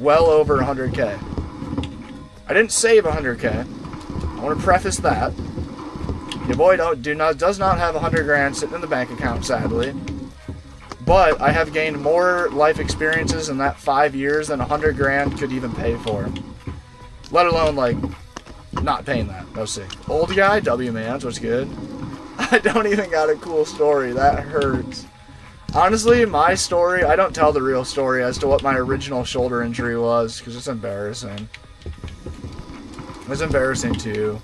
Well over 100K. I didn't save 100K. I want to preface that. Your boy does not have 100 grand sitting in the bank account, sadly. But I have gained more life experiences in that 5 years than 100 grand could even pay for. Let alone, like, not paying that. No sick. Old guy, W-Mans, what's good? I don't even got a cool story. That hurts. Honestly, my story, I don't tell the real story as to what my original shoulder injury was, because it's embarrassing. It's embarrassing, too.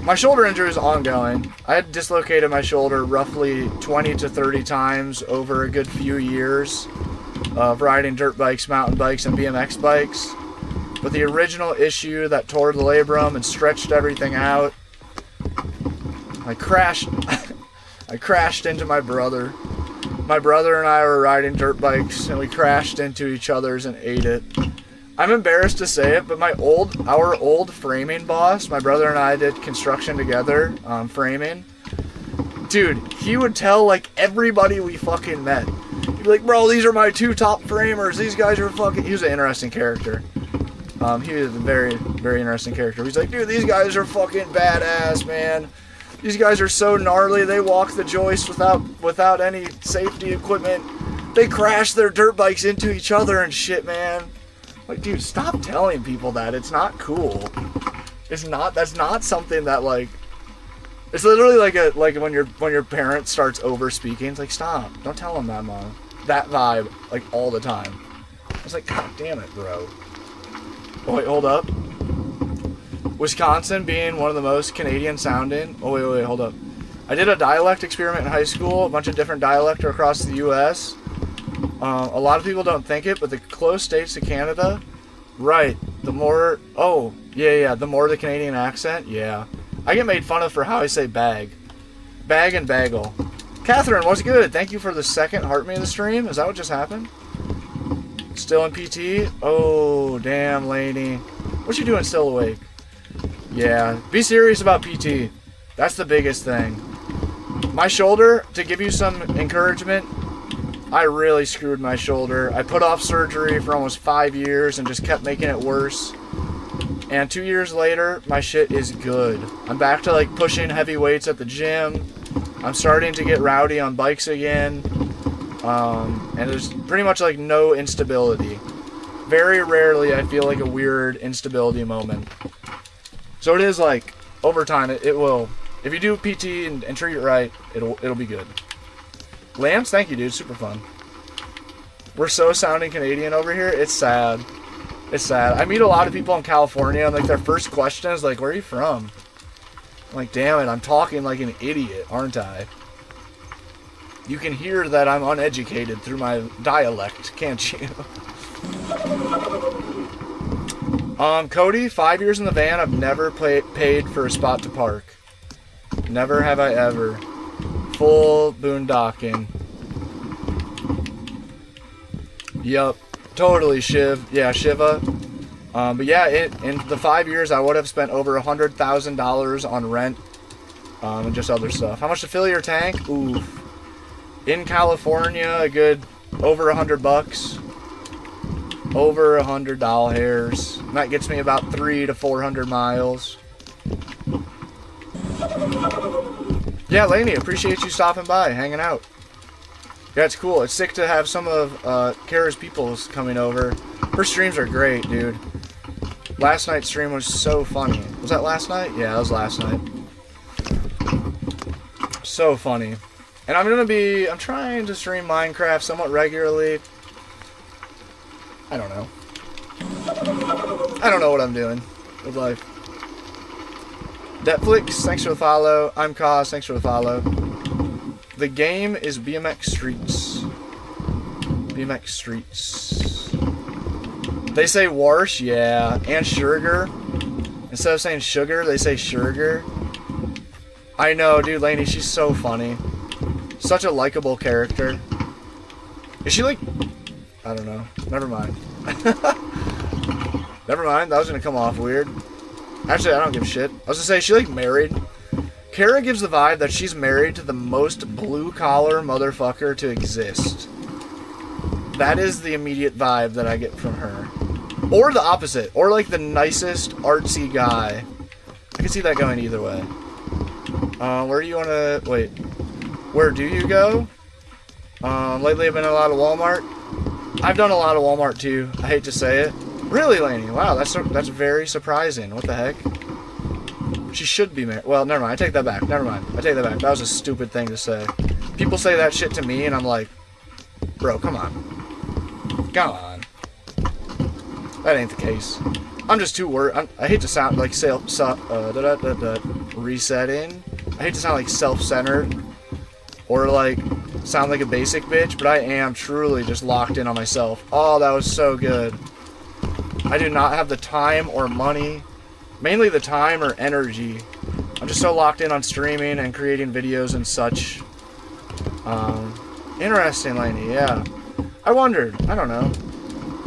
My shoulder injury is ongoing. I had dislocated my shoulder roughly 20 to 30 times over a good few years of riding dirt bikes, mountain bikes, and BMX bikes. But the original issue that tore the labrum and stretched everything out, I crashed into my brother. My brother and I were riding dirt bikes, and we crashed into each other's and ate it. I'm embarrassed to say it, but our old framing boss, my brother and I did construction together, framing. Dude, he would tell, like, everybody we fucking met. He'd be like, bro, these are my 2 top framers. These guys are fucking... He was an interesting character. He was a very, very interesting character. He's like, dude, these guys are fucking badass, man. These guys are so gnarly. They walk the joist without any safety equipment. They crash their dirt bikes into each other and shit, man. Like, dude, stop telling people that. It's not cool. It's not. That's not something that, like. It's literally like when your parent starts over speaking. It's like, stop. Don't tell them that, mom. That vibe, like, all the time. I was like, god damn it, bro. Oh wait, hold up. Wisconsin being one of the most Canadian sounding. Oh wait, hold up. I did a dialect experiment in high school. A bunch of different dialects across the U.S. A lot of people don't think it, but the close states to Canada, right, the more, the more the Canadian accent, yeah. I get made fun of for how I say bag. Bag and bagel. Catherine, what's good? Thank you for the second heart me in the stream. Is that what just happened? Still in PT? Oh, damn, Laney. What you doing still awake? Yeah, be serious about PT. That's the biggest thing. My shoulder, to give you some encouragement, I really screwed my shoulder. I put off surgery for almost 5 years and just kept making it worse. And 2 years later, my shit is good. I'm back to, like, pushing heavy weights at the gym. I'm starting to get rowdy on bikes again. And there's pretty much, like, no instability. Very rarely I feel like a weird instability moment. So it is, like, over time, it will. If you do PT and treat it right, it'll be good. Lance, thank you, dude. Super fun. We're so sounding Canadian over here. It's sad. It's sad. I meet a lot of people in California, and, like, their first question is, like, where are you from? I'm like, damn it, I'm talking like an idiot, aren't I? You can hear that I'm uneducated through my dialect, can't you? Cody, 5 years in the van, I've never paid for a spot to park. Never have I ever. Full boondocking. Yup. Totally, Shiv. Yeah, Shiva. But yeah, in the 5 years, I would have spent over $100,000 on rent and just other stuff. How much to fill your tank? Oof. In California, a good over $100. Over $100. And that gets me about 300 to 400 miles. Yeah, Lainey, appreciate you stopping by, hanging out. Yeah, it's cool. It's sick to have some of Kara's peoples coming over. Her streams are great, dude. Last night's stream was so funny. Was that last night? Yeah, that was last night. So funny. And I'm trying to stream Minecraft somewhat regularly. I don't know. I don't know what I'm doing with life. Netflix, thanks for the follow. I'm Cos, thanks for the follow. The game is BMX Streets. BMX Streets. They say Warsh, yeah. And Sugar. Instead of saying sugar, they say sugar. I know, dude, Lainey, she's so funny. Such a likable character. Is she like... I don't know. Never mind. Never mind, that was gonna come off weird. Actually, I don't give a shit. I was gonna say, is she like married? Kara gives the vibe that she's married to the most blue-collar motherfucker to exist. That is the immediate vibe that I get from her. Or the opposite. Or like the nicest, artsy guy. I can see that going either way. Where do you want to... Wait. Where do you go? Lately I've been in a lot of Walmart. I've done a lot of Walmart too. I hate to say it. Really, Lainey? Wow, that's very surprising. What the heck? She should be married. Well, never mind. I take that back. Never mind. I take that back. That was a stupid thing to say. People say that shit to me, and I'm like, bro, come on. Come on. That ain't the case. I'm just too worried. I hate to sound like resetting. I hate to sound like self-centered or like sound like a basic bitch, but I am truly just locked in on myself. Oh, that was so good. I do not have the time or money, mainly the time or energy. I'm just so locked in on streaming and creating videos and such. Interesting, Lainey, yeah. I wondered. I don't know.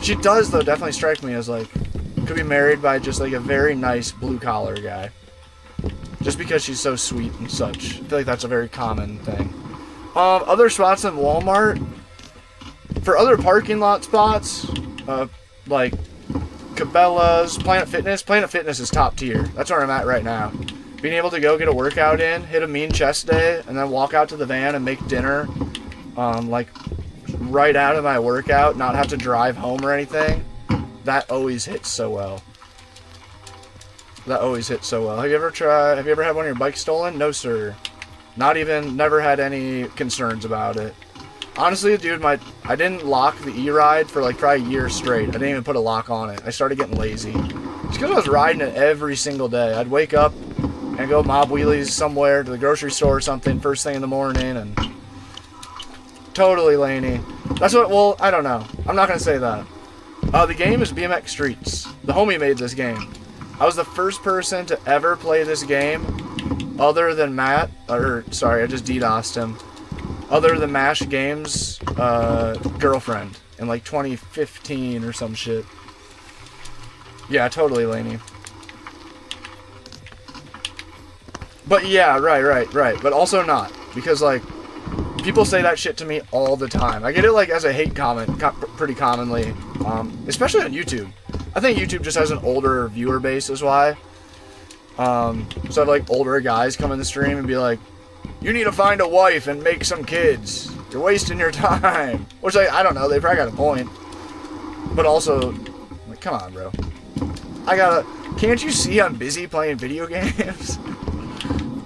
She does, though, definitely strike me as, like, could be married by just, like, a very nice blue-collar guy. Just because she's so sweet and such. I feel like that's a very common thing. Other spots in Walmart. For other parking lot spots, like Cabela's, Planet Fitness. Planet Fitness is top tier. That's where I'm at right now. Being able to go get a workout in, hit a mean chest day, and then walk out to the van and make dinner, like, right out of my workout, not have to drive home or anything. That always hits so well. That always hits so well. Have you ever had one of your bikes stolen? No, sir. Never had any concerns about it. Honestly, dude, I didn't lock the e-ride for like probably a year straight. I didn't even put a lock on it. I started getting lazy. It's because I was riding it every single day. I'd wake up and go mob wheelies somewhere to the grocery store or something first thing in the morning, and totally Laney. That's what, well, I don't know. I'm not going to say that. The game is BMX Streets. The homie made this game. I was the first person to ever play this game other than Matt, or sorry, I just DDoSed him. Other than Mash Games' girlfriend in like 2015 or some shit. Yeah, totally, Laney. But yeah, right. But also not. Because, like, people say that shit to me all the time. I get it, like, as a hate comment pretty commonly. Especially on YouTube. I think YouTube just has an older viewer base is why. So I have, like, older guys come in the stream and be like, you need to find a wife and make some kids. You're wasting your time. Which, like, I don't know. They probably got a point. But also, like, come on, bro. Can't you see I'm busy playing video games?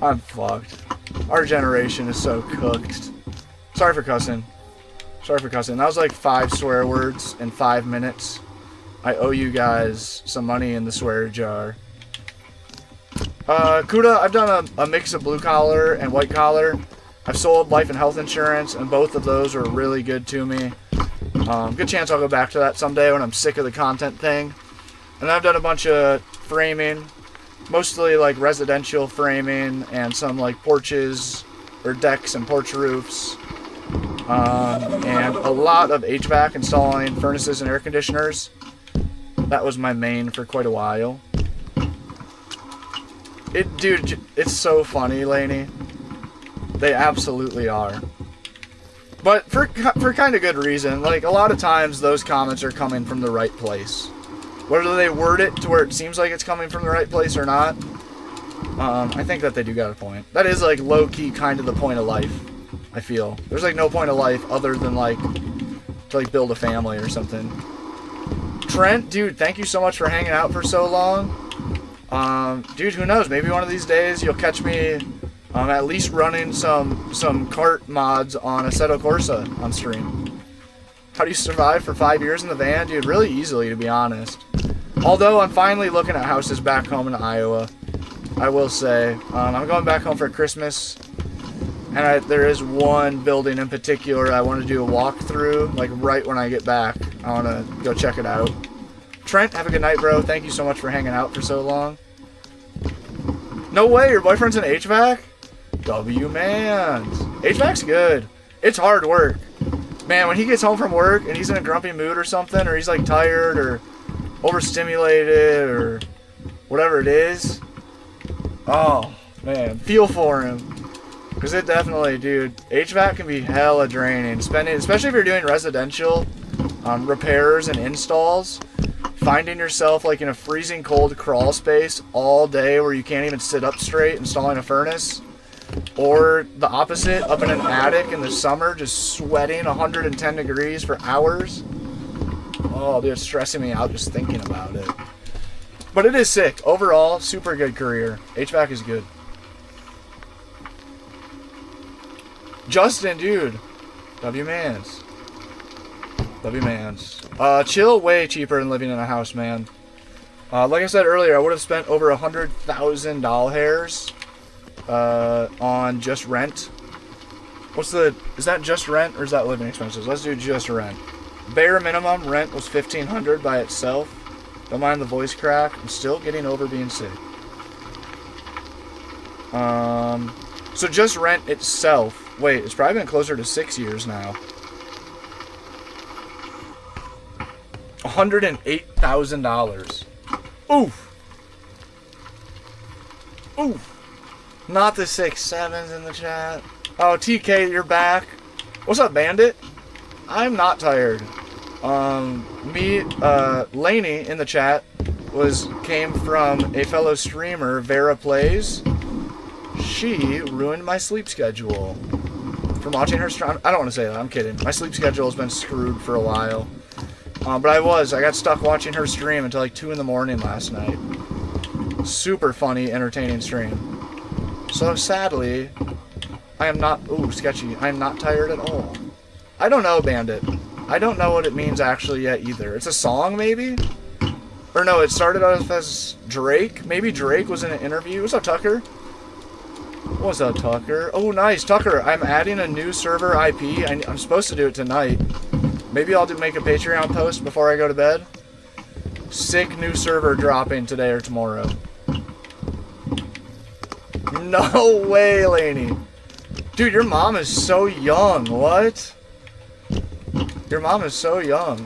I'm fucked. Our generation is so cooked. Sorry for cussing. That was like 5 swear words in 5 minutes. I owe you guys some money in the swear jar. Kuda, I've done a mix of blue collar and white collar. I've sold life and health insurance, and both of those were really good to me. Good chance I'll go back to that someday when I'm sick of the content thing. And I've done a bunch of framing, mostly like residential framing and some like porches or decks and porch roofs. And a lot of HVAC, installing furnaces and air conditioners. That was my main for quite a while. Dude, it's so funny, Laney. They absolutely are. But for kind of good reason. Like, a lot of times those comments are coming from the right place. Whether they word it to where it seems like it's coming from the right place or not, I think that they do got a point. That is, like, low-key kind of the point of life, I feel. There's, like, no point of life other than, like, to, like, build a family or something. Trent, dude, thank you so much for hanging out for so long. Dude, who knows? Maybe one of these days you'll catch me at least running some kart mods on Assetto Corsa on stream. How do you survive for 5 years in the van? Dude, really easily, to be honest. Although I'm finally looking at houses back home in Iowa. I will say. I'm going back home for Christmas, and there is one building in particular I want to do a walkthrough, like right when I get back. I want to go check it out. Trent, have a good night, bro. Thank you so much for hanging out for so long. No way, your boyfriend's an HVAC? W-mans. HVAC's good. It's hard work. Man, when he gets home from work and he's in a grumpy mood or something, or he's like tired or overstimulated or whatever it is, oh, man, feel for him. Because it definitely, dude, HVAC can be hella draining. Especially if you're doing residential repairs and installs. Finding yourself like in a freezing cold crawl space all day where you can't even sit up straight installing a furnace. Or the opposite, up in an attic in the summer just sweating 110 degrees for hours. Oh, dude, it's stressing me out just thinking about it. But it is sick. Overall, super good career. HVAC is good. Justin, dude. W-mans. W-mans. Chill, way cheaper than living in a house, man. Like I said earlier, I would have spent over 100,000 doll hairs on just rent. Is that just rent or is that living expenses? Let's do just rent. Bare minimum rent was $1,500 by itself. Don't mind the voice crack. I'm still getting over being sick. So just rent itself. Wait, it's probably been closer to 6 years now. $108,000. Oof. Oof. Not the 6-7s in the chat. Oh, TK, you're back. What's up, Bandit? I'm not tired. Laney in the chat came from a fellow streamer, Vera Plays. She ruined my sleep schedule from watching her stream. I don't want to say that. I'm kidding. My sleep schedule has been screwed for a while. But I got stuck watching her stream until like 2 in the morning last night. Super funny, entertaining stream. So sadly, I am not, sketchy. I am not tired at all. I don't know, Bandit. I don't know what it means actually yet either. It's a song, maybe? Or no, it started out as Drake. Maybe Drake was in an interview. What's up, Tucker? What's up, Tucker? Oh, nice. Tucker, I'm adding a new server IP. I'm supposed to do it tonight. Maybe I'll make a Patreon post before I go to bed. Sick new server dropping today or tomorrow. No way, Laney. Dude, your mom is so young. What? Your mom is so young.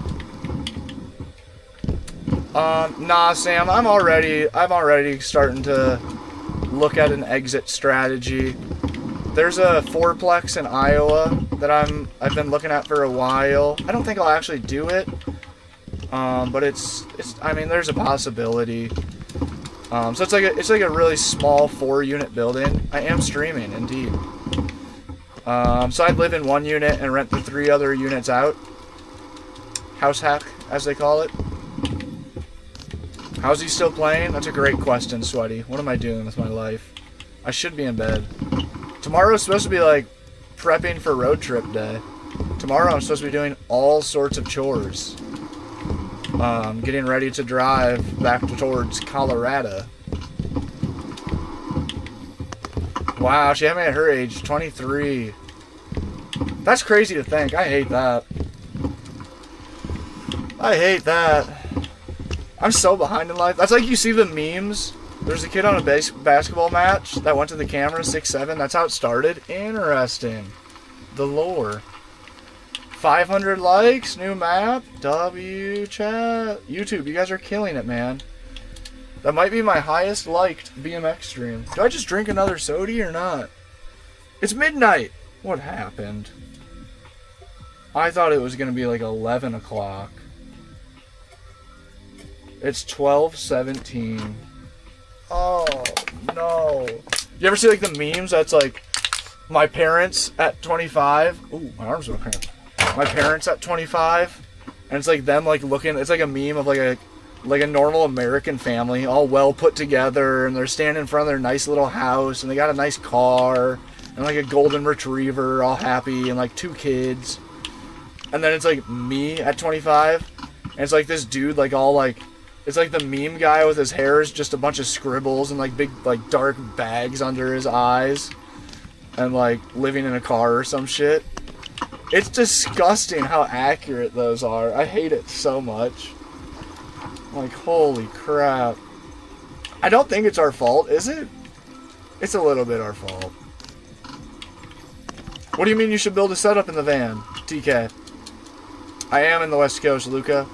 Nah, Sam, I'm already starting to look at an exit strategy. There's a fourplex in Iowa that I've been looking at for a while. I don't think I'll actually do it. But I mean, there's a possibility. So it's like a really small 4-unit building. I am streaming, indeed. So I'd live in 1 unit and rent the 3 other units out. House hack, as they call it. How's he still playing? That's a great question, Sweaty. What am I doing with my life? I should be in bed. Tomorrow's supposed to be like prepping for road trip day. Tomorrow I'm supposed to be doing all sorts of chores. Getting ready to drive back towards Colorado. Wow, she had me at her age, 23. That's crazy to think. I hate that. I hate that. I'm so behind in life. That's like you see the memes. There's a kid on a basketball match that went to the camera, 6'7". That's how it started. Interesting. The lore. 500 likes, new map, W chat. YouTube, you guys are killing it, man. That might be my highest liked BMX stream. Do I just drink another soda or not? It's midnight. What happened? I thought it was going to be like 11 o'clock. It's 12:17. Oh, no. You ever see like the memes that's like, my parents at 25. Ooh, my arms are okay. My parents at 25. And it's like them like looking, it's like a meme of like a normal American family, all well put together, and they're standing in front of their nice little house, and they got a nice car, and like a golden retriever, all happy, and like 2 kids. And then it's like me at 25, and it's like this dude like all like It's like the meme guy with his hair is just a bunch of scribbles and like big like dark bags under his eyes and like living in a car or some shit. It's disgusting how accurate those are. I hate it so much. Like, holy crap. I don't think it's our fault, is it? It's a little bit our fault. What do you mean you should build a setup in the van, TK? I am in the West Coast, Luca.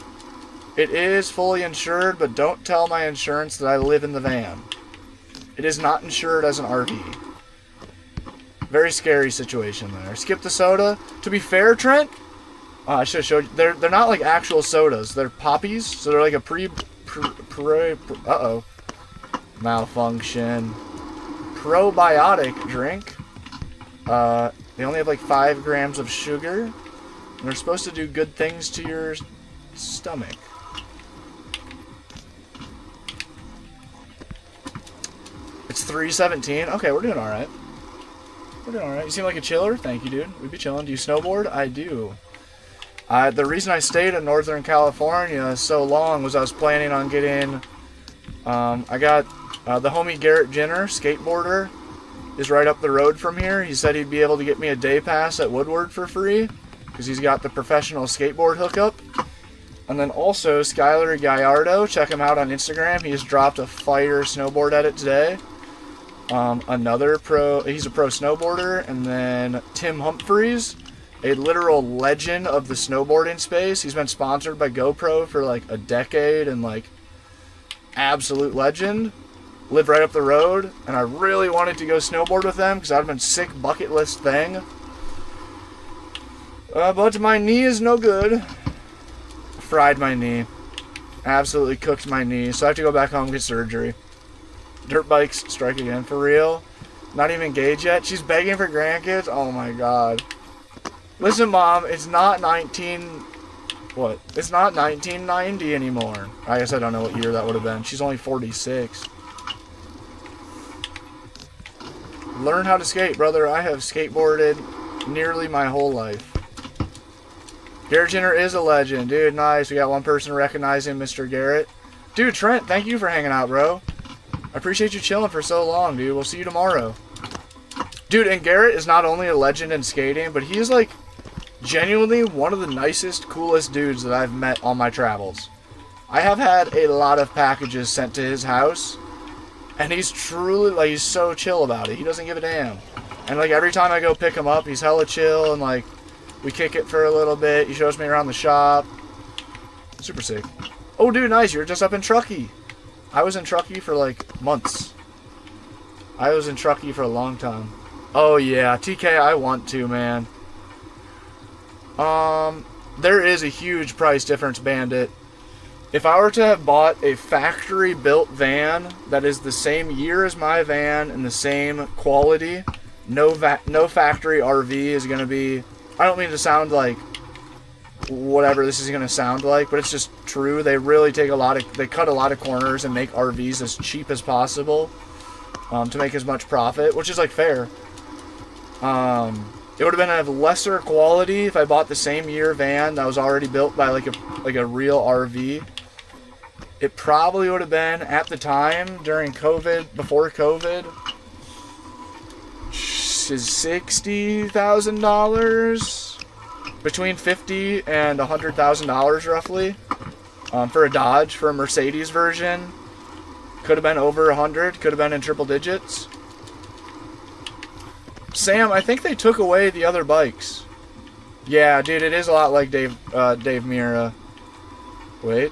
It is fully insured, but don't tell my insurance that I live in the van. It is not insured as an RV. Very scary situation there. Skip the soda. To be fair, Trent, I should have showed you. They're not like actual sodas. They're poppies, so they're like a uh-oh. Malfunction. Probiotic drink. They only have like 5 grams of sugar. And they're supposed to do good things to your stomach. It's 3:17. Okay, we're doing alright. We're doing alright. You seem like a chiller. Thank you, dude. We'd be chilling. Do you snowboard? I do. The reason I stayed in Northern California so long was I was planning on getting... I got the homie Garrett Jenner, skateboarder, is right up the road from here. He said he'd be able to get me a day pass at Woodward for free because he's got the professional skateboard hookup. And then also Skylar Gallardo, check him out on Instagram. He just dropped a fire snowboard edit today. Another pro, he's a pro snowboarder. And then Tim Humphreys, a literal legend of the snowboarding space. He's been sponsored by GoPro for like a decade and like absolute legend. Live right up the road, and I really wanted to go snowboard with them because that would have been a sick bucket list thing. But my knee is no good. Fried my knee. Absolutely cooked my knee, so I have to go back home and get surgery. Dirt bikes strike again, for real. Not even engaged yet. She's begging for grandkids. Oh my god. Listen, Mom, it's not 1990 anymore. I guess I don't know what year that would have been. She's only 46. Learn how to skate, brother. I have skateboarded nearly my whole life. Garrett Jenner is a legend. Dude, nice. We got one person recognizing Mr. Garrett. Dude, Trent, thank you for hanging out, bro. I appreciate you chilling for so long, dude. We'll see you tomorrow. Dude, and Garrett is not only a legend in skating, but he's like genuinely one of the nicest, coolest dudes that I've met on my travels. I have had a lot of packages sent to his house, and he's truly, like, he's so chill about it. He doesn't give a damn. And, like, every time I go pick him up, he's hella chill, and, like, we kick it for a little bit. He shows me around the shop. Super sick. Oh, dude, nice. You're just up in Truckee. I was in Truckee for, like, months. I was in Truckee for a long time. Oh, yeah. TK, I want to, man. There is a huge price difference, Bandit. If I were to have bought a factory-built van that is the same year as my van and the same quality, no factory RV is going to be... I don't mean to sound like whatever this is going to sound like, but it's just true. They really take they cut a lot of corners and make RVs as cheap as possible to make as much profit, which is, like, fair. It would have been of lesser quality if I bought the same year van that was already built by like a real RV. It probably would have been, at the time, during COVID, before COVID, $60,000, between $50,000 and $100,000 roughly, for a Dodge, for a Mercedes version. Could have been over 100, could have been in triple digits. Sam, I think they took away the other bikes. Yeah, dude, it is a lot like Dave Mira. Wait.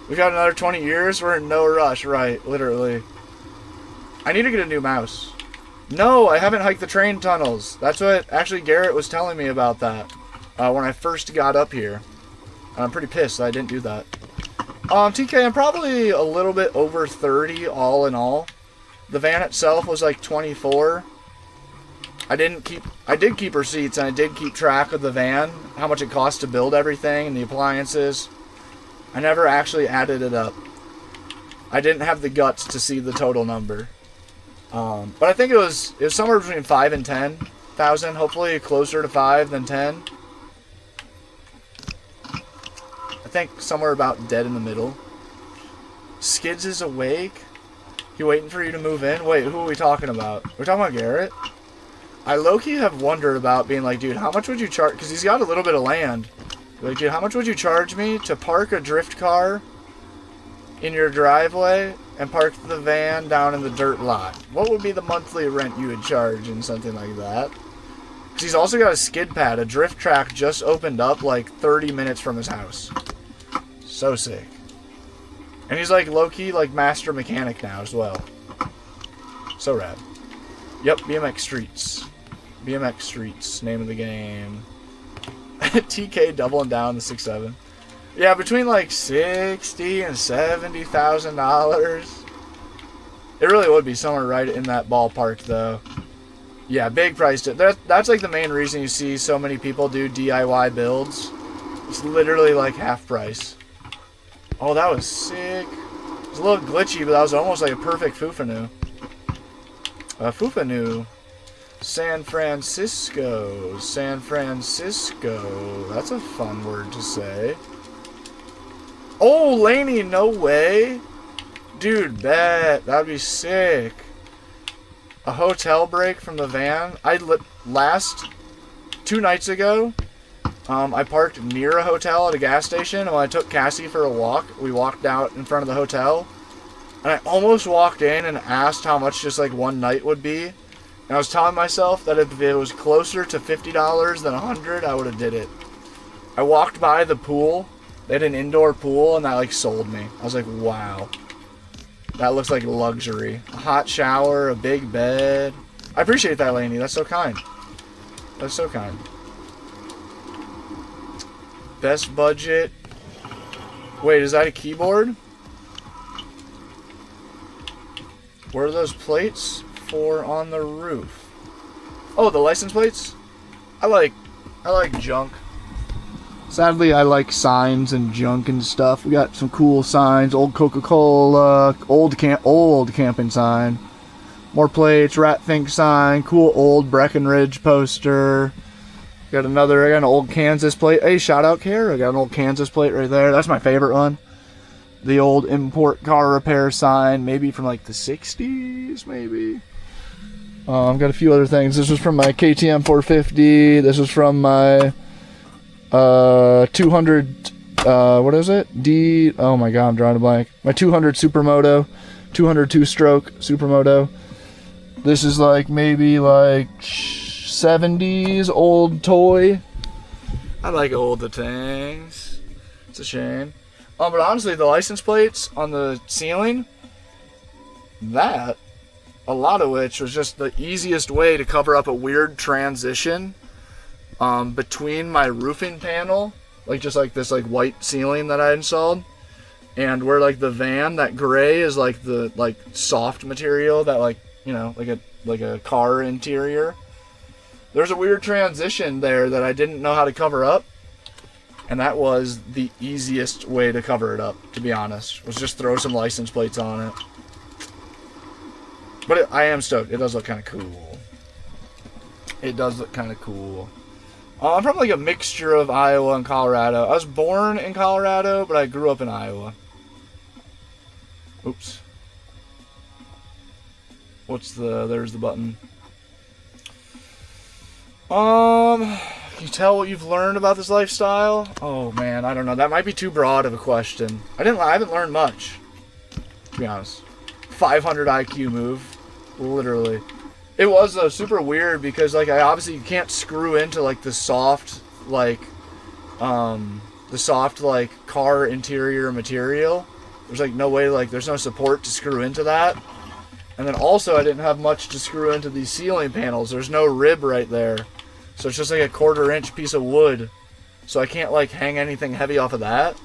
We've got another 20 years. We're in no rush, right? Literally. I need to get a new mouse. No, I haven't hiked the train tunnels. That's what, actually, Garrett was telling me about that when I first got up here. I'm pretty pissed that I didn't do that. TK, I'm probably a little bit over 30 all in all. The van itself was like 24. I did keep receipts, and I did keep track of the van, how much it cost to build everything and the appliances. I never actually added it up. I didn't have the guts to see the total number. But I think it was somewhere between 5 and 10,000, hopefully closer to 5 than 10. I think somewhere about dead in the middle. Skids is awake. He waiting for you to move in? Wait, who are we talking about? We're talking about Garrett? I low-key have wondered about being like, dude, how much would you charge? Because he's got a little bit of land. Like, dude, how much would you charge me to park a drift car in your driveway and park the van down in the dirt lot? What would be the monthly rent you would charge in something like that? Because he's also got a skid pad. A drift track just opened up like 30 minutes from his house. So sick. And he's like low-key like master mechanic now as well. So rad. Yep, BMX Streets. BMX Streets, name of the game. TK doubling down the 6.7. Yeah, between like $60,000 and $70,000. It really would be somewhere right in that ballpark, though. Yeah, big price. That's like the main reason you see so many people do DIY builds. It's literally like half price. Oh, that was sick. It was a little glitchy, but that was almost like a perfect Fufanu. Fufanu. San Francisco. San Francisco. That's a fun word to say. Oh, Laney, no way. Dude, bet. That'd be sick. A hotel break from the van. Last 2 nights ago, I parked near a hotel at a gas station, and when I took Cassie for a walk, we walked out in front of the hotel, and I almost walked in and asked how much just like one night would be, and I was telling myself that if it was closer to $50 than $100, I would have did it. I walked by the pool. They had an indoor pool, and that like sold me. I was like, wow. That looks like luxury. A hot shower, a big bed. I appreciate that, Lainey. That's so kind. That's so kind. Best budget. Wait, is that a keyboard? Where are those plates for on the roof? Oh, the license plates? I like junk. Sadly, I like signs and junk and stuff. We got some cool signs. Old Coca-Cola, old camping sign. More plates, Rat Fink sign, cool old Breckenridge poster. I got an old Kansas plate. Hey, shout out Kara. I got an old Kansas plate right there. That's my favorite one. The old import car repair sign, maybe from like the 60s, maybe. I've got a few other things. This was from my KTM 450. This was from my 200, what is it? Oh my god, I'm drawing a blank. My 200 Supermoto, 202 stroke Supermoto. This is like maybe like 70s old toy. I like older things. It's a shame. But honestly, the license plates on the ceiling, a lot of which was just the easiest way to cover up a weird transition between my roofing panel, like just like this like white ceiling that I installed, and where like the van, that gray is like the like soft material that like, you know, like a car interior. There's a weird transition there that I didn't know how to cover up, and that was the easiest way to cover it up, to be honest, was just throw some license plates on it. But I am stoked. It does look kind of cool. It does look kind of cool. I'm from like a mixture of Iowa and Colorado. I was born in Colorado, but I grew up in Iowa. Oops. There's the button. Can you tell what you've learned about this lifestyle? Oh man, I don't know. That might be too broad of a question. I haven't learned much, to be honest. 500 IQ move, literally. It was though super weird because like you can't screw into like the soft like car interior material. There's like no way, like there's no support to screw into that. And then also I didn't have much to screw into these ceiling panels. There's no rib right there. So it's just like a 1/4 inch piece of wood. So I can't like hang anything heavy off of that.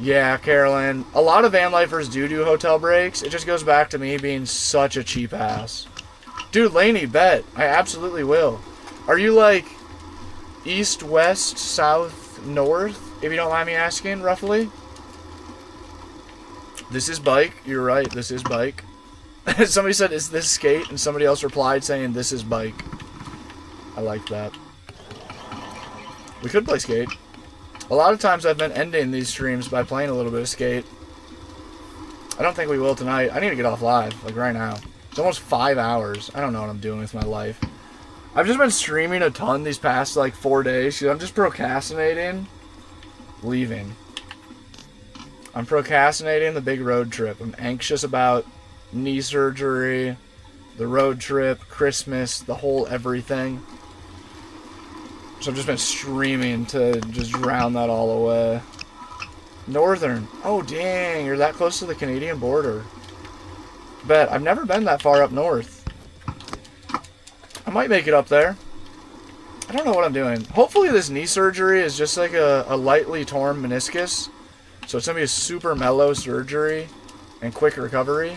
Yeah, Carolyn. A lot of van lifers do hotel breaks. It just goes back to me being such a cheap ass. Dude, Laney, bet. I absolutely will. Are you like east, west, south, north? If you don't mind me asking, roughly. This is bike. You're right. This is bike. Somebody said, is this skate? And somebody else replied saying, this is bike. I like that. We could play skate. A lot of times I've been ending these streams by playing a little bit of skate. I don't think we will tonight. I need to get off live, like right now. It's almost 5 hours. I don't know what I'm doing with my life. I've just been streaming a ton these past, like, 4 days. I'm just procrastinating leaving. I'm procrastinating the big road trip. I'm anxious about knee surgery, the road trip, Christmas, the whole everything. So I've just been streaming to just drown that all away. Northern. Oh, dang. You're that close to the Canadian border. Bet. I've never been that far up north. I might make it up there. I don't know what I'm doing. Hopefully this knee surgery is just like a lightly torn meniscus. So it's going to be a super mellow surgery and quick recovery.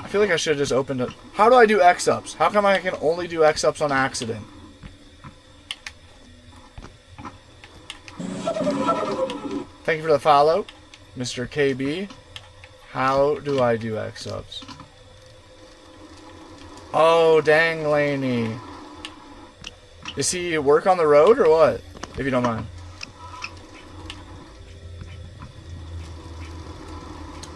I feel like I should have just opened it. How do I do X-ups? How come I can only do X-ups on accident? Thank you for the follow, Mr. KB. How do I do X-ups? Oh, dang, Laney. Is he work on the road or what? If you don't mind.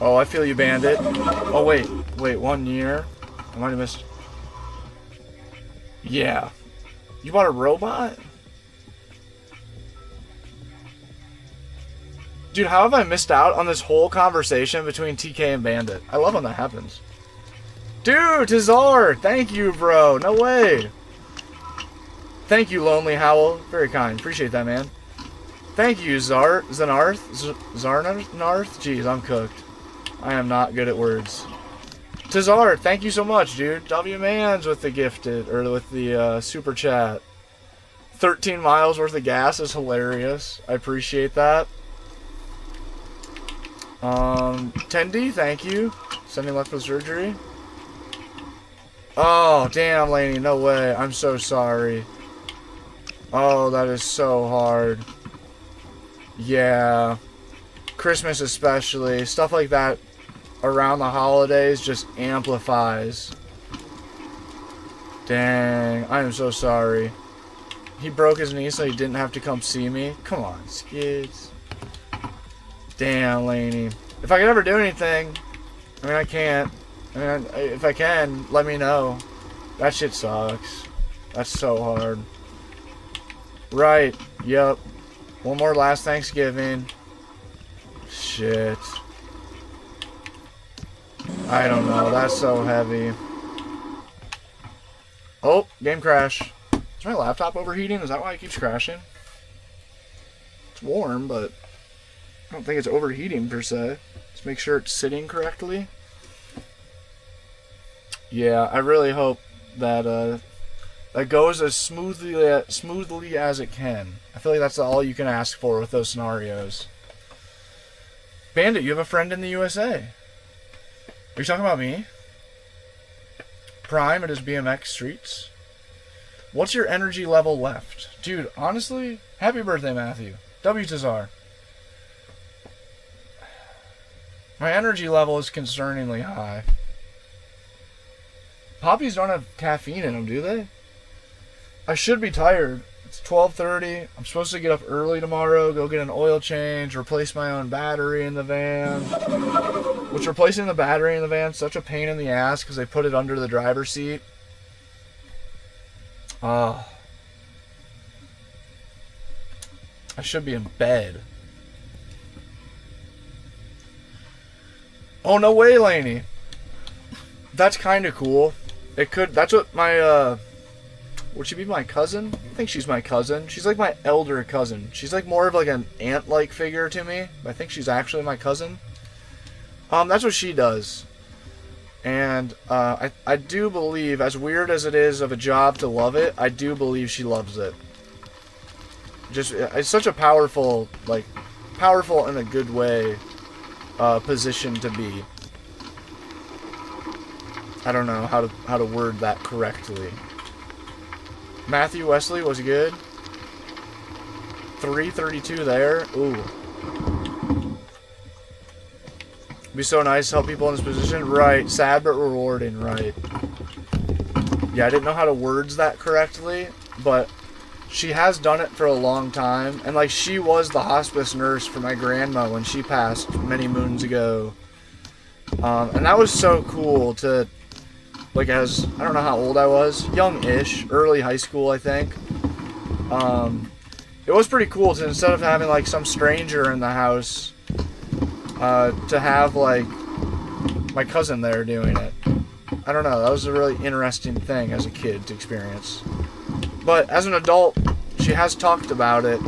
Oh, I feel you, Bandit. Oh, wait. Wait, 1 year? I might have missed. Yeah. You bought a robot? Dude, how have I missed out on this whole conversation between TK and Bandit? I love when that happens. Dude, Tazar! Thank you, bro. No way. Thank you, Lonely Howl. Very kind. Appreciate that, man. Thank you, Zanarth. Zarnarth? Jeez, I'm cooked. I am not good at words. Tazar, thank you so much, dude. W Mans with the gifted, or with the super chat. 13 miles worth of gas is hilarious. I appreciate that. Tendi, thank you. Sending left for surgery. Oh, damn, Laney, no way. I'm so sorry. Oh, that is so hard. Yeah. Christmas especially. Stuff like that around the holidays just amplifies. Dang, I am so sorry. He broke his knee so he didn't have to come see me. Come on, skids. Damn, Laney. If I could ever do anything, I mean, I can't. I mean, if I can, let me know. That shit sucks. That's so hard. Right. Yep. One more last Thanksgiving. Shit. I don't know. That's so heavy. Oh, game crash. Is my laptop overheating? Is that why it keeps crashing? It's warm, but I don't think it's overheating per se. Let's make sure it's sitting correctly. Yeah, I really hope that that goes as smoothly as it can. I feel like that's all you can ask for with those scenarios. Bandit, you have a friend in the USA. Are you talking about me? Prime at his BMX streets. What's your energy level left? Dude, honestly, happy birthday, Matthew. W Tazar. My energy level is concerningly high. Poppies don't have caffeine in them, do they? I should be tired. It's 12:30. I'm supposed to get up early tomorrow, go get an oil change, replace my own battery in the van. Which, replacing the battery in the van is such a pain in the ass because they put it under the driver's seat. I should be in bed. Oh, no way, Laney. That's kind of cool. It could. That's what my, would she be my cousin? I think she's my cousin. She's like my elder cousin. She's like more of like an aunt-like figure to me. But I think she's actually my cousin. That's what she does. And I do believe, as weird as it is of a job to love it, I do believe she loves it. Just, it's such a powerful, like, powerful in a good way, position to be. I don't know how to word that correctly. Matthew Wesley was good. 332 there. Ooh. Be so nice to help people in this position. Right. Sad but rewarding. Right. Yeah, I didn't know how to words that correctly, but she has done it for a long time, and like she was the hospice nurse for my grandma when she passed many moons ago. And that was so cool to, like, as I don't know how old I was, young-ish, early high school, I think. It was pretty cool to, instead of having like some stranger in the house, to have like my cousin there doing it. I don't know, that was a really interesting thing as a kid to experience. But as an adult, she has talked about it,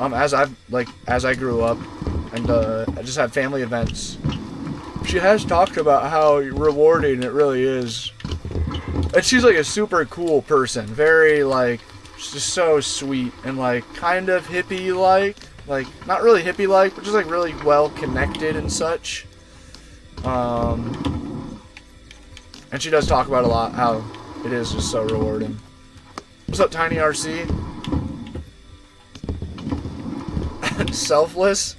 as I grew up and I just had family events. She has talked about how rewarding it really is. And she's like a super cool person, very like, just so sweet and like kind of hippie-like, not really hippie-like, but just like really well connected and such. And she does talk about a lot how it is just so rewarding. What's up, Tiny RC? Selfless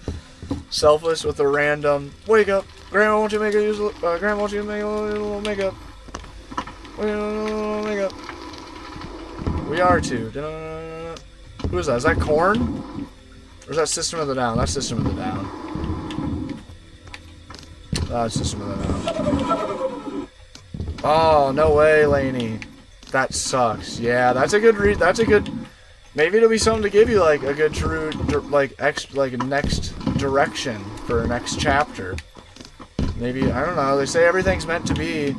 with a random wake up. Grandma, won't you make a Grandma, won't you make a little makeup? Makeup. We are too. Who is that? Is that Korn? Or is that System of the Down? That's System of the Down. That's System of the Down. Oh, no way, Laney. That sucks. Yeah, that's a good that's a good. Maybe it'll be something to give you like a good true like next direction for next chapter. Maybe, I don't know. They say everything's meant to be,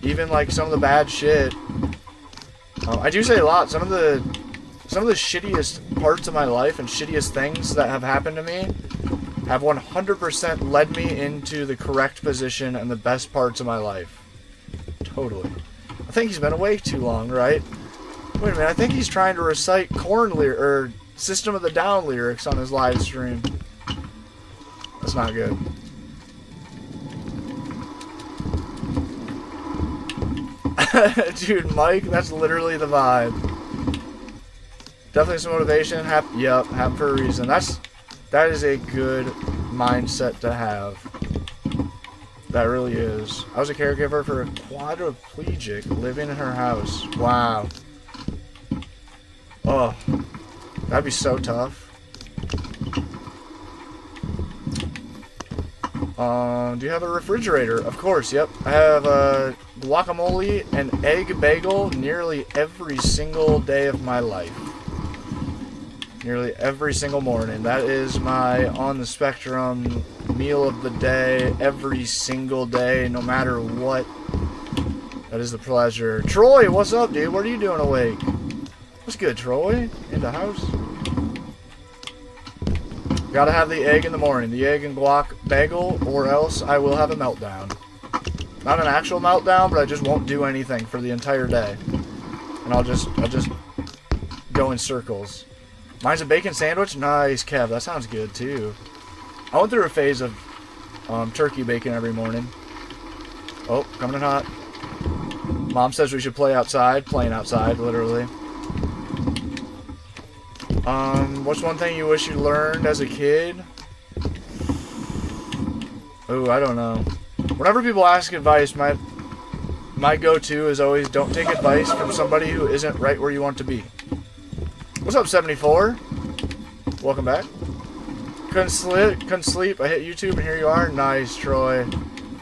even like some of the bad shit. I do say a lot. Some of the shittiest parts of my life and shittiest things that have happened to me have 100% led me into the correct position and the best parts of my life. Totally. I think he's been awake too long, right? Wait a minute, I think he's trying to recite Korn or System of the Down lyrics on his live stream. That's not good. Dude, Mike, that's literally the vibe. Definitely some motivation. Yep, happen for a reason. That is a good mindset to have. That really is. I was a caregiver for a quadriplegic living in her house. Wow. Oh, that'd be so tough. Do you have a refrigerator? Of course, yep. I have a guacamole and egg bagel nearly every single day of my life. Nearly every single morning. That is my on the spectrum meal of the day, every single day, no matter what. That is the pleasure. Troy, what's up, dude? What are you doing awake? What's good, Troy? In the house? Gotta have the egg in the morning. The egg and guac bagel, or else I will have a meltdown. Not an actual meltdown, but I just won't do anything for the entire day. And I'll just go in circles. Mine's a bacon sandwich? Nice, Kev. That sounds good, too. I went through a phase of turkey bacon every morning. Oh, coming in hot. Mom says we should play outside. Playing outside, literally. What's one thing you wish you learned as a kid? Ooh, I don't know. Whenever people ask advice, my go-to is always don't take advice from somebody who isn't right where you want to be. What's up, 74? Welcome back. Couldn't sleep. I hit YouTube and here you are. Nice, Troy.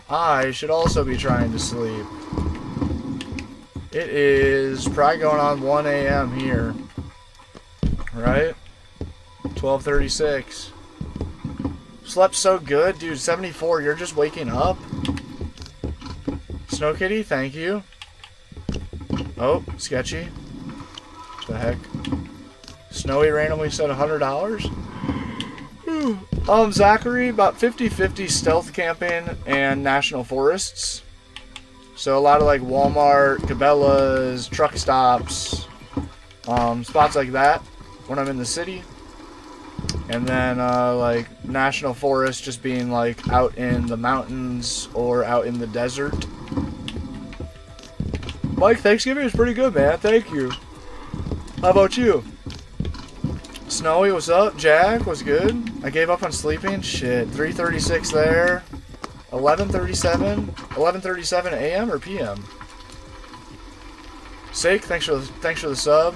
I should also be trying to sleep. It is probably going on 1 a.m. here. Right? 12:36. Slept so good, dude. 74, you're just waking up? Snow Kitty, thank you. Oh, sketchy. What the heck? Snowy randomly said $100. Zachary, about 50-50 stealth camping and national forests. So a lot of like Walmart, Cabela's, truck stops, spots like that when I'm in the city. And then like national forest just being like out in the mountains or out in the desert. Mike, Thanksgiving was pretty good, man. Thank you. How about you? Snowy, what's up? Jack, what's good? I gave up on sleeping. Shit, 3:36 there. 11:37 a.m. or p.m. Sake, thanks for the sub.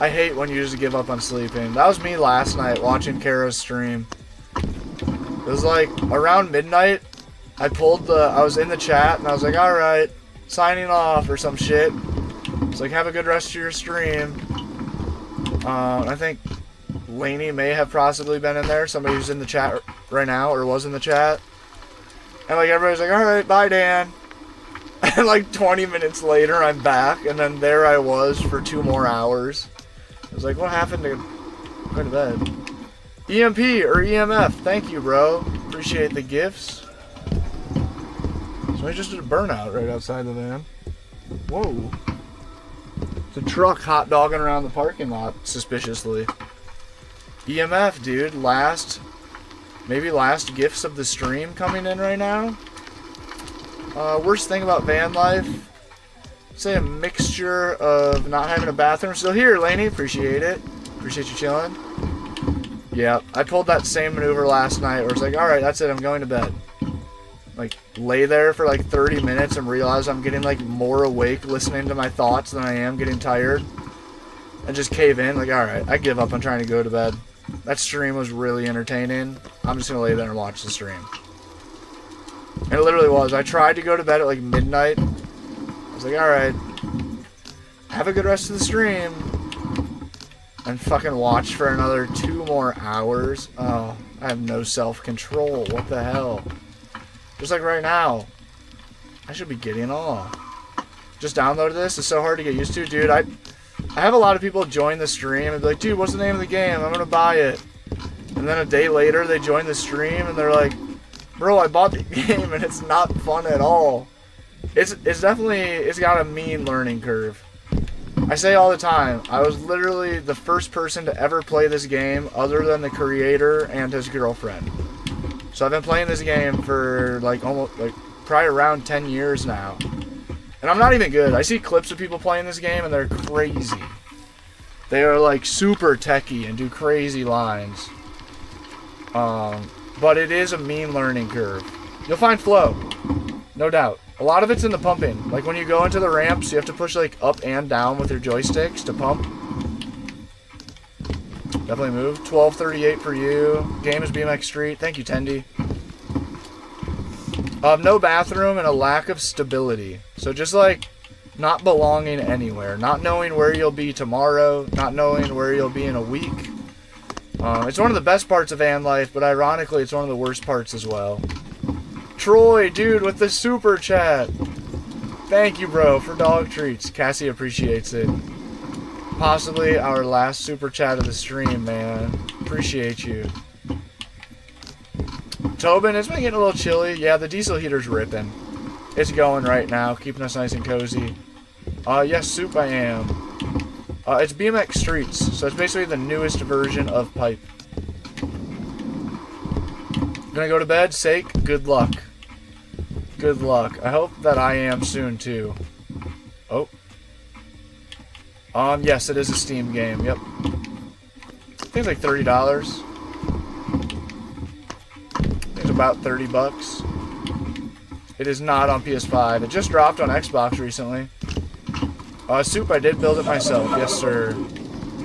I hate when you just give up on sleeping. That was me last night watching Kara's stream. It was like around midnight. I was in the chat and I was like, alright, signing off or some shit. It's like, have a good rest of your stream. I think Laney may have possibly been in there. Somebody who's in the chat right now or was in the chat. And like everybody's like, alright, bye Dan. And like 20 minutes later I'm back and then there I was for 2 more hours. I was like, what happened to go to bed? EMP or EMF, thank you bro. Appreciate the gifts. So I just did a burnout right outside the van. Whoa. It's a truck hot dogging around the parking lot suspiciously. EMF, dude. Maybe last gifts of the stream coming in right now. Worst thing about van life. Say a mixture of not having a bathroom. Still here, Laney. Appreciate it. Appreciate you chilling. Yeah, I pulled that same maneuver last night where it's like, alright, that's it, I'm going to bed. Like, lay there for like 30 minutes and realize I'm getting like more awake listening to my thoughts than I am getting tired. And just cave in, like, alright, I give up on trying to go to bed. That stream was really entertaining. I'm just gonna lay there and watch the stream. And it literally was. I tried to go to bed at like midnight. I was like, alright, have a good rest of the stream. And fucking watch for another 2 more hours. Oh, I have no self-control. What the hell? Just like right now. I should be getting off. Just downloaded this. It's so hard to get used to. Dude, I have a lot of people join the stream and be like, dude, what's the name of the game? I'm gonna buy it. And then a day later, they join the stream and they're like, bro, I bought the game and it's not fun at all. It's got a mean learning curve. I say all the time, I was literally the first person to ever play this game other than the creator and his girlfriend. So I've been playing this game for probably around 10 years now. And I'm not even good. I see clips of people playing this game and they're crazy. They are like super techie and do crazy lines. But it is a mean learning curve. You'll find flow, no doubt. A lot of it's in the pumping. Like when you go into the ramps, you have to push like up and down with your joysticks to pump. Definitely move. 1238 for you. Game is BMX Street. Thank you, Tendy. No bathroom and a lack of stability. So just like not belonging anywhere. Not knowing where you'll be tomorrow. Not knowing where you'll be in a week. It's one of the best parts of van life, but ironically it's one of the worst parts as well. Troy, dude, with the super chat. Thank you, bro, for dog treats. Cassie appreciates it. Possibly our last super chat of the stream, man. Appreciate you. Tobin, it's been getting a little chilly. Yeah, the diesel heater's ripping. It's going right now, keeping us nice and cozy. Yes, Soup, I am. It's BMX Streets, so it's basically the newest version of Pipe. Gonna go to bed? Sake? Good luck. Good luck. I hope that I am soon, too. Oh. Yes, it is a Steam game. Yep. I think it's like $30. I think it's about 30 bucks. It is not on PS5. It just dropped on Xbox recently. Soup, I did build it myself. Yes, sir.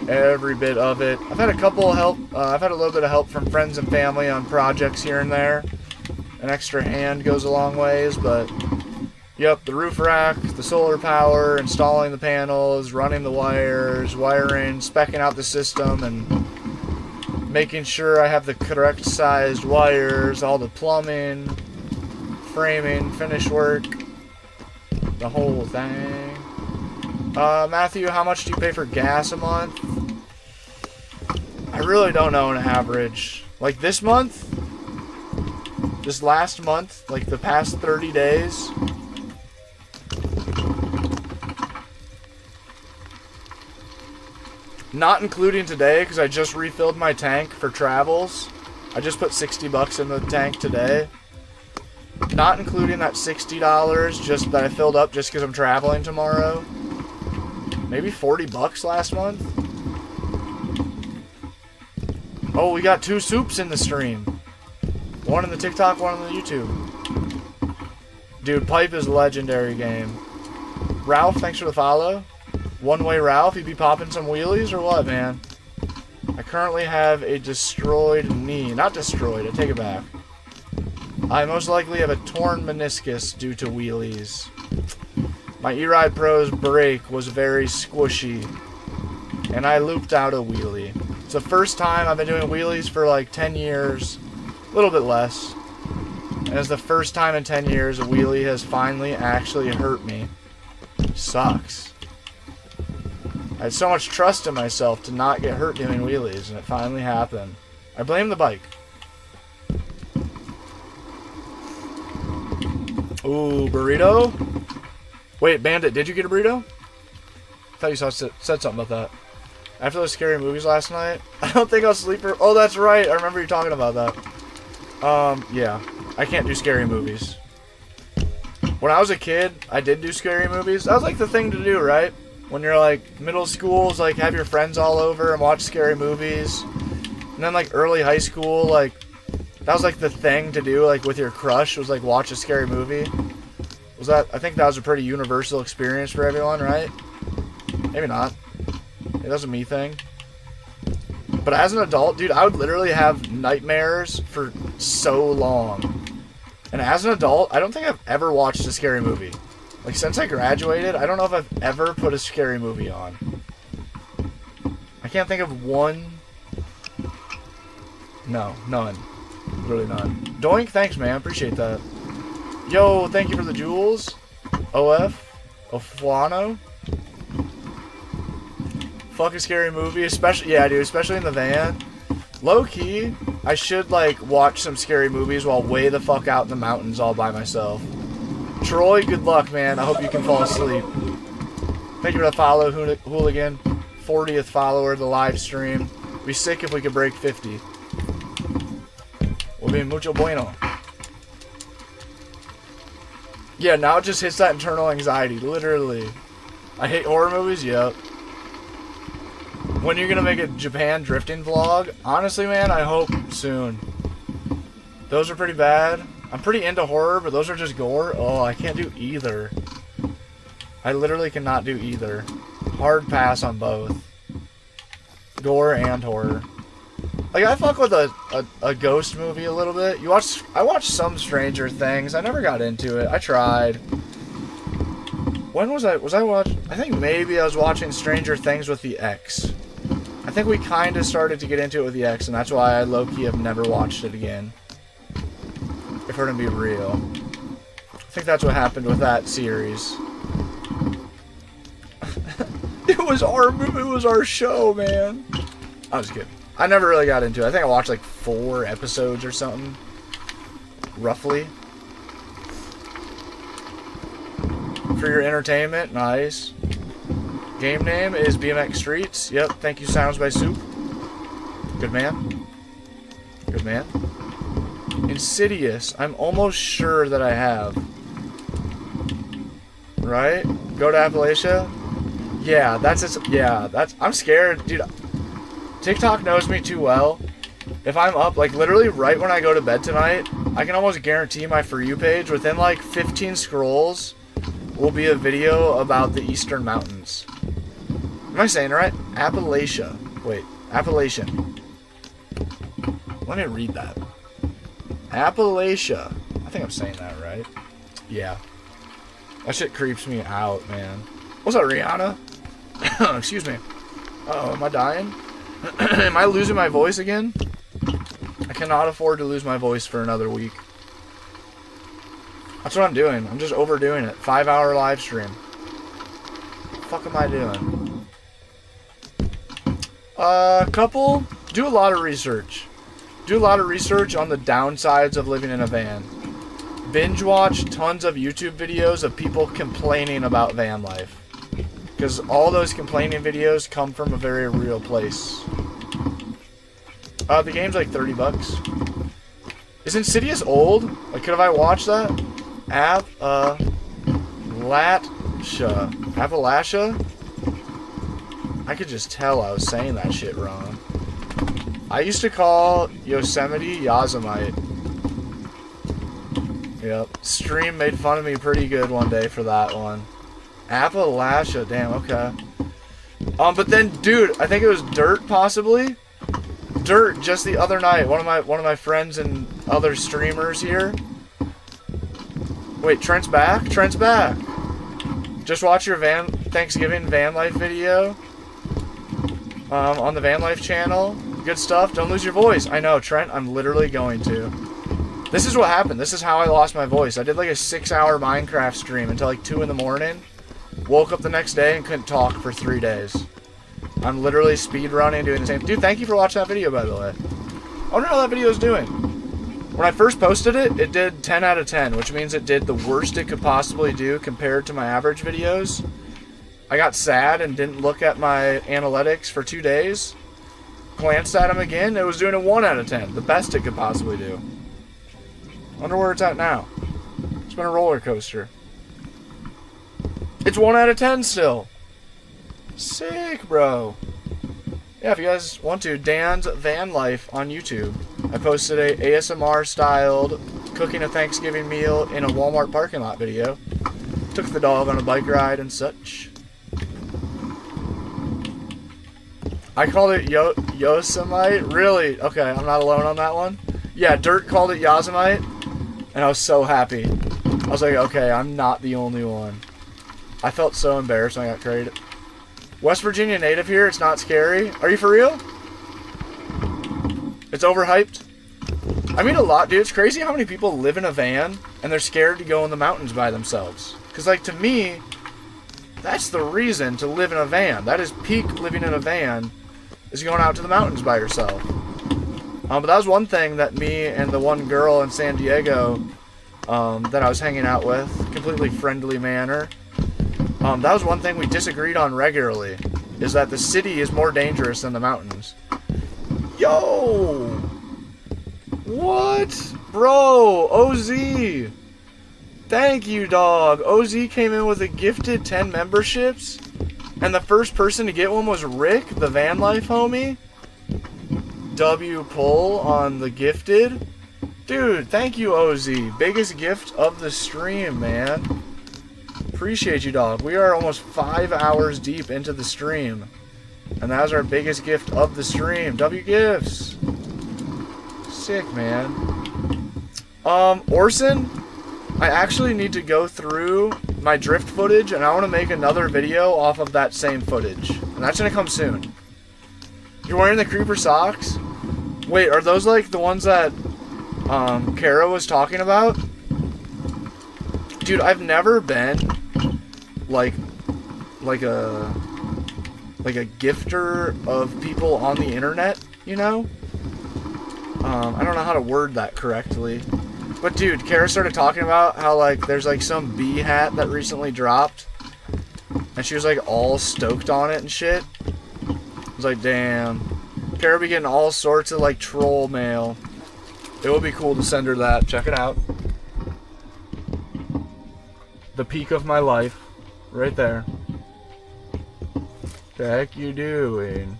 Every bit of it. I've had a couple help. I've had a little bit of help from friends and family on projects here and there. An extra hand goes a long ways, but yep, the roof rack, the solar power, installing the panels, running the wires, wiring, speccing out the system, and making sure I have the correct sized wires, all the plumbing, framing, finish work, the whole thing. Matthew, how much do you pay for gas a month? I really don't know an average. Like this month, this last month, like the past 30 days, not including today because I just refilled my tank for travels. I just put 60 bucks in the tank today. Not including that $60 just that I filled up just because I'm traveling tomorrow. Maybe 40 bucks last month. Oh, we got 2 soups in the stream. One in the TikTok, one on the YouTube. Dude, Pipe is a legendary game. Ralph, thanks for the follow. One-Way Ralph, you be popping some wheelies or what, man? I currently have a destroyed knee. Not destroyed, I take it back. I most likely have a torn meniscus due to wheelies. My E-Ride Pro's brake was very squishy, and I looped out a wheelie. It's the first time I've been doing wheelies for like 10 years, a little bit less. And it's the first time in 10 years a wheelie has finally actually hurt me. Sucks. I had so much trust in myself to not get hurt doing wheelies, and it finally happened. I blame the bike. Ooh, burrito? Wait, Bandit, did you get a burrito? I thought you said something about that. After those scary movies last night, I don't think I'll sleep for... Oh, that's right. I remember you talking about that. Yeah. I can't do scary movies. When I was a kid, I did do scary movies. That was like the thing to do, right? When you're like middle schools, like have your friends all over and watch scary movies. And then like early high school, like that was like the thing to do, like with your crush, was like watch a scary movie. Was that? I think that was a pretty universal experience for everyone, right? Maybe not. It was a me thing. But as an adult, dude, I would literally have nightmares for so long. And as an adult, I don't think I've ever watched a scary movie. Like, since I graduated, I don't know if I've ever put a scary movie on. I can't think of one. No, none. Really none. Doink, thanks, man. Appreciate that. Yo, thank you for the jewels. OF. Ofuano. Fuck a scary movie, especially, yeah, dude, especially in the van. Low-key, I should, like, watch some scary movies while way the fuck out in the mountains all by myself. Troy, good luck, man. I hope you can fall asleep. Thank you for the follow, Hooligan. 40th follower of the live stream. Be sick if we could break 50. Will be mucho bueno. Yeah, now it just hits that internal anxiety, literally. I hate horror movies, yep. When are you gonna make a Japan drifting vlog? Honestly, man, I hope soon. Those are pretty bad. I'm pretty into horror, but those are just gore. Oh, I can't do either. I literally cannot do either. Hard pass on both. Gore and horror. Like, I fuck with a ghost movie a little bit. I watched some Stranger Things. I never got into it. I tried. When was I watching? I think maybe I was watching Stranger Things with the ex. I think we kind of started to get into it with the ex, and that's why I low-key have never watched it again. If we're gonna be real. I think that's what happened with that series. It was our show, man. I was kidding. I never really got into it. I think I watched like 4 episodes or something. Roughly. For your entertainment, nice. Game name is BMX Streets. Yep, thank you, Sounds by Soup. Good man. Good man. Insidious. I'm almost sure that I have. Right? Go to Appalachia? Yeah, that's it. Yeah, that's... I'm scared. Dude, TikTok knows me too well. If I'm up, like, literally right when I go to bed tonight, I can almost guarantee my For You page, within, like, 15 scrolls, will be a video about the Eastern Mountains. Am I saying it right? Appalachia. Wait. Appalachian. Let me read that. Appalachia. I think I'm saying that right. Yeah. That shit creeps me out, man. What's up, Rihanna? Excuse me. Uh-oh, am I dying? Am I losing my voice again? I cannot afford to lose my voice for another week. That's what I'm doing. I'm just overdoing it. 5-hour live stream. What the fuck am I doing? Couple, do a lot of research. Do a lot of research on the downsides of living in a van. Binge watch tons of YouTube videos of people complaining about van life. Because all those complaining videos come from a very real place. The game's like $30. Is Insidious old? Like, could I watch that? Appalachia? I could just tell I was saying that shit wrong. I used to call Yosemite Yosemite. Yep. Stream made fun of me pretty good one day for that one. Appalachia, damn, okay. But then, dude, I think it was Dirt, possibly. Dirt, just the other night, one of my friends and other streamers here. Wait, Trent's back? Trent's back. Just watch your Thanksgiving van life video. On the van life channel. Good stuff. Don't lose your voice. I know, Trent, I'm literally going to. This is what happened. This is how I lost my voice. I did like a 6-hour Minecraft stream until like 2 in the morning. Woke up the next day and couldn't talk for 3 days. I'm literally speedrunning, doing the same. Dude, thank you for watching that video, by the way. I wonder how that video is doing. When I first posted it, it did 10 out of 10, which means it did the worst it could possibly do compared to my average videos. I got sad and didn't look at my analytics for 2 days. Glanced at them again, it was doing a 1 out of 10, the best it could possibly do. Wonder where it's at now. It's been a roller coaster. It's 1 out of 10 still. Sick, bro. Yeah, if you guys want to, Dan's Van Life on YouTube. I posted a ASMR-styled cooking a Thanksgiving meal in a Walmart parking lot video. Took the dog on a bike ride and such. I called it Yosemite. Really? Okay, I'm not alone on that one. Yeah, Dirt called it Yosemite, and I was so happy. I was like, okay, I'm not the only one. I felt so embarrassed when I got created. West Virginia native here, it's not scary. Are you for real? It's overhyped? I mean a lot, dude. It's crazy how many people live in a van and they're scared to go in the mountains by themselves. Because, like, to me, that's the reason to live in a van. That is peak living in a van, is going out to the mountains by yourself. But that was one thing that me and the one girl in San Diego that I was hanging out with, completely friendly manner, that was one thing we disagreed on regularly, is that the city is more dangerous than the mountains. Yo! What? Bro, OZ! Thank you, dog. OZ came in with a gifted 10 memberships, and the first person to get one was Rick, the van life homie. W pull on the gifted. Dude, thank you, OZ. Biggest gift of the stream, man. Appreciate you, dog. We are almost 5 hours deep into the stream, and that was our biggest gift of the stream. W gifts. Sick, man. Orson, I actually need to go through my drift footage, and I want to make another video off of that same footage, and that's gonna come soon. You're wearing the creeper socks? Wait, are those like the ones that Kara was talking about? Dude, I've never been like a gifter of people on the internet, you know? I don't know how to word that correctly. But dude, Kara started talking about how like there's like some bee hat that recently dropped, and she was like all stoked on it and shit. I was like, damn. Kara be getting all sorts of like troll mail. It would be cool to send her that. Check it out. The peak of my life. Right there. The heck you doing?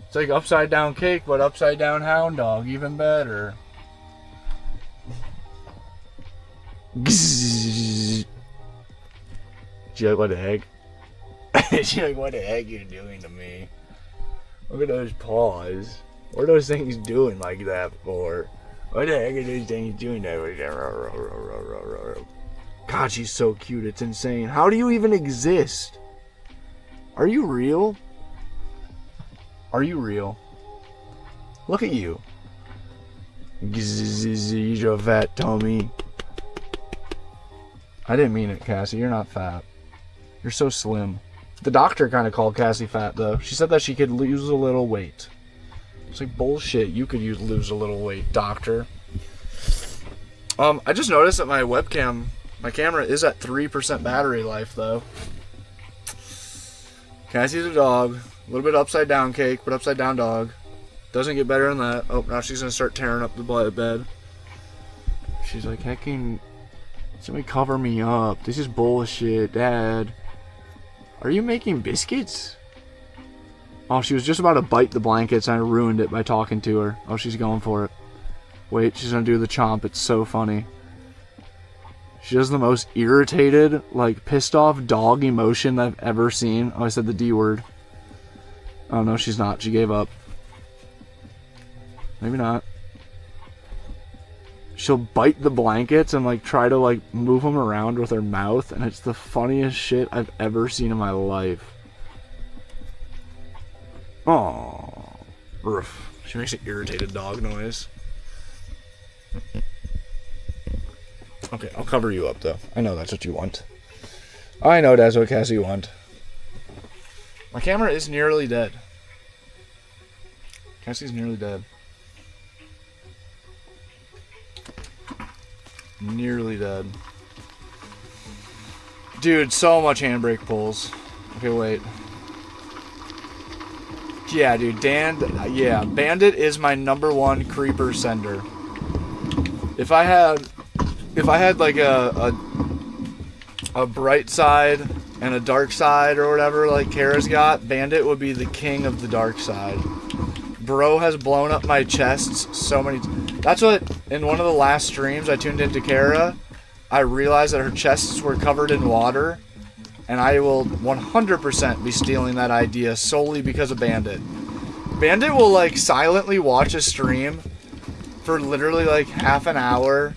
It's like upside down cake, but upside down hound dog. Even better. She's like, what the heck? She's like, what the heck you doing to me? Look at those paws. What are those things doing like that for? What the heck are those things doing that? God, she's so cute. It's insane. How do you even exist? Are you real? Are you real? Look at you. You're fat, Tommy. I didn't mean it, Cassie. You're not fat. You're so slim. The doctor kind of called Cassie fat, though. She said that she could lose a little weight. It's like, bullshit. You could lose a little weight, doctor. I just noticed that my webcam, my camera is at 3% battery life, though. Cassie's a dog. A little bit upside down cake, but upside down dog. Doesn't get better than that. Oh, now she's gonna start tearing up the bed. She's like, hecking, somebody cover me up. This is bullshit, Dad. Are you making biscuits? Oh, she was just about to bite the blankets and I ruined it by talking to her. Oh, she's going for it. Wait, she's gonna do the chomp. It's so funny. She does the most irritated, like, pissed off dog emotion I've ever seen. Oh, I said the D word. Oh, no, she's not. She gave up. Maybe not. She'll bite the blankets and, like, try to, like, move them around with her mouth, and it's the funniest shit I've ever seen in my life. Aww. Roof. She makes an irritated dog noise. Okay, I'll cover you up, though. I know that's what you want. I know that's what Cassie you want. My camera is nearly dead. Cassie's nearly dead. Nearly dead. Dude, so much handbrake pulls. Okay, wait. Yeah, dude, yeah, Bandit is my #1 creeper sender. If I had like a bright side and a dark side or whatever, like Kara's got, Bandit would be the king of the dark side. Bro has blown up my chests so many That's what, in one of the last streams I tuned into Kara, I realized that her chests were covered in water, and I will 100% be stealing that idea solely because of Bandit. Bandit will, like, silently watch a stream for literally, like, half an hour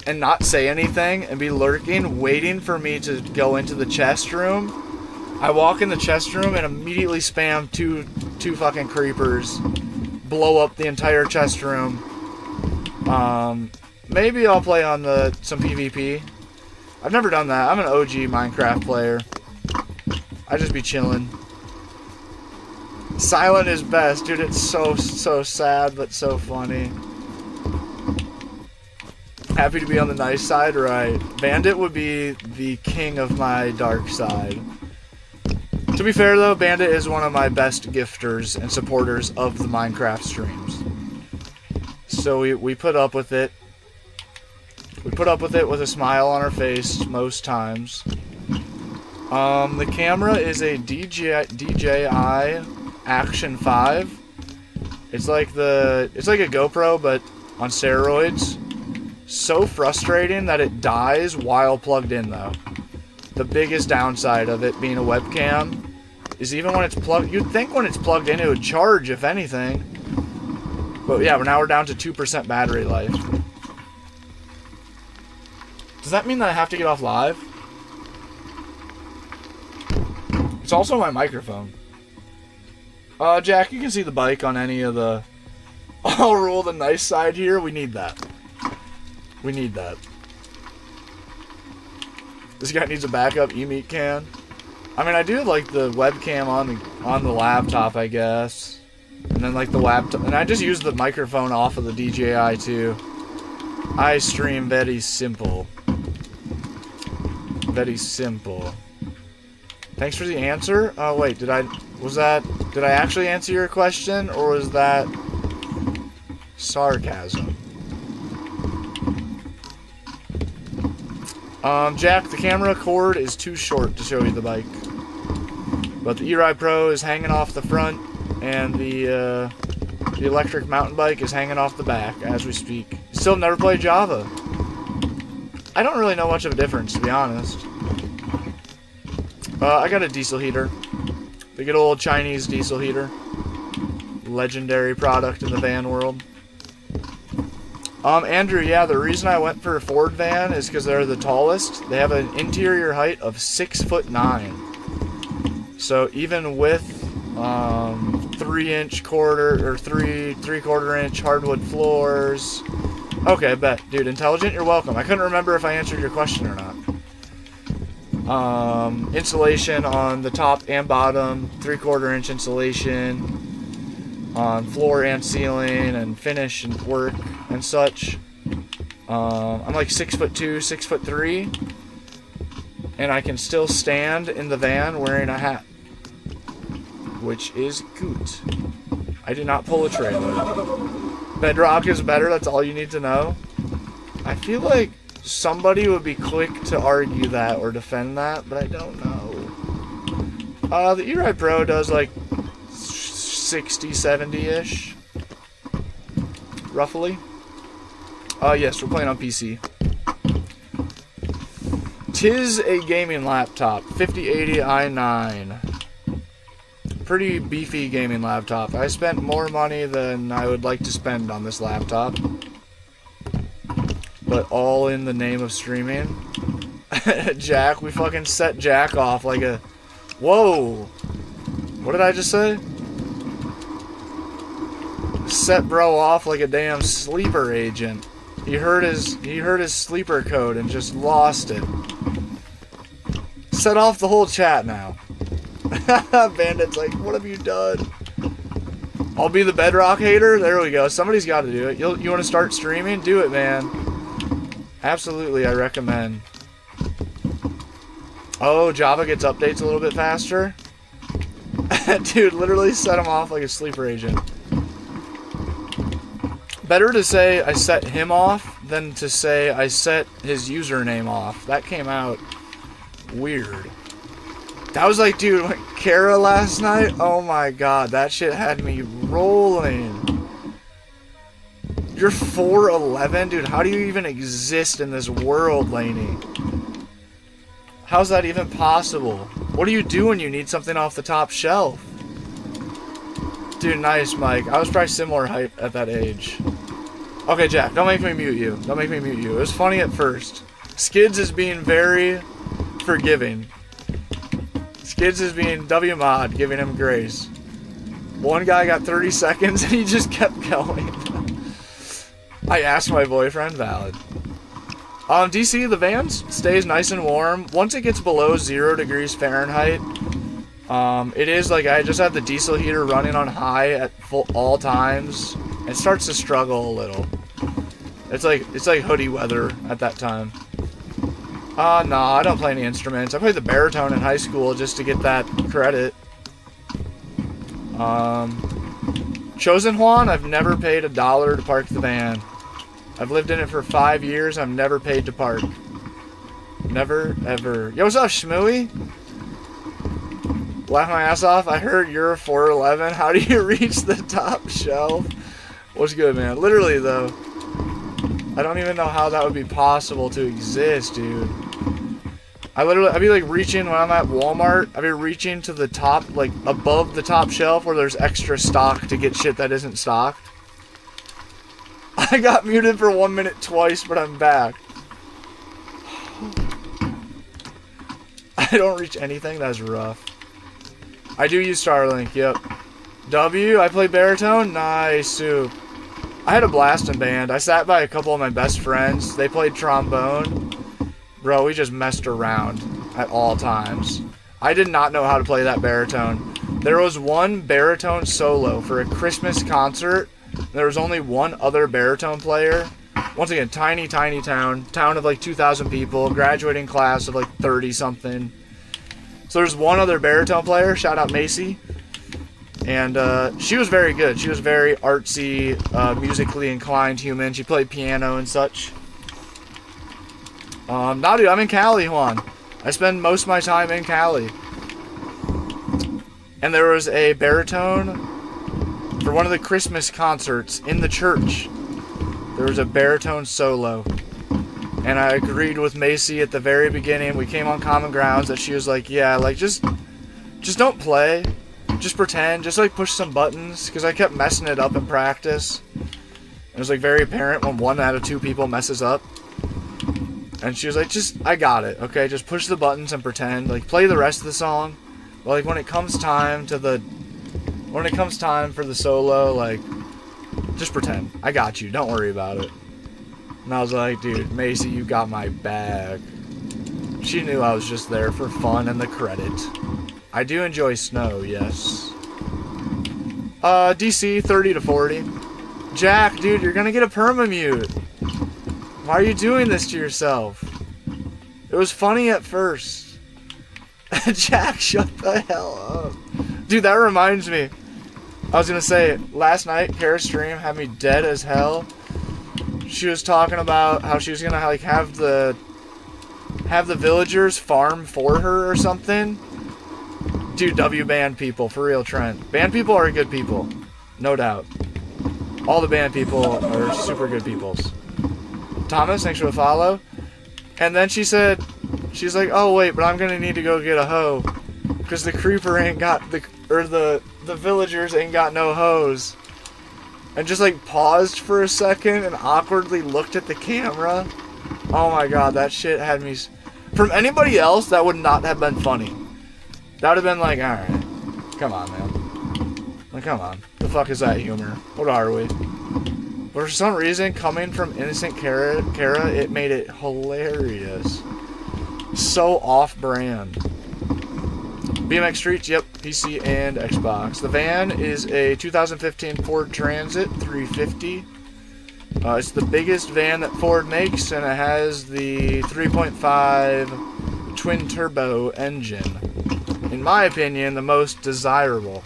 and not say anything and be lurking, waiting for me to go into the chest room. I walk in the chest room and immediately spam two fucking creepers, blow up the entire chest room. Maybe I'll play on some PvP. I've never done that. I'm an OG Minecraft player. I just be chilling. Silent is best, dude. It's so sad, but so funny. Happy to be on the nice side, right? Bandit would be the king of my dark side. To be fair, though, Bandit is one of my best gifters and supporters of the Minecraft streams. So we put up with it. We put up with it with a smile on our face most times. The camera is a DJI Action 5. It's like a GoPro, but on steroids. So frustrating that it dies while plugged in, though. The biggest downside of it being a webcam is even when it's plugged, you'd think when it's plugged in it would charge, if anything. But yeah, now we're down to 2% battery life. Does that mean that I have to get off live? It's also my microphone. Jack, you can see the bike on any of the... I'll roll the nice side here. We need that. We need that. This guy needs a backup e-meat can. I mean, I do like the webcam on the laptop, I guess. And then like the laptop, and I just use the microphone off of the DJI too. I stream very simple. Very simple. Thanks for the answer. Oh wait, did I actually answer your question, or was that sarcasm? Jack, the camera cord is too short to show you the bike. But the E-Ride Pro is hanging off the front, and the electric mountain bike is hanging off the back as we speak. Still never played Java. I don't really know much of a difference, to be honest. I got a diesel heater. The good old Chinese diesel heater. Legendary product in the van world. Andrew, yeah, the reason I went for a Ford van is because they're the tallest. They have an interior height of 6'9". So even with 3-inch quarter or 3/4 inch hardwood floors. Okay, bet, dude. Intelligent, you're welcome. I couldn't remember if I answered your question or not. Insulation on the top and bottom, 3/4 inch insulation on floor and ceiling and finish and work and such. I'm like 6'2", 6'3", and I can still stand in the van wearing a hat, which is good. I did not pull a trailer. Bedrock is better, that's all you need to know. I feel like somebody would be quick to argue that or defend that, but I don't know. The E-Ride Pro does like 60, 70-ish, roughly. Yes, we're playing on PC. Tis a gaming laptop, 5080 i9. pretty beefy gaming laptop. I spent more money than I would like to spend on this laptop. But all in the name of streaming. Jack, we fucking set Jack off like a... Whoa! What did I just say? Set bro off like a damn sleeper agent. He heard his sleeper code and just lost it. Set off the whole chat now. Bandit's like, what have you done? I'll be the Bedrock hater? There we go. Somebody's got to do it. You want to start streaming? Do it, man. Absolutely, I recommend. Oh, Java gets updates a little bit faster? Dude, literally set him off like a sleeper agent. Better to say I set him off than to say I set his username off. That came out weird. That was like, dude, Kara last night, oh my god, that shit had me rolling. You're 4'11", dude, how do you even exist in this world, Laney? How's that even possible? What do you do when you need something off the top shelf? Dude, nice, Mike. I was probably similar height at that age. Okay, Jack, don't make me mute you. Don't make me mute you. It was funny at first. Skids is being very forgiving. Skids is being WMod, giving him grace. One guy got 30 seconds and he just kept going. I asked my boyfriend, valid. DC, the van stays nice and warm. Once it gets below 0 degrees Fahrenheit, it is like I just have the diesel heater running on high at all times. It starts to struggle a little. It's like hoodie weather at that time. No, I don't play any instruments. I played the baritone in high school just to get that credit. Chosen Juan, I've never paid $1 to park the van. I've lived in it for 5 years. I've never paid to park. Never, ever. Yo, what's up, Shmooey? Laugh my ass off. I heard you're 4'11". How do you reach the top shelf? What's good, man? Literally, though. I don't even know how that would be possible to exist, dude. I'd be like reaching when I'm at Walmart. I'd be reaching to the top, like above the top shelf where there's extra stock to get shit that isn't stocked. I got muted for 1 minute twice, but I'm back. I don't reach anything. That's rough. I do use Starlink. Yep. W. I play baritone. Nice, soup. I had a blast in band. I sat by a couple of my best friends. They played trombone. Bro, we just messed around at all times. I did not know how to play that baritone. There was one baritone solo for a Christmas concert. There was only one other baritone player. Once again, tiny, tiny town. Town of like 2,000 people. Graduating class of like 30-something. So there's one other baritone player. Shout out Macy. And she was very good. She was very artsy, musically inclined human. She played piano and such. Now, dude, I'm in Cali, Juan. I spend most of my time in Cali. And there was a baritone for one of the Christmas concerts in the church. There was a baritone solo. And I agreed with Macy at the very beginning. We came on common grounds that she was like, yeah, like, just don't play. Just pretend. Just, like, push some buttons. Because I kept messing it up in practice. It was, like, very apparent when 1 out of 2 people messes up. And she was like, I got it, okay? Just push the buttons and pretend. Like, play the rest of the song. But, like, when it comes time for the solo, like, just pretend. I got you. Don't worry about it. And I was like, dude, Macy, you got my bag. She knew I was just there for fun and the credit. I do enjoy snow, yes. DC, 30 to 40. Jack, dude, you're gonna get a permamute. Why are you doing this to yourself? It was funny at first. Jack, shut the hell up. Dude, that reminds me. I was gonna say, last night, Kara's stream had me dead as hell. She was talking about how she was gonna like have the villagers farm for her or something. Dude, W band people, for real, Trent. Band people are good people. No doubt. All the band people are super good peoples. Thomas, thanks for the follow. And then she's like, oh wait, but I'm gonna need to go get a hoe. Because the creeper ain't got or the villagers ain't got no hose. And just like paused for a second and awkwardly looked at the camera. Oh my god, that shit had me... From anybody else, that would not have been funny. That would have been like, alright, come on, man. Like, come on. The fuck is that humor? What are we? But for some reason, coming from innocent Kara, it made it hilarious. So off-brand. BMX Streets, yep, PC and Xbox. The van is a 2015 Ford Transit 350. It's the biggest van that Ford makes, and it has the 3.5 twin-turbo engine. In my opinion, the most desirable.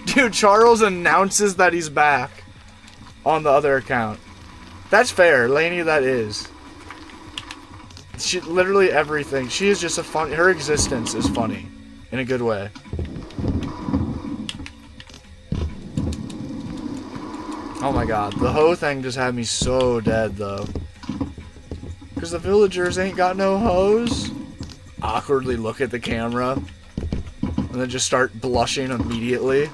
Dude, Charles announces that he's back on the other account. That's fair, Lainey, that is. She, literally everything. She is just a fun... Her existence is funny. In a good way. Oh my god. The hoe thing just had me so dead, though. Because the villagers ain't got no hose. Awkwardly look at the camera. And then just start blushing immediately.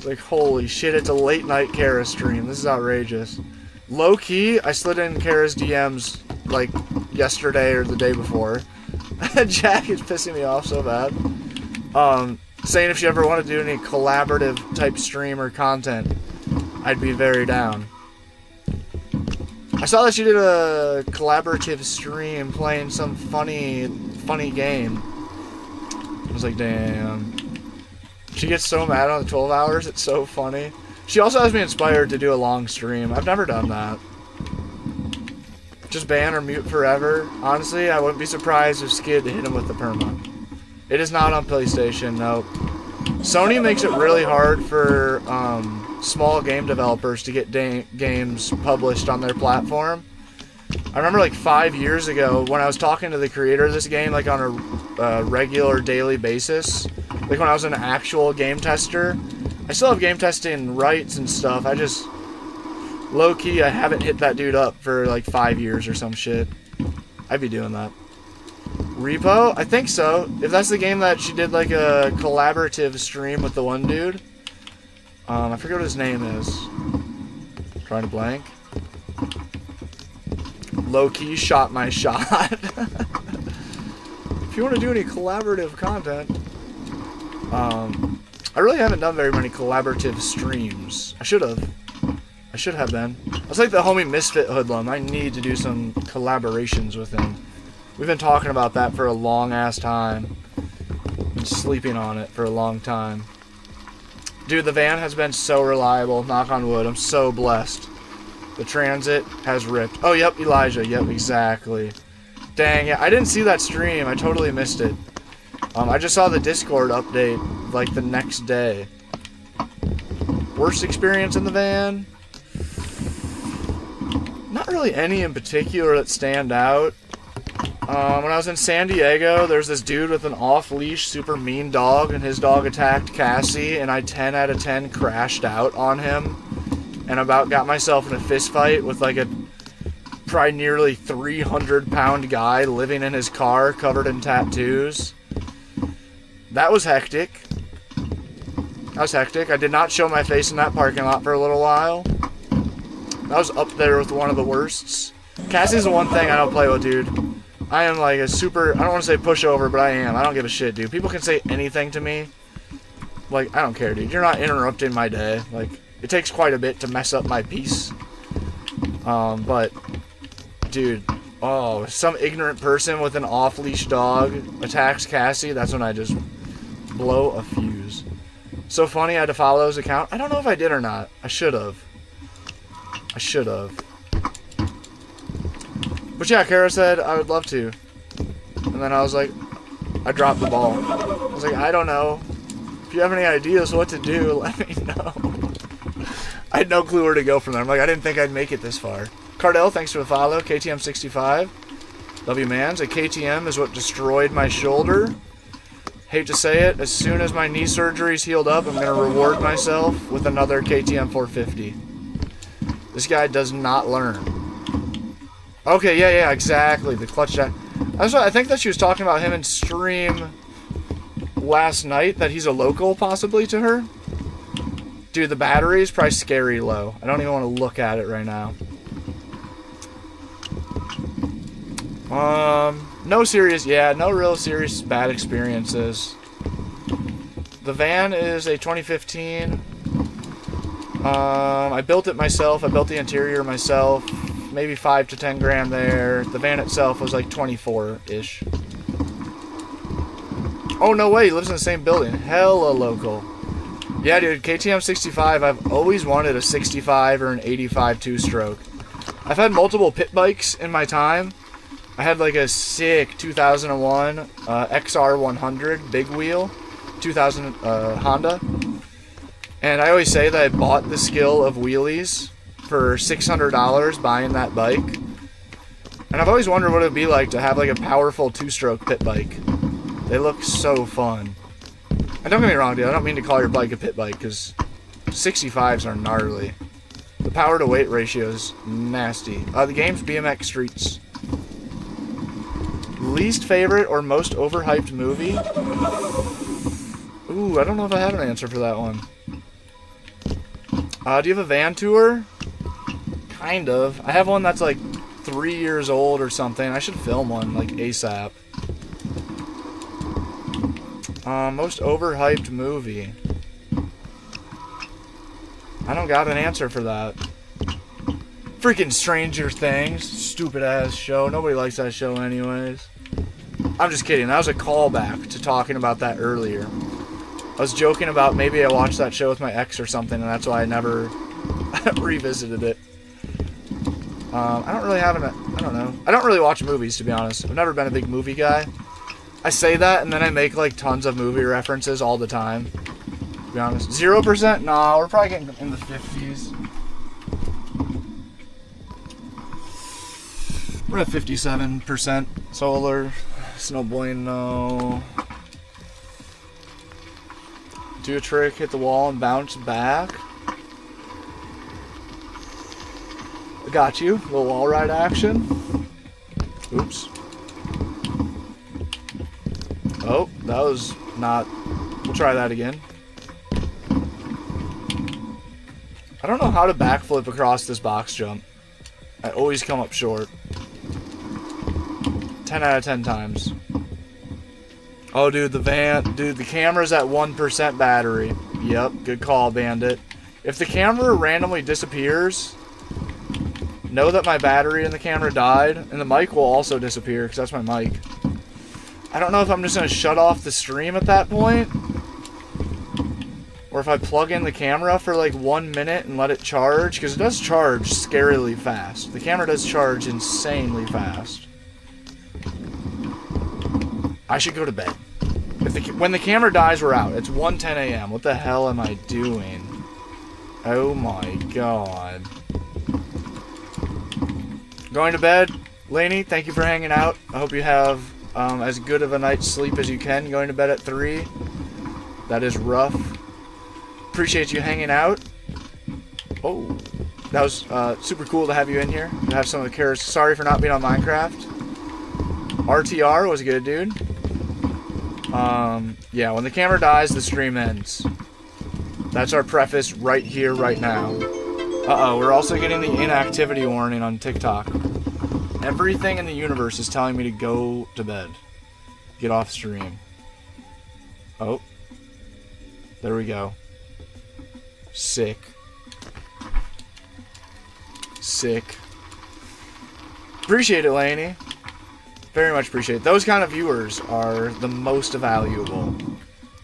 Like, holy shit, it's a late night Kara stream. This is outrageous. Low key, I slid in Kara's DMs, like, yesterday or the day before. Jack is pissing me off so bad. Saying if she ever wanted to do any collaborative type stream or content, I'd be very down. I saw that she did a collaborative stream playing some funny game. I was like, damn. She gets so mad on the 12 hours, it's so funny. She also has me inspired to do a long stream. I've never done that. Just ban or mute forever. Honestly, I wouldn't be surprised if Skid hit him with the perma. It is not on PlayStation, nope. Sony makes it really hard for small game developers to get games published on their platform. I remember like 5 years ago when I was talking to the creator of this game like on a regular daily basis. Like when I was an actual game tester. I still have game testing rights and stuff. I just... Low-key, I haven't hit that dude up for like 5 years or some shit. I'd be doing that. Repo? I think so. If that's the game that she did like a collaborative stream with the one dude. I forget what his name is. Trying to blank. Low-key shot my shot. If you want to do any collaborative content. I really haven't done very many collaborative streams. I should have. I should have been. I was like the homie Misfit Hoodlum. I need to do some collaborations with him. We've been talking about that for a long-ass time. Been sleeping on it for a long time. Dude, the van has been so reliable. Knock on wood. I'm so blessed. The Transit has ripped. Oh, yep, Elijah. Yep, exactly. Dang, yeah, I didn't see that stream. I totally missed it. I just saw the Discord update, like, the next day. Worst experience in the van? Not really any in particular that stand out. When I was in San Diego, there's this dude with an off-leash, super mean dog, and his dog attacked Cassie, and I 10 out of 10 crashed out on him, and about got myself in a fist fight with like a probably nearly 300-pound guy living in his car covered in tattoos. That was hectic. That was hectic. I did not show my face in that parking lot for a little while. That was up there with one of the worsts. Cassie's the one thing I don't play with, dude. I am like a super, I don't want to say pushover, but I am. I don't give a shit, dude. People can say anything to me. Like, I don't care, dude. You're not interrupting my day. Like, it takes quite a bit to mess up my peace. But, dude, oh, if some ignorant person with an off-leash dog attacks Cassie, that's when I just blow a fuse. So funny, I had to follow his account. I don't know if I did or not. I should have. I should have. But yeah, Kara said I would love to. And then I was like, I dropped the ball. I was like, I don't know. If you have any ideas what to do, let me know. I had no clue where to go from there. I'm like, I didn't think I'd make it this far. Cardell, thanks for the follow. KTM65. Love you, mans. A KTM is what destroyed my shoulder. Hate to say it, as soon as my knee surgery's healed up, I'm going to reward myself with another KTM 450. This guy does not learn. Okay, yeah, exactly. The clutch jack. I think that she was talking about him in stream last night that he's a local possibly to her. Dude, the battery is probably scary low. I don't even want to look at it right now. No real serious bad experiences. The van is a 2015. I built it myself. I built the interior myself. Maybe 5 to 10 grand there. The van itself was like 24-ish. Oh, no way. He lives in the same building. Hella local. Yeah, dude. KTM 65. I've always wanted a 65 or an 85 two-stroke. I've had multiple pit bikes in my time. I had like a sick 2001 XR100 big wheel. 2000 Honda. And I always say that I bought the skill of wheelies for $600 buying that bike. And I've always wondered what it would be like to have like a powerful two-stroke pit bike. They look so fun. And don't get me wrong, dude, I don't mean to call your bike a pit bike, because 65s are gnarly. The power to weight ratio is nasty. The game's BMX Streets. Least favorite or most overhyped movie? Ooh, I don't know if I have an answer for that one. Do you have a van tour? Kind of. I have one that's like 3 years old or something. I should film one like ASAP. Most overhyped movie. I don't got an answer for that. Freaking Stranger Things. Stupid ass show. Nobody likes that show anyways. I'm just kidding. That was a callback to talking about that earlier. I was joking about maybe I watched that show with my ex or something, and that's why I never revisited it. I don't really have I don't know. I don't really watch movies, to be honest. I've never been a big movie guy. I say that, and then I make like tons of movie references all the time. To be honest. 0%? Nah, we're probably getting in the 50s. We're at 57% solar. Snow bueno. Do a trick, hit the wall, and bounce back. I got you. Little wall ride action. Oops. Oh, that was not... We'll try that again. I don't know how to backflip across this box jump. I always come up short. 10 out of 10 times. Oh, dude, the camera's at 1% battery. Yep, good call, Bandit. If the camera randomly disappears, know that my battery in the camera died, and the mic will also disappear, because that's my mic. I don't know if I'm just going to shut off the stream at that point, or if I plug in the camera for like 1 minute and let it charge, because it does charge scarily fast. The camera does charge insanely fast. I should go to bed. When the camera dies, we're out. It's 1:10 a.m. What the hell am I doing? Oh my god. Going to bed. Lainey, thank you for hanging out. I hope you have as good of a night's sleep as you can. Going to bed at 3. That is rough. Appreciate you hanging out. Oh, that was super cool to have you in here. To have some of the cares. Sorry for not being on Minecraft. RTR was good, dude. Yeah, when the camera dies, the stream ends. That's our preface right here, right now. Uh-oh, we're also getting the inactivity warning on TikTok. Everything in the universe is telling me to go to bed. Get off stream. Oh. There we go. Sick. Sick. Appreciate it, Lainey. Very much appreciate it. Those kind of viewers are the most valuable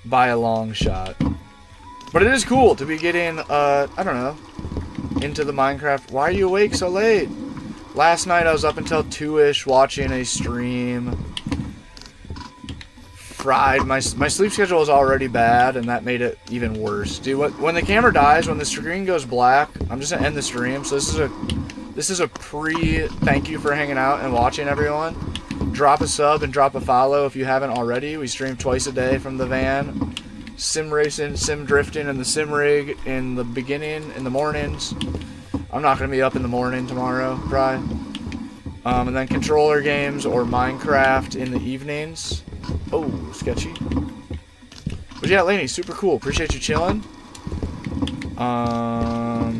by a long shot. But it is cool to be getting, I don't know, into the Minecraft. Why are you awake so late? Last night I was up until 2-ish watching a stream. Fried. My sleep schedule was already bad, and that made it even worse. Dude, when the camera dies, when the screen goes black, I'm just gonna end the stream. So this is a pre-thank you for hanging out and watching, everyone. Drop a sub and drop a follow if you haven't already. We stream twice a day from the van. Sim racing, sim drifting, and the sim rig in the beginning, in the mornings. I'm not going to be up in the morning tomorrow, probably. And then controller games or Minecraft in the evenings. Oh, sketchy. But yeah, Laney, super cool. Appreciate you chilling. I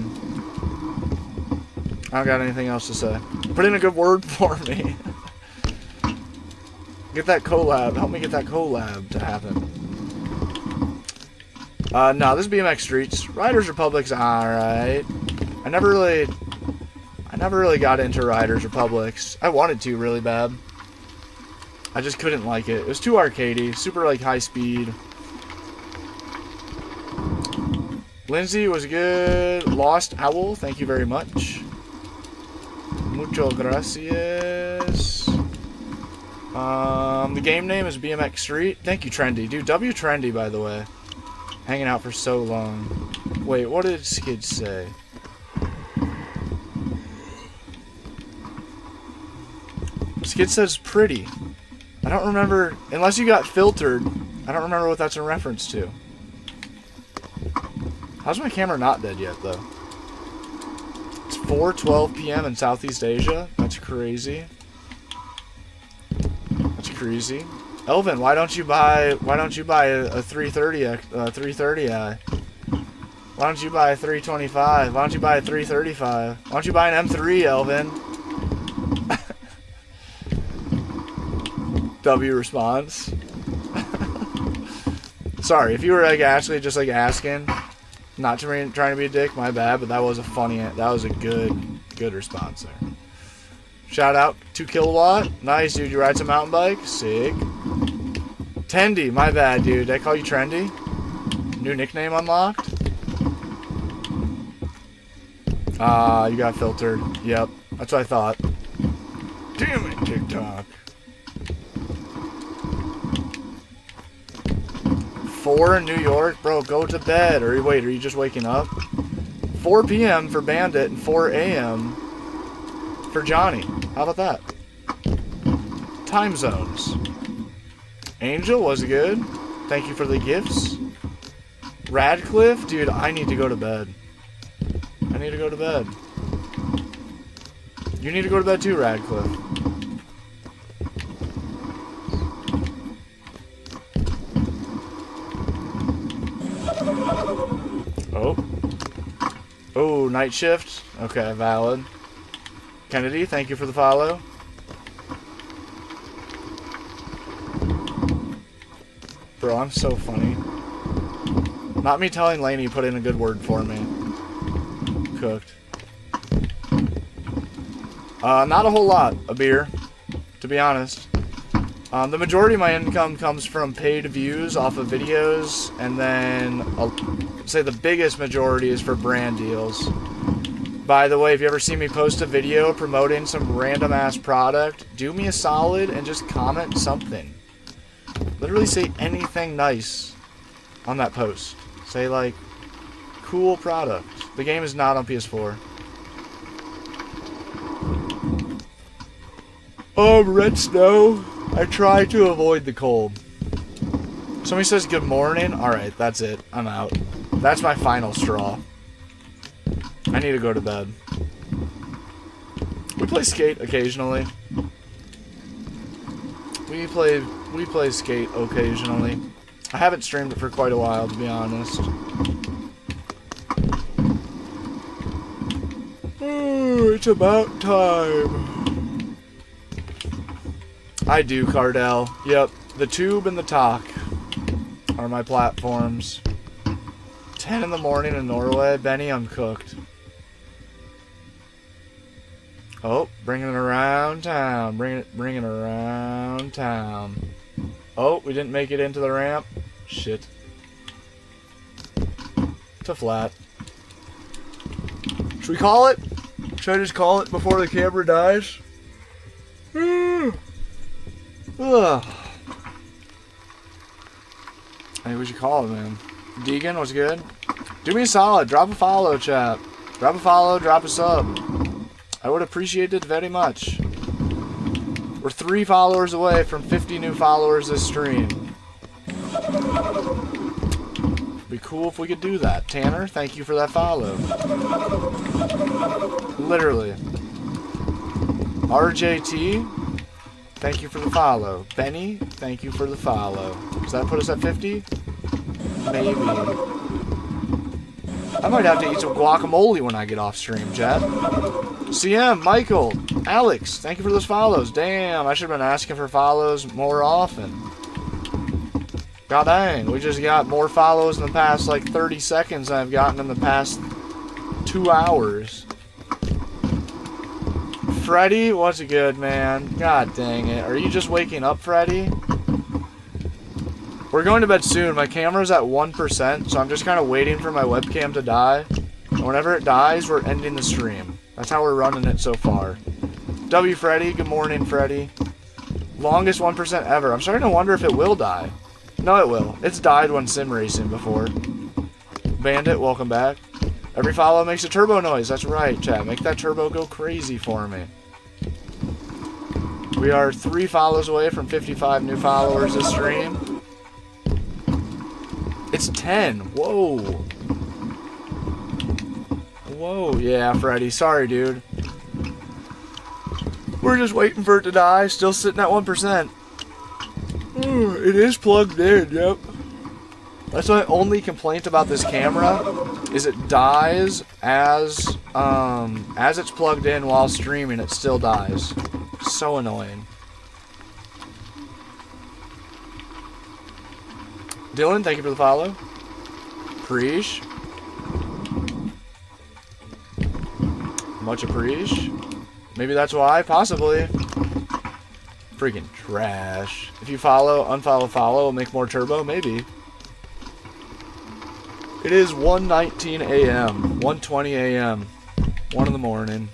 don't got anything else to say. Put in a good word for me. Get that collab. Help me get that collab to happen. No, this is BMX Streets. Riders Republic's alright. I never really got into Riders Republics. I wanted to really bad. I just couldn't like it. It was too arcadey, super like high speed. Lindsay was good. Lost Owl, thank you very much. Mucho gracias. The game name is BMX Street. Thank you, Trendy. Dude, W Trendy, by the way. Hanging out for so long. Wait, what did Skid say? Skid says pretty. I don't remember, unless you got filtered, I don't remember what that's in reference to. How's my camera not dead yet, though? It's 4:12 p.m. in Southeast Asia. That's crazy. That's crazy. Elvin, why don't you buy a 330i? Why don't you buy a 325? Why don't you buy a 335? Why don't you buy an M3, Elvin? W response. Sorry, if you were like actually just like asking, not trying to be a dick, my bad, but that was a good response there. Shout out to Kilowatt. Nice, dude. You ride some mountain bike? Sick. Tendy, my bad, dude. Did I call you Trendy? New nickname unlocked? You got filtered. Yep, that's what I thought. Damn it, TikTok. 4 in New York? Bro, go to bed. Or wait, are you just waking up? 4 p.m. for Bandit and 4 a.m. for Johnny. How about that? Time zones. Angel was good. Thank you for the gifts. Radcliffe? Dude, I need to go to bed. I need to go to bed. You need to go to bed too, Radcliffe. Oh, night shift? Okay, valid. Kennedy, thank you for the follow. Bro, I'm so funny. Not me telling Laney put in a good word for me. Cooked. Not a whole lot, a beer, to be honest. The majority of my income comes from paid views off of videos, and then I'll say the biggest majority is for brand deals. By the way, if you ever see me post a video promoting some random ass product, do me a solid and just comment something. Literally say anything nice on that post. Say like, cool product. The game is not on PS4. Red Snow. I try to avoid the cold. Somebody says good morning. Alright, that's it. I'm out. That's my final straw. I need to go to bed. We play Skate occasionally. We play Skate occasionally. I haven't streamed it for quite a while, to be honest. Oh, it's about time. I do, Cardell. Yep, the tube and the talk are my platforms. 10 in the morning in Norway. Benny, I'm cooked. Oh, bringing it around town. Bring it around town. Oh, we didn't make it into the ramp. Shit. To flat. Should we call it? Should I just call it before the camera dies? Ugh. I think we should call it, man. Deegan was good. Do me a solid. Drop a follow, chat. Drop a follow, drop a sub. I would appreciate it very much. We're 3 followers away from 50 new followers this stream. Be cool if we could do that. Tanner, thank you for that follow. Literally. RJT, thank you for the follow. Benny, thank you for the follow. Does that put us at 50? Maybe. I might have to eat some guacamole when I get off stream, chat. CM, Michael, Alex, thank you for those follows. Damn, I should have been asking for follows more often. God dang, we just got more follows in the past like 30 seconds than I've gotten in the past 2 hours. Freddy, what's good, man? God dang it. Are you just waking up, Freddy? We're going to bed soon. My camera's at 1%, so I'm just kind of waiting for my webcam to die. And whenever it dies, we're ending the stream. That's how we're running it so far. W Freddy, good morning, Freddy. Longest 1% ever. I'm starting to wonder if it will die. No, it will. It's died when sim racing before. Bandit, welcome back. Every follow makes a turbo noise. That's right, chat. Make that turbo go crazy for me. We are 3 follows away from 55 new followers this stream. It's 10. Whoa. Whoa. Yeah, Freddy. Sorry, dude. We're just waiting for it to die. Still sitting at 1%. It is plugged in, yep. That's my only complaint about this camera, is it dies as it's plugged in while streaming, it still dies. So annoying. Dylan, thank you for the follow. Preesh. Much appreciate. Maybe that's why, possibly. Freaking trash. If you follow, unfollow, follow, make more turbo, maybe. It is 1:19 a.m. 1:20 a.m. 1 in the morning.